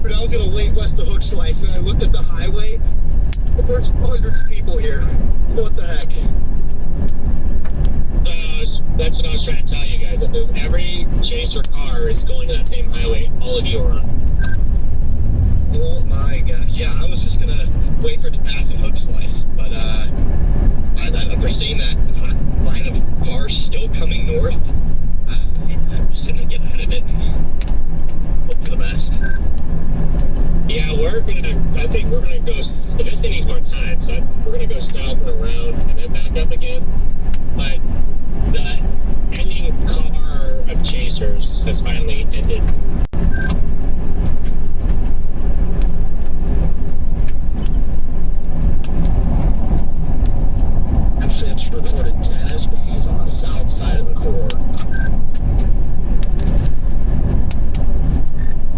But I was gonna wait west of Hook Slice, and I looked at the highway. There's hundreds of people here. What the heck? That's what I was trying to tell you guys. That every chaser car is going to that same highway all of you are on. Oh my gosh. Yeah, I was just gonna wait for it to pass at Hook Slice. But after seeing that line of cars still coming north, I'm just gonna get ahead of it. Hope for the best. Yeah, I think we're gonna go, this thing needs more time, so we're gonna go south and around and then back up again. But the ending car of chasers has finally ended. Fitz reported tennis balls on the south side of the core.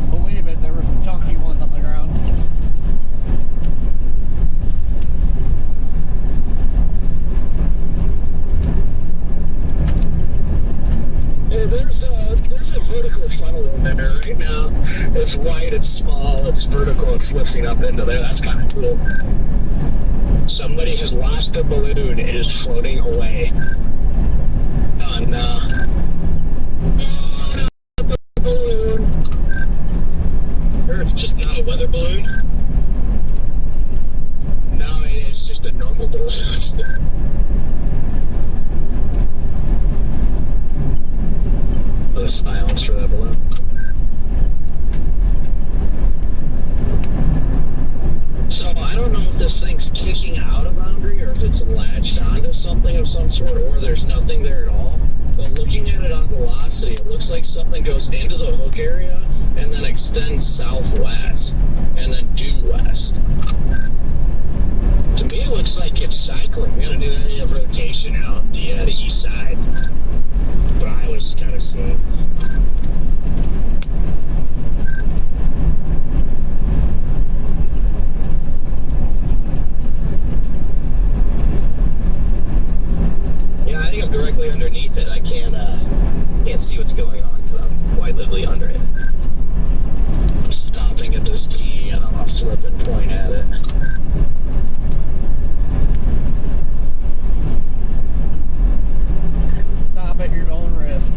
Believe it, there were some chunky ones on the ground. Hey, there's a vertical funnel in there right now. It's wide, it's small, it's vertical, it's lifting up into there. That's kind of cool. Somebody has lost a balloon. It is floating away. Oh no. Oh, no, the balloon. Or it's just not a weather balloon. No, it is just a normal balloon. The silence for that balloon. So I don't know if this thing's kicking out a boundary or if it's latched onto something of some sort or there's nothing there at all. But looking at it on velocity, it looks like something goes into the hook area and then extends southwest and then due west. To me, it looks like it's cycling. We got to do an area of rotation out the east side. But I was kind of seeing. Yeah, I think I'm directly underneath it. I can't see what's going on, but I'm quite literally under it. I'm stopping at this T and I'm gonna flip and point at it. Stop at your own risk.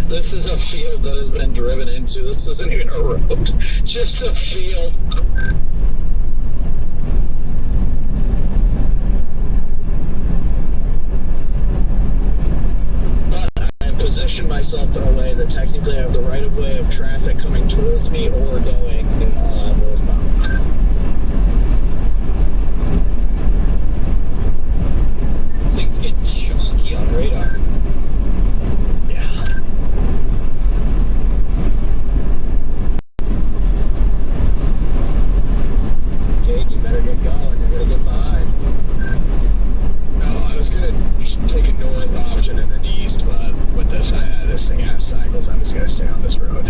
This is a field that has been driven into. This isn't even a road, just a field. But I positioned myself in a way that technically I have the right of way of traffic coming towards me or going northbound. Things get chunky on radar. I'm just gonna stay on this road.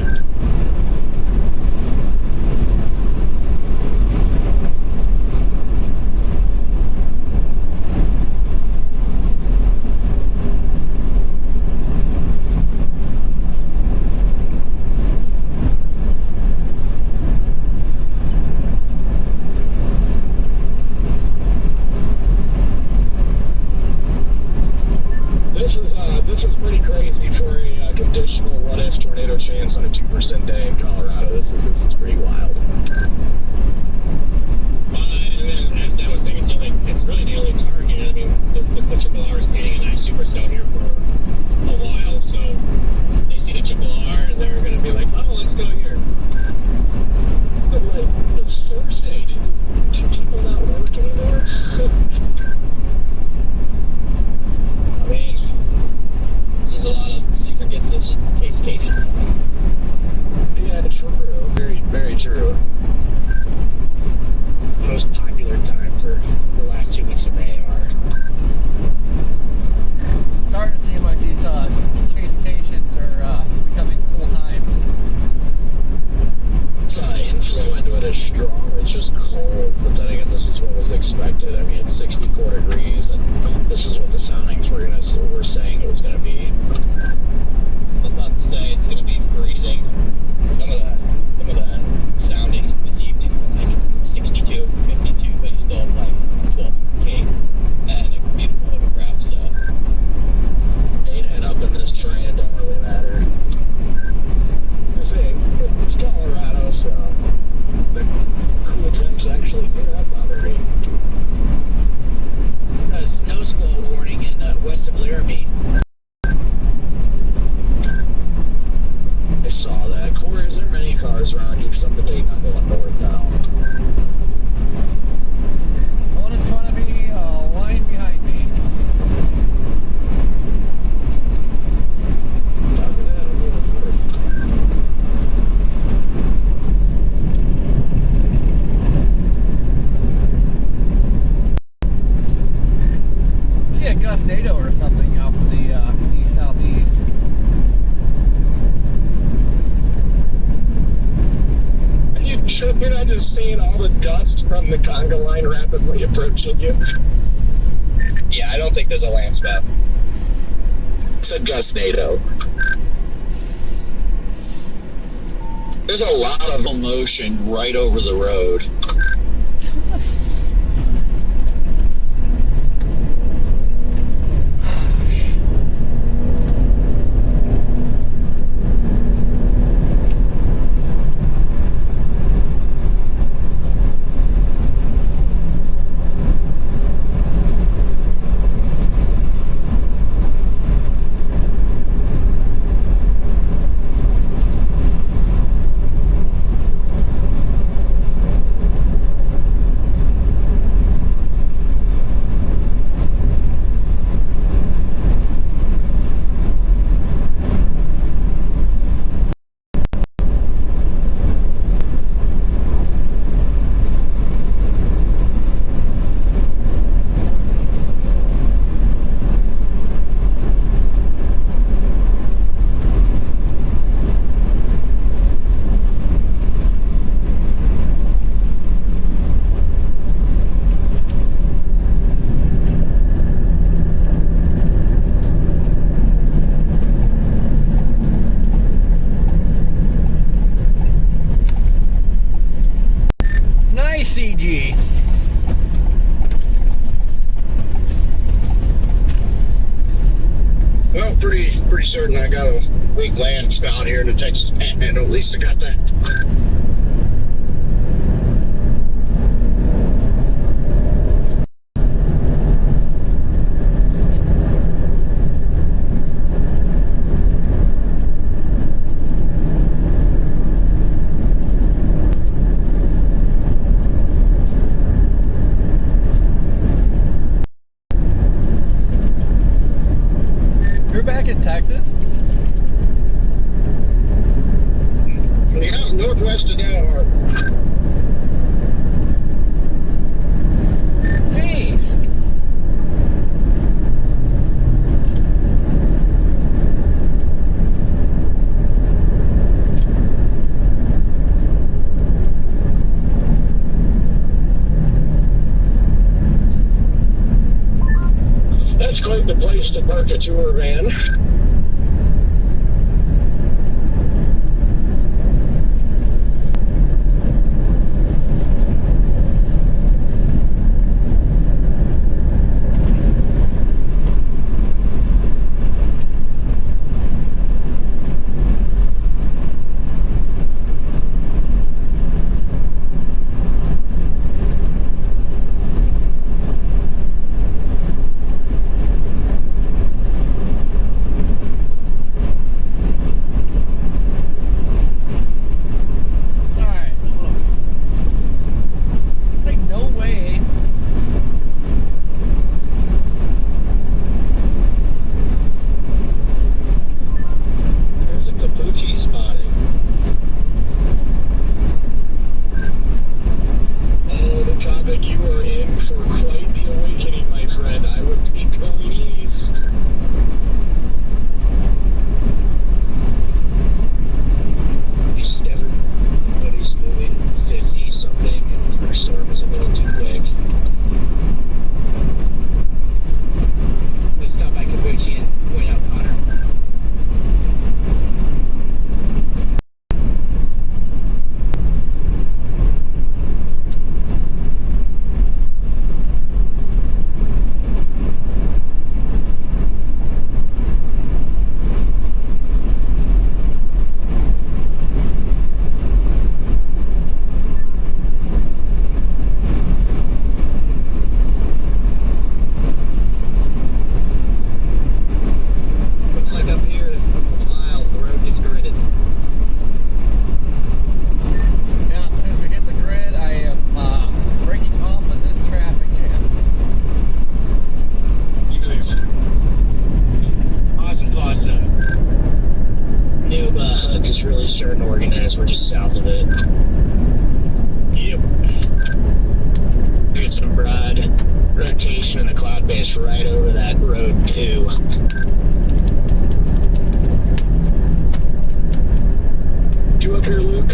additional what-if tornado chance on a 2% day in Colorado. This is pretty wild. And as Dan was saying, it's really the only target. I mean, the Triple R is being a nice supercell here for a while, so they see the Triple R and they're going to be like, oh, let's go here. But like, it's Thursday, dude. Do people not work anymore? I mean, this is a lot of, you forget this is casecation time. Yeah, true. Very, very true. Most popular time for the last 2 weeks of May are. Starting to seem like these casecations are becoming full time. It's inflow into it is strong. It's just cold, but then again, this is what was expected. I mean, it's 64 degrees, and this is what the soundings were saying it was going to be. I was about to say it's going to be freezing. Some of the soundings this evening were like 62, 52, but you still have like 12 K and a beautiful photograph. So And up in this terrain, it don't really matter. It's Colorado, so the cool temps actually do not bother me. a snow squall warning in west of Laramie. I saw that. Corey, is there many cars around you? Because I'm debating on going north now. One in front of me, line behind me. Copy that, I'm moving north. See a gustado or something off to the east-southeast. Are you sure you're not just seeing all the dust from the conga line rapidly approaching you? Yeah, I don't think there's a land spout. It's a gustado. There's a lot of motion right over the road. CG. Well, pretty certain I got a weak land spout here in the Texas Panhandle. At least I got that. You're back in Texas? Yeah, northwest of Dalhart. Jeez. That's quite the place to park a tour van. starting to organize. We're just south of it. Yep. We get some broad rotation in the cloud base right over that road too. You up here, Luke?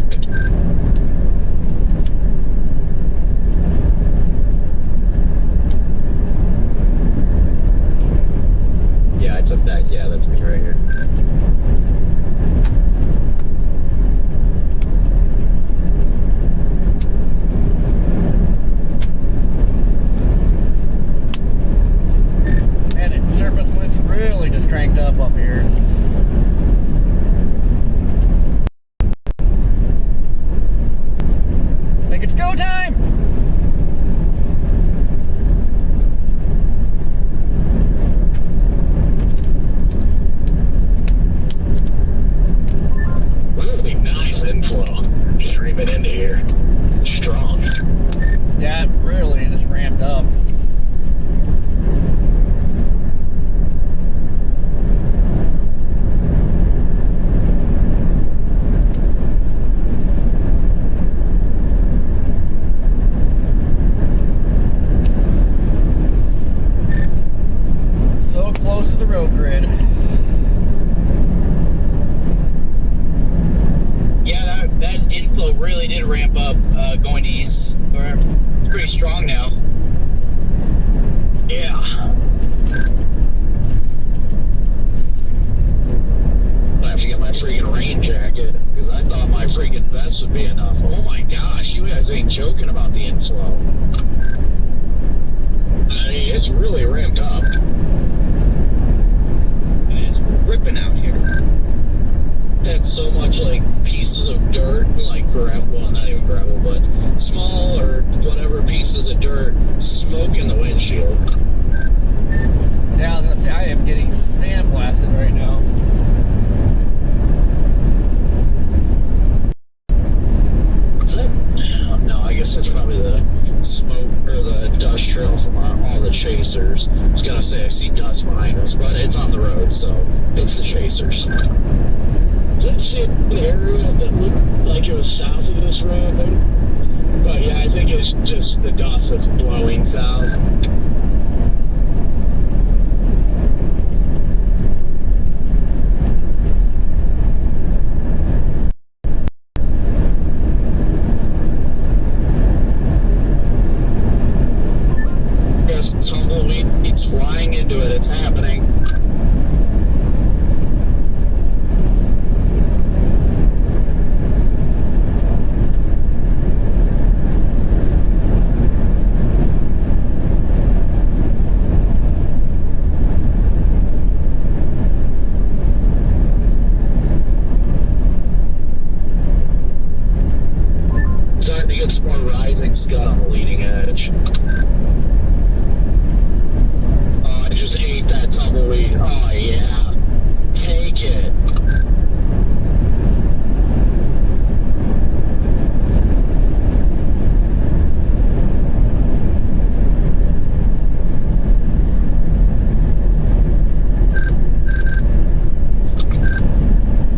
Yeah, I took that. Yeah, that's me right here. And surface wind's really just cranked up here. Think it's go time! Really nice inflow. Streaming into here. Strong. Yeah, it really just ramped up. So close to the road grid. Yeah, that inflow really did ramp up going east. It's pretty strong now. Yeah. I have to get my freaking rain jacket because I thought my freaking vest would be enough. Oh my gosh, you guys ain't joking about the inflow. I mean, it's really ramped up. And it's ripping out here. Had so much like pieces of dirt, like gravel, well, not even gravel, but small or whatever pieces of dirt smoking the windshield. Yeah, I was gonna say, I am getting sandblasted right now. Is that? No, I guess that's probably the smoke or the dust trail from all the chasers. I was gonna say I see dust behind us, but it's on the road, so it's the chasers. Did you see an area that looked like it was south of this road? But yeah, I think it's just the dust that's blowing south. Yes, tumbleweeds flying into it. It's happening. Starting to get some more rising scud on the leading edge. Oh, I just ate that tumbleweed. Oh, yeah. Take it.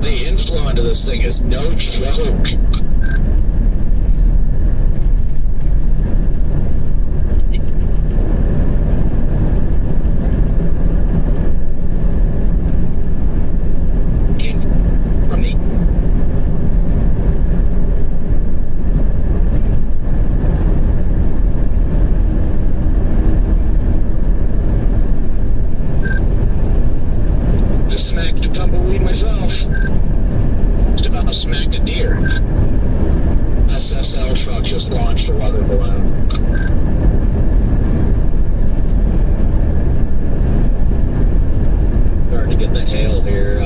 The inflow into this thing is no joke. From the just smacked a tumbleweed myself. Just about smacked a deer. SSL truck just launched a weather balloon. Starting to get the hail here,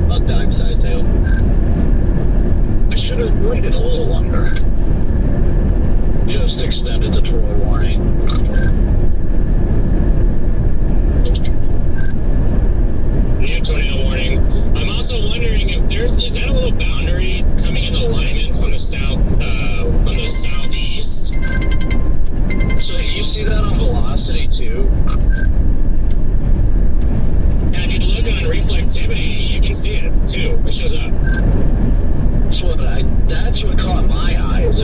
about dime-sized hail. I should have waited a little longer. Just extended the tour warning. New tornado warning. I'm also wondering if is that a little boundary coming into alignment from the southeast? So you see that on velocity too? And if you look on reflectivity, you can see it too. It shows up.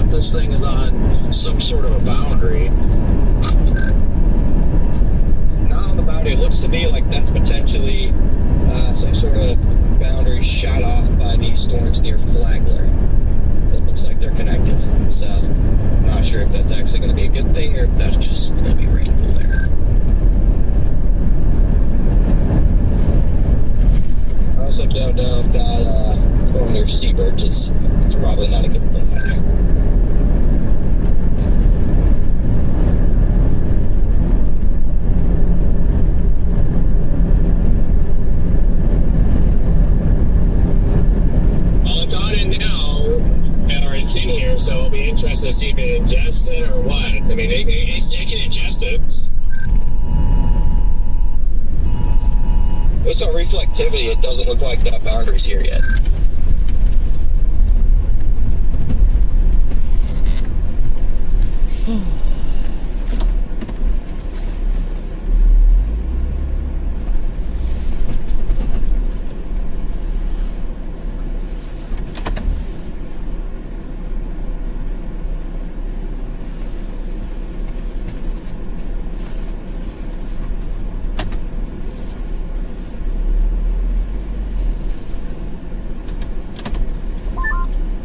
if this thing is on some sort of a boundary. Not on the boundary. It looks to me like that's potentially some sort of boundary shot off by these storms near Flagler. It looks like they're connected. So I'm not sure if that's actually going to be a good thing or if that's just going to be rainfall there. I also don't know if that going near Seabird is it's probably not a good thing either. It's in here, so it'll be interesting to see if it ingests it or what. I mean, it can ingest it. Based on reflectivity, it doesn't look like that boundary's here yet.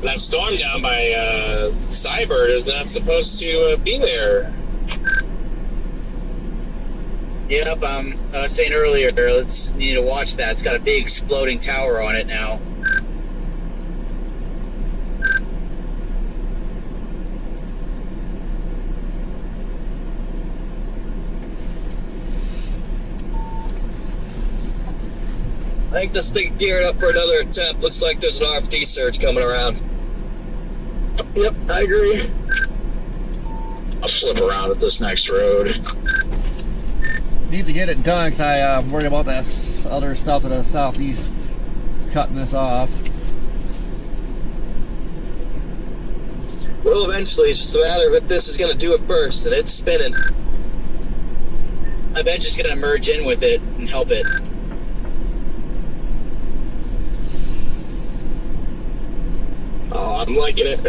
That storm down by Cybird is not supposed to be there. Yep, I was saying earlier, you need to watch that. It's got a big exploding tower on it now. I think this thing's geared up for another attempt. Looks like there's an RFD surge coming around. Yep, I agree. I'll flip around at this next road. Need to get it done because I'm worried about that other stuff to the southeast cutting this off. Well, eventually, it's just a matter of if this is going to do it first, and it's spinning. I bet it's going to merge in with it and help it. Oh, I'm liking it.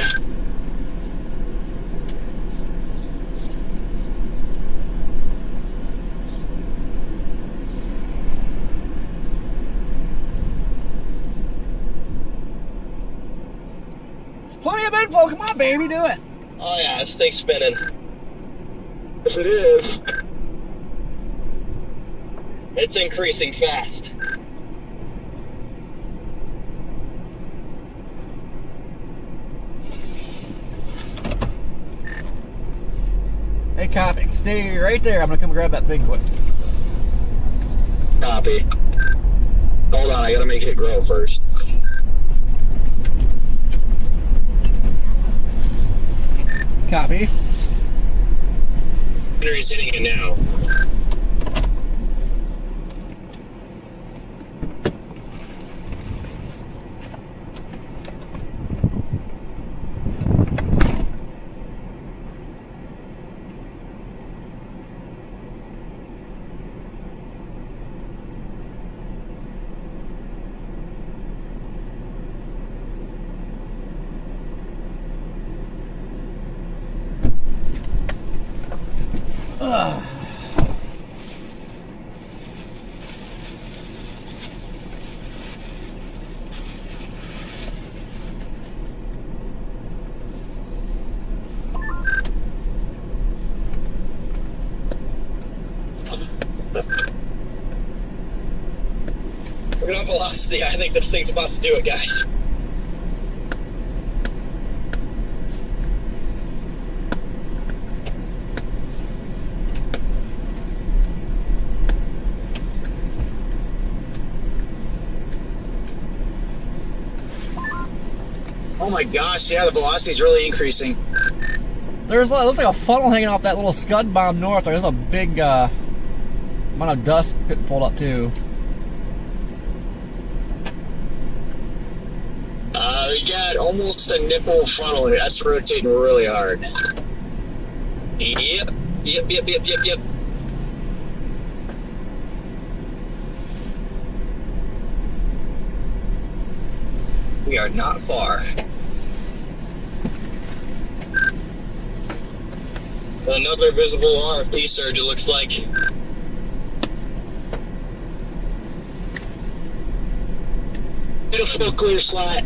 It's plenty of info. Come on, baby, do it. Oh yeah, this thing's spinning. Yes, it is. It's increasing fast. Hey, copy. Stay right there. I'm gonna come grab that big one. Copy. Hold on, I gotta make it grow first. Copy. Henry's hitting it now. Look at velocity. I think this thing's about to do it, guys. Oh my gosh, yeah, the velocity's really increasing. There's it looks like a funnel hanging off that little scud bomb north. There's a big amount of dust pulled up too. We got almost a nipple funnel here. That's rotating really hard. Yep. We are not far. Another visible RFP surge, it looks like. Beautiful clear slot.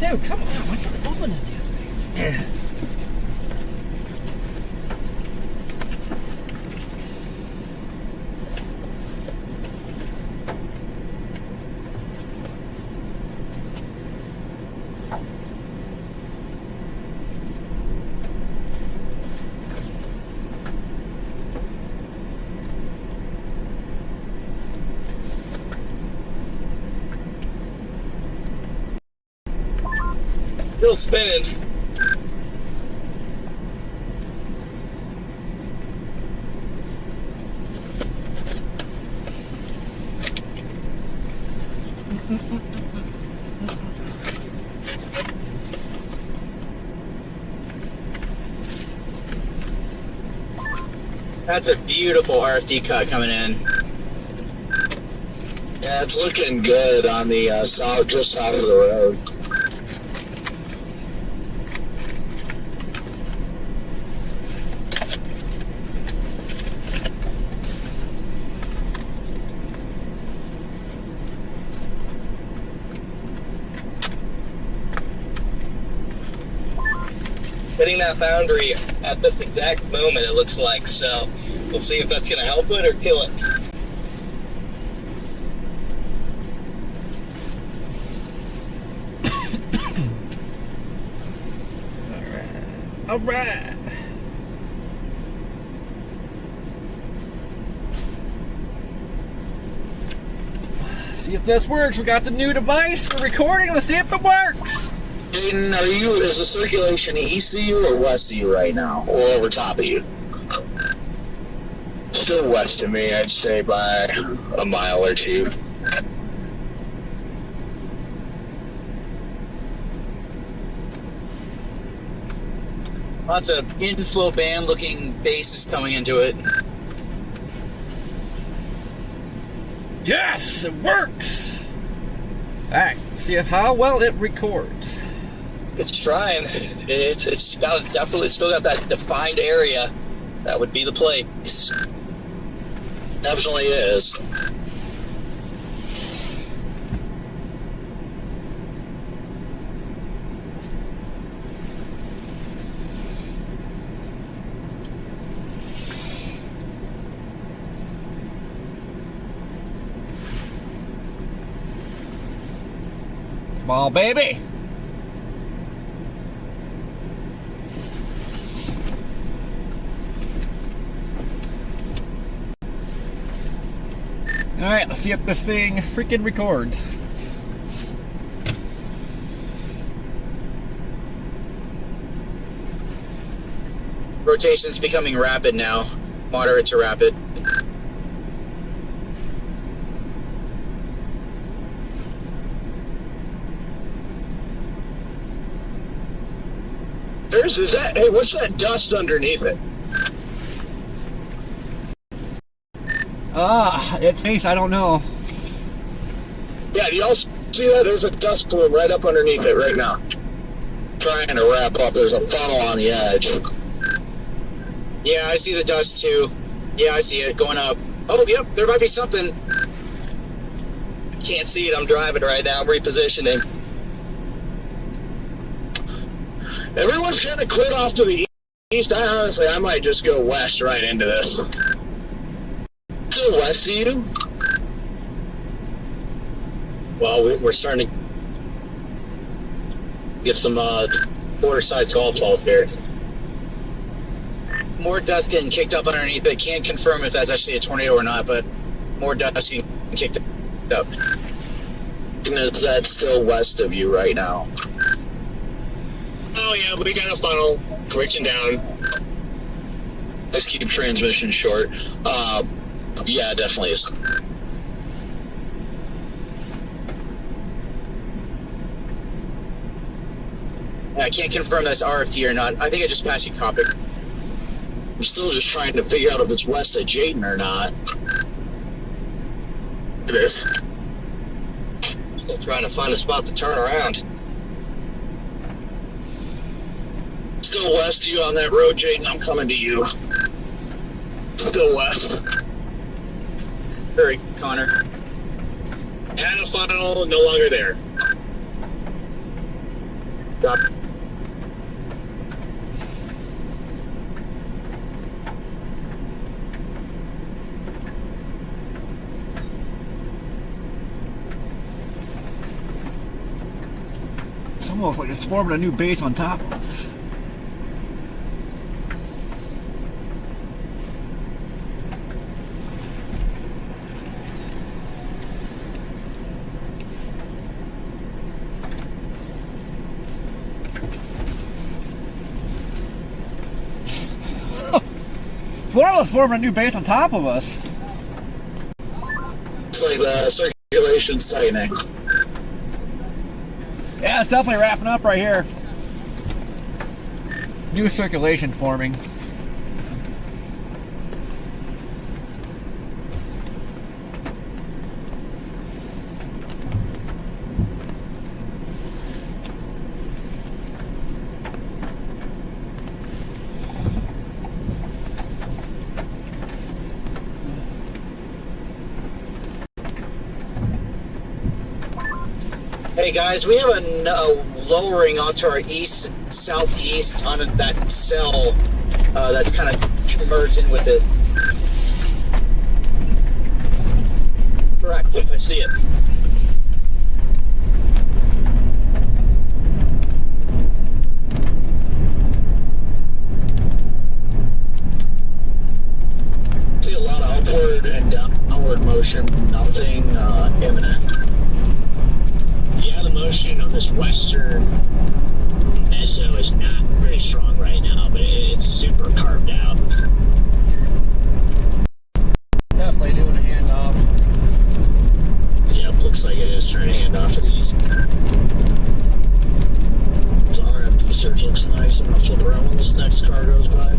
Dude, come on. Why can't I open this damn thing? Still spinning. That's a beautiful RFD cut coming in. Yeah, it's looking good on the south, just south of the road. Hitting that boundary at this exact moment, it looks like. So we'll see if that's going to help it or kill it. All right. See if this works. We got the new device for recording. Let's see if it works. Aiden, is the circulation east of you or west of you right now? Or over top of you? Still west of me, I'd say by a mile or two. Lots of inflow band looking bases coming into it. Yes, it works. All right, see how well it records. It's trying. It's got definitely still got that defined area. That would be the place. Definitely is. Come on, baby. All right, let's see if this thing freaking records. Rotation's becoming rapid now. Moderate to rapid. Hey, what's that dust underneath it? It's nice, I don't know. Yeah, do y'all see that? There's a dust plume right up underneath it right now. Trying to wrap up. There's a funnel on the edge. Yeah, I see the dust too. Yeah, I see it going up. Oh, yep, there might be something. Can't see it. I'm driving right now. I'm repositioning. Everyone's kind of cleared off to the east. I might just go west right into this. Still west of you? Well, we're starting to get some border side golf balls here. More dust getting kicked up underneath it. Can't confirm if that's actually a tornado or not, but more dust getting kicked up. Is that still west of you right now? Oh yeah, we got a funnel reaching down. Let's keep transmission short. Yeah, it definitely is. I can't confirm that's RFT or not. I think I just passed you copy. I'm still just trying to figure out if it's west of Jayden or not. It is. Still trying to find a spot to turn around. Still west of you on that road, Jayden. I'm coming to you. Still west. Hurry, Connor. Had a funnel, no longer there. Stop. It's almost like it's forming a new base on top of us. One of us forming a new base on top of us. It's like the circulation's tightening. Yeah, it's definitely wrapping up right here. New circulation forming. Hey guys, we have a lowering off to our east, southeast on that cell that's kind of merged in with it. Correct, I see it. See a lot of upward and downward motion, nothing imminent. Yeah, the motion on this western meso is not very strong right now, but it's super carved out. Definitely doing a handoff. Yep, looks like it is trying to hand off to the east. This RFP search looks nice. I'm gonna flip around when this next car goes by.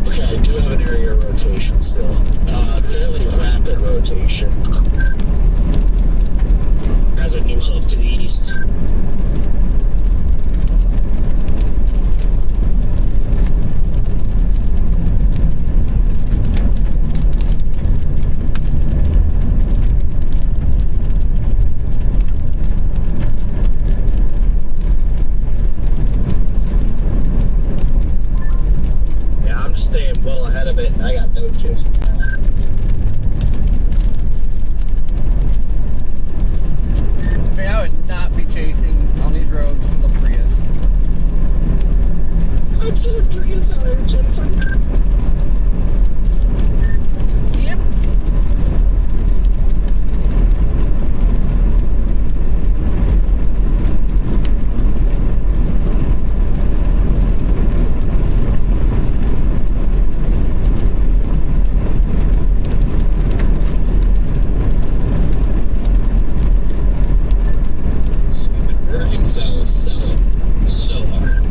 Okay, I do have an area rotation still. Fairly rapid rotation. Has a new hook to the east. Yeah, I'm just staying well ahead of it, and I got no chase. I mean, I would not be chasing on these roads with the Prius. I'd see the Prius out there chasing. Yep. Converging cells sell so hard.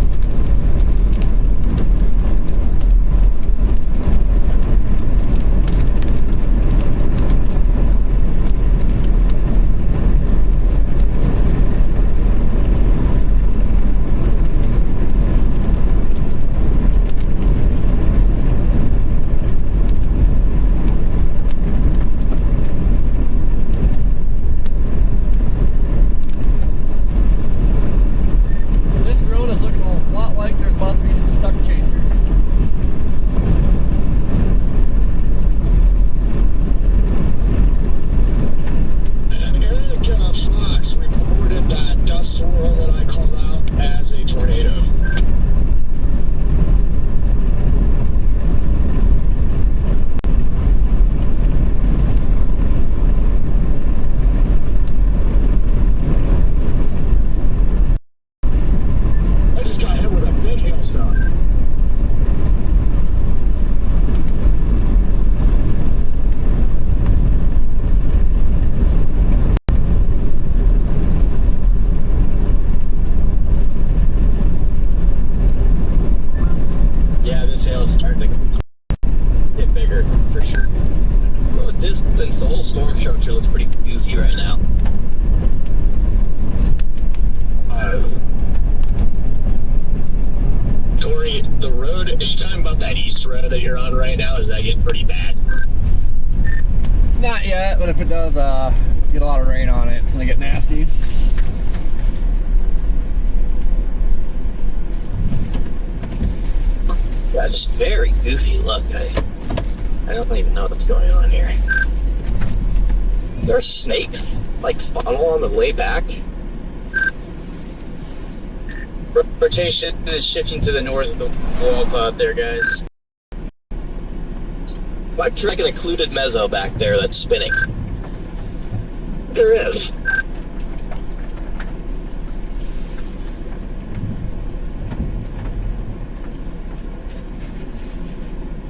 weather that you're on right now, is that getting pretty bad? Not yet, but if it does get a lot of rain on it, it's gonna get nasty. That's very goofy look. I don't even know what's going on here. Is there a snake, like, funnel on the way back? Rotation is shifting to the north of the wall cloud there, guys. Might track an occluded mezzo back there that's spinning. There is.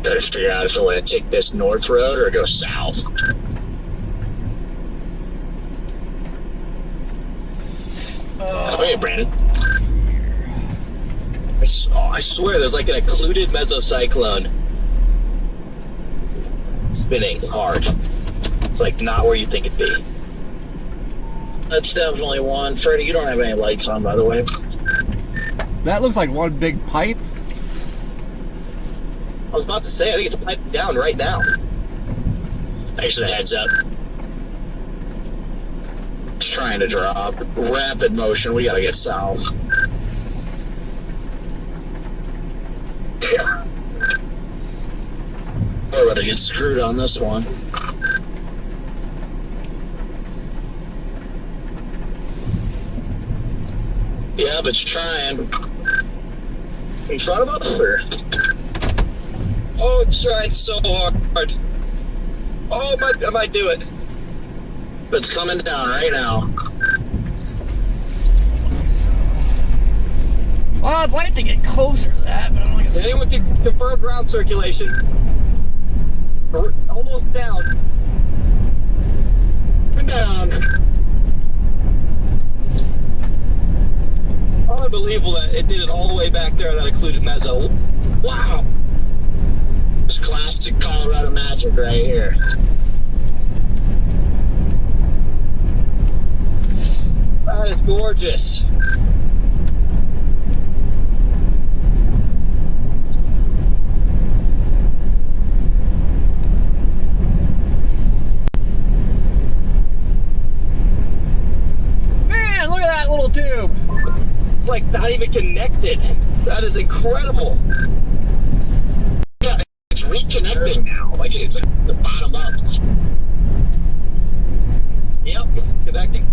Gotta figure out if I want to take this north road or go south. Oh, hey, Brandon. I swear there's like an occluded mesocyclone spinning hard. It's like not where you think it'd be. That's definitely one. Freddie, you don't have any lights on, by the way. That looks like one big pipe. I was about to say, I think it's piping down right now. Thanks for the heads up. It's trying to drop. Rapid motion, we gotta get south. Yeah. We're about to get screwed on this one. Yeah, but it's trying. In front of us, or? Oh, it's trying so hard. Oh, I might do it. It's coming down right now. Well, I'd like to get closer to that, but I don't think it's... Anyone can confirm ground circulation. We're almost down. We're down. Unbelievable that it did it all the way back there, that occluded mezzo. Wow. It's classic Colorado magic right here. That is gorgeous. Man, look at that little tube. It's like not even connected. That is incredible. Yeah, it's reconnecting now. Like it's like the bottom up. Yep, connecting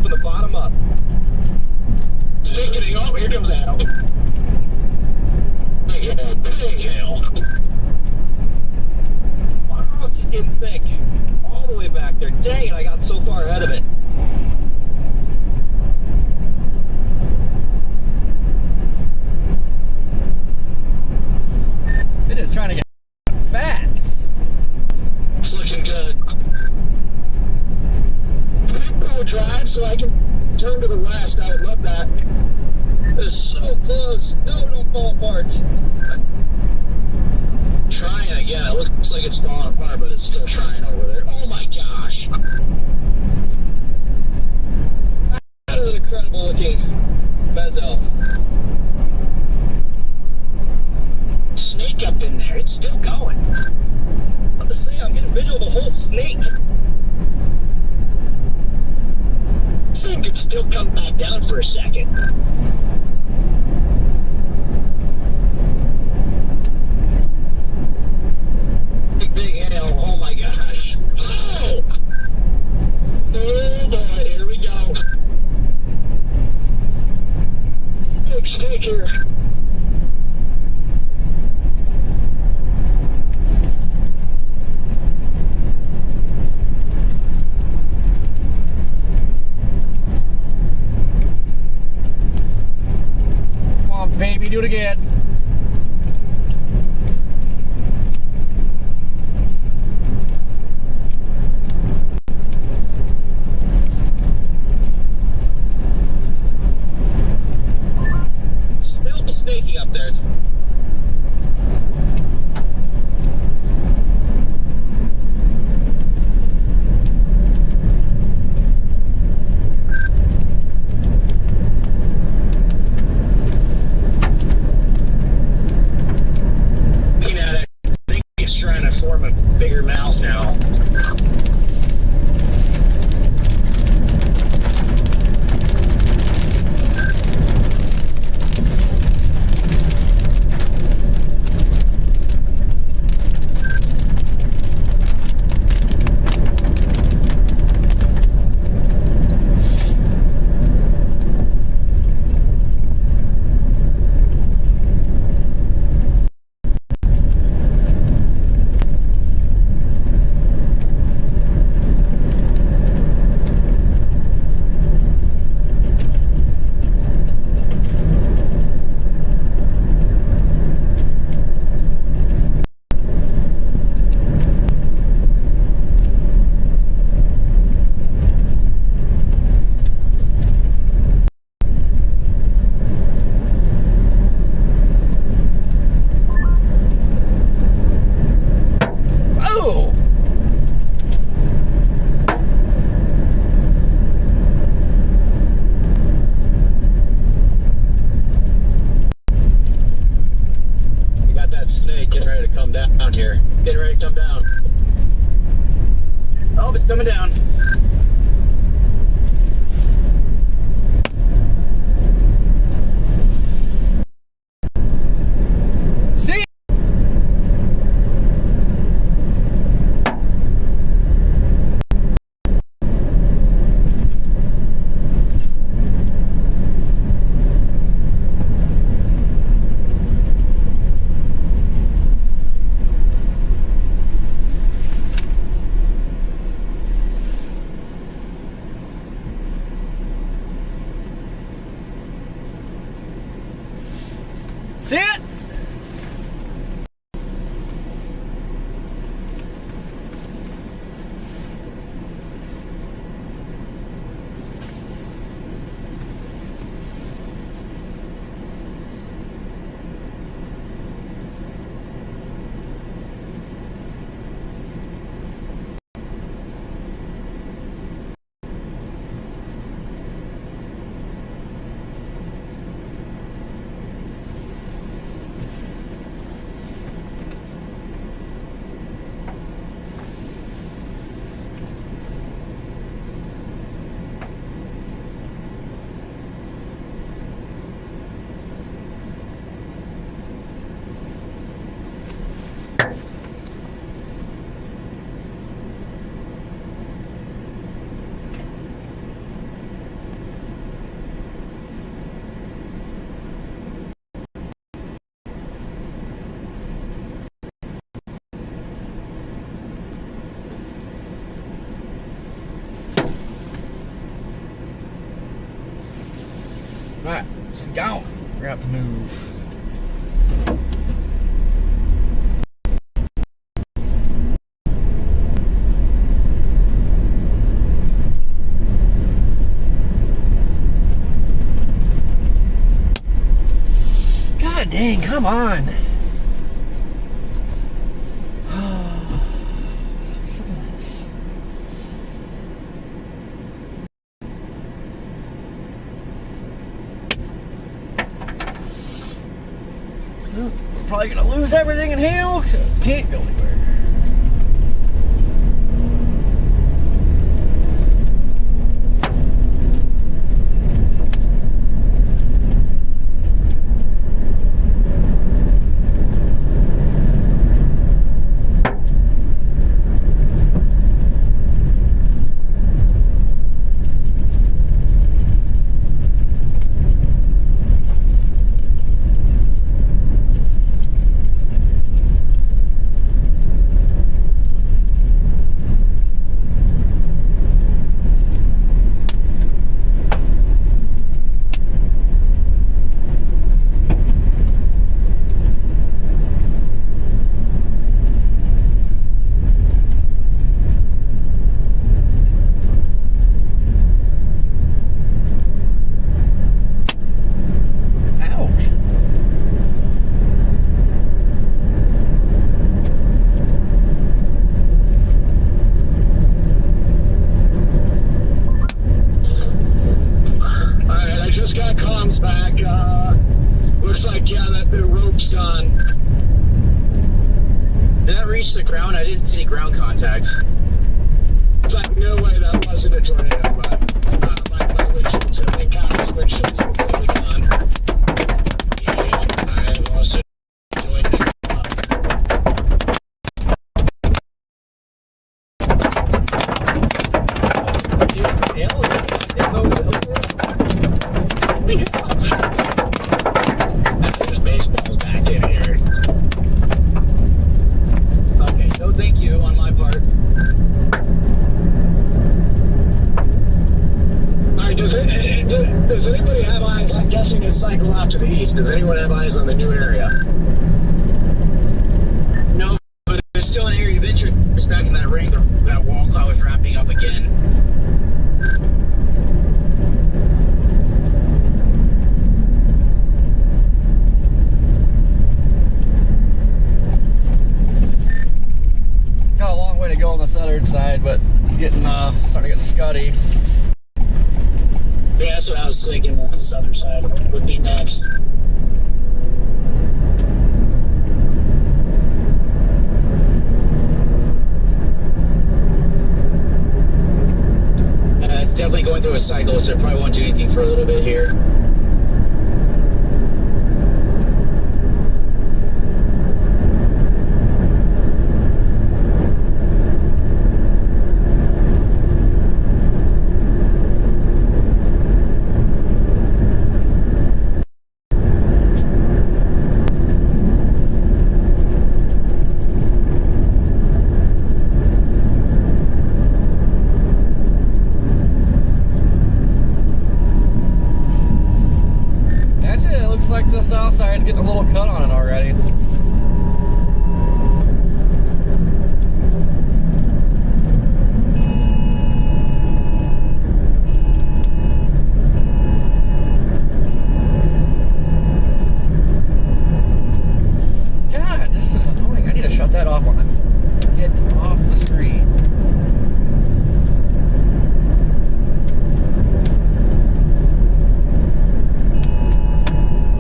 from the bottom up. It's thickening. Oh, here comes Adam. Big hail, big hail. Wow, she's getting thick. All the way back there. Dang it, I got so far ahead of it. It is trying to get fat. It's looking good. Go drive so I can turn to the west. I would love that. It's so close. No, don't fall apart. Trying again. It looks like it's falling apart, but it's still trying over there. Oh my gosh. That is an incredible looking mezzo. Snake up in there. It's still going. I'm about to say, I'm getting visual of the whole snake. This thing could still come back down for a second. Big hail. Oh my gosh. Oh! Oh boy, here we go. Big snake here. Come on, baby, do it again. Still snaking up there. It's here. Getting ready to come down. Oh, it's coming down. See? See it? Alright, let's get going. We're gonna have to move. God dang, come on. Look at this. We're probably gonna lose everything in hell. Can't go anywhere. Reach the ground. I didn't see ground contact. It's like, no way that wasn't a tornado, but my windshields, I think Kyle's windshields are completely gone. Yeah, I lost it. There's baseball back in here. Okay, no thank you on my part. Alright, does anybody have eyes? I'm guessing it's cycle out to the east. Does anyone have eyes on the new area? No, but there's still an area of interest back in that ring. That wall cloud was wrapping up again. Got a long way to go on the southern side, but it's getting starting to get scuddy. Yeah, that's what I was thinking. The southern side would be next. 'Cause, going through a cycle, so it probably won't do anything for a little bit here. Like the south side's getting a little cut on it already. God, this is annoying. I need to shut that off on it. Get off the screen.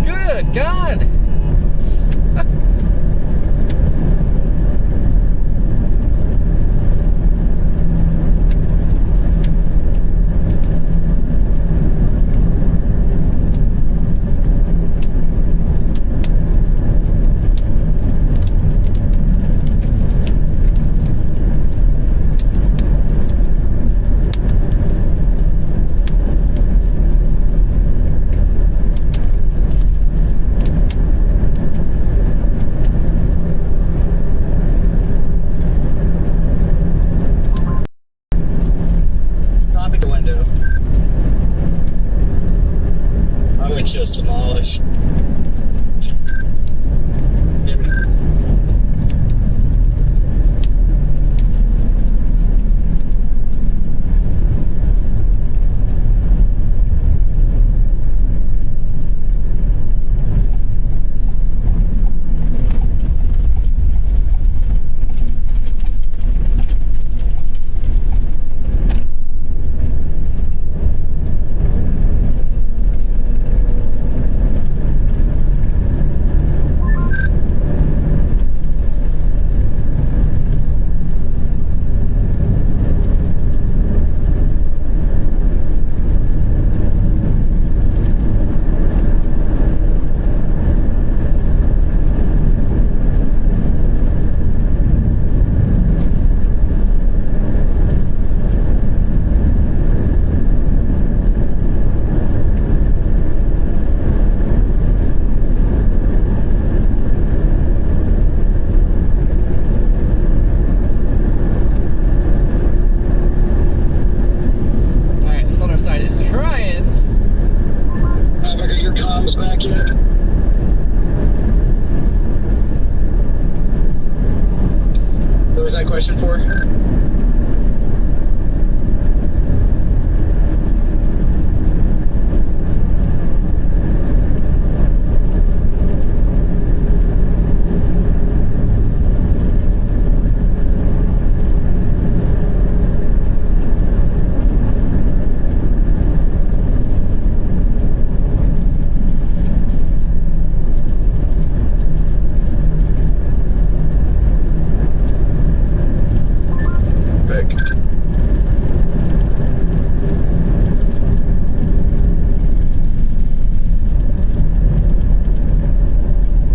Good God! Just demolished. question for?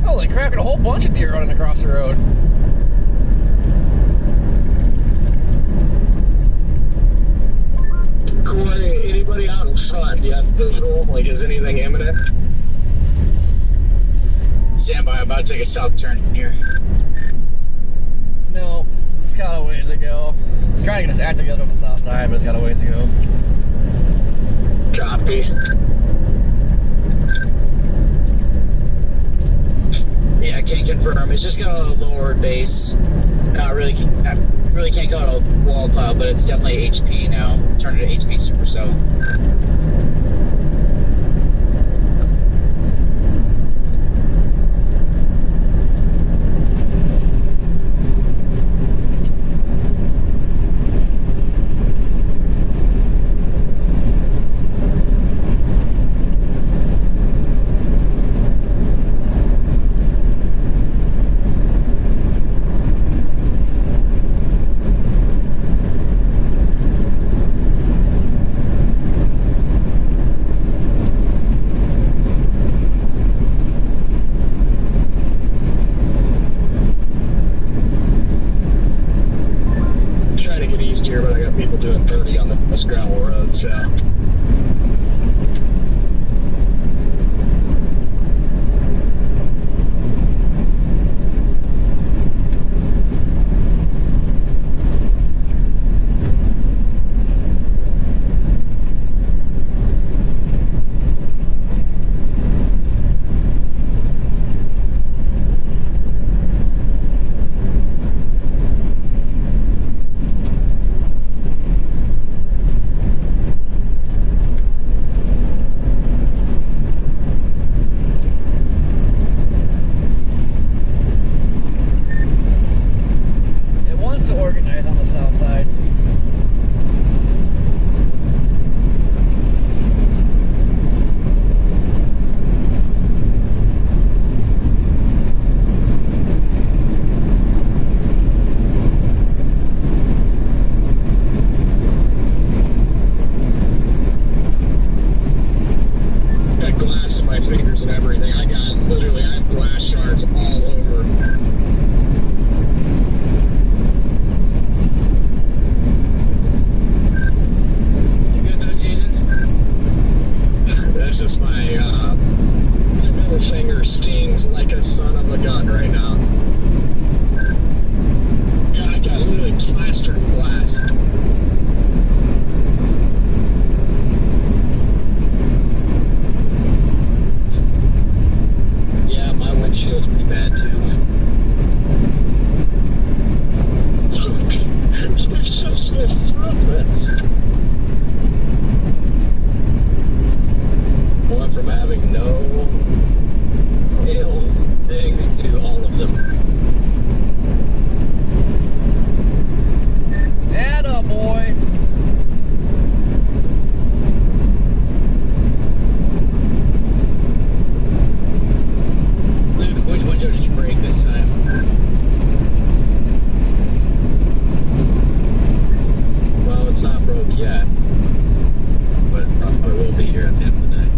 Holy crap, got a whole bunch of deer running across the road. Corey, anybody out in front? Do you have visual? Like, is anything imminent? Stand by, I'm about to take a south turn here. No, it's got a ways to go. It's trying to get us act together on the south side, but it's got a ways to go. Copy. Yeah, I can't confirm. It's just got a lower base. I really can't call it a wall cloud, but it's definitely HP now. Turned it to HP Supercell. glass in my fingers and everything. I have glass shards all over. You good though, Jaden? That's just my middle finger stings like a son of a gun right now. Yeah, I got literally plastered glass. Yeah, my windshield's pretty bad too. There's just no progress. Went from having no hail things to all of them. Atta boy. Luke, which window did you break this time? Well, it's not broke yet, but it probably will be here at the end of the day.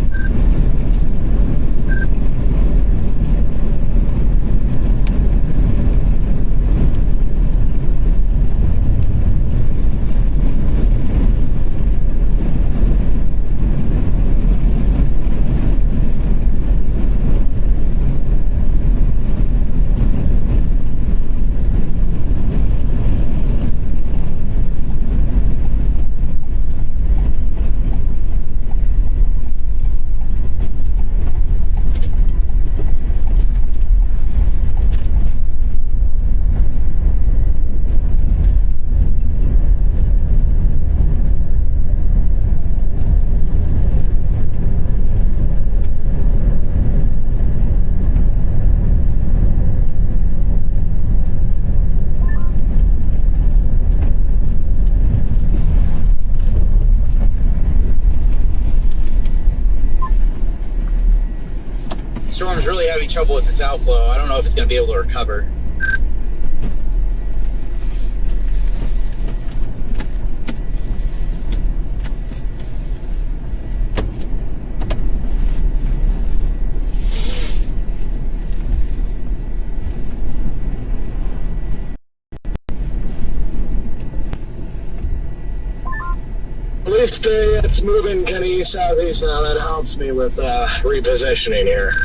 Storm's really having trouble with its outflow. I don't know if it's going to be able to recover. At least it's moving kind of east-southeast now. That helps me with repositioning here.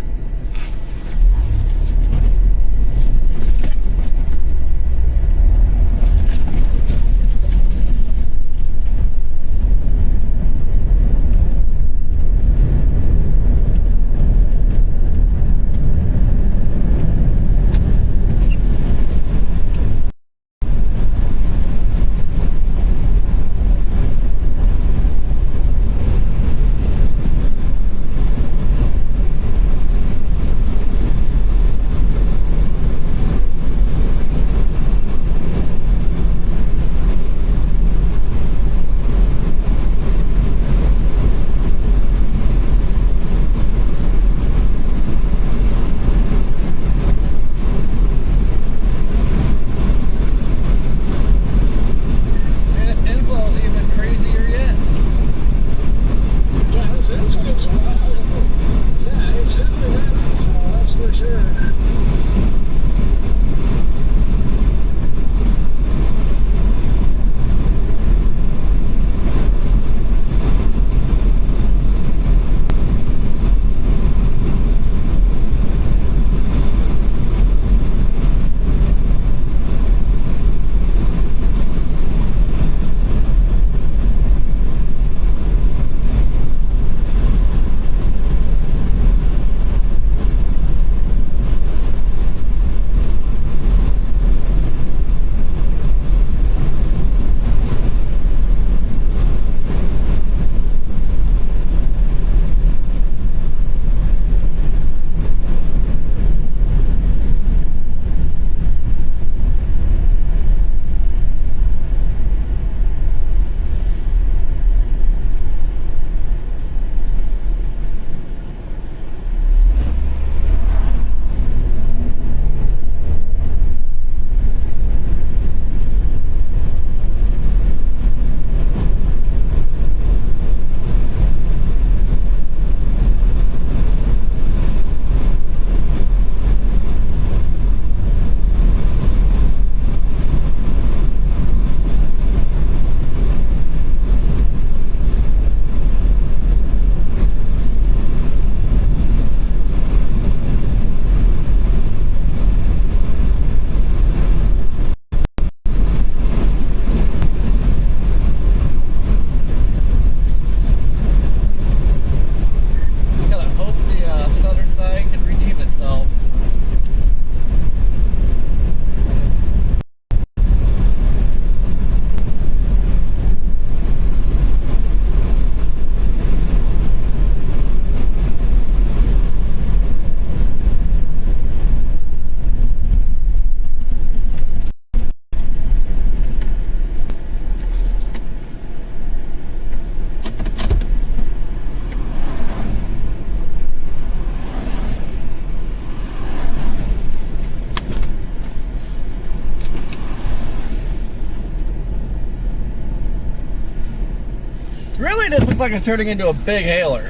like it's turning into a big hailer.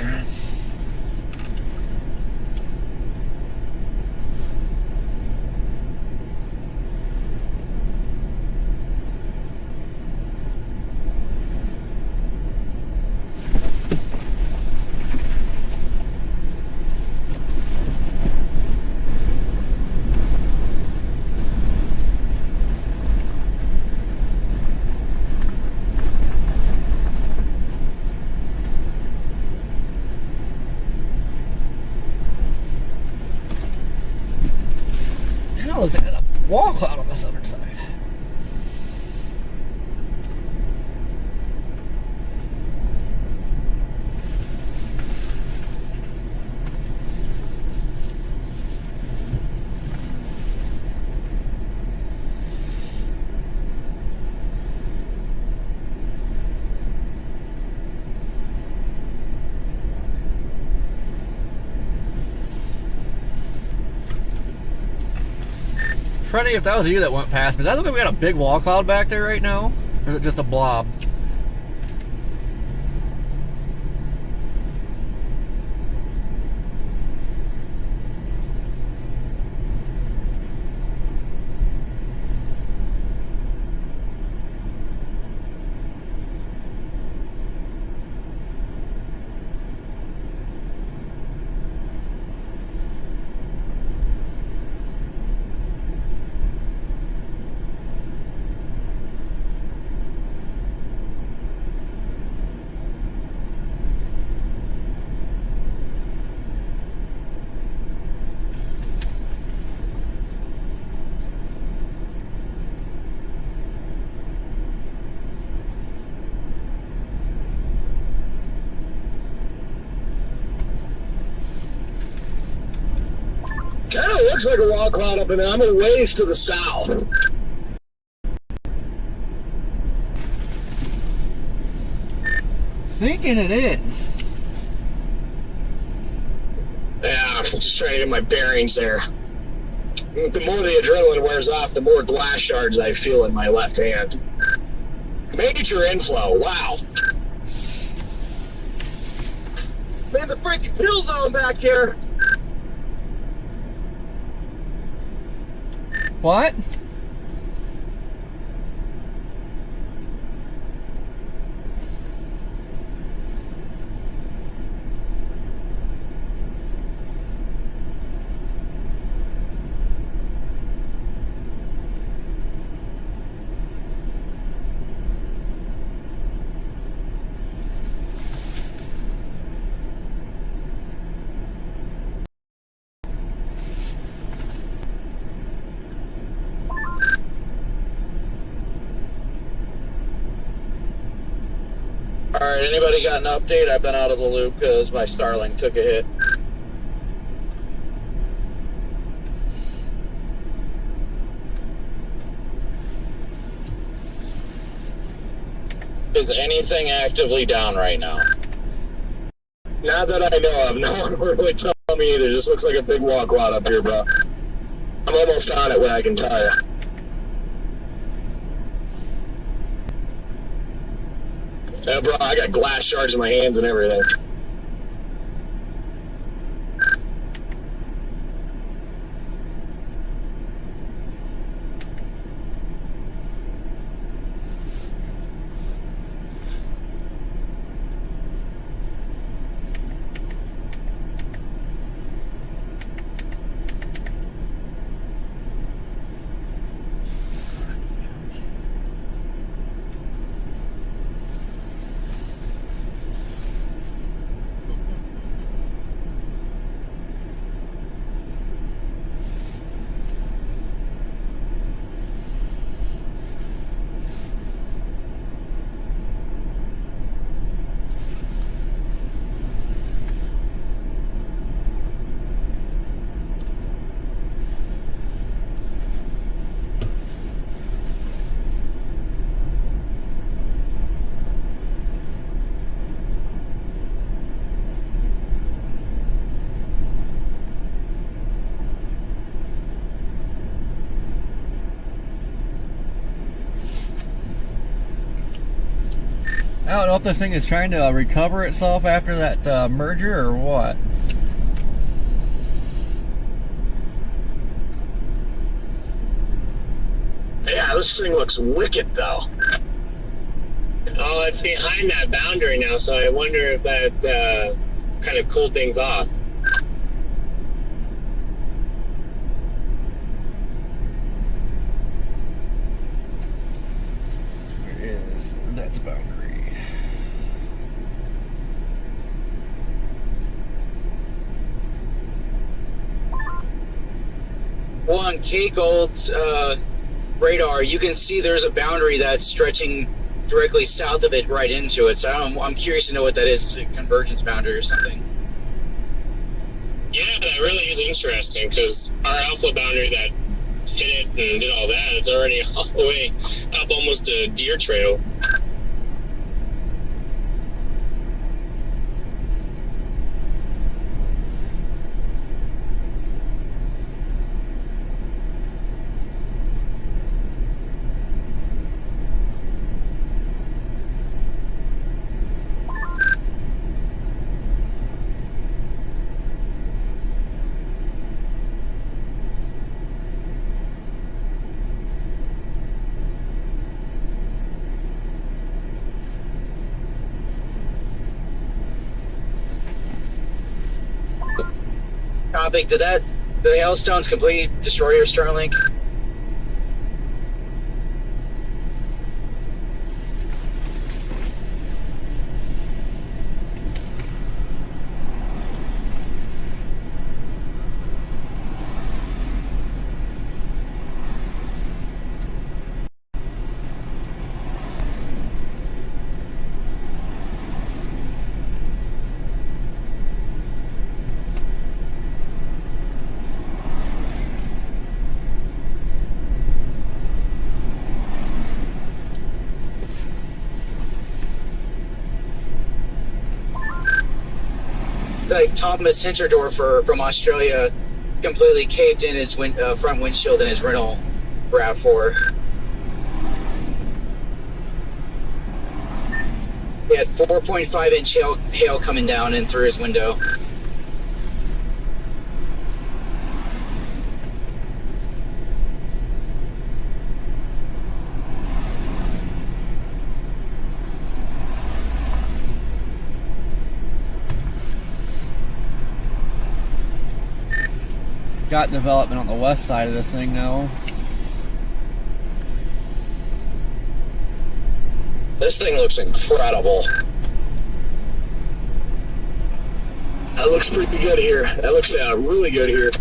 Looks like a wall cloud on this other side. Freddy, if that was you that went past me, does that look like we got a big wall cloud back there right now? Or is it just a blob? Kind of looks like a wall cloud up in there. I'm a ways to the south. Thinking it is. Yeah, I'm just trying to get my bearings there. The more the adrenaline wears off, the more glass shards I feel in my left hand. Major inflow, wow. Man, the freaking kill zone back here. What? Alright, anybody got an update? I've been out of the loop because my Starlink took a hit. Is anything actively down right now? Not that I know of. No one will really tell me either. Just looks like a big wall cloud up here, bro. I'm almost on it, what I can tell you. Yeah, bro, I got glass shards in my hands and everything. don't know if this thing is trying to recover itself after that merger or what. Yeah, this thing looks wicked, though. Oh, it's behind that boundary now, so I wonder if that kind of cooled things off. There is. That's boundary. Well, on K Gold's radar, you can see there's a boundary that's stretching directly south of it right into it. So I'm curious to know what that is, a convergence boundary or something. Yeah, that really is interesting, because our alpha boundary that hit it and did all that, it's already all the way up almost a deer trail. Topic, did the hailstones completely destroy your Starlink? It's like Thomas Hinterdorfer from Australia completely caved in his front windshield in his rental RAV4. He had 4.5-inch hail coming down and through his window. Got development on the west side of this thing now. This thing looks incredible. That looks pretty good here. That looks really good here.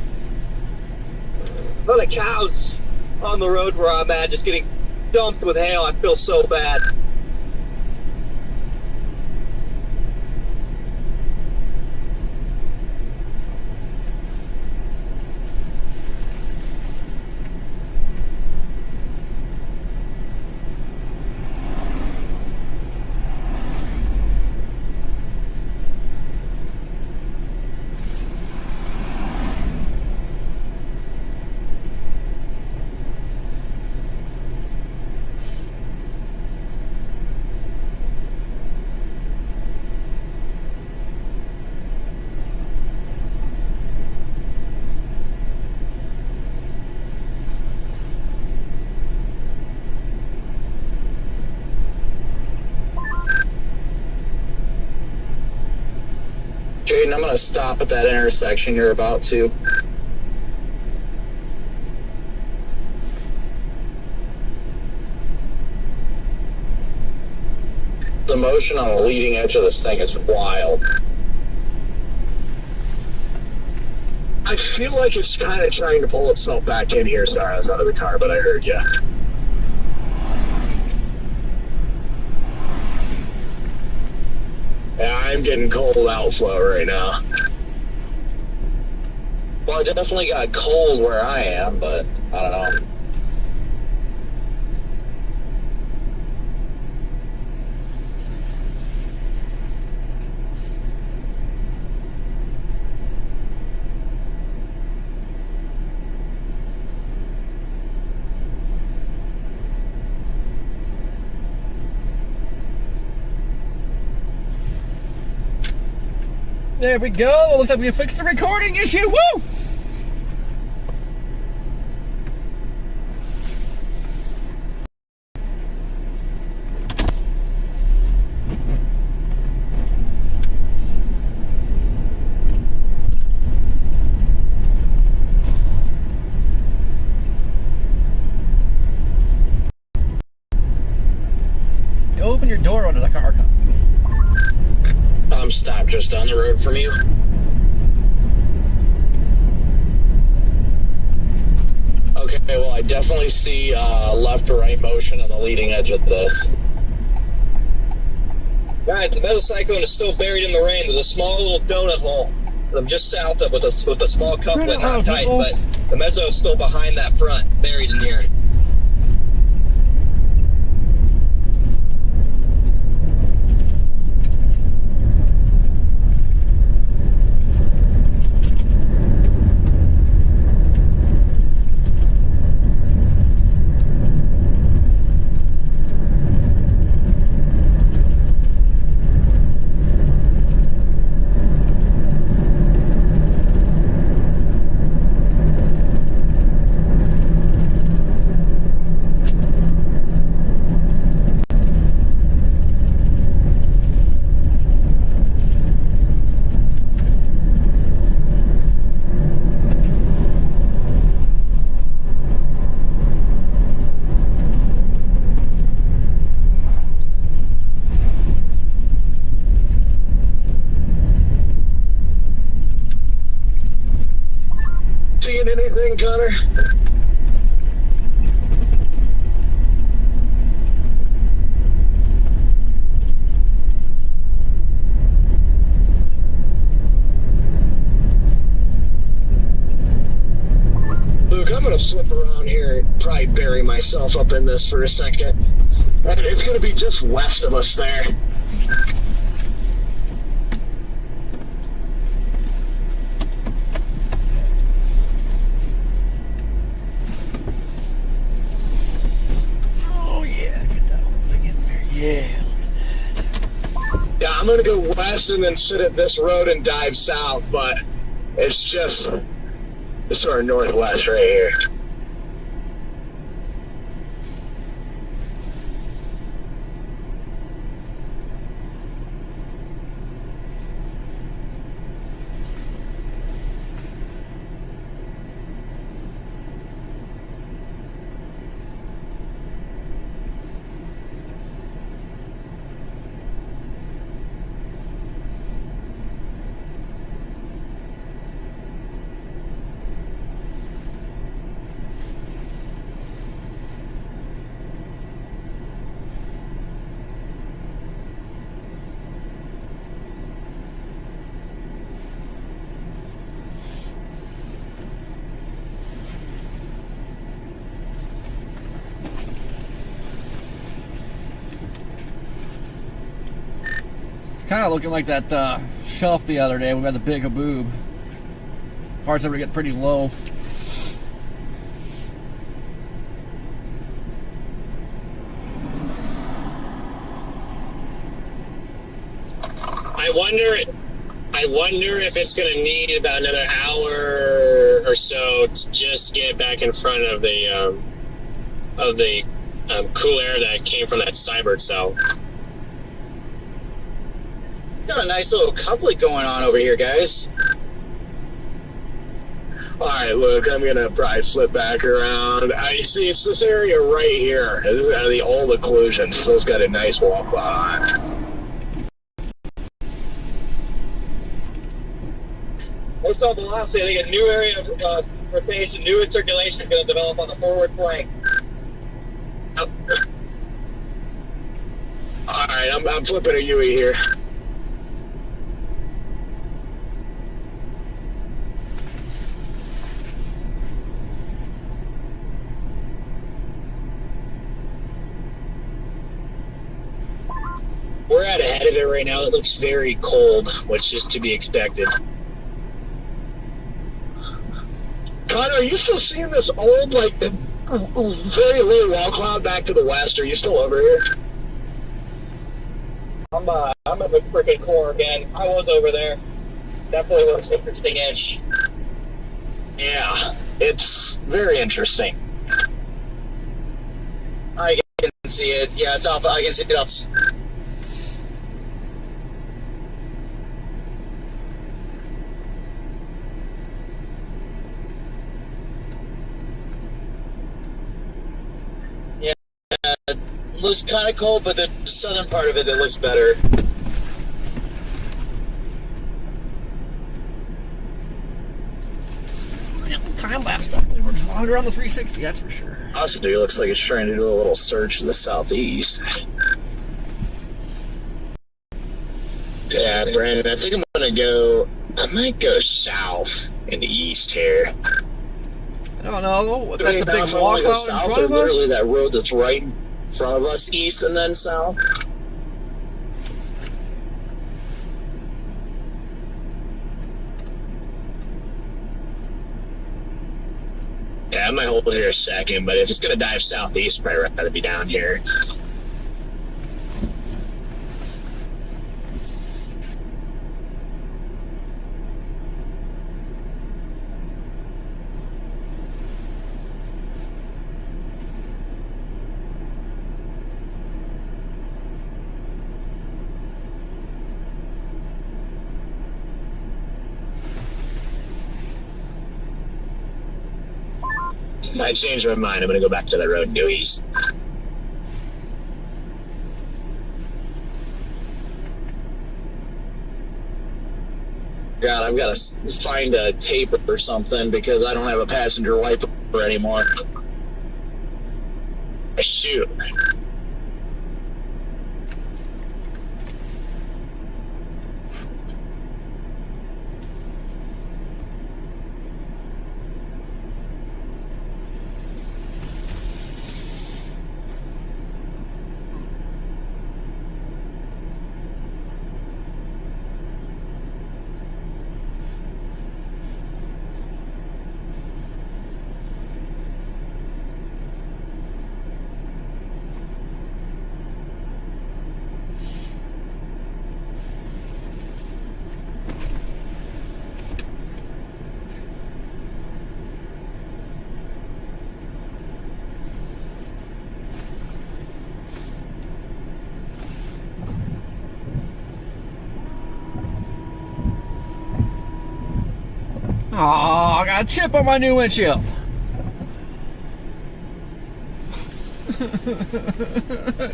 Oh, the cows on the road where I'm at just getting dumped with hail. I feel so bad. Jaden, I'm going to stop at that intersection you're about to. The motion on the leading edge of this thing is wild. I feel like it's kind of trying to pull itself back in here. Sorry, I was out of the car, but I heard you. Yeah, I'm getting cold outflow right now. Well, I definitely got cold where I am, but I don't know. There we go. Looks like we fixed the recording issue. Woo! Open your door under the car. I'm stopped just down the road from you. Okay, well, I definitely see left to right motion on the leading edge of this. Guys, the mesocyclone is still buried in the rain. There's a small little donut hole just south of with a small couplet, not tight, but the meso is still behind that front, buried in here. Seeing anything, Connor? Luke, I'm gonna slip around here and probably bury myself up in this for a second. It's gonna be just west of us there. Yeah, I'm gonna go west and then sit at this road and dive south, but it's just sort of northwest right here. Kind of looking like that shelf the other day. We had the big haboob. Parts of it get pretty low. I wonder if it's going to need about another hour or so to just get back in front of the cool air that came from that cyber cell. It's got a nice little couplet going on over here, guys. All right, look, I'm gonna probably flip back around. I see it's this area right here. This is the old occlusion, so it's got a nice walk line. Based on velocity, I think a new area of rotation, new circulation is going to develop on the forward flank. All right, I'm flipping a UE here. We're out ahead of it right now. It looks very cold, which is to be expected. Connor, are you still seeing this old, like, very low wall cloud back to the west? Are you still over here? I'm in the freaking core again. I was over there. Definitely looks interesting-ish. Yeah, it's very interesting. I can see it. Yeah, it's off. I can see it up. Yeah, it looks kind of cold, but the southern part of it looks better. Time lapse definitely works longer on the 360, that's for sure. Also, it looks like it's trying to do a little surge to the southeast. Yeah, Brandon, I think I might go south and east here. I don't know. Do we That's a big not wanna go walkout in south, front or of literally us. that road that's right in front of us, east and then south? Yeah, I might hold it here a second, but if it's going to dive southeast, I'd probably rather be down here. I changed my mind. I'm going to go back to that road and go east. God, I've got to find a tape or something because I don't have a passenger wiper anymore. Shoot. Oh, I got a chip on my new windshield.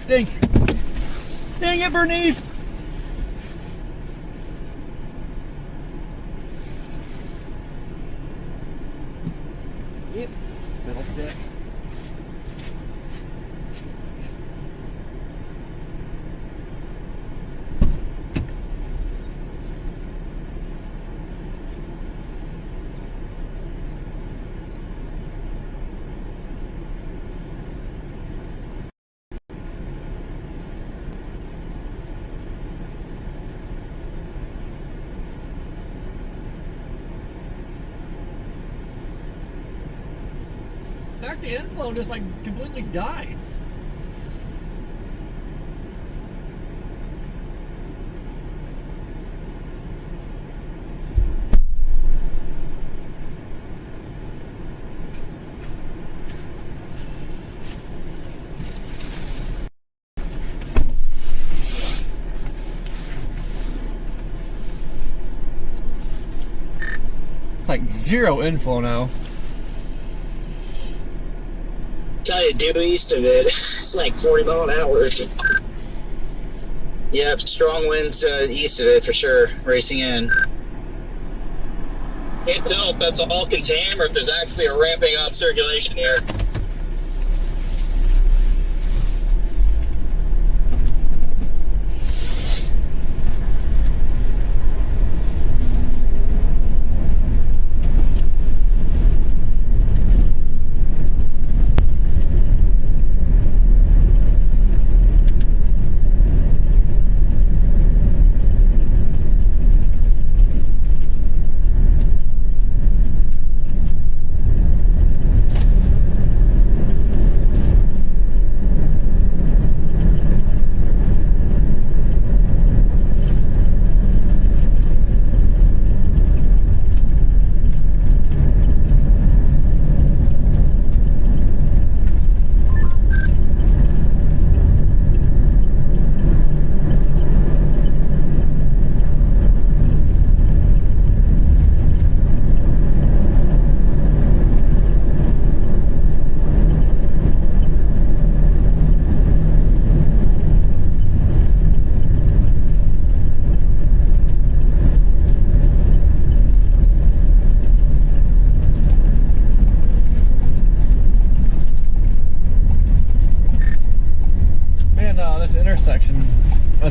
Dang. Dang it, Bernice. Yep, fiddlesticks. Heck, the inflow just like completely died. It's like zero inflow now. Tell you, due east of it, it's like 40 mile an hour. Yep, strong winds east of it for sure, racing in. Can't tell if that's all contained or if there's actually a ramping up circulation here.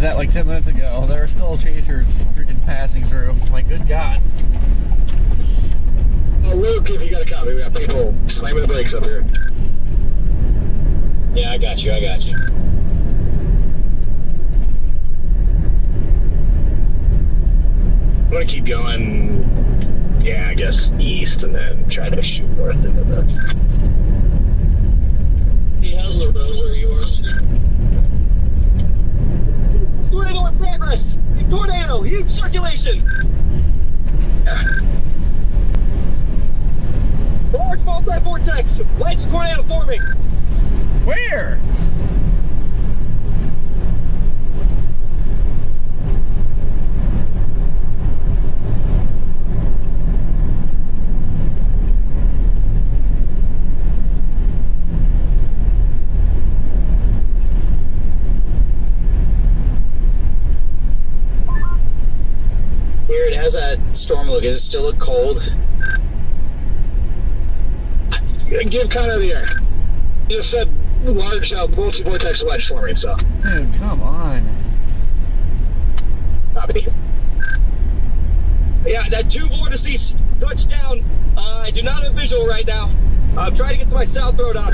at like 10 minutes ago. There are still chasers freaking passing through. Like, good God. Oh, Luke, if you got a copy, we got people slamming the brakes up here. Yeah, I got you. I'm gonna keep going, yeah, I guess east, and then try to shoot north into this. Hey, how's the road where you are? Tornado in progress! Big tornado! Huge circulation! Large multi-vortex! Wedge tornado forming! Where? Weird. How's that storm look? Is it still look cold? Give kind of the air. You just said large multi-vortex wedge forming, so. Dude, come on. Copy. Yeah, that 2 vortices touchdown. I do not have visual right now. I'm trying to get to my south road out.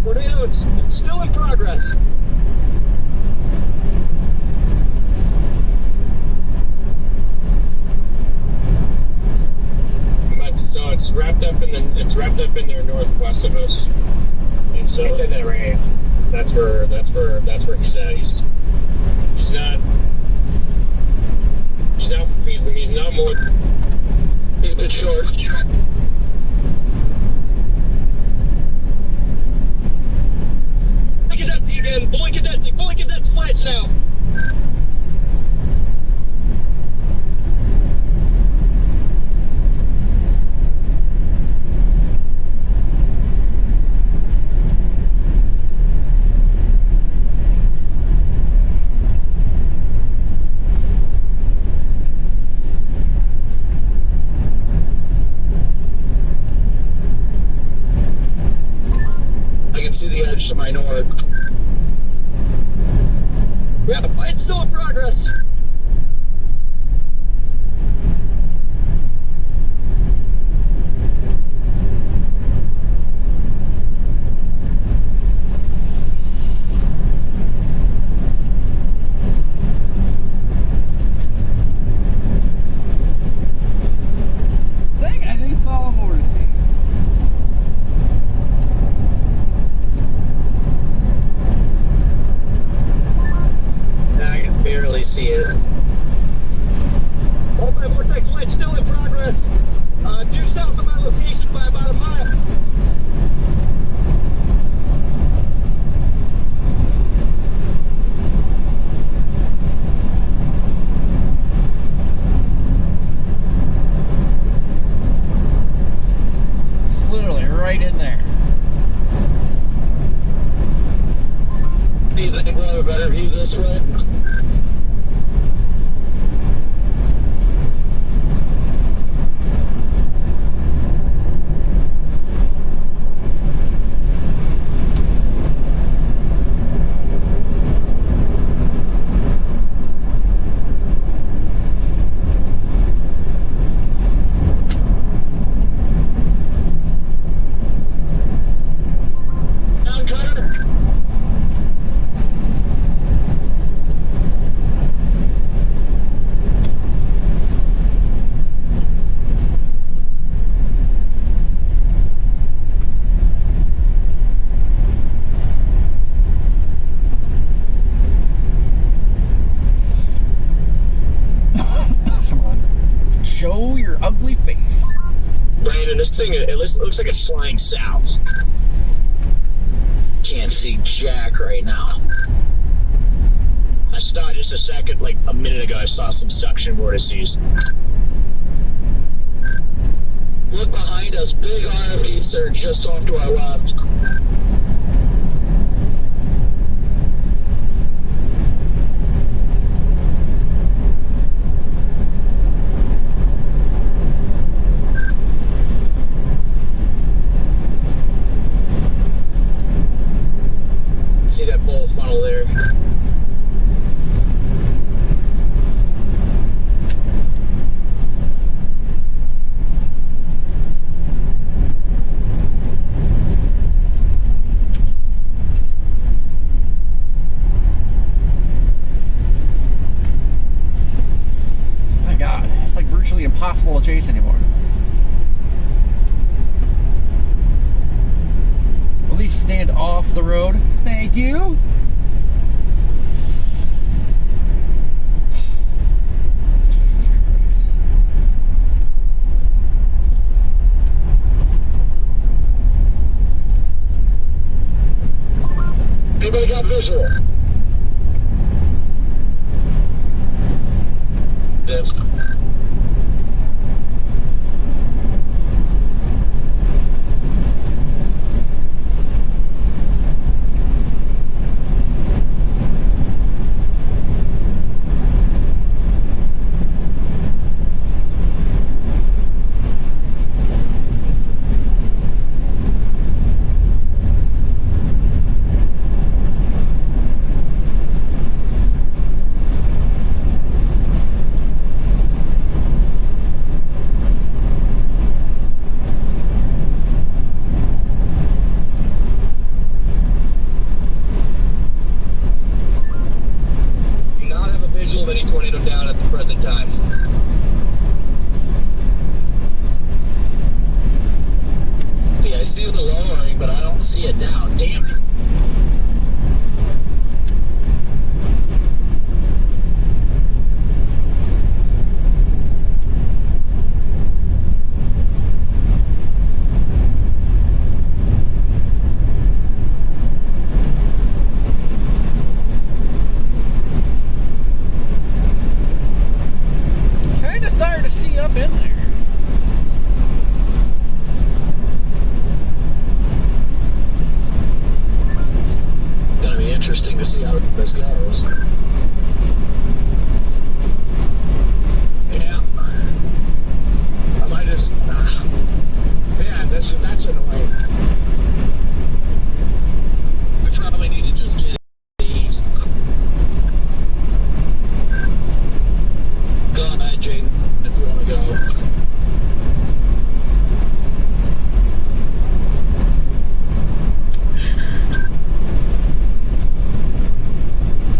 Tornado is still in progress. So it's wrapped up in their northwest of us. And so In that range. that's where he's at. He's not more. Keep it short. Fully cadetsy again. Fully cadets flash now. I can see the edge to my north. Yeah, it's still in progress. I think I just saw a vortex. I can barely see it. Multi-vortex wedge still in progress. Due south of my location by about a mile. It's literally right in there. Do you think we'll have a better view this way? Down cutter. Come on. Show your ugly face. Brandon, this thing, it looks like it's flying south. Can't see jack right now. I saw just a second, like a minute ago, I saw some suction vortices. Look behind us, big RFDs are just off to our left. impossible to chase anymore. At least stand off the road. Thank you. Jesus Christ. Anybody got visual? Yes. Do not have a visual of any tornado down at the present time. Yeah, I see the lowering, but I don't see it down. Damn it. Kinda starting to see up in there. Gonna be interesting to see how this goes. Yeah. I might just. Yeah, that's annoying. We probably need to just get east. Go ahead, Jaden, if you want to go.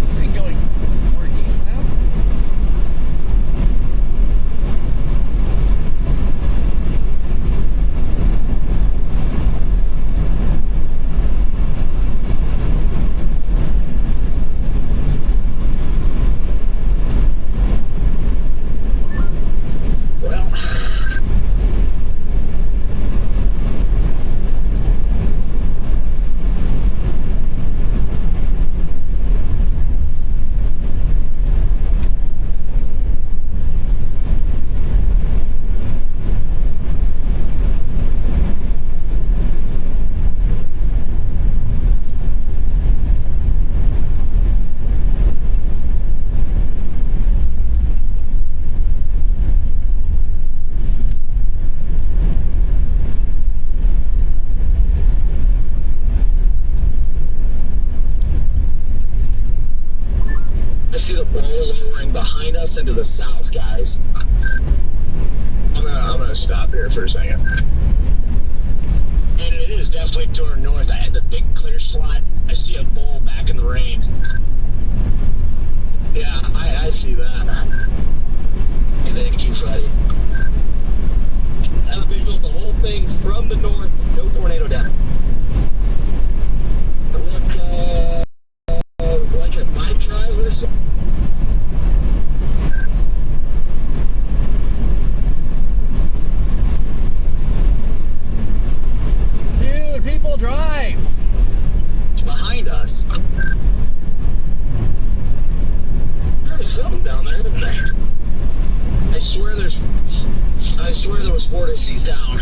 This thing going northeast now? Well, I see the ball lowering behind us into the south, guys. I'm gonna stop here for a second. And it is definitely to our north. I had the big clear slot. I see a bowl back in the rain. Yeah, I see that. Hey, thank you, Freddie. I have a visual of the whole thing from the north. No tornado down. Look, like a bike drive or something. Dude, people drive! It's behind us. There's something down there, isn't there? I swear there was vortices down.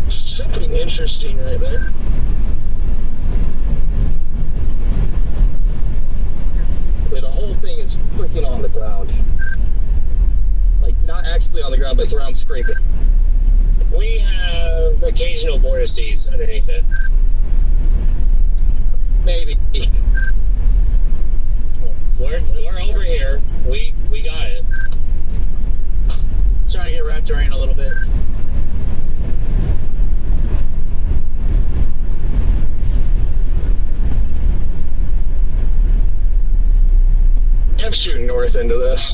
Something interesting right there. Yeah, the whole thing is freaking on the ground. Like, not actually on the ground, but ground scraping. We have occasional vortices underneath it. Maybe. We're over here. We got it. Trying to get wrapped terrain a little bit. I'm shooting north into this.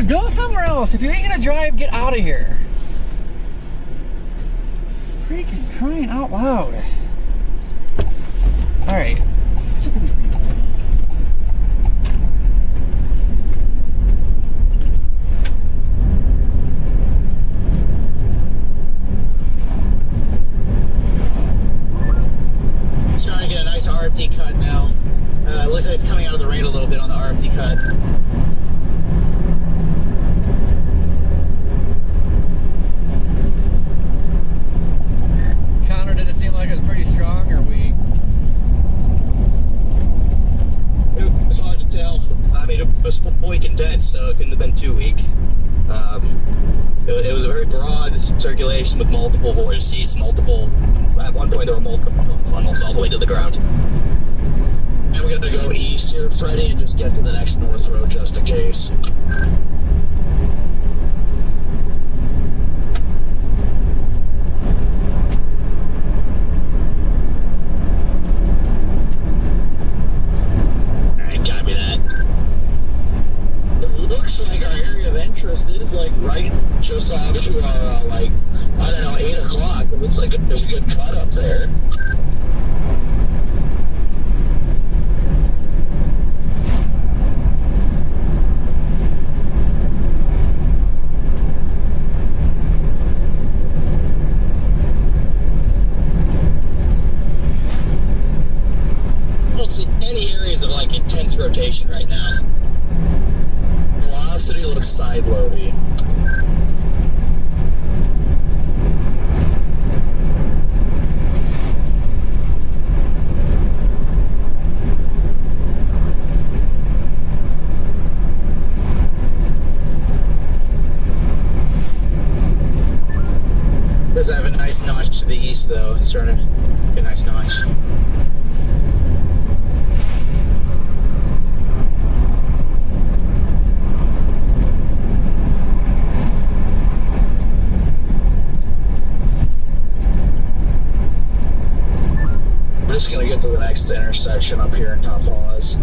Dude, go somewhere else. If you ain't gonna drive, get out of here. Freaking crying out loud. Alright. Sick of these people. Starting to get a nice RFD cut now. It looks like it's coming out of the rain a little bit on the RFD cut. Connor, did it seem like it was pretty strong or weak? It was hard to tell. I mean, it was fully condensed, so it couldn't have been too weak. It was a very broad circulation with multiple vortices, at one point there were multiple funnels all the way to the ground. And we're gonna go east here, Freddie, and just get to the next north road just in case. Alright, got me that. It looks like our area of interest is like right just off to our, like, I don't know, 8 o'clock. It looks like there's a good cut up there. I don't see any areas of like intense rotation right now. Velocity looks side loady. Does have a nice notch to the east though. It's starting to get a nice notch. I'm just gonna get to the next intersection up here in Top Pause.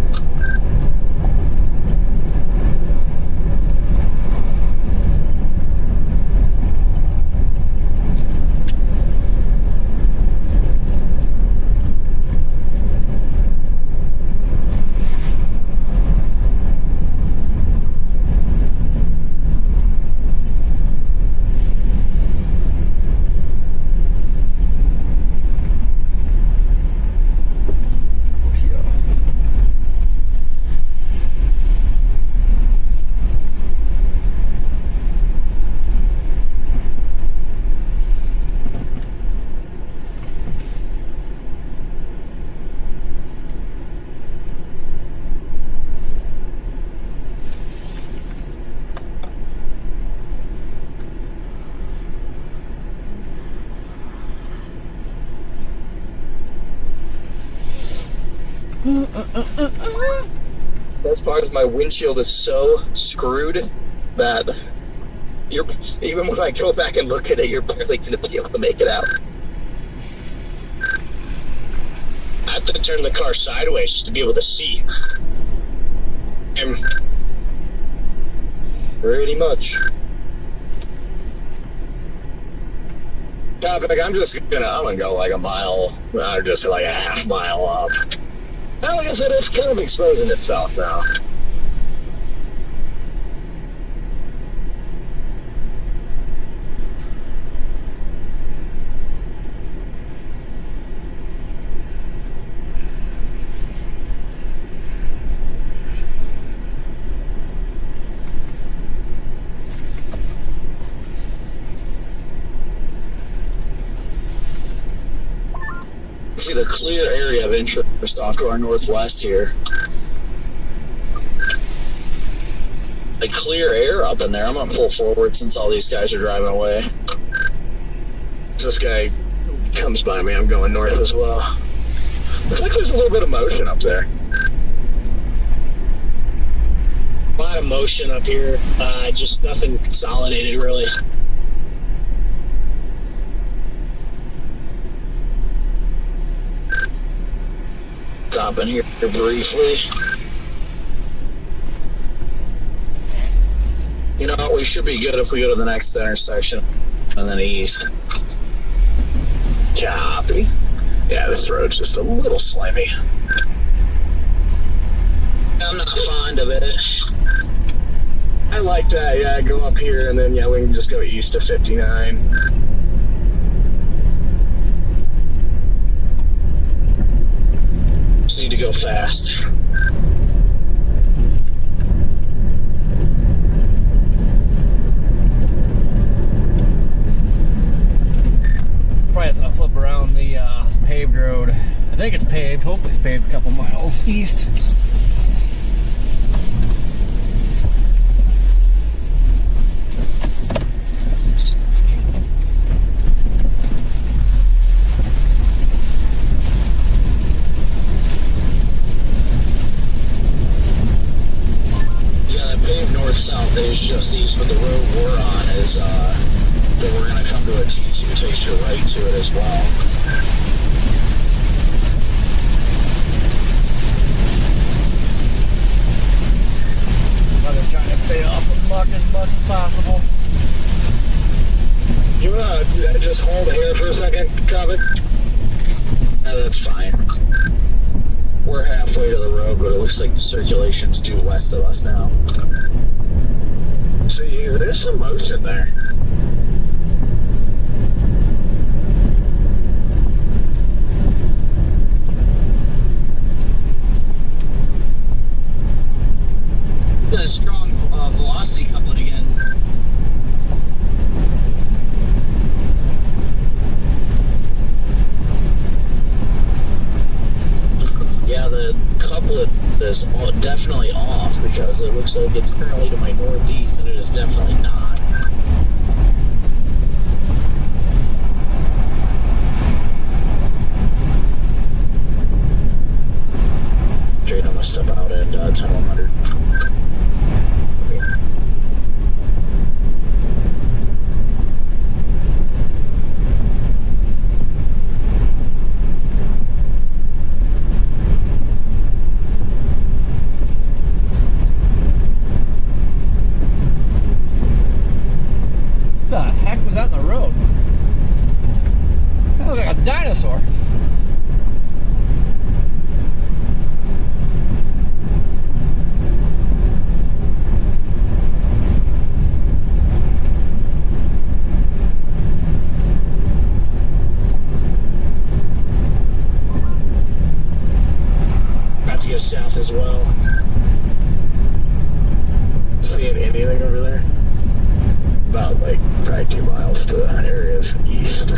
Best part is my windshield is so screwed that even when I go back and look at it, you're barely going to be able to make it out. I have to turn the car sideways just to be able to see. Pretty much. Topic, I'm gonna go like a mile, or just like a half mile up. Well, like I said, it's kind of exposing itself now. See the clear area of interest off to our northwest here. Like clear air up in there. I'm gonna pull forward since all these guys are driving away. As this guy comes by me, I'm going north as well. Looks like there's a little bit of motion up there. A lot of motion up here. Just nothing consolidated really. Stopping here briefly. You know, we should be good if we go to the next intersection and then east. Copy. Yeah, this road's just a little slimy. I'm not fond of it. I like that, yeah, go up here and then, yeah, we can just go east to 59. Just need to go fast. Probably just gonna flip around the paved road. I think it's paved. Hopefully it's paved a couple miles east. Yeah, that paved north-south is just east, but the road we're on is, that we're gonna come to a T2 takes you right to it as well. I'm just trying to stay off the muck as much as possible. You wanna just hold here for a second, Cobbett? That's fine. We're halfway to the road, but it looks like the circulation's due west of us now. See, there's some motion there. It's got a strong velocity coupling again. Yeah, the couplet is definitely off because it looks like it's currently to my northeast and it is definitely not. Jade, I'm gonna step out at 10-100. What the heck was that in the road? That looked like a dinosaur. About to go south as well. Seeing anything over there? About like probably 2 miles to the areas east.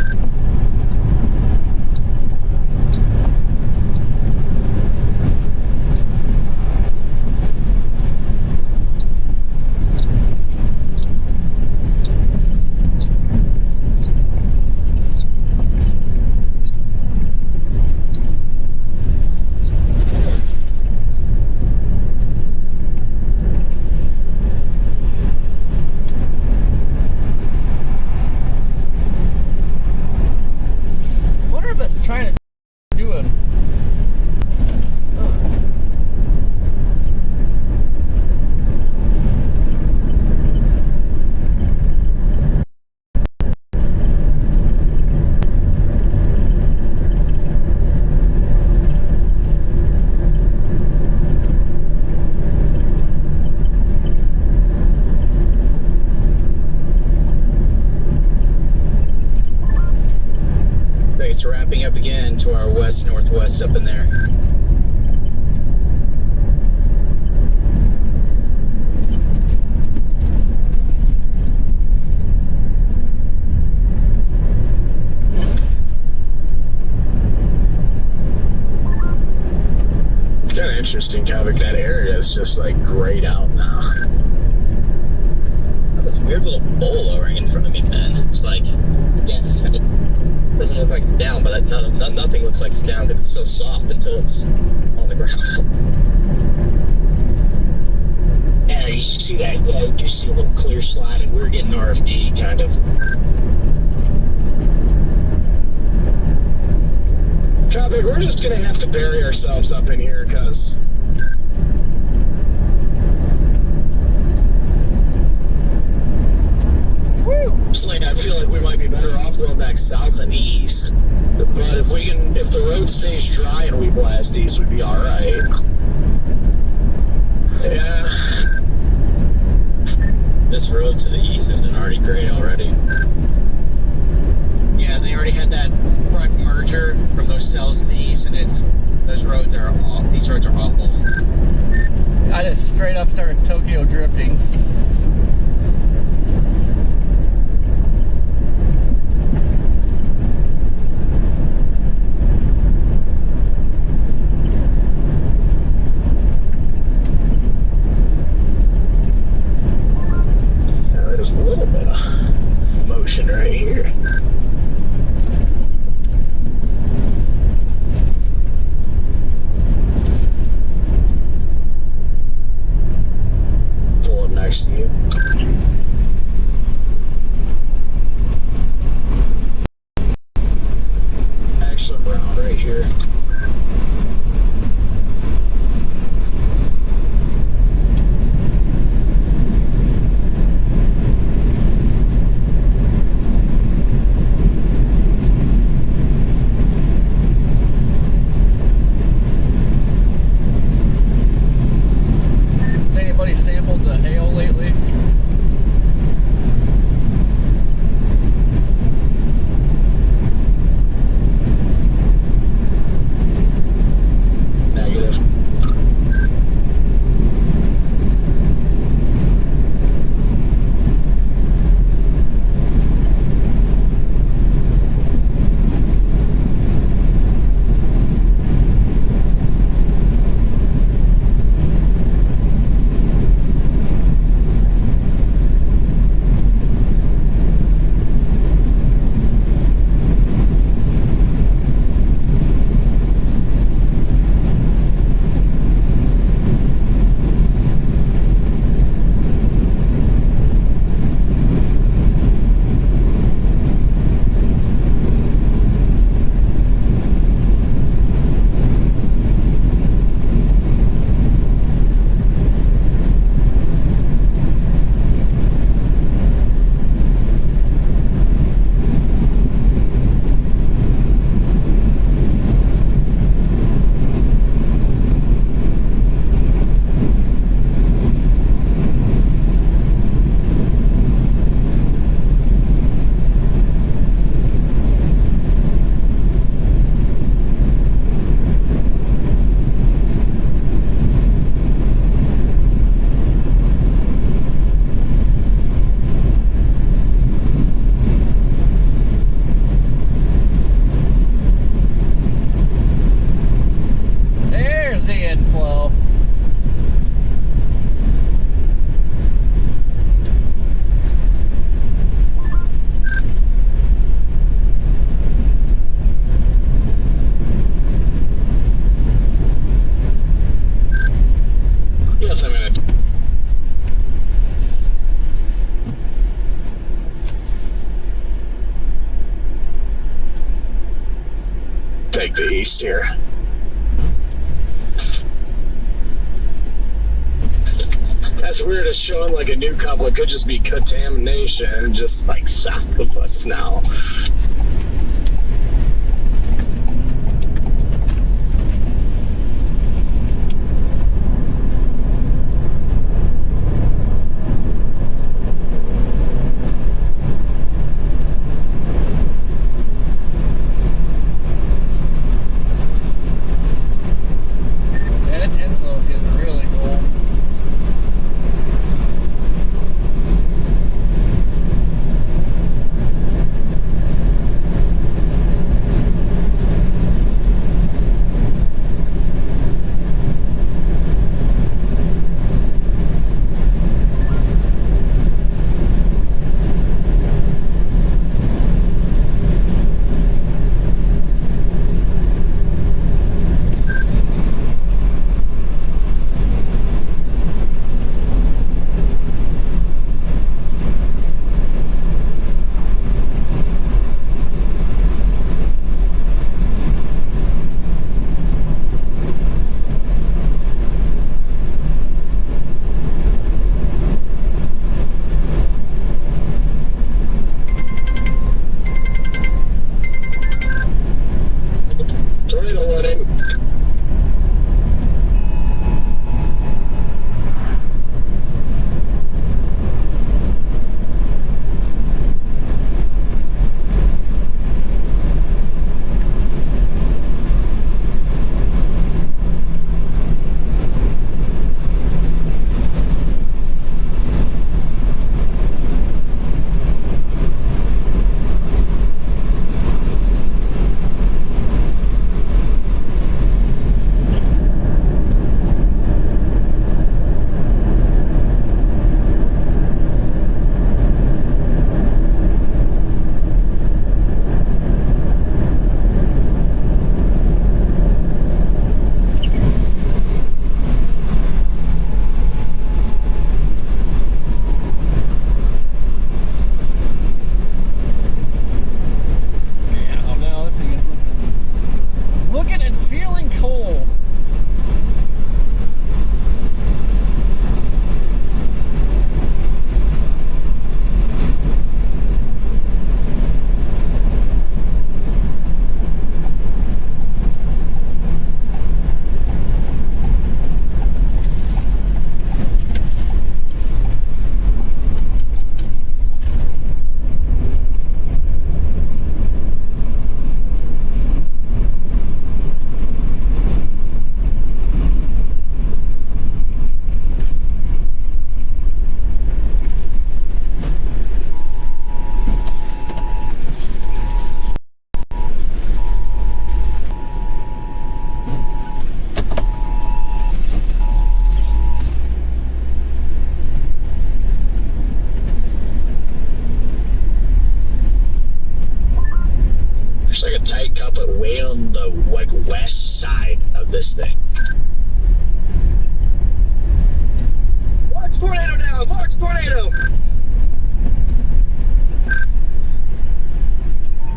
Wonder if it's trying to do it. Okay, it's wrapping up again to our west-northwest up in there. It's kind of interesting, Kavik. That area is just like grayed out now. This weird little bowl lowering in front of me, man. It's like, again, it doesn't look like it's down, but nothing looks like it's down because it's so soft until it's on the ground. Yeah, you see that? Yeah, you do see a little clear slide, and we're getting RFD kind of. Kavik, we're just gonna have to bury ourselves up in here because flowing back south and east. But if the road stays dry and we blast east, we'd be all right. Yeah. This road to the east isn't already great already. Yeah, they already had that front merger from those cells to the east, and these roads are awful. I just straight up started Tokyo drifting. There's a little bit of motion right here. Pull up next to you. Actually, I'm around right here. Has anybody sampled the hail lately? Negative. There's the inflow. Yes, I'm in it. Take the east here. That's weird. It's showing like a new couple. It could just be contamination, just like south of us now. Yeah, this inflow is getting really cool. this thing. Large tornado down! Large tornado!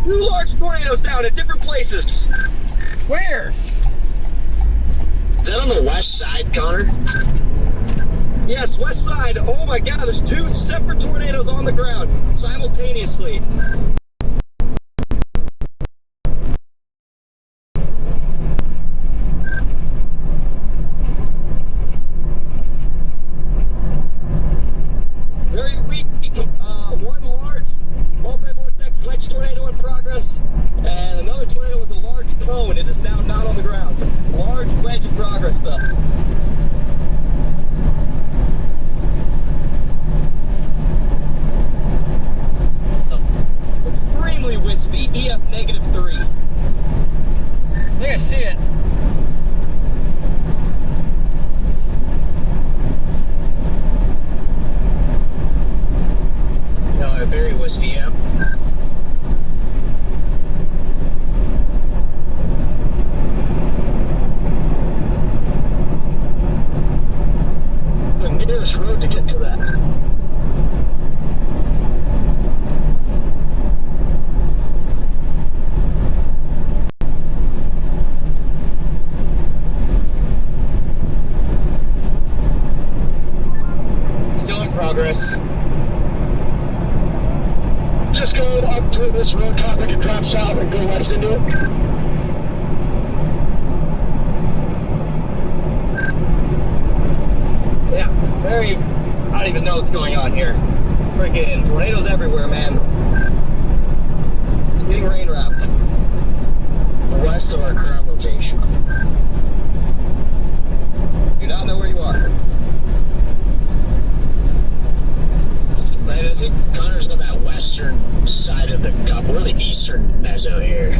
2 large tornadoes down at different places. Where? Is that on the west side, Connor? Yes, west side. Oh my god, there's 2 separate tornadoes on the ground simultaneously. Very weak. 1 large multi-vortex wedge tornado in progress, and another tornado with a large cone. It is now not on the ground. Large wedge in progress, though. Extremely wispy. EF -3. I think I see it. No, very wispy, yeah. The nearest road to get to that. Still in progress. Just go up to this road topic and drop south and go west into it. Yeah, very. I don't even know what's going on here. Freaking tornadoes everywhere, man. It's getting rain wrapped. West of our current location. Do not know where you are. But I think Connor's on that western side of the cup. We're the eastern meso here.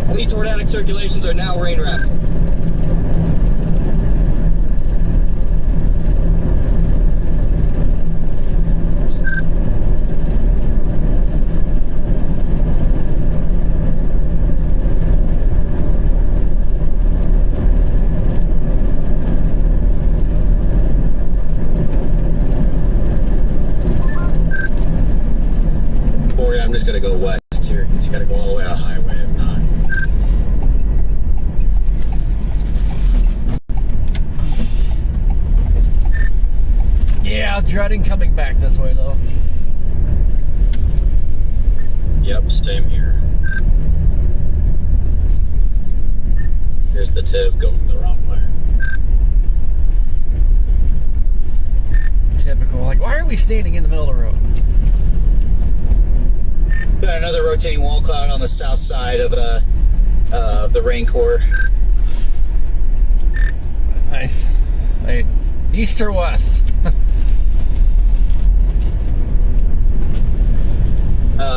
Any tornadic circulations are now rain wrapped. Corey, I'm just gonna go west here because you gotta go all the way to the highway if not. Yeah, dreading coming back this way though. Yep, same here. Here's the tip going the wrong way. Typical. Like, why are we standing in the middle of the road? Got another rotating wall cloud on the south side of the rain core. Nice. Hey, east or west?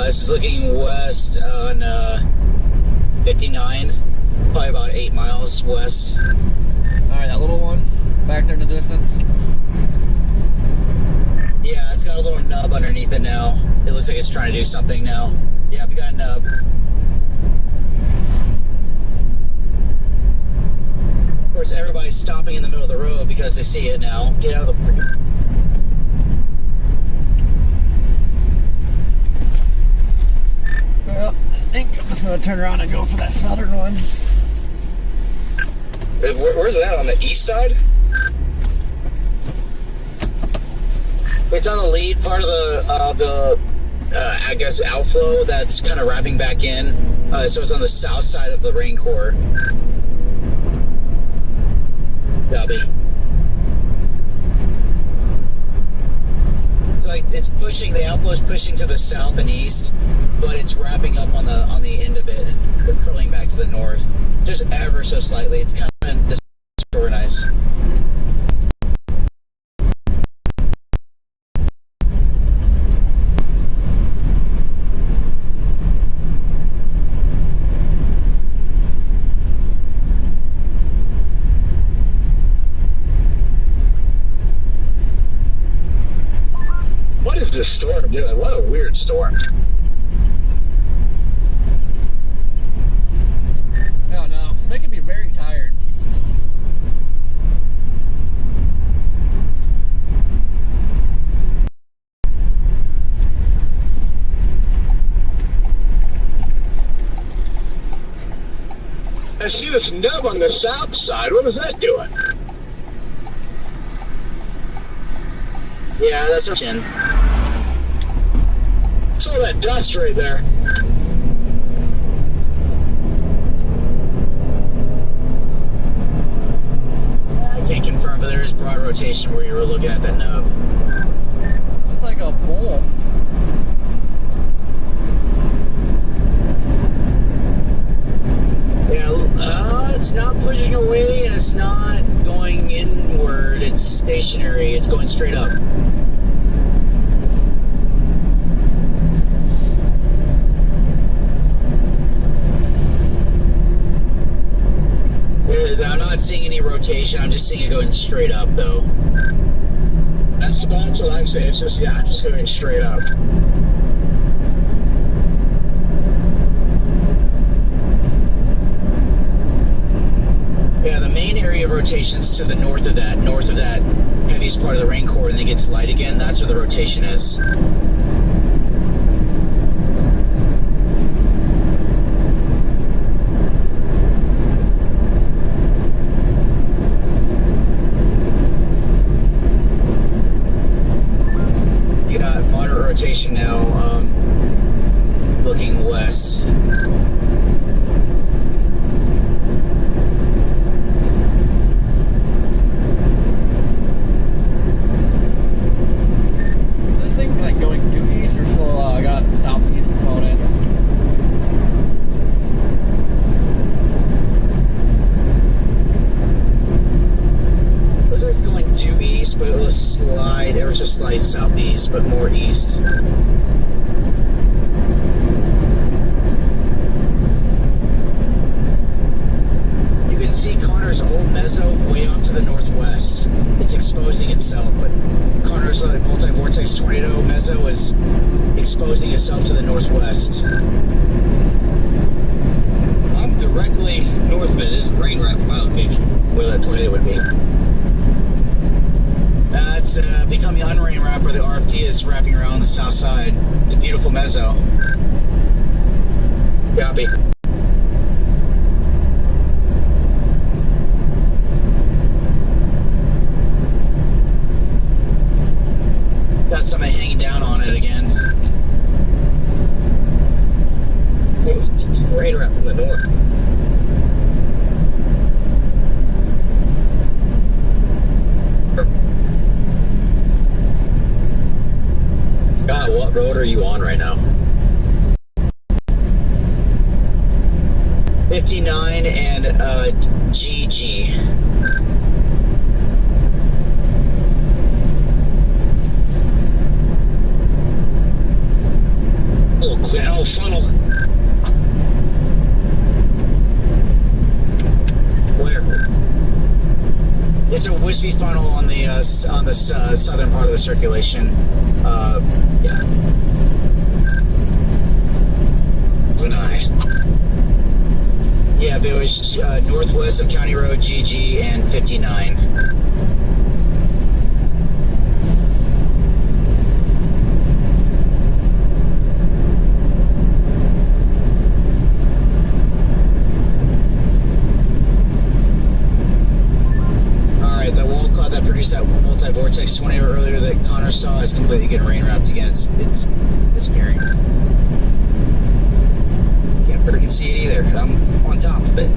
This is looking west on 59, probably about 8 miles west. Alright, that little one back there in the distance. Yeah, it's got a little nub underneath it now. It looks like it's trying to do something now. Yeah, we got a nub. Of course, everybody's stopping in the middle of the road because they see it now. Get out of the freaking... Well, I think I'm just gonna turn around and go for that southern one. Where's it at? On the east side? It's on the lead part of the I guess, outflow that's kind of wrapping back in. So it's on the south side of the rain core. Copy. So it's pushing, the outflow is pushing to the south and east, but it's wrapping up on the end of it and curling back to the north, just ever so slightly. It's kind of disorganized. What is this this storm doing? What a weird storm. I don't know. It's making me very tired. I see this nub on the south side. What is that doing? Yeah, that's our chin. Saw that dust right there. I can't confirm, but there is broad rotation where you were looking at that nub. Looks like a bowl. Yeah, it's not pushing away and it's not going inward. It's stationary. It's going straight up. I'm not seeing any rotation. I'm just seeing it going straight up, though. That's what I'm saying. It's just, yeah, just going straight up. Yeah, the main area of rotation's to the north of that heaviest part of the rain core, and then it gets light again. That's where the rotation is. You got moderate rotation now, looking west. This thing like going due east or still got southeast component? Looks like it's going due east, but it'll slide ever so slight southeast, but more east. You can see Connor's old mezzo way off to the northwest. It's exposing itself, but Connor's multi-vortex tornado mezzo is exposing itself to the northwest. I'm directly north of it. It is rain wrap from my location. Where that tornado would be. It's becoming unrain wrap where the RFD is wrapping around the south side. It's a beautiful mezzo. Copy. Got something hanging down on it again. Rain wrap from the north. Scott, what road are you on right now? 59 and GG. Oh, clear. Oh, funnel. Where? It's a wispy funnel on the southern part of the circulation. Yeah. Benai. Yeah, but it was northwest of County Road GG and 59. Alright, that wall cloud that produced that multi-vortex tornado earlier that Connor saw is completely getting rain wrapped again. It's disappearing. Can't freaking see it either. I'm on top of it.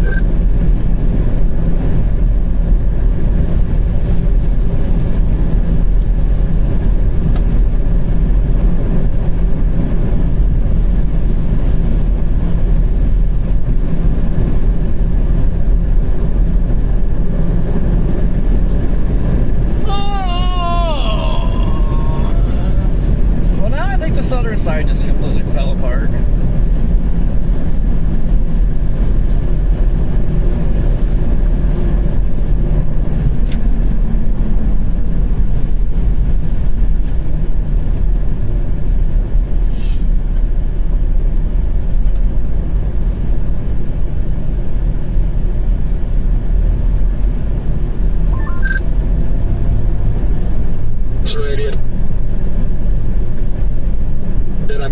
Well, now I think the southern side just completely fell apart.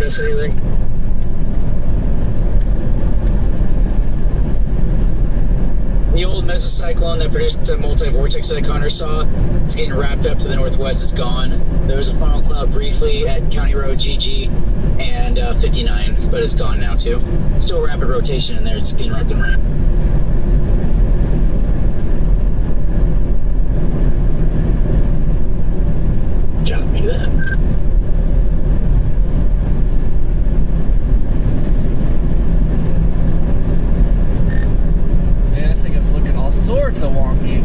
miss anything? The old mesocyclone that produced the multi-vortex that Connor saw, it's getting wrapped up to the northwest. It's gone. There was a funnel cloud briefly at County Road GG and 59, but it's gone now too. Still rapid rotation in there. It's being wrapped in rain. Copy that. Man, this thing is looking all sorts of wonky.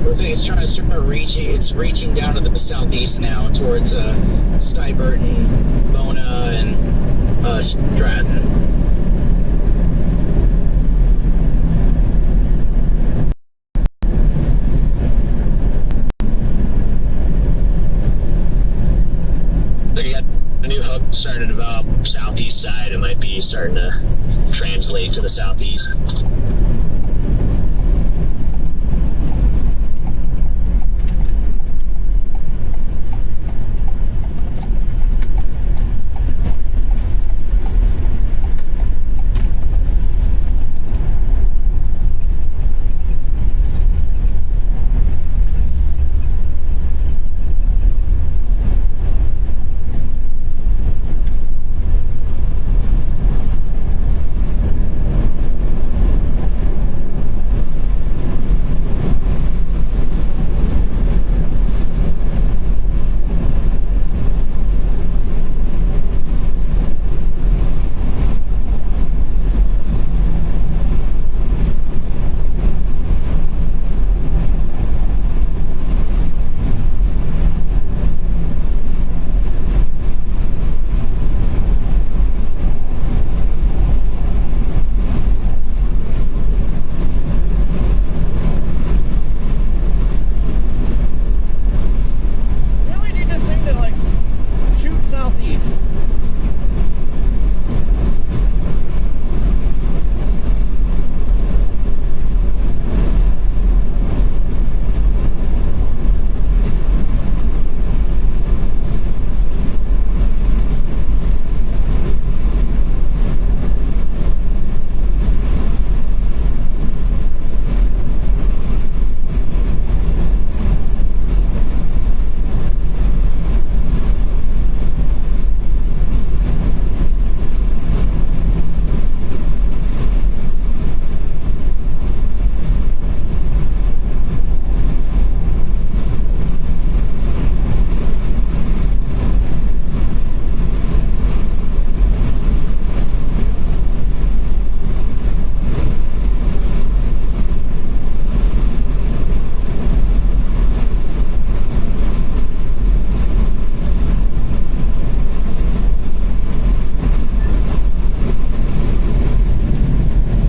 Looks like it's trying to start reaching. It's reaching down to the southeast now towards Stuyberton, Bona, and Stratton. So you got a new hub starting to develop southeast side. It might be starting to translate to the southeast. Really need this thing to like shoot southeast.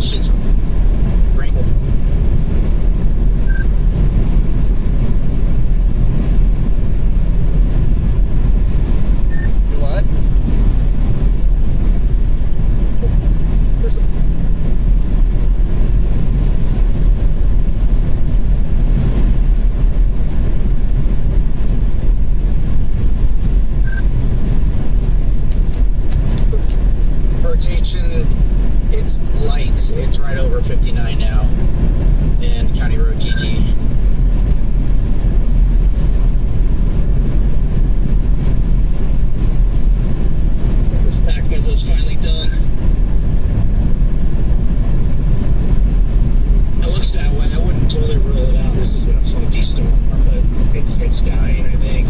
Shit's wrinkled. Do what? Rotation, it's light. It's right over 59 now. And County Road GG. This back meso's finally done. It looks that way. I wouldn't totally rule it out. This has been a funky storm, but it's dying, I think.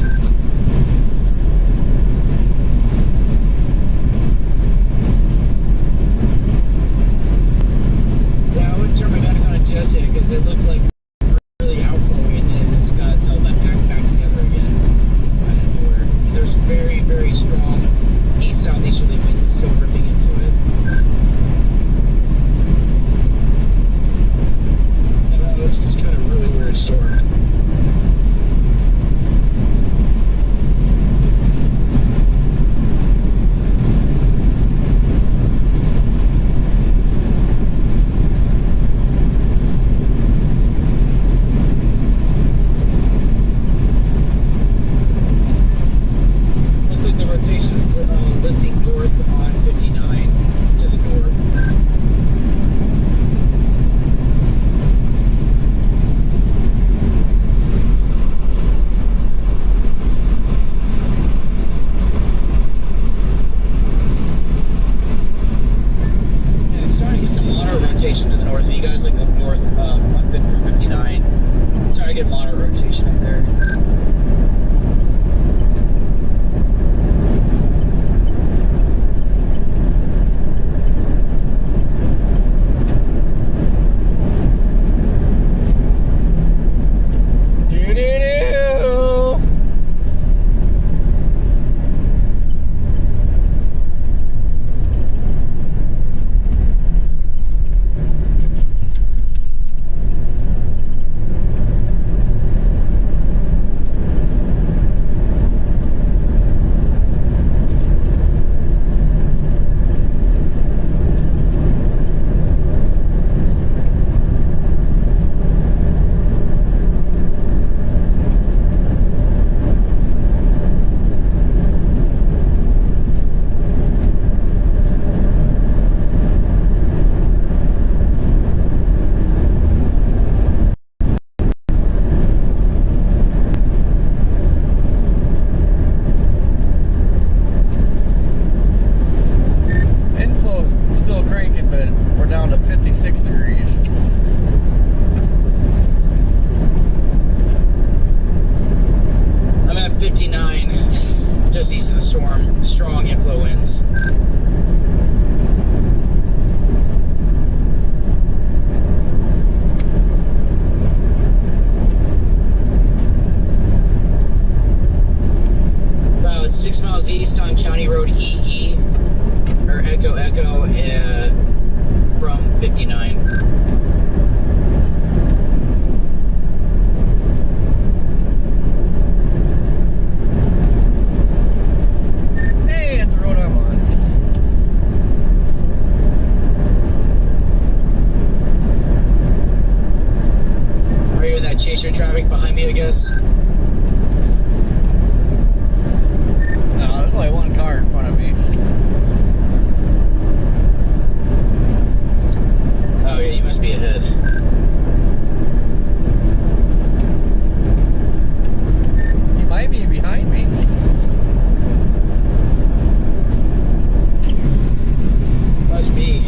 Yeah, I wouldn't turn my back on it just yet because it looks like really outflowing and then it's got itself back together again. Out of nowhere. There's very, very strong east-southeasterly winds still ripping into 56 degrees. I'm at 59, just east of the storm. Strong inflow winds. About 6 miles east on County Road EE, or Echo Echo, from 59. Hey, that's the road I'm on. Are you in that chaser traffic behind me, I guess? No, there's only one car in front of me. Oh yeah, you must be ahead. He might be behind me. Must be.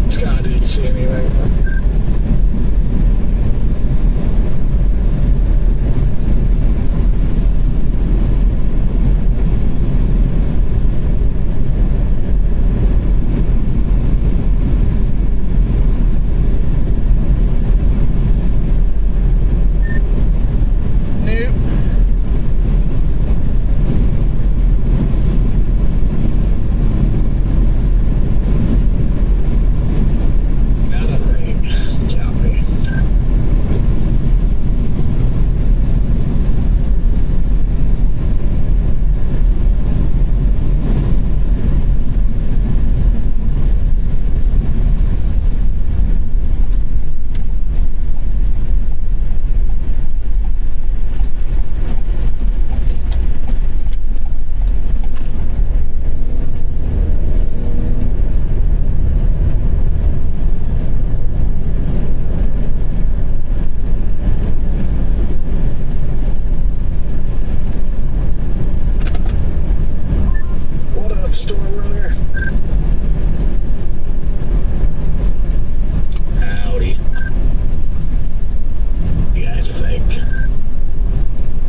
Scott, did you see anything? Nope. Not a thing. Copy. What up, Storm Runner? Howdy. What do you guys think?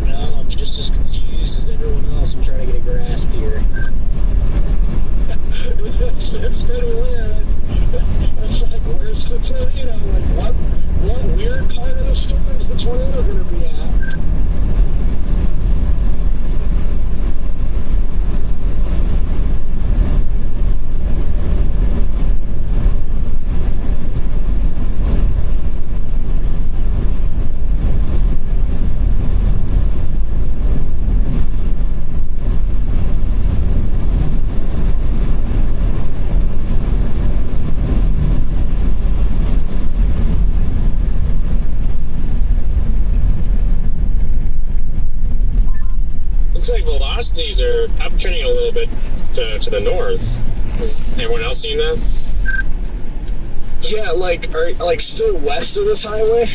No, I'm just as confused as everyone else. I'm trying to get a grasp here. That's pretty weird. That's like, where's the tornado? Like, what weird part of the storm is the tornado going to be at? Looks like velocities are uptrending a little bit to the north. Is everyone else seeing that? Yeah, like still west of this highway?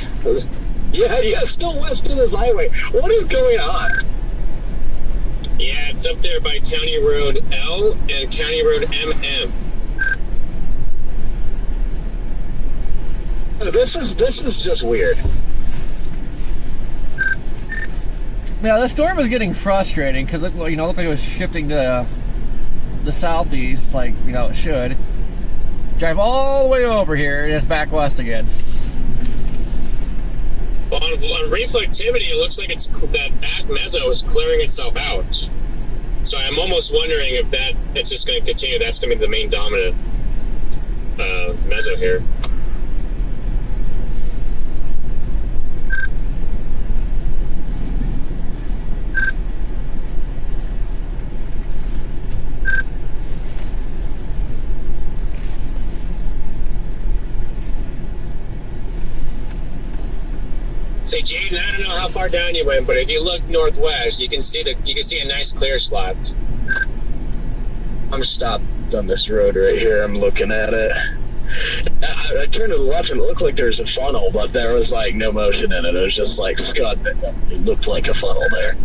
Yeah, still west of this highway. What is going on? Yeah, it's up there by County Road L and County Road MM. This is just weird. Yeah, the storm is getting frustrating because it looked like it was shifting to the southeast, like it should. Drive all the way over here and it's back west again. Well, on reflectivity, it looks like that back meso is clearing itself out. So I'm almost wondering if it's just going to continue. That's going to be the main dominant meso here. Say, Jaden, I don't know how far down you went, but if you look northwest, you can see a nice clear slot. I'm stopped on this road right here. I'm looking at it. I turned to the left and it looked like there's a funnel, but there was like no motion in it. It was just like scud. It looked like a funnel there.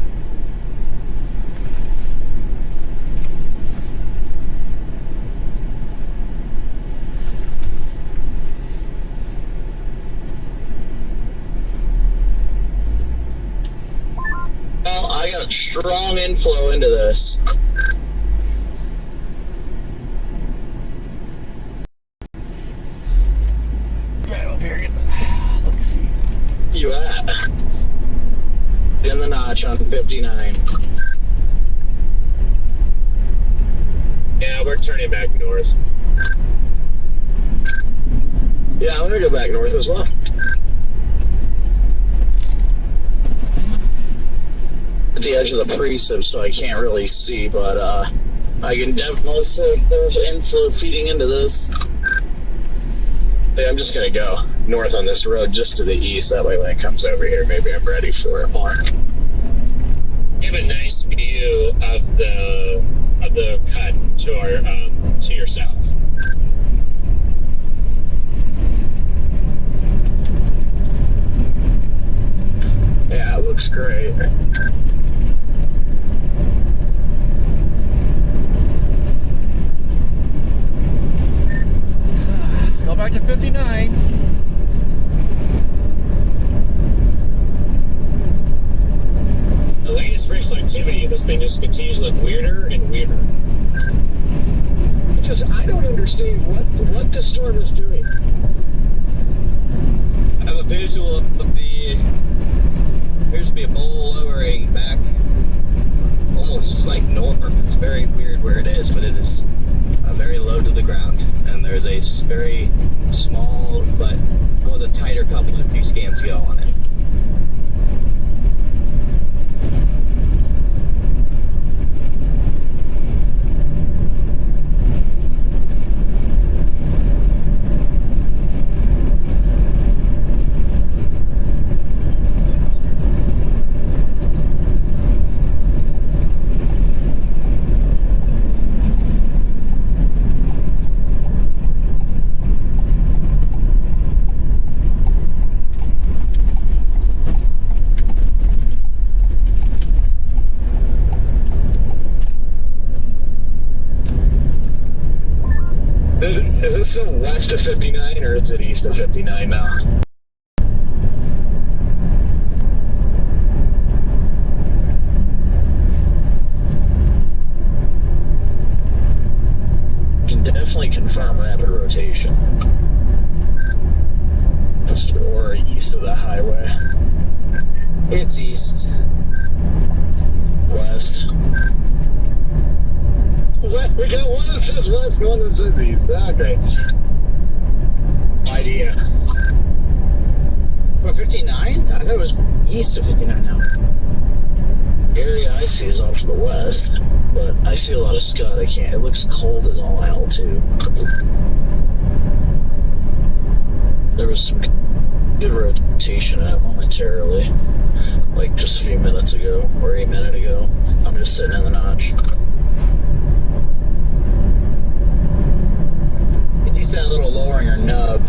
Well, I got strong inflow into this. Let's see. You at? In the notch on 59. Yeah, we're turning back north. Yeah, I'm gonna go back north as well. At the edge of the precip, so I can't really see, but I can definitely see there's inflow feeding into this. Yeah, I'm just gonna go north on this road just to the east. That way when it comes over here, maybe I'm ready for it more. We have a nice view of the cut to our to your south. Yeah, it looks great. Go back to 59. The latest visual activity of this thing just continues to look weirder and weirder. Because I don't understand what the storm is doing. I have a visual of the, appears to be a bowl lowering back almost just like north. It's very weird where it is, but it is very low to the ground. And there's a very small, but was a tighter couple a few scans ago on it. Is this still west of 59 or is it east of 59 now? Can definitely confirm rapid rotation. West or east of the highway. It's east. West. We got one that says west, one that says east. Okay. Idea. What, 59? I thought it was east of 59 now. Area I see is off to the west, but I see a lot of scud. I can't. It looks cold as all hell too. There was some good rotation at momentarily, like just a few minutes ago or a minute ago. I'm just sitting in the notch. You said a little lowering or nub.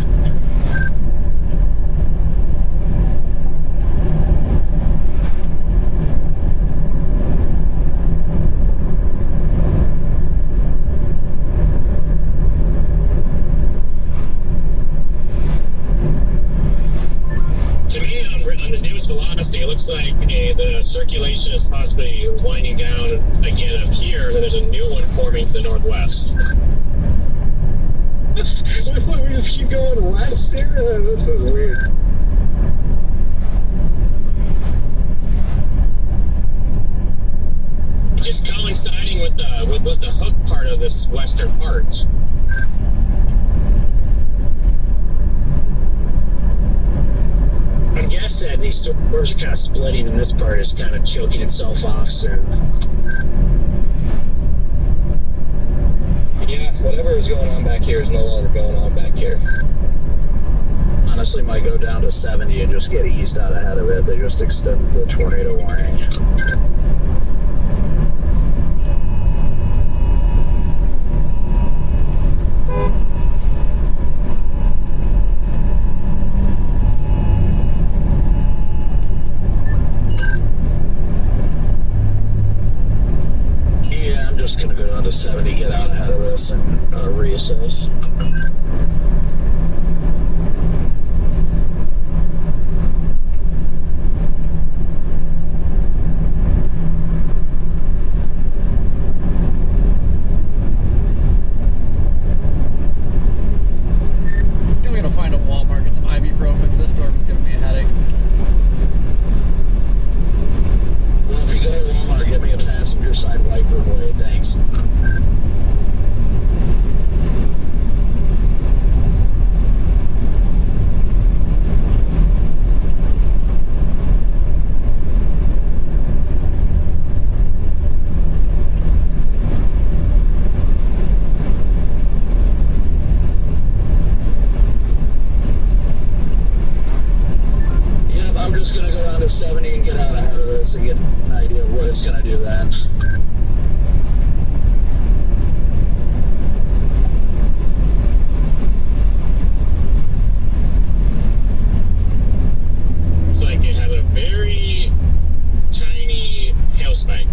To me, on the newest velocity, it looks like the circulation is possibly winding down again up here, and then there's a new one forming to the northwest. We just keep going west here? This is weird. It's just coinciding with the hook part of this western part. I'm guessing these storms are kind of splitting, and this part is kind of choking itself off soon. Yeah, whatever is going on back here is no longer going on back here. On honestly might go down to 70 and just get east out ahead of it. They just extended the tornado warning. Yeah, I'm just gonna go down to 70, get out ahead of this, and reassess. We're gonna find a Walmart, get some ibuprofen. This storm is gonna be a headache. Well, if you go to Walmart, get me a passenger side wiper blade, thanks. Yep, I'm just gonna go down to 70 and get out ahead of this and get an idea of what it's gonna do then. It's like it has a very tiny hail spike.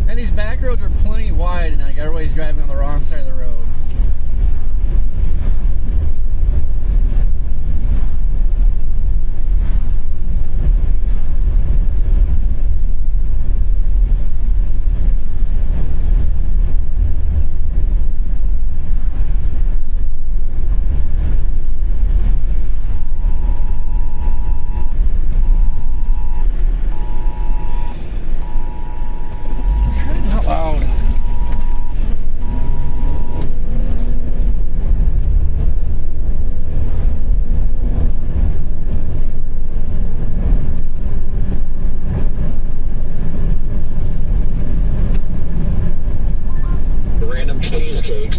And these back roads are plenty wide, and like everybody's driving on the wrong side of the road. Not loud. Random cheesecake.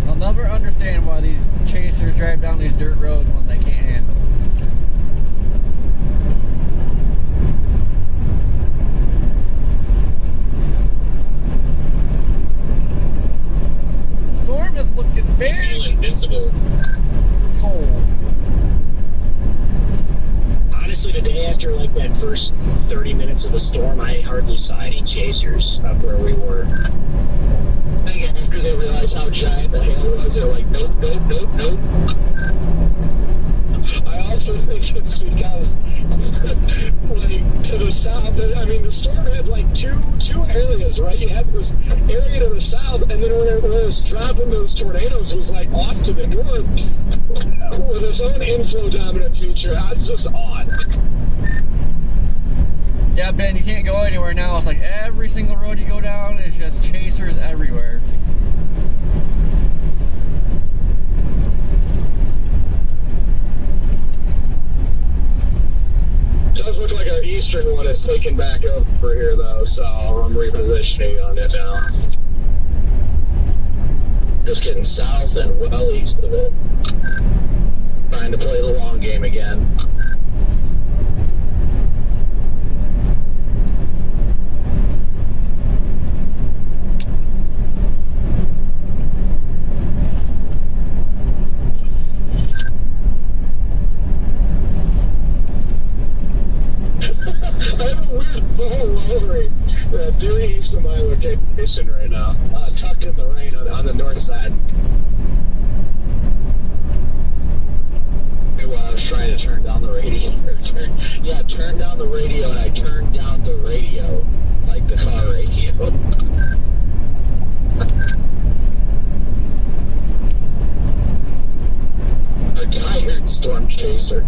I'll never understand why these chasers drive down these dirt roads when they can't handle it. Storm is looking Feel very invincible. cold. Honestly, the day after like that first 30 minutes of the storm, I hardly saw any chasers up where we were. I think after they realized how giant the hail was, they're like, nope, nope, nope, nope. I also think it's because, like, to the south, I mean, the storm had like two areas, right? You had this area to the south, and then when it was dropping those tornadoes, it was like off to the north with its own inflow dominant feature. It's just odd. Yeah, Ben, you can't go anywhere now. It's like every single road you go down is just chasers everywhere. does look like our eastern one is taking back over here, though, so I'm repositioning on it now. Just getting south and well east of it. Trying to play the long game again. I have a weird ball lowering due east of my location right now, tucked in the rain on the north side. Well, I was trying to turn down the radio. Turn down the radio, and I turned down the radio, like the car radio. A tired storm chaser.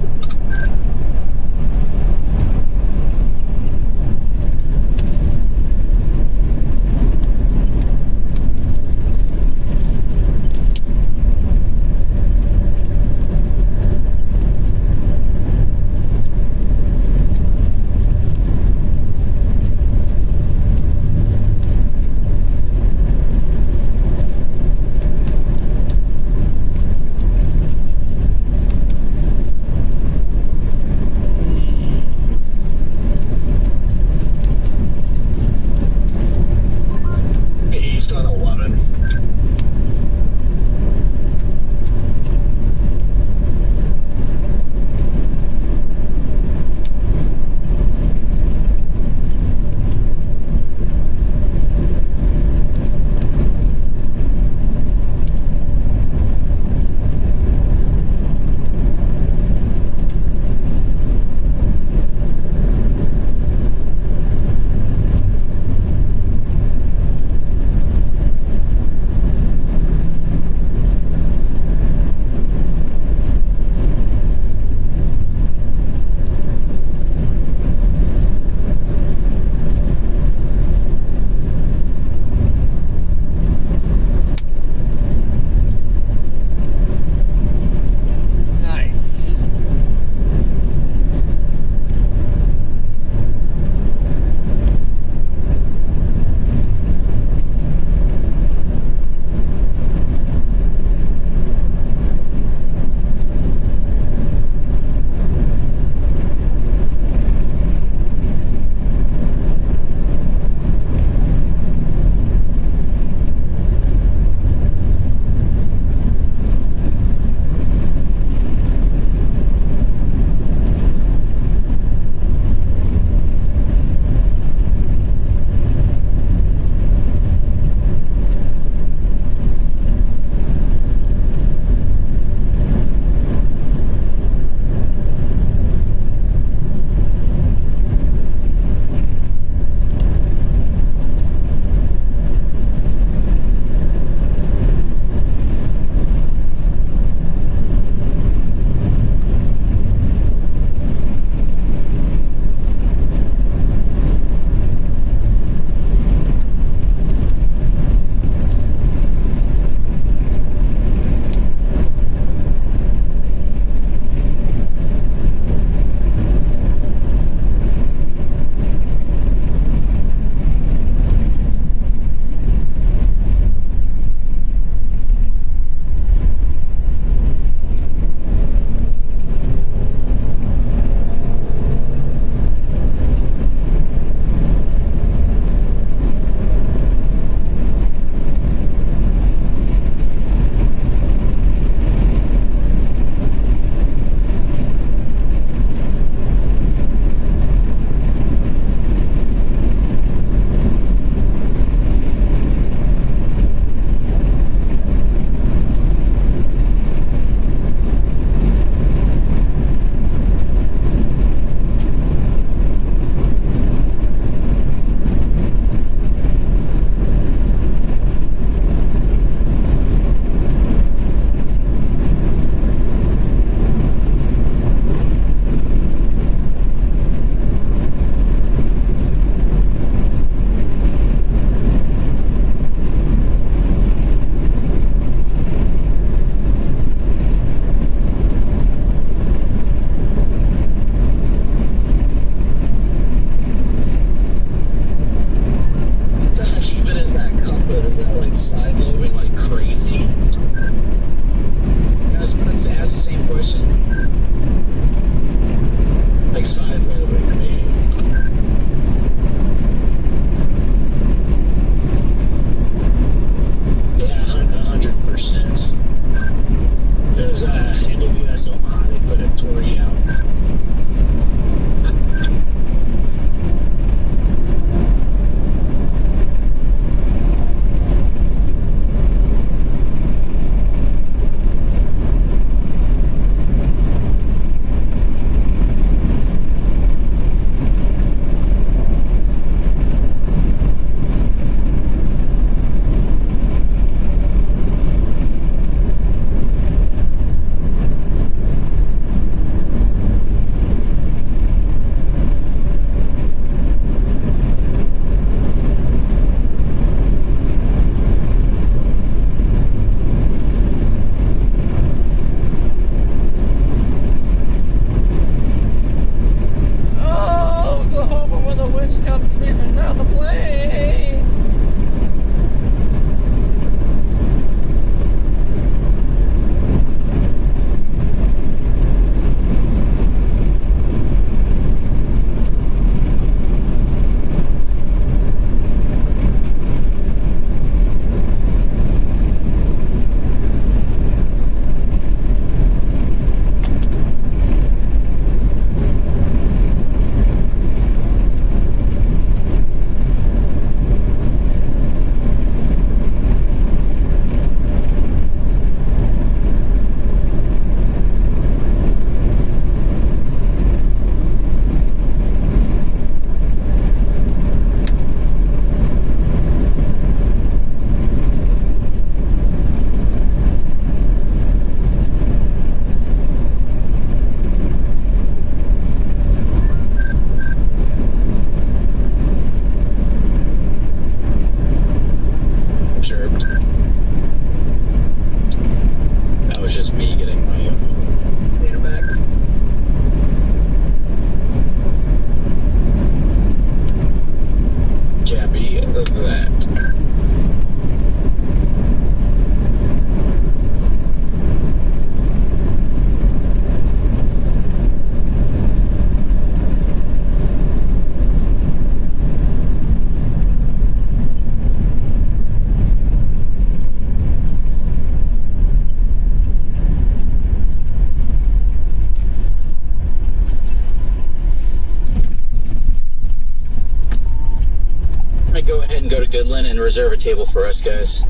go ahead and go to Goodland and reserve a table for us, guys.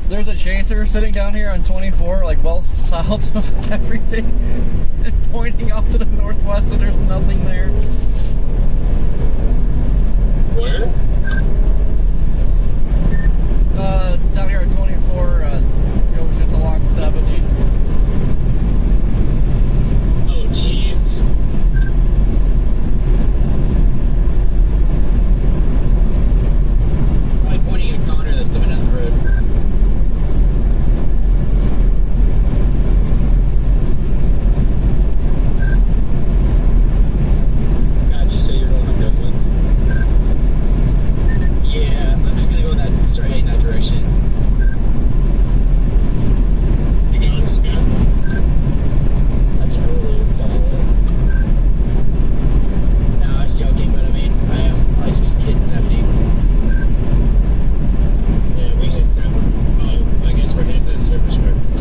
There's a chaser sitting down here on 24, like well south of everything, and pointing off to the northwest, and there's nothing there. Where? Down here on 24, goes just along 70. Oh, jeez. Probably pointing at Connor that's coming down the road. God, you say you're going to Goodland? Yeah, I'm just gonna go in that, start heading that direction. You going, Scott? That's really cool. No, I was joking, but I mean, I just kidding 70. Yeah, we hit 7. Oh, I guess we're hitting the surface roads.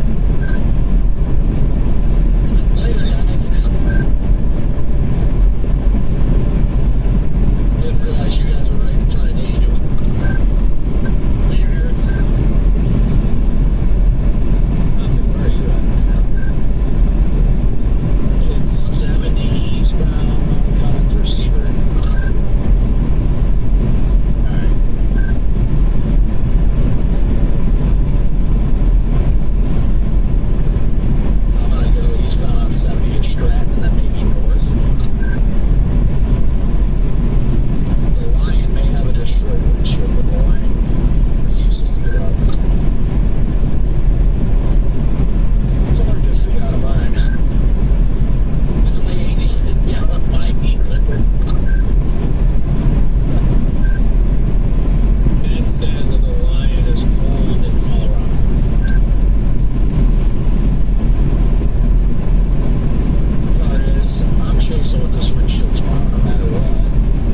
Later, guys. Didn't realize you guys were right in front of Daniel. Later, it's... Where are you at right now? It's 70 eastbound on receiver. Alright. I'm gonna go eastbound on 70 and Stratton and then maybe north. The Lion may have a destroyed windshield, but the Lion refuses to get up. It's hard to see out of mine. Yeah, that might be good. Ben says that the Lion is cold in Colorado. The part is, I'm chasing with this windshield tomorrow no matter what.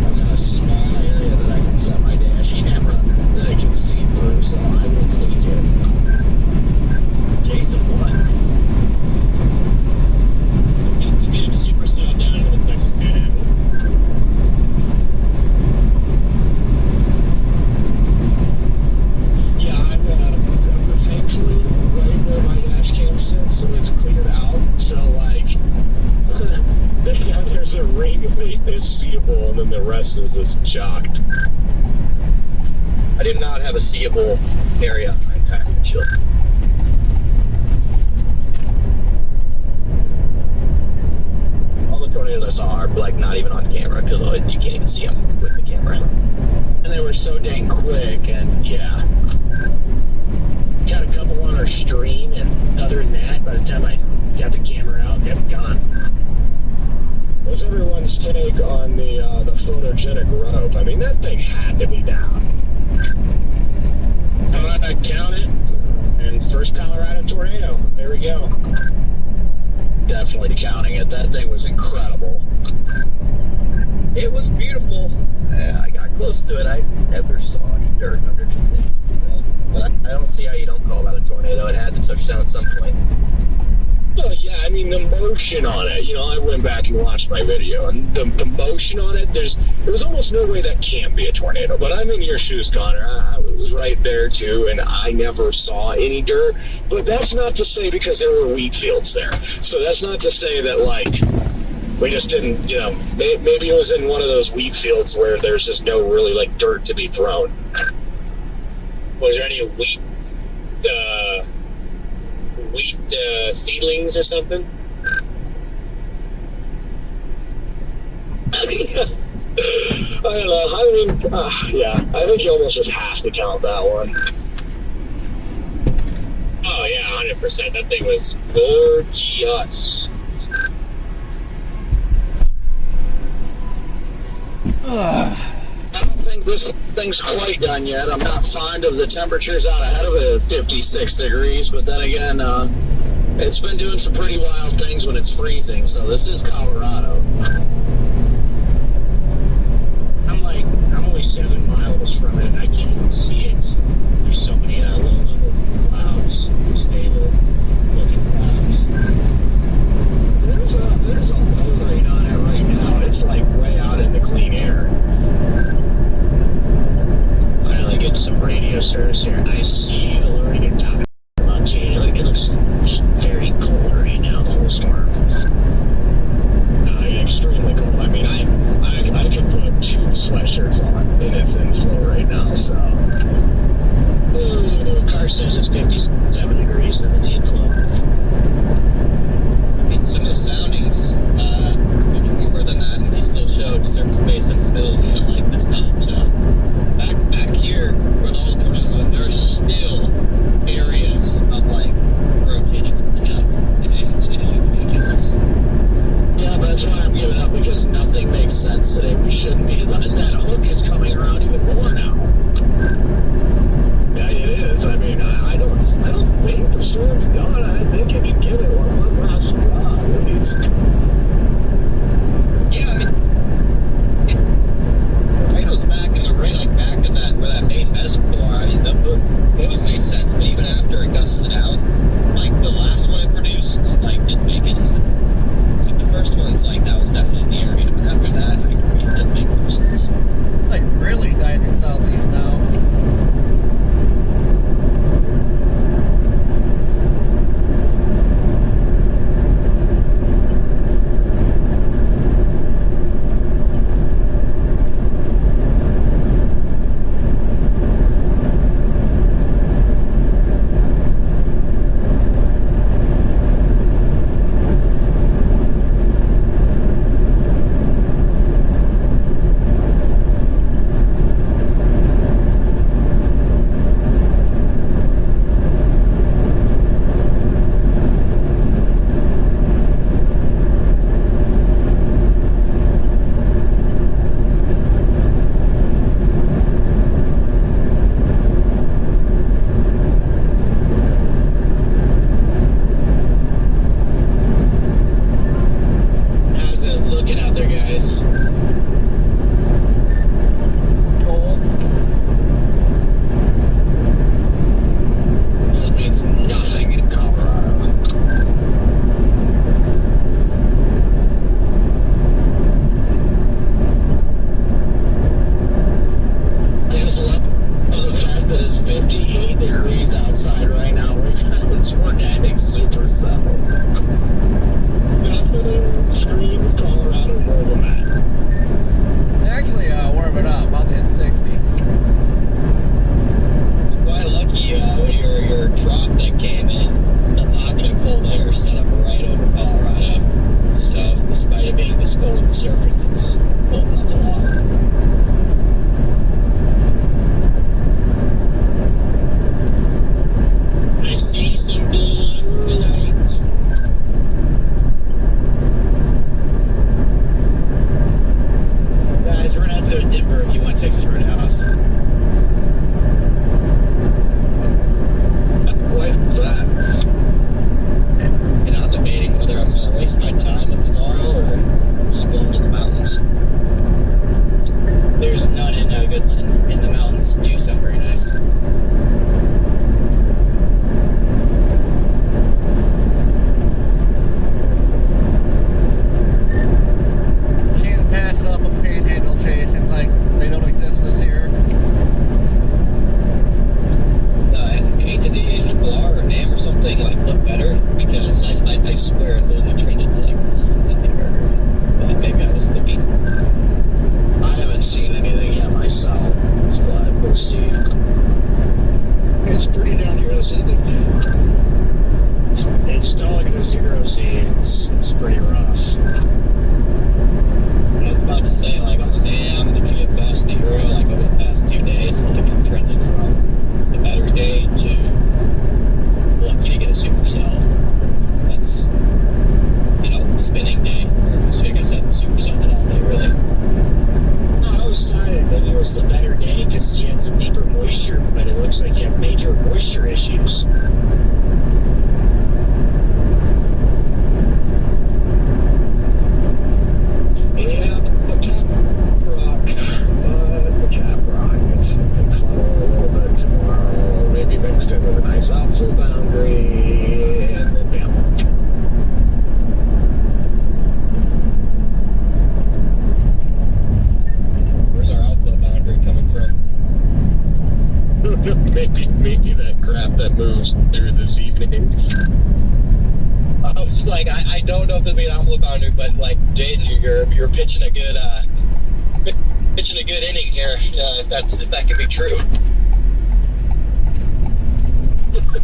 I've got a small area that I can set my dash camera that I can see through, so I will take it. Jason, what? You get him Supercell down into the Texas Panhandle. Yeah, I'm thankfully right where my dash cam sits, so it's cleared out. So, like, there's a ring that's seeable, and then the rest is just jocked. I did not have a seeable area on my entire windshield. All the tornadoes I saw are like not even on camera because you can't even see them with the camera. And they were so dang quick, and yeah. Got a couple on our stream, and other than that, by the time I got the camera out, it was gone. What's everyone's take on the photogenic rope? I mean, that thing had to be down. I'm gonna count it, and first Colorado tornado. There we go. Definitely counting it. That thing was incredible. It was beautiful. I got close to it. I never saw any dirt underneath it. So, but I don't see how you don't call that a tornado. It had to touch down at some point. Well, yeah, I mean, the motion on it, you know, I went back and watched my video, and the motion on it, there's almost no way that can be a tornado. But I'm in your shoes, Connor. I was right there, too, and I never saw any dirt. But that's not to say because there were wheat fields there. So that's not to say that, like, we just didn't, you know, maybe it was in one of those wheat fields where there's just no really, like, dirt to be thrown. Was there any wheat seedlings or something? I don't know. I mean, yeah, I think you almost just have to count that one. Oh yeah, 100%. That thing was gorgeous. I don't think this thing's quite done yet. I'm not fond of the temperatures out ahead of it at 56 degrees, but then again, it's been doing some pretty wild things when it's freezing, so this is Colorado. I'm only 7 miles from it, and I can't even see it. There's so many low-level clouds, stable looking clouds. There's a low rate on it right now. It's like way out in the clean air. they don't exist this year. HDHR or NAM or something like look better because I swear those are trended to like nothing burger. But maybe I was looking. I haven't seen anything yet myself, but we'll see. It's pretty down here this evening. It's stalling in the 0Z. It's pretty rough. I was about to say, like on the NAM, the GFS, the Euro, like over the past 2 days, like it trended from the battery day to lucky to get a supercell. That's, spinning day. Or I guess that supercell it all day, really. I was decided that it was a better day because you had some deeper moisture, but it looks like you have major moisture issues. Yeah, the cap rock. It's going to funnel a little bit tomorrow, maybe mixed in with a nice outflow boundary, and then bam. Where's our outflow boundary coming from? Maybe that crap that moves through this evening. I was like, I don't know if there'll be an outflow boundary, but like Jaden, you're pitching a good inning here. If that can be true.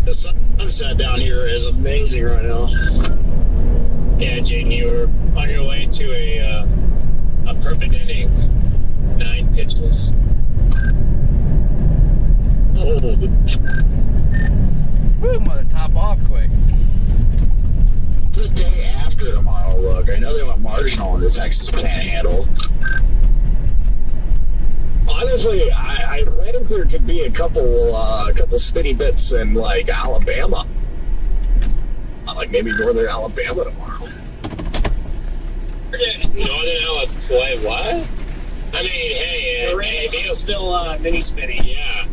The sunset down here is amazing right now. Yeah, Jaden, you were on your way to a perfect inning. 9 pitches. Oh, I'm gonna top off quick. the day after tomorrow, look. I know they went marginal in the Texas Panhandle. Honestly, I think there could be a couple spinny bits in like Alabama, like maybe northern Alabama tomorrow. Northern Alabama, boy, what? I mean, hey, The rain's still mini spinny. yeah.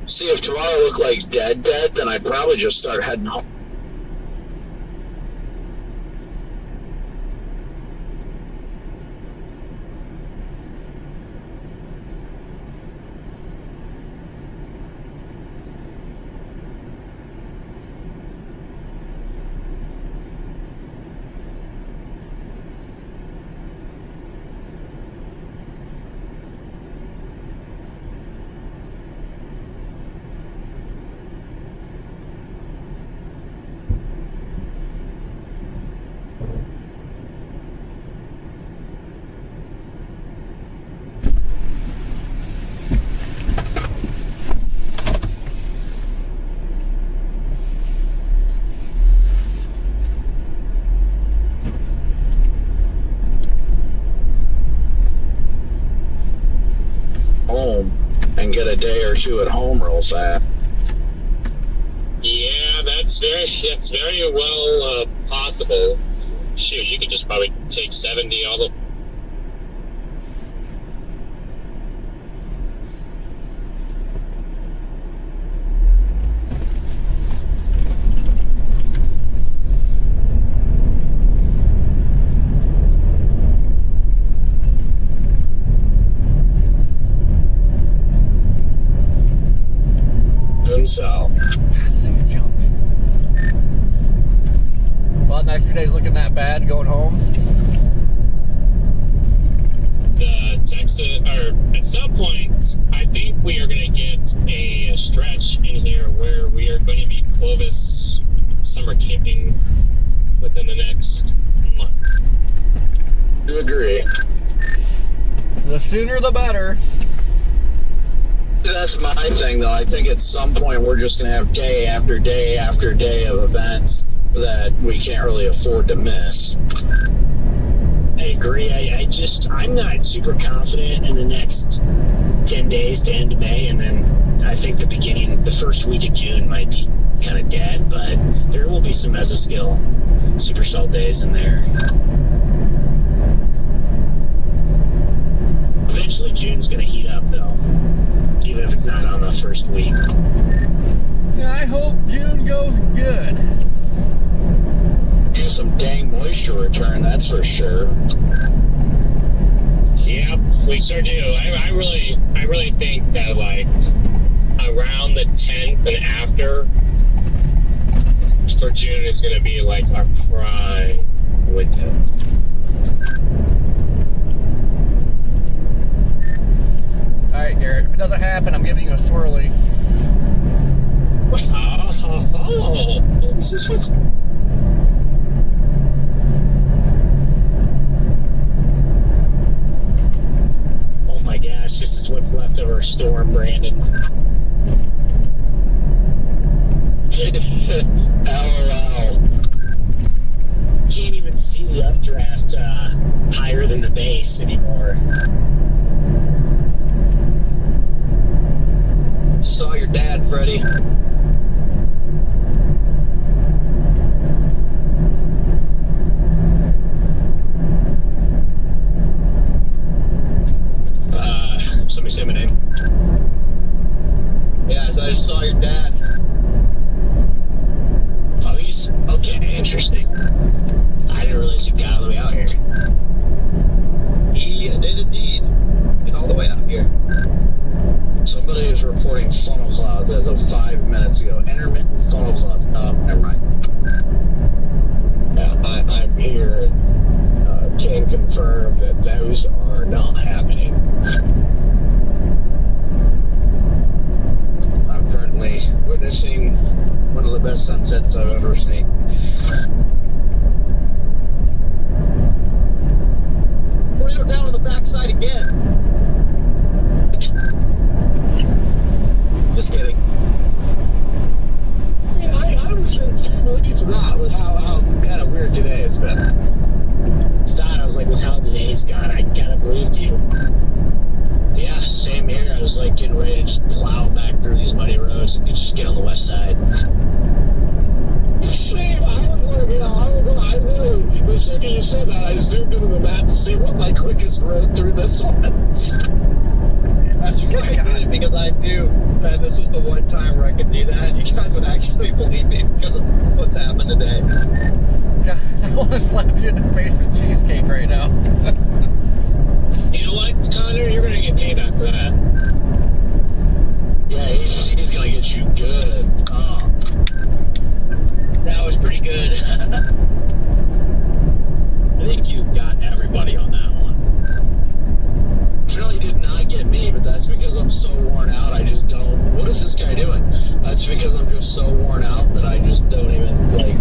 See, if tomorrow looked like dead, then I'd probably just start heading home. Home and get a day or two at home real fast. Yeah, that's very well possible. Shoot, you could just probably take 70 all the. So, Seems junk. Well, next few days looking that bad going home. The Texas, or at some point, I think we are going to get a stretch in here where we are going to be Clovis summer camping within the next month. do agree. The sooner the better. That's my thing, though. I think at some point we're just going to have day after day after day of events that we can't really afford to miss. I agree. I'm not super confident in the next 10 days to end of May, and then I think the first week of June might be kind of dead, but there will be some mesoskill Supercell days in there. Eventually June's going to heat up, though, even if it's not on the first week. Yeah, I hope June goes good. And some dang moisture return, that's for sure. Yep, we sure do. I really think that like around the 10th and after for June is going to be like our prime window. All right, Garrett. If it doesn't happen, I'm giving you a swirly. Oh, this is what's. Oh my gosh, this is what's left of our storm, Brandon. LOL. Can't even see the updraft higher than the base anymore. Saw your dad, Freddie. Somebody say my name. Yes, I just saw your dad. Oh, he's okay, interesting. I didn't realize he got all the way out here. He did indeed. Get all the way out here. Somebody is reporting funnel clouds as of 5 minutes ago. Intermittent funnel clouds. Oh, never mind. Yeah, I'm here and can confirm that those are not happening. I'm currently witnessing one of the best sunsets I've ever seen. We're going down on the backside again. Just kidding. I mean, I was can't believe that with how kind of weird today has been. I was like, with how today's gone, I kind of believed you. Yeah, same here. I was like getting ready to just plow back through these muddy roads and just get on the west side. Same. I was like, I literally, the second you said that, I zoomed into the map to see what my quickest road through this was. That's why I did it, because I knew that this was the one time where I could do that. You guys would actually believe me because of what's happened today. God, I want to slap you in the face with cheesecake right now. You know what, Connor? You're gonna get payback for that. Yeah, he's gonna get you good. Oh. That was pretty good. I think you got everybody on that one. Really did not get me, but that's because I'm so worn out. I just don't. What is this guy doing? That's because I'm just so worn out that I just don't even like.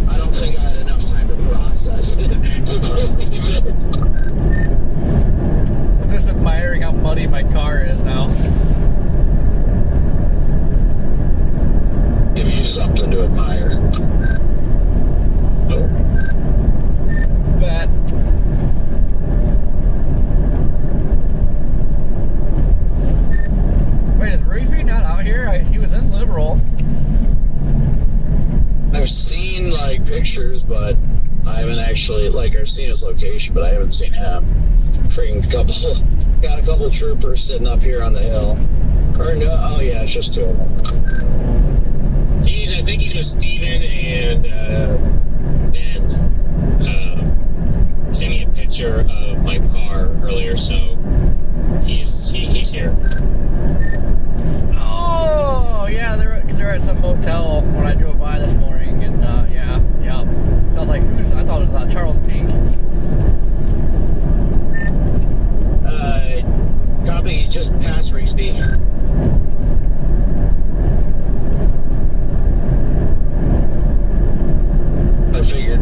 I don't think I had enough time to process it. I'm just admiring how muddy my car is now. Give you something to admire. Bet. Wait, is Rigsby not out here? He was in Liberal. I've seen like pictures, but I haven't actually like I've seen his location, but I haven't seen him. Freaking got a couple troopers sitting up here on the hill. Or no, oh yeah, it's just two of them. I think he's with Steven and Ben sent me a picture of my car earlier, so he's here. Oh, yeah, they're at some motel when I drove by this morning, and yeah. I was like, I thought it was Charles Peak. Probably just past Rigsby. I figured.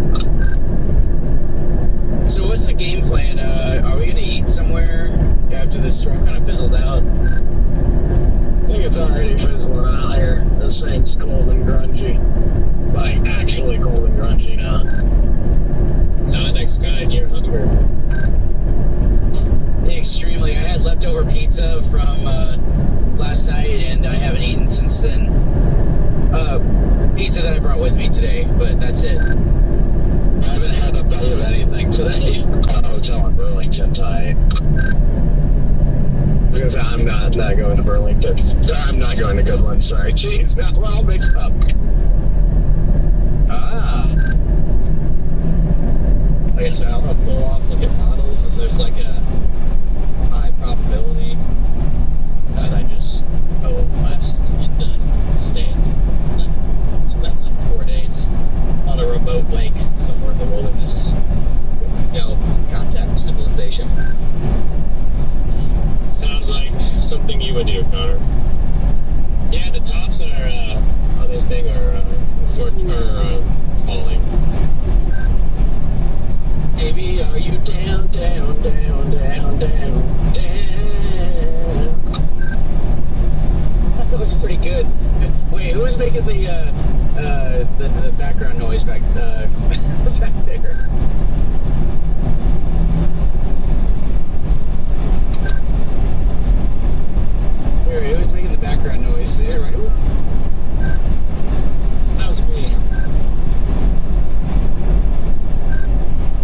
So what's the game plan? Are we gonna eat somewhere after this storm kind of fizzles out? I think it's already fizzling out here. This thing's cold and grungy. Like, actually cold and grungy now. Sounds like Scott and your hunger. Extremely. I had leftover pizza from last night, and I haven't eaten since then. Pizza that I brought with me today, but that's it. I haven't had a bite of anything today. Hotel in Burlington tonight. Because I'm not going to Burlington. I'm not going to Goodland, sorry. Jeez, now we're all mixed up. Like I said, I'll have to go off, look at models, and there's like a high probability that I just go west into Sandy and then spend like 4 days on a remote lake somewhere in the wilderness. Contact with civilization. Sounds like something you would do, Connor. Yeah, the tops are on this thing are falling. Baby, are you down, down, down, down, down, down? That was pretty good. Wait, who was making the background noise back there? Who was making the background noise? There, right? That was me.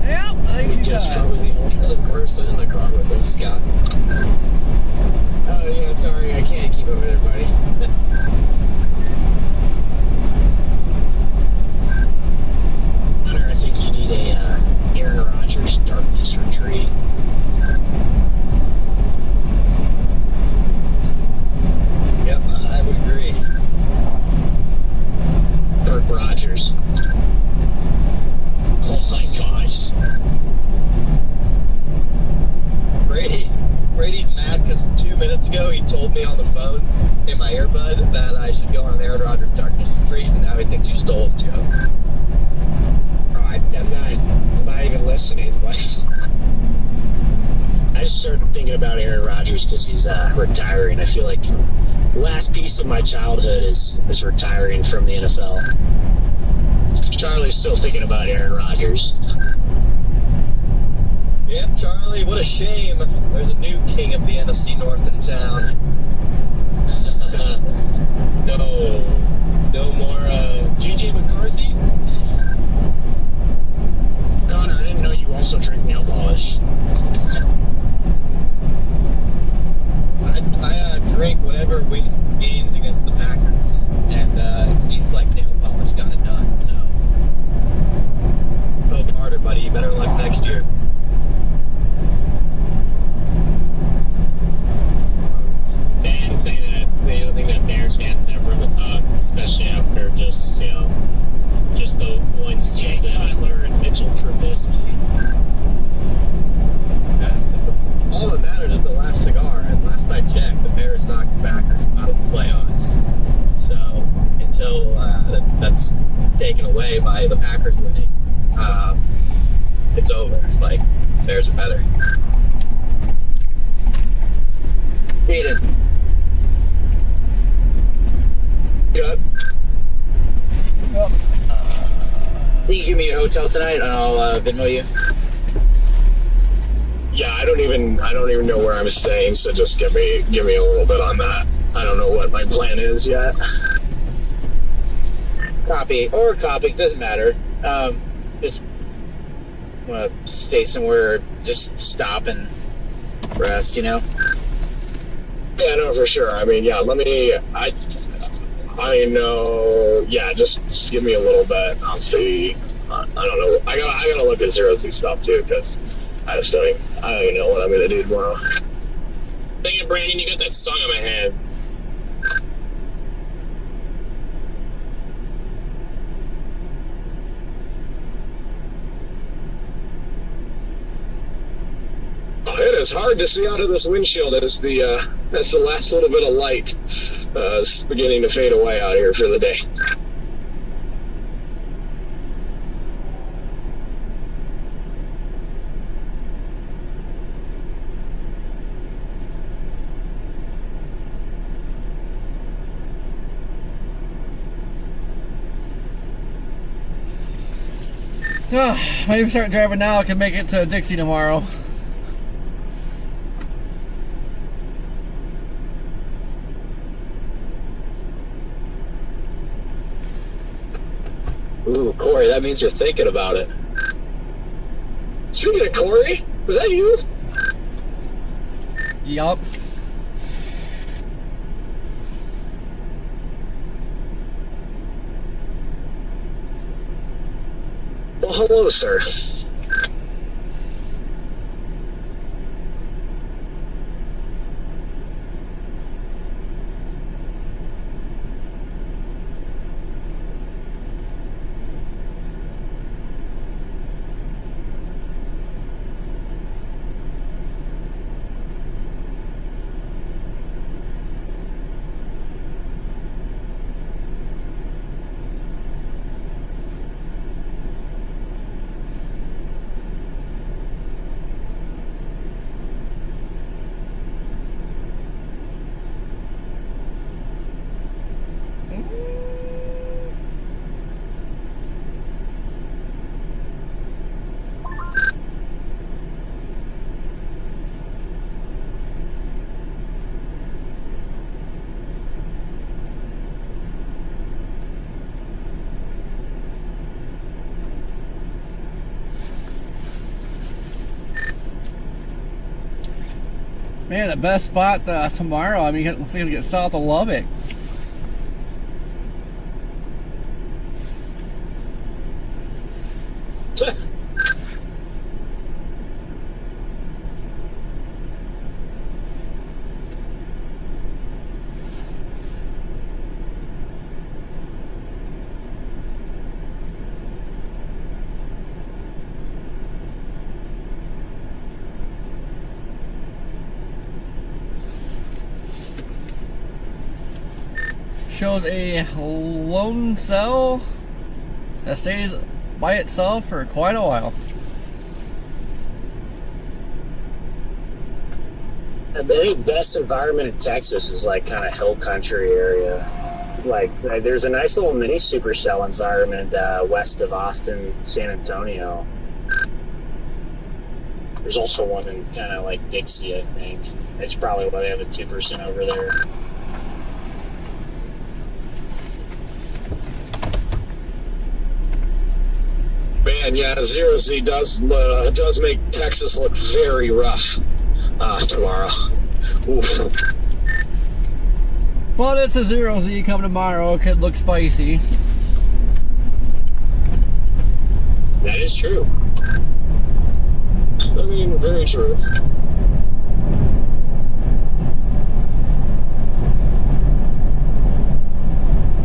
Yep, I think she's Guess done. probably the only person in the car with him, Scott. Oh yeah, sorry, I can't keep up with everybody. Connor, I think you need a Aaron Rodgers darkness retreat. Yep, I would agree. Kirk Rodgers. Oh my gosh. Brady's mad because 2 minutes ago he told me on the phone in my earbud that I should go on an Aaron Rodgers darkness retreat, and now he thinks you stole his joke. I'm not even listening. I just started thinking about Aaron Rodgers because he's retiring. I feel like the last piece of my childhood is retiring from the NFL. Charlie's still thinking about Aaron Rodgers. Yep, Charlie, what a shame. There's a new king of the NFC North in town. No more J.J. McCarthy? Connor, I didn't know you also drink nail polish. I away by the Packers winning, it's over. Like, Bears are better. Aiden, Good. can you give me a hotel tonight, and I'll Venmo you? Yeah, I don't even know where I'm staying, so just give me a little bit on that. I don't know what my plan is yet. Copy, doesn't matter. Just want to stay somewhere, just stop and rest, you know? Yeah, no, for sure. I mean, yeah, I know, yeah, just give me a little bit. I'll see. I don't know. I gotta look at 0Z stuff too, because I don't even know what I'm gonna do tomorrow. Dang it, Brandon, you got that song in my head. Oh, it is hard to see out of this windshield as that's the last little bit of light is beginning to fade away out here for the day. Maybe start driving now. I can make it to Dixie tomorrow. Ooh, Corey, that means you're thinking about it. Speaking of Corey, was that you? Yup. Well, hello, sir. Man, the best spot tomorrow. I mean, looks like it's get south of Lubbock. Shows a lone cell that stays by itself for quite a while. The best environment in Texas is like kind of hill country area. Like there's a nice little mini supercell environment west of Austin, San Antonio. There's also one in kind of like Dixie, I think. It's probably why they have a 2% over there. Man, yeah, 0Z does make Texas look very rough tomorrow. Oof. But it's a 0Z coming tomorrow. It could look spicy. That is true. I mean, very true.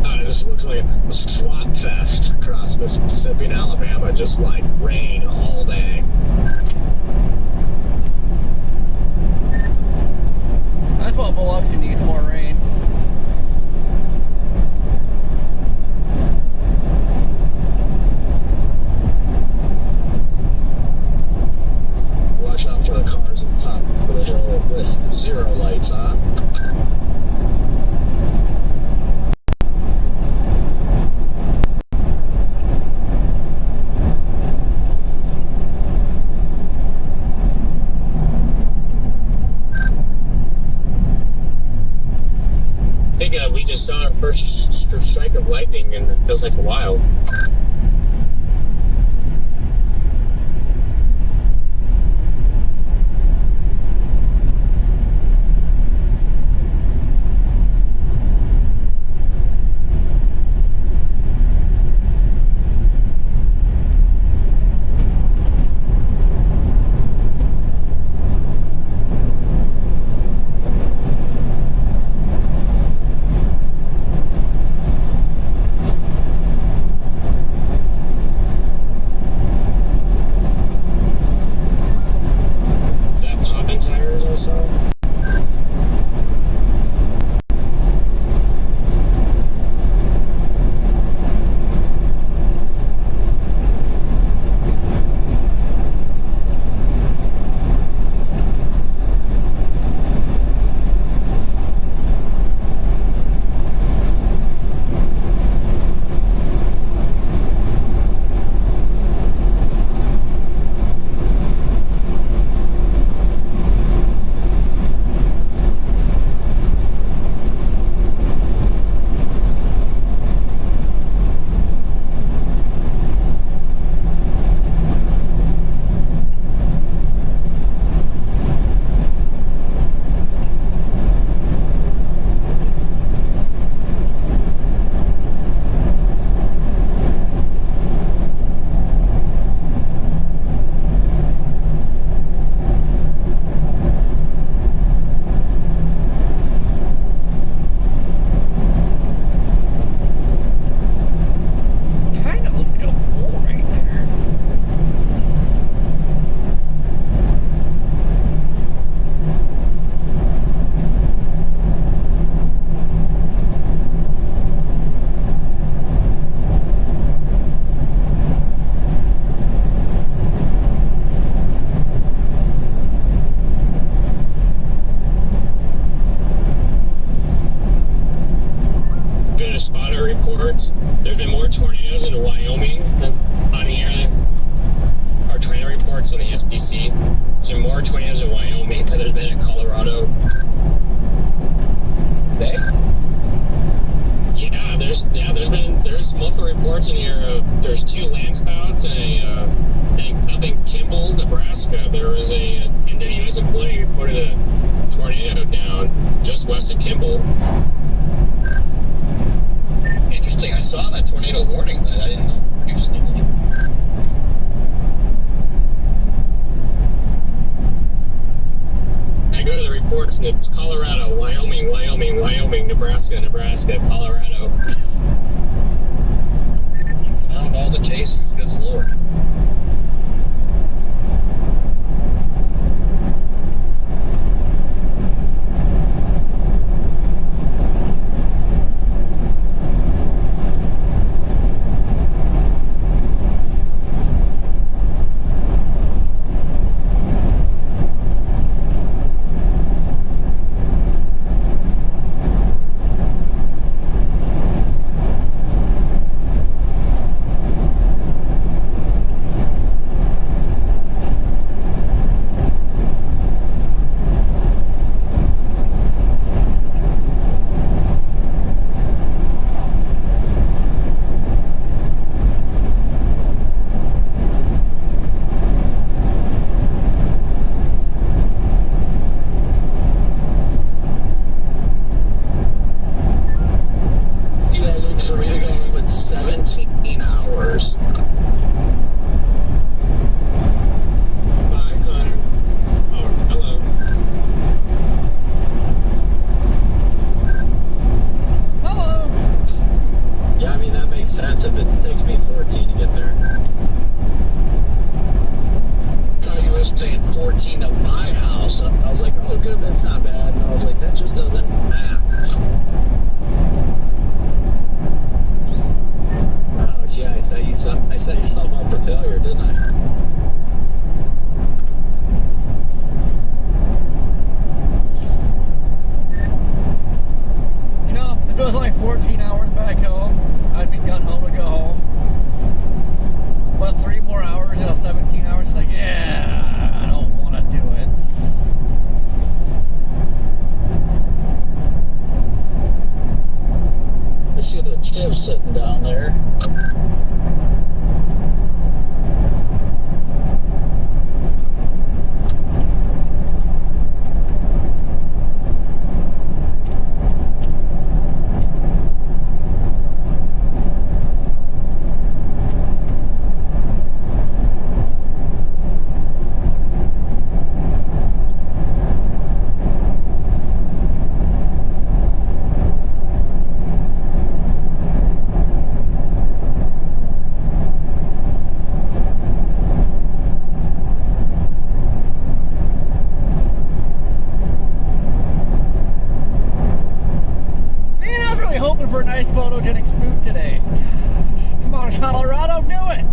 It just looks like a swap fest across Mississippi and Alabama, just like rain all day. That's what Biloxi needs, more rain. lights, huh? I think we just saw our first strike of lightning, and it feels like a while. Is that popping tires also? Kind of looks like a bull right there. Been a spotter reports. There's been more tornadoes in Wyoming than on here. Our trainer reports on the SPC. There's been more tornadoes in Wyoming than there's been in Colorado. They? There's multiple reports in here of there's 2 land spouts and up in Kimball, Nebraska. There was a NWS employee reported a tornado down just west of Kimball. Interesting. I saw that tornado warning, but I didn't know. I go to the reports and it's Colorado, Wyoming, Wyoming, Wyoming, Nebraska, Nebraska, Colorado. Found all the chasers. Good lord. photogenic spook today. Come on, Colorado, do it!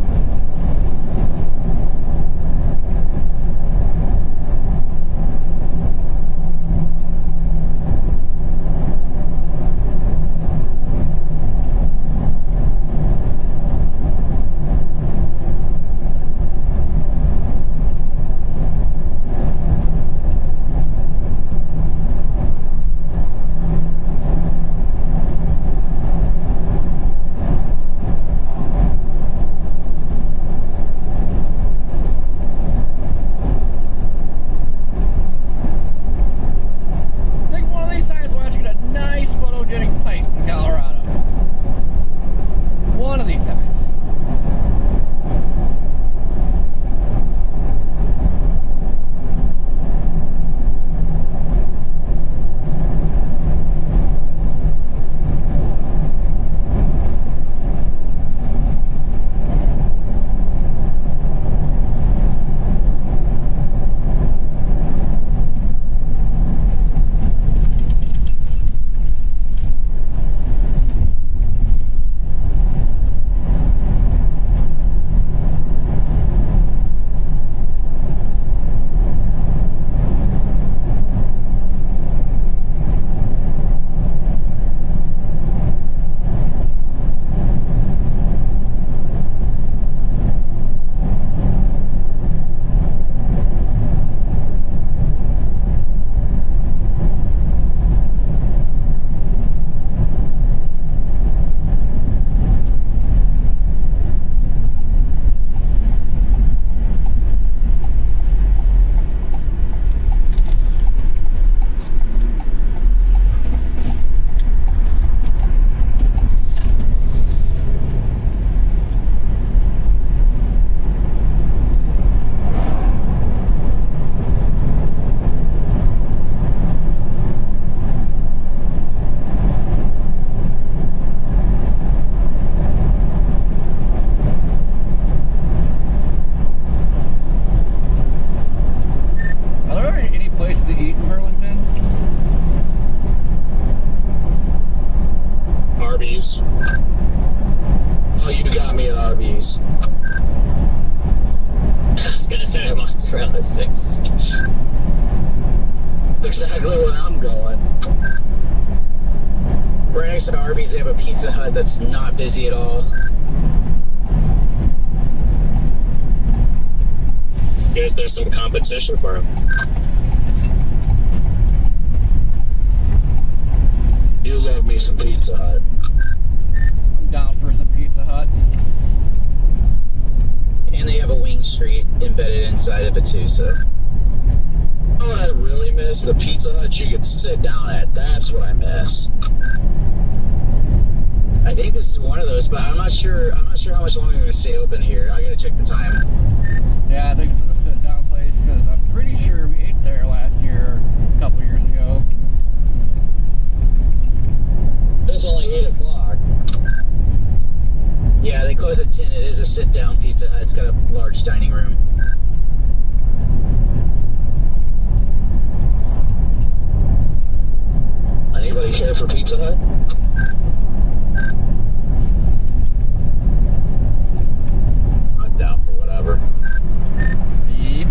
Realistic. Exactly where I'm going. Right next to Arby's, they have a Pizza Hut that's not busy at all. Guess there's some competition for him. You love me some Pizza Hut. I'm down for some Pizza Hut. And they have a Wing Street embedded inside of it too, so. Oh, what I really miss? The Pizza Hut you could sit down at. That's what I miss. I think this is one of those, but I'm not sure how much longer they're gonna stay open here. I gotta check the time. Yeah, I think it's a sit-down place because I'm pretty sure we ate there last year, a couple years ago. It's only 8 o'clock. Yeah, they close at 10. It is a sit-down Pizza Hut. It's got a large dining room. Anybody care for Pizza Hut? I'm down for whatever. Yep.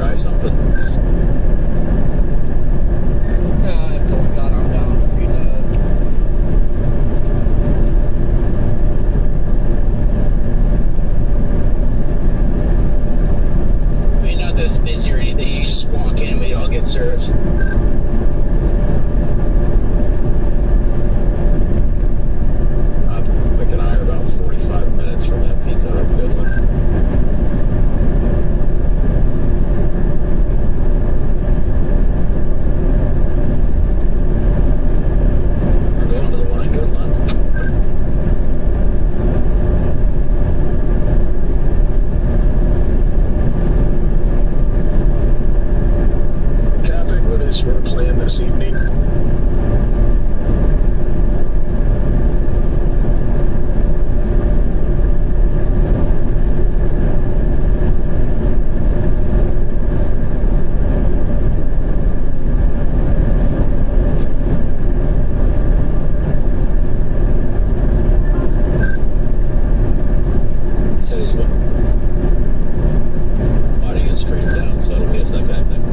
try something. I've told Scott I'm down for Pizza Hut. I mean, not that it's busy or anything. You just walk in, we all get served. Vic and I are about 45 minutes from that Pizza Hut. Good one. We're going to the one in Goodland. Traffic, what is your plan this evening? So he's watching it stream down, so it'll be a second, I think.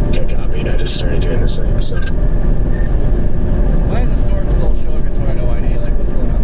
Okay, copied. I just started doing the same, so. Why is the store still showing a tornado ID? Like, what's going on?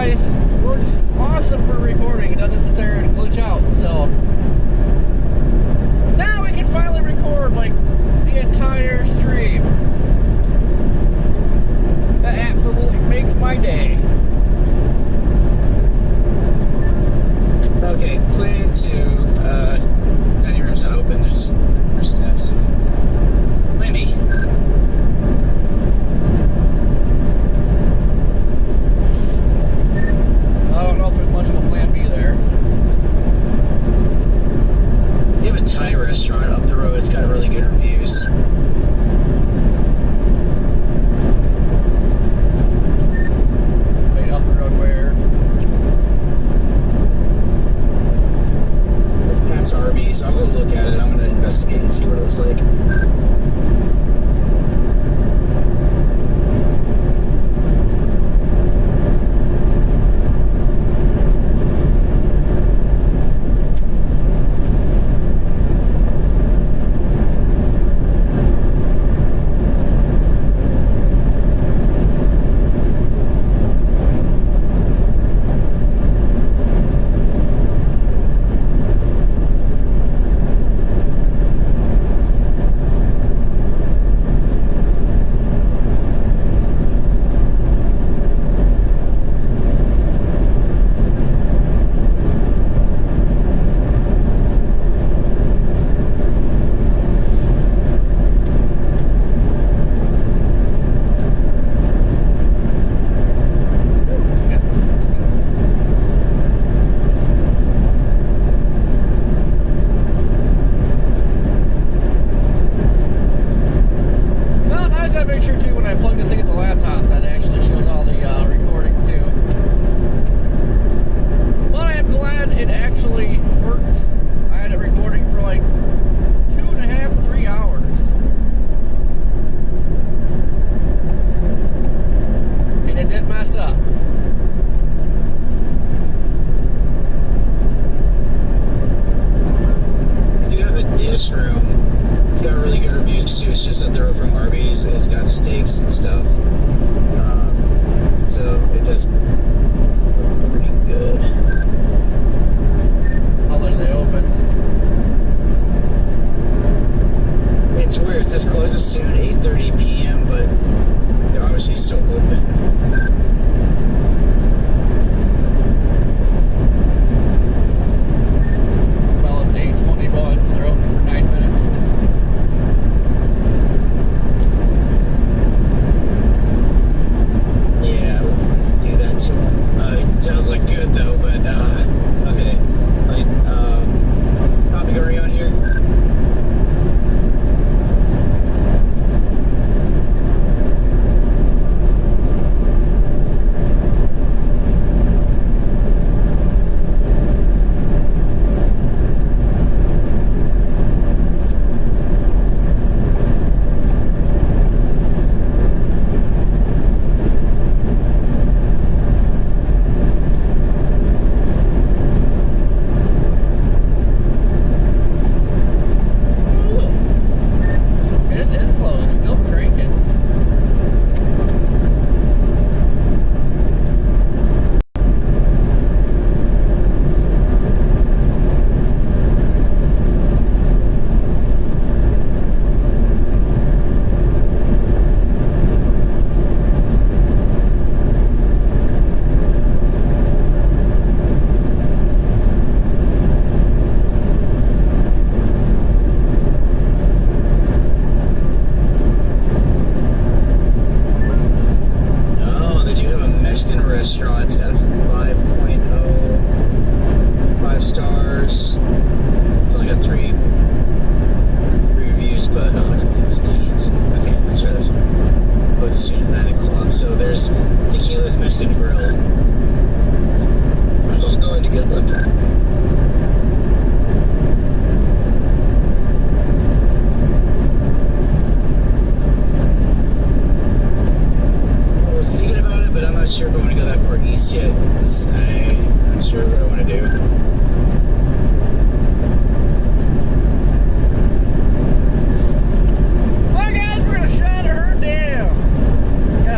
device works awesome for recording. It doesn't sit there and glitch out. So now we can finally record like the entire stream. That absolutely makes my day. Okay, plan to, dining room's not open, there's steps. Plan B. I don't know if there's much of a plan B there. We have a Thai restaurant up the road, it's got really good reviews. Wait, up the road where? It's past Arby's, I'll go look at it, I'm gonna investigate and see what it looks like.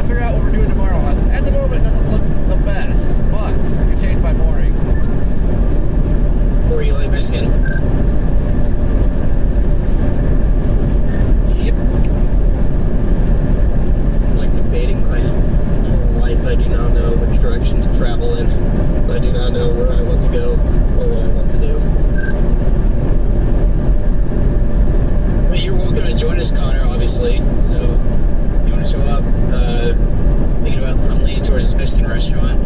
Figure out what we're doing tomorrow. At the moment, it doesn't look the best, but which direction to travel in. I do not know where I want to go or what I want to do. Well, you're welcome to join us, Connor, obviously. So, you want to show up? Thinking about, I'm leaning towards this Mexican restaurant.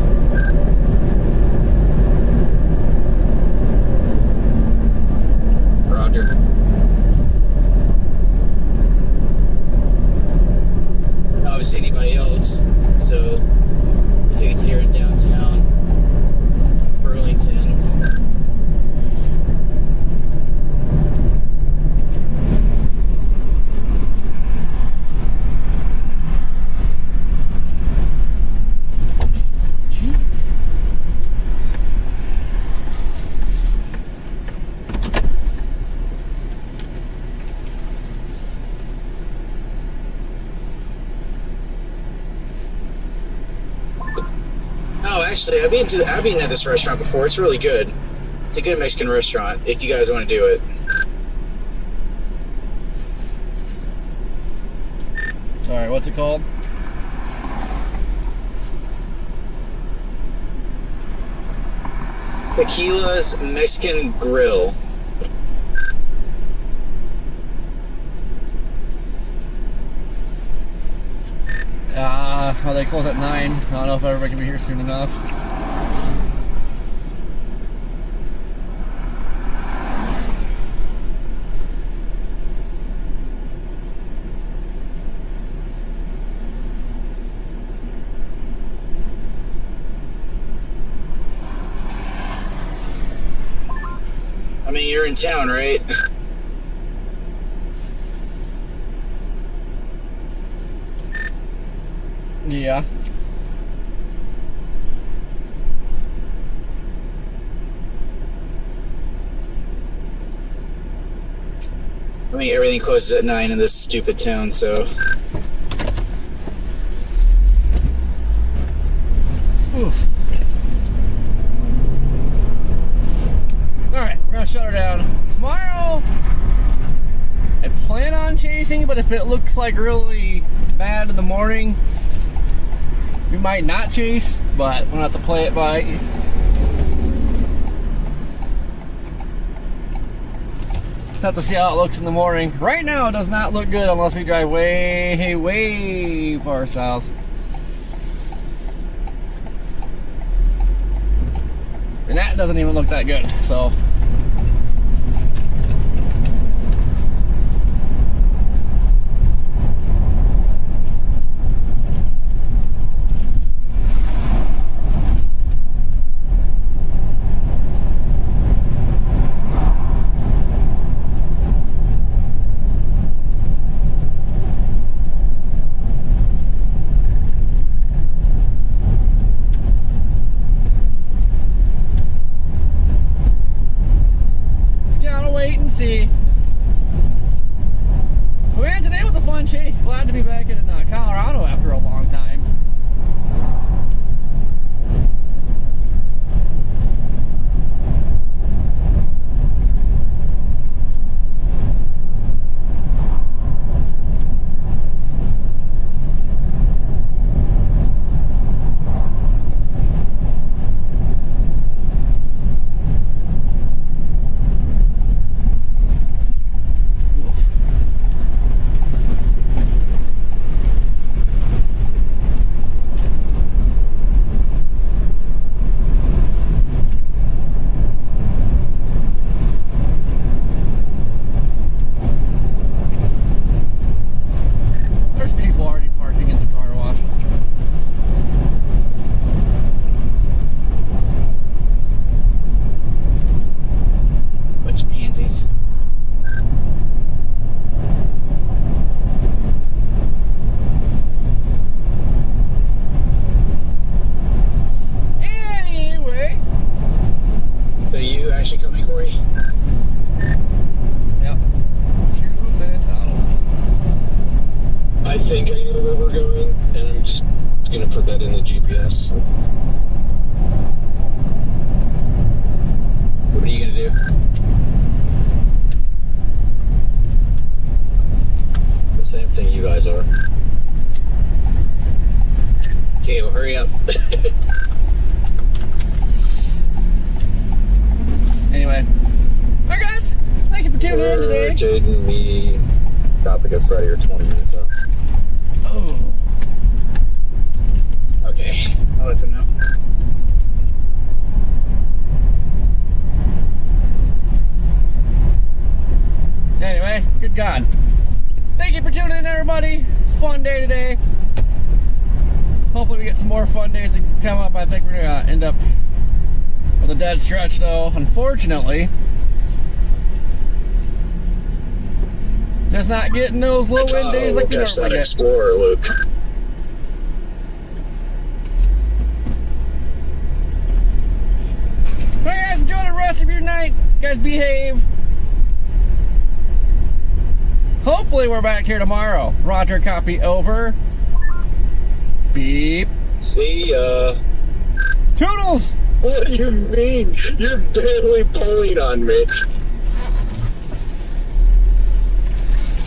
Roger. Obviously, anybody else. So, looks like it's here in downtown Burlington. Oh, actually, I've been at this restaurant before. It's really good. It's a good Mexican restaurant. If you guys want to do it. Sorry, what's it called? Tequila's Mexican Grill. Well, they close at 9. I don't know if everybody can be here soon enough. I mean, you're in town, right? Yeah. I mean, everything closes at 9 in this stupid town, so. Oof. Alright, we're gonna shut her down. Tomorrow, I plan on chasing, but if it looks like really bad in the morning, we might not chase, but we'll have to play it by. Just have to see how it looks in the morning. Right now, it does not look good unless we drive way, way far south. And that doesn't even look that good, so. See. But man, today was a fun chase. Glad to be back in Colorado after a long time. What are you gonna do? The same thing you guys are. Okay, well hurry up. Jaden, me, Topic, and Freddy are 20 minutes out. Oh. Okay, I'll let them know. Anyway, good God. Thank you for tuning in, everybody. It's a fun day today. Hopefully we get some more fun days to come up. I think we're going to end up with a dead stretch, though, unfortunately. Just not getting those low wind days like we catch that normally get. Explorer, Luke. Alright, guys, enjoy the rest of your night. You guys behave. Hopefully we're back here tomorrow. Roger, copy, over. Beep. See ya. Toodles! What do you mean? You're barely pulling on me.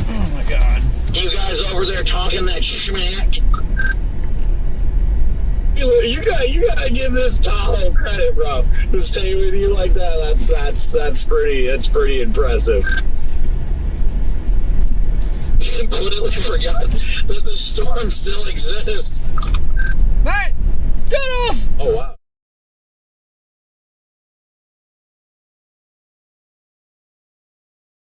Oh my God. You guys over there talking that schmack? You gotta give this Tahoe credit, bro. To stay with you like that, that's pretty impressive. Completely forgot that the storm still exists. Night! Toodles! Oh wow.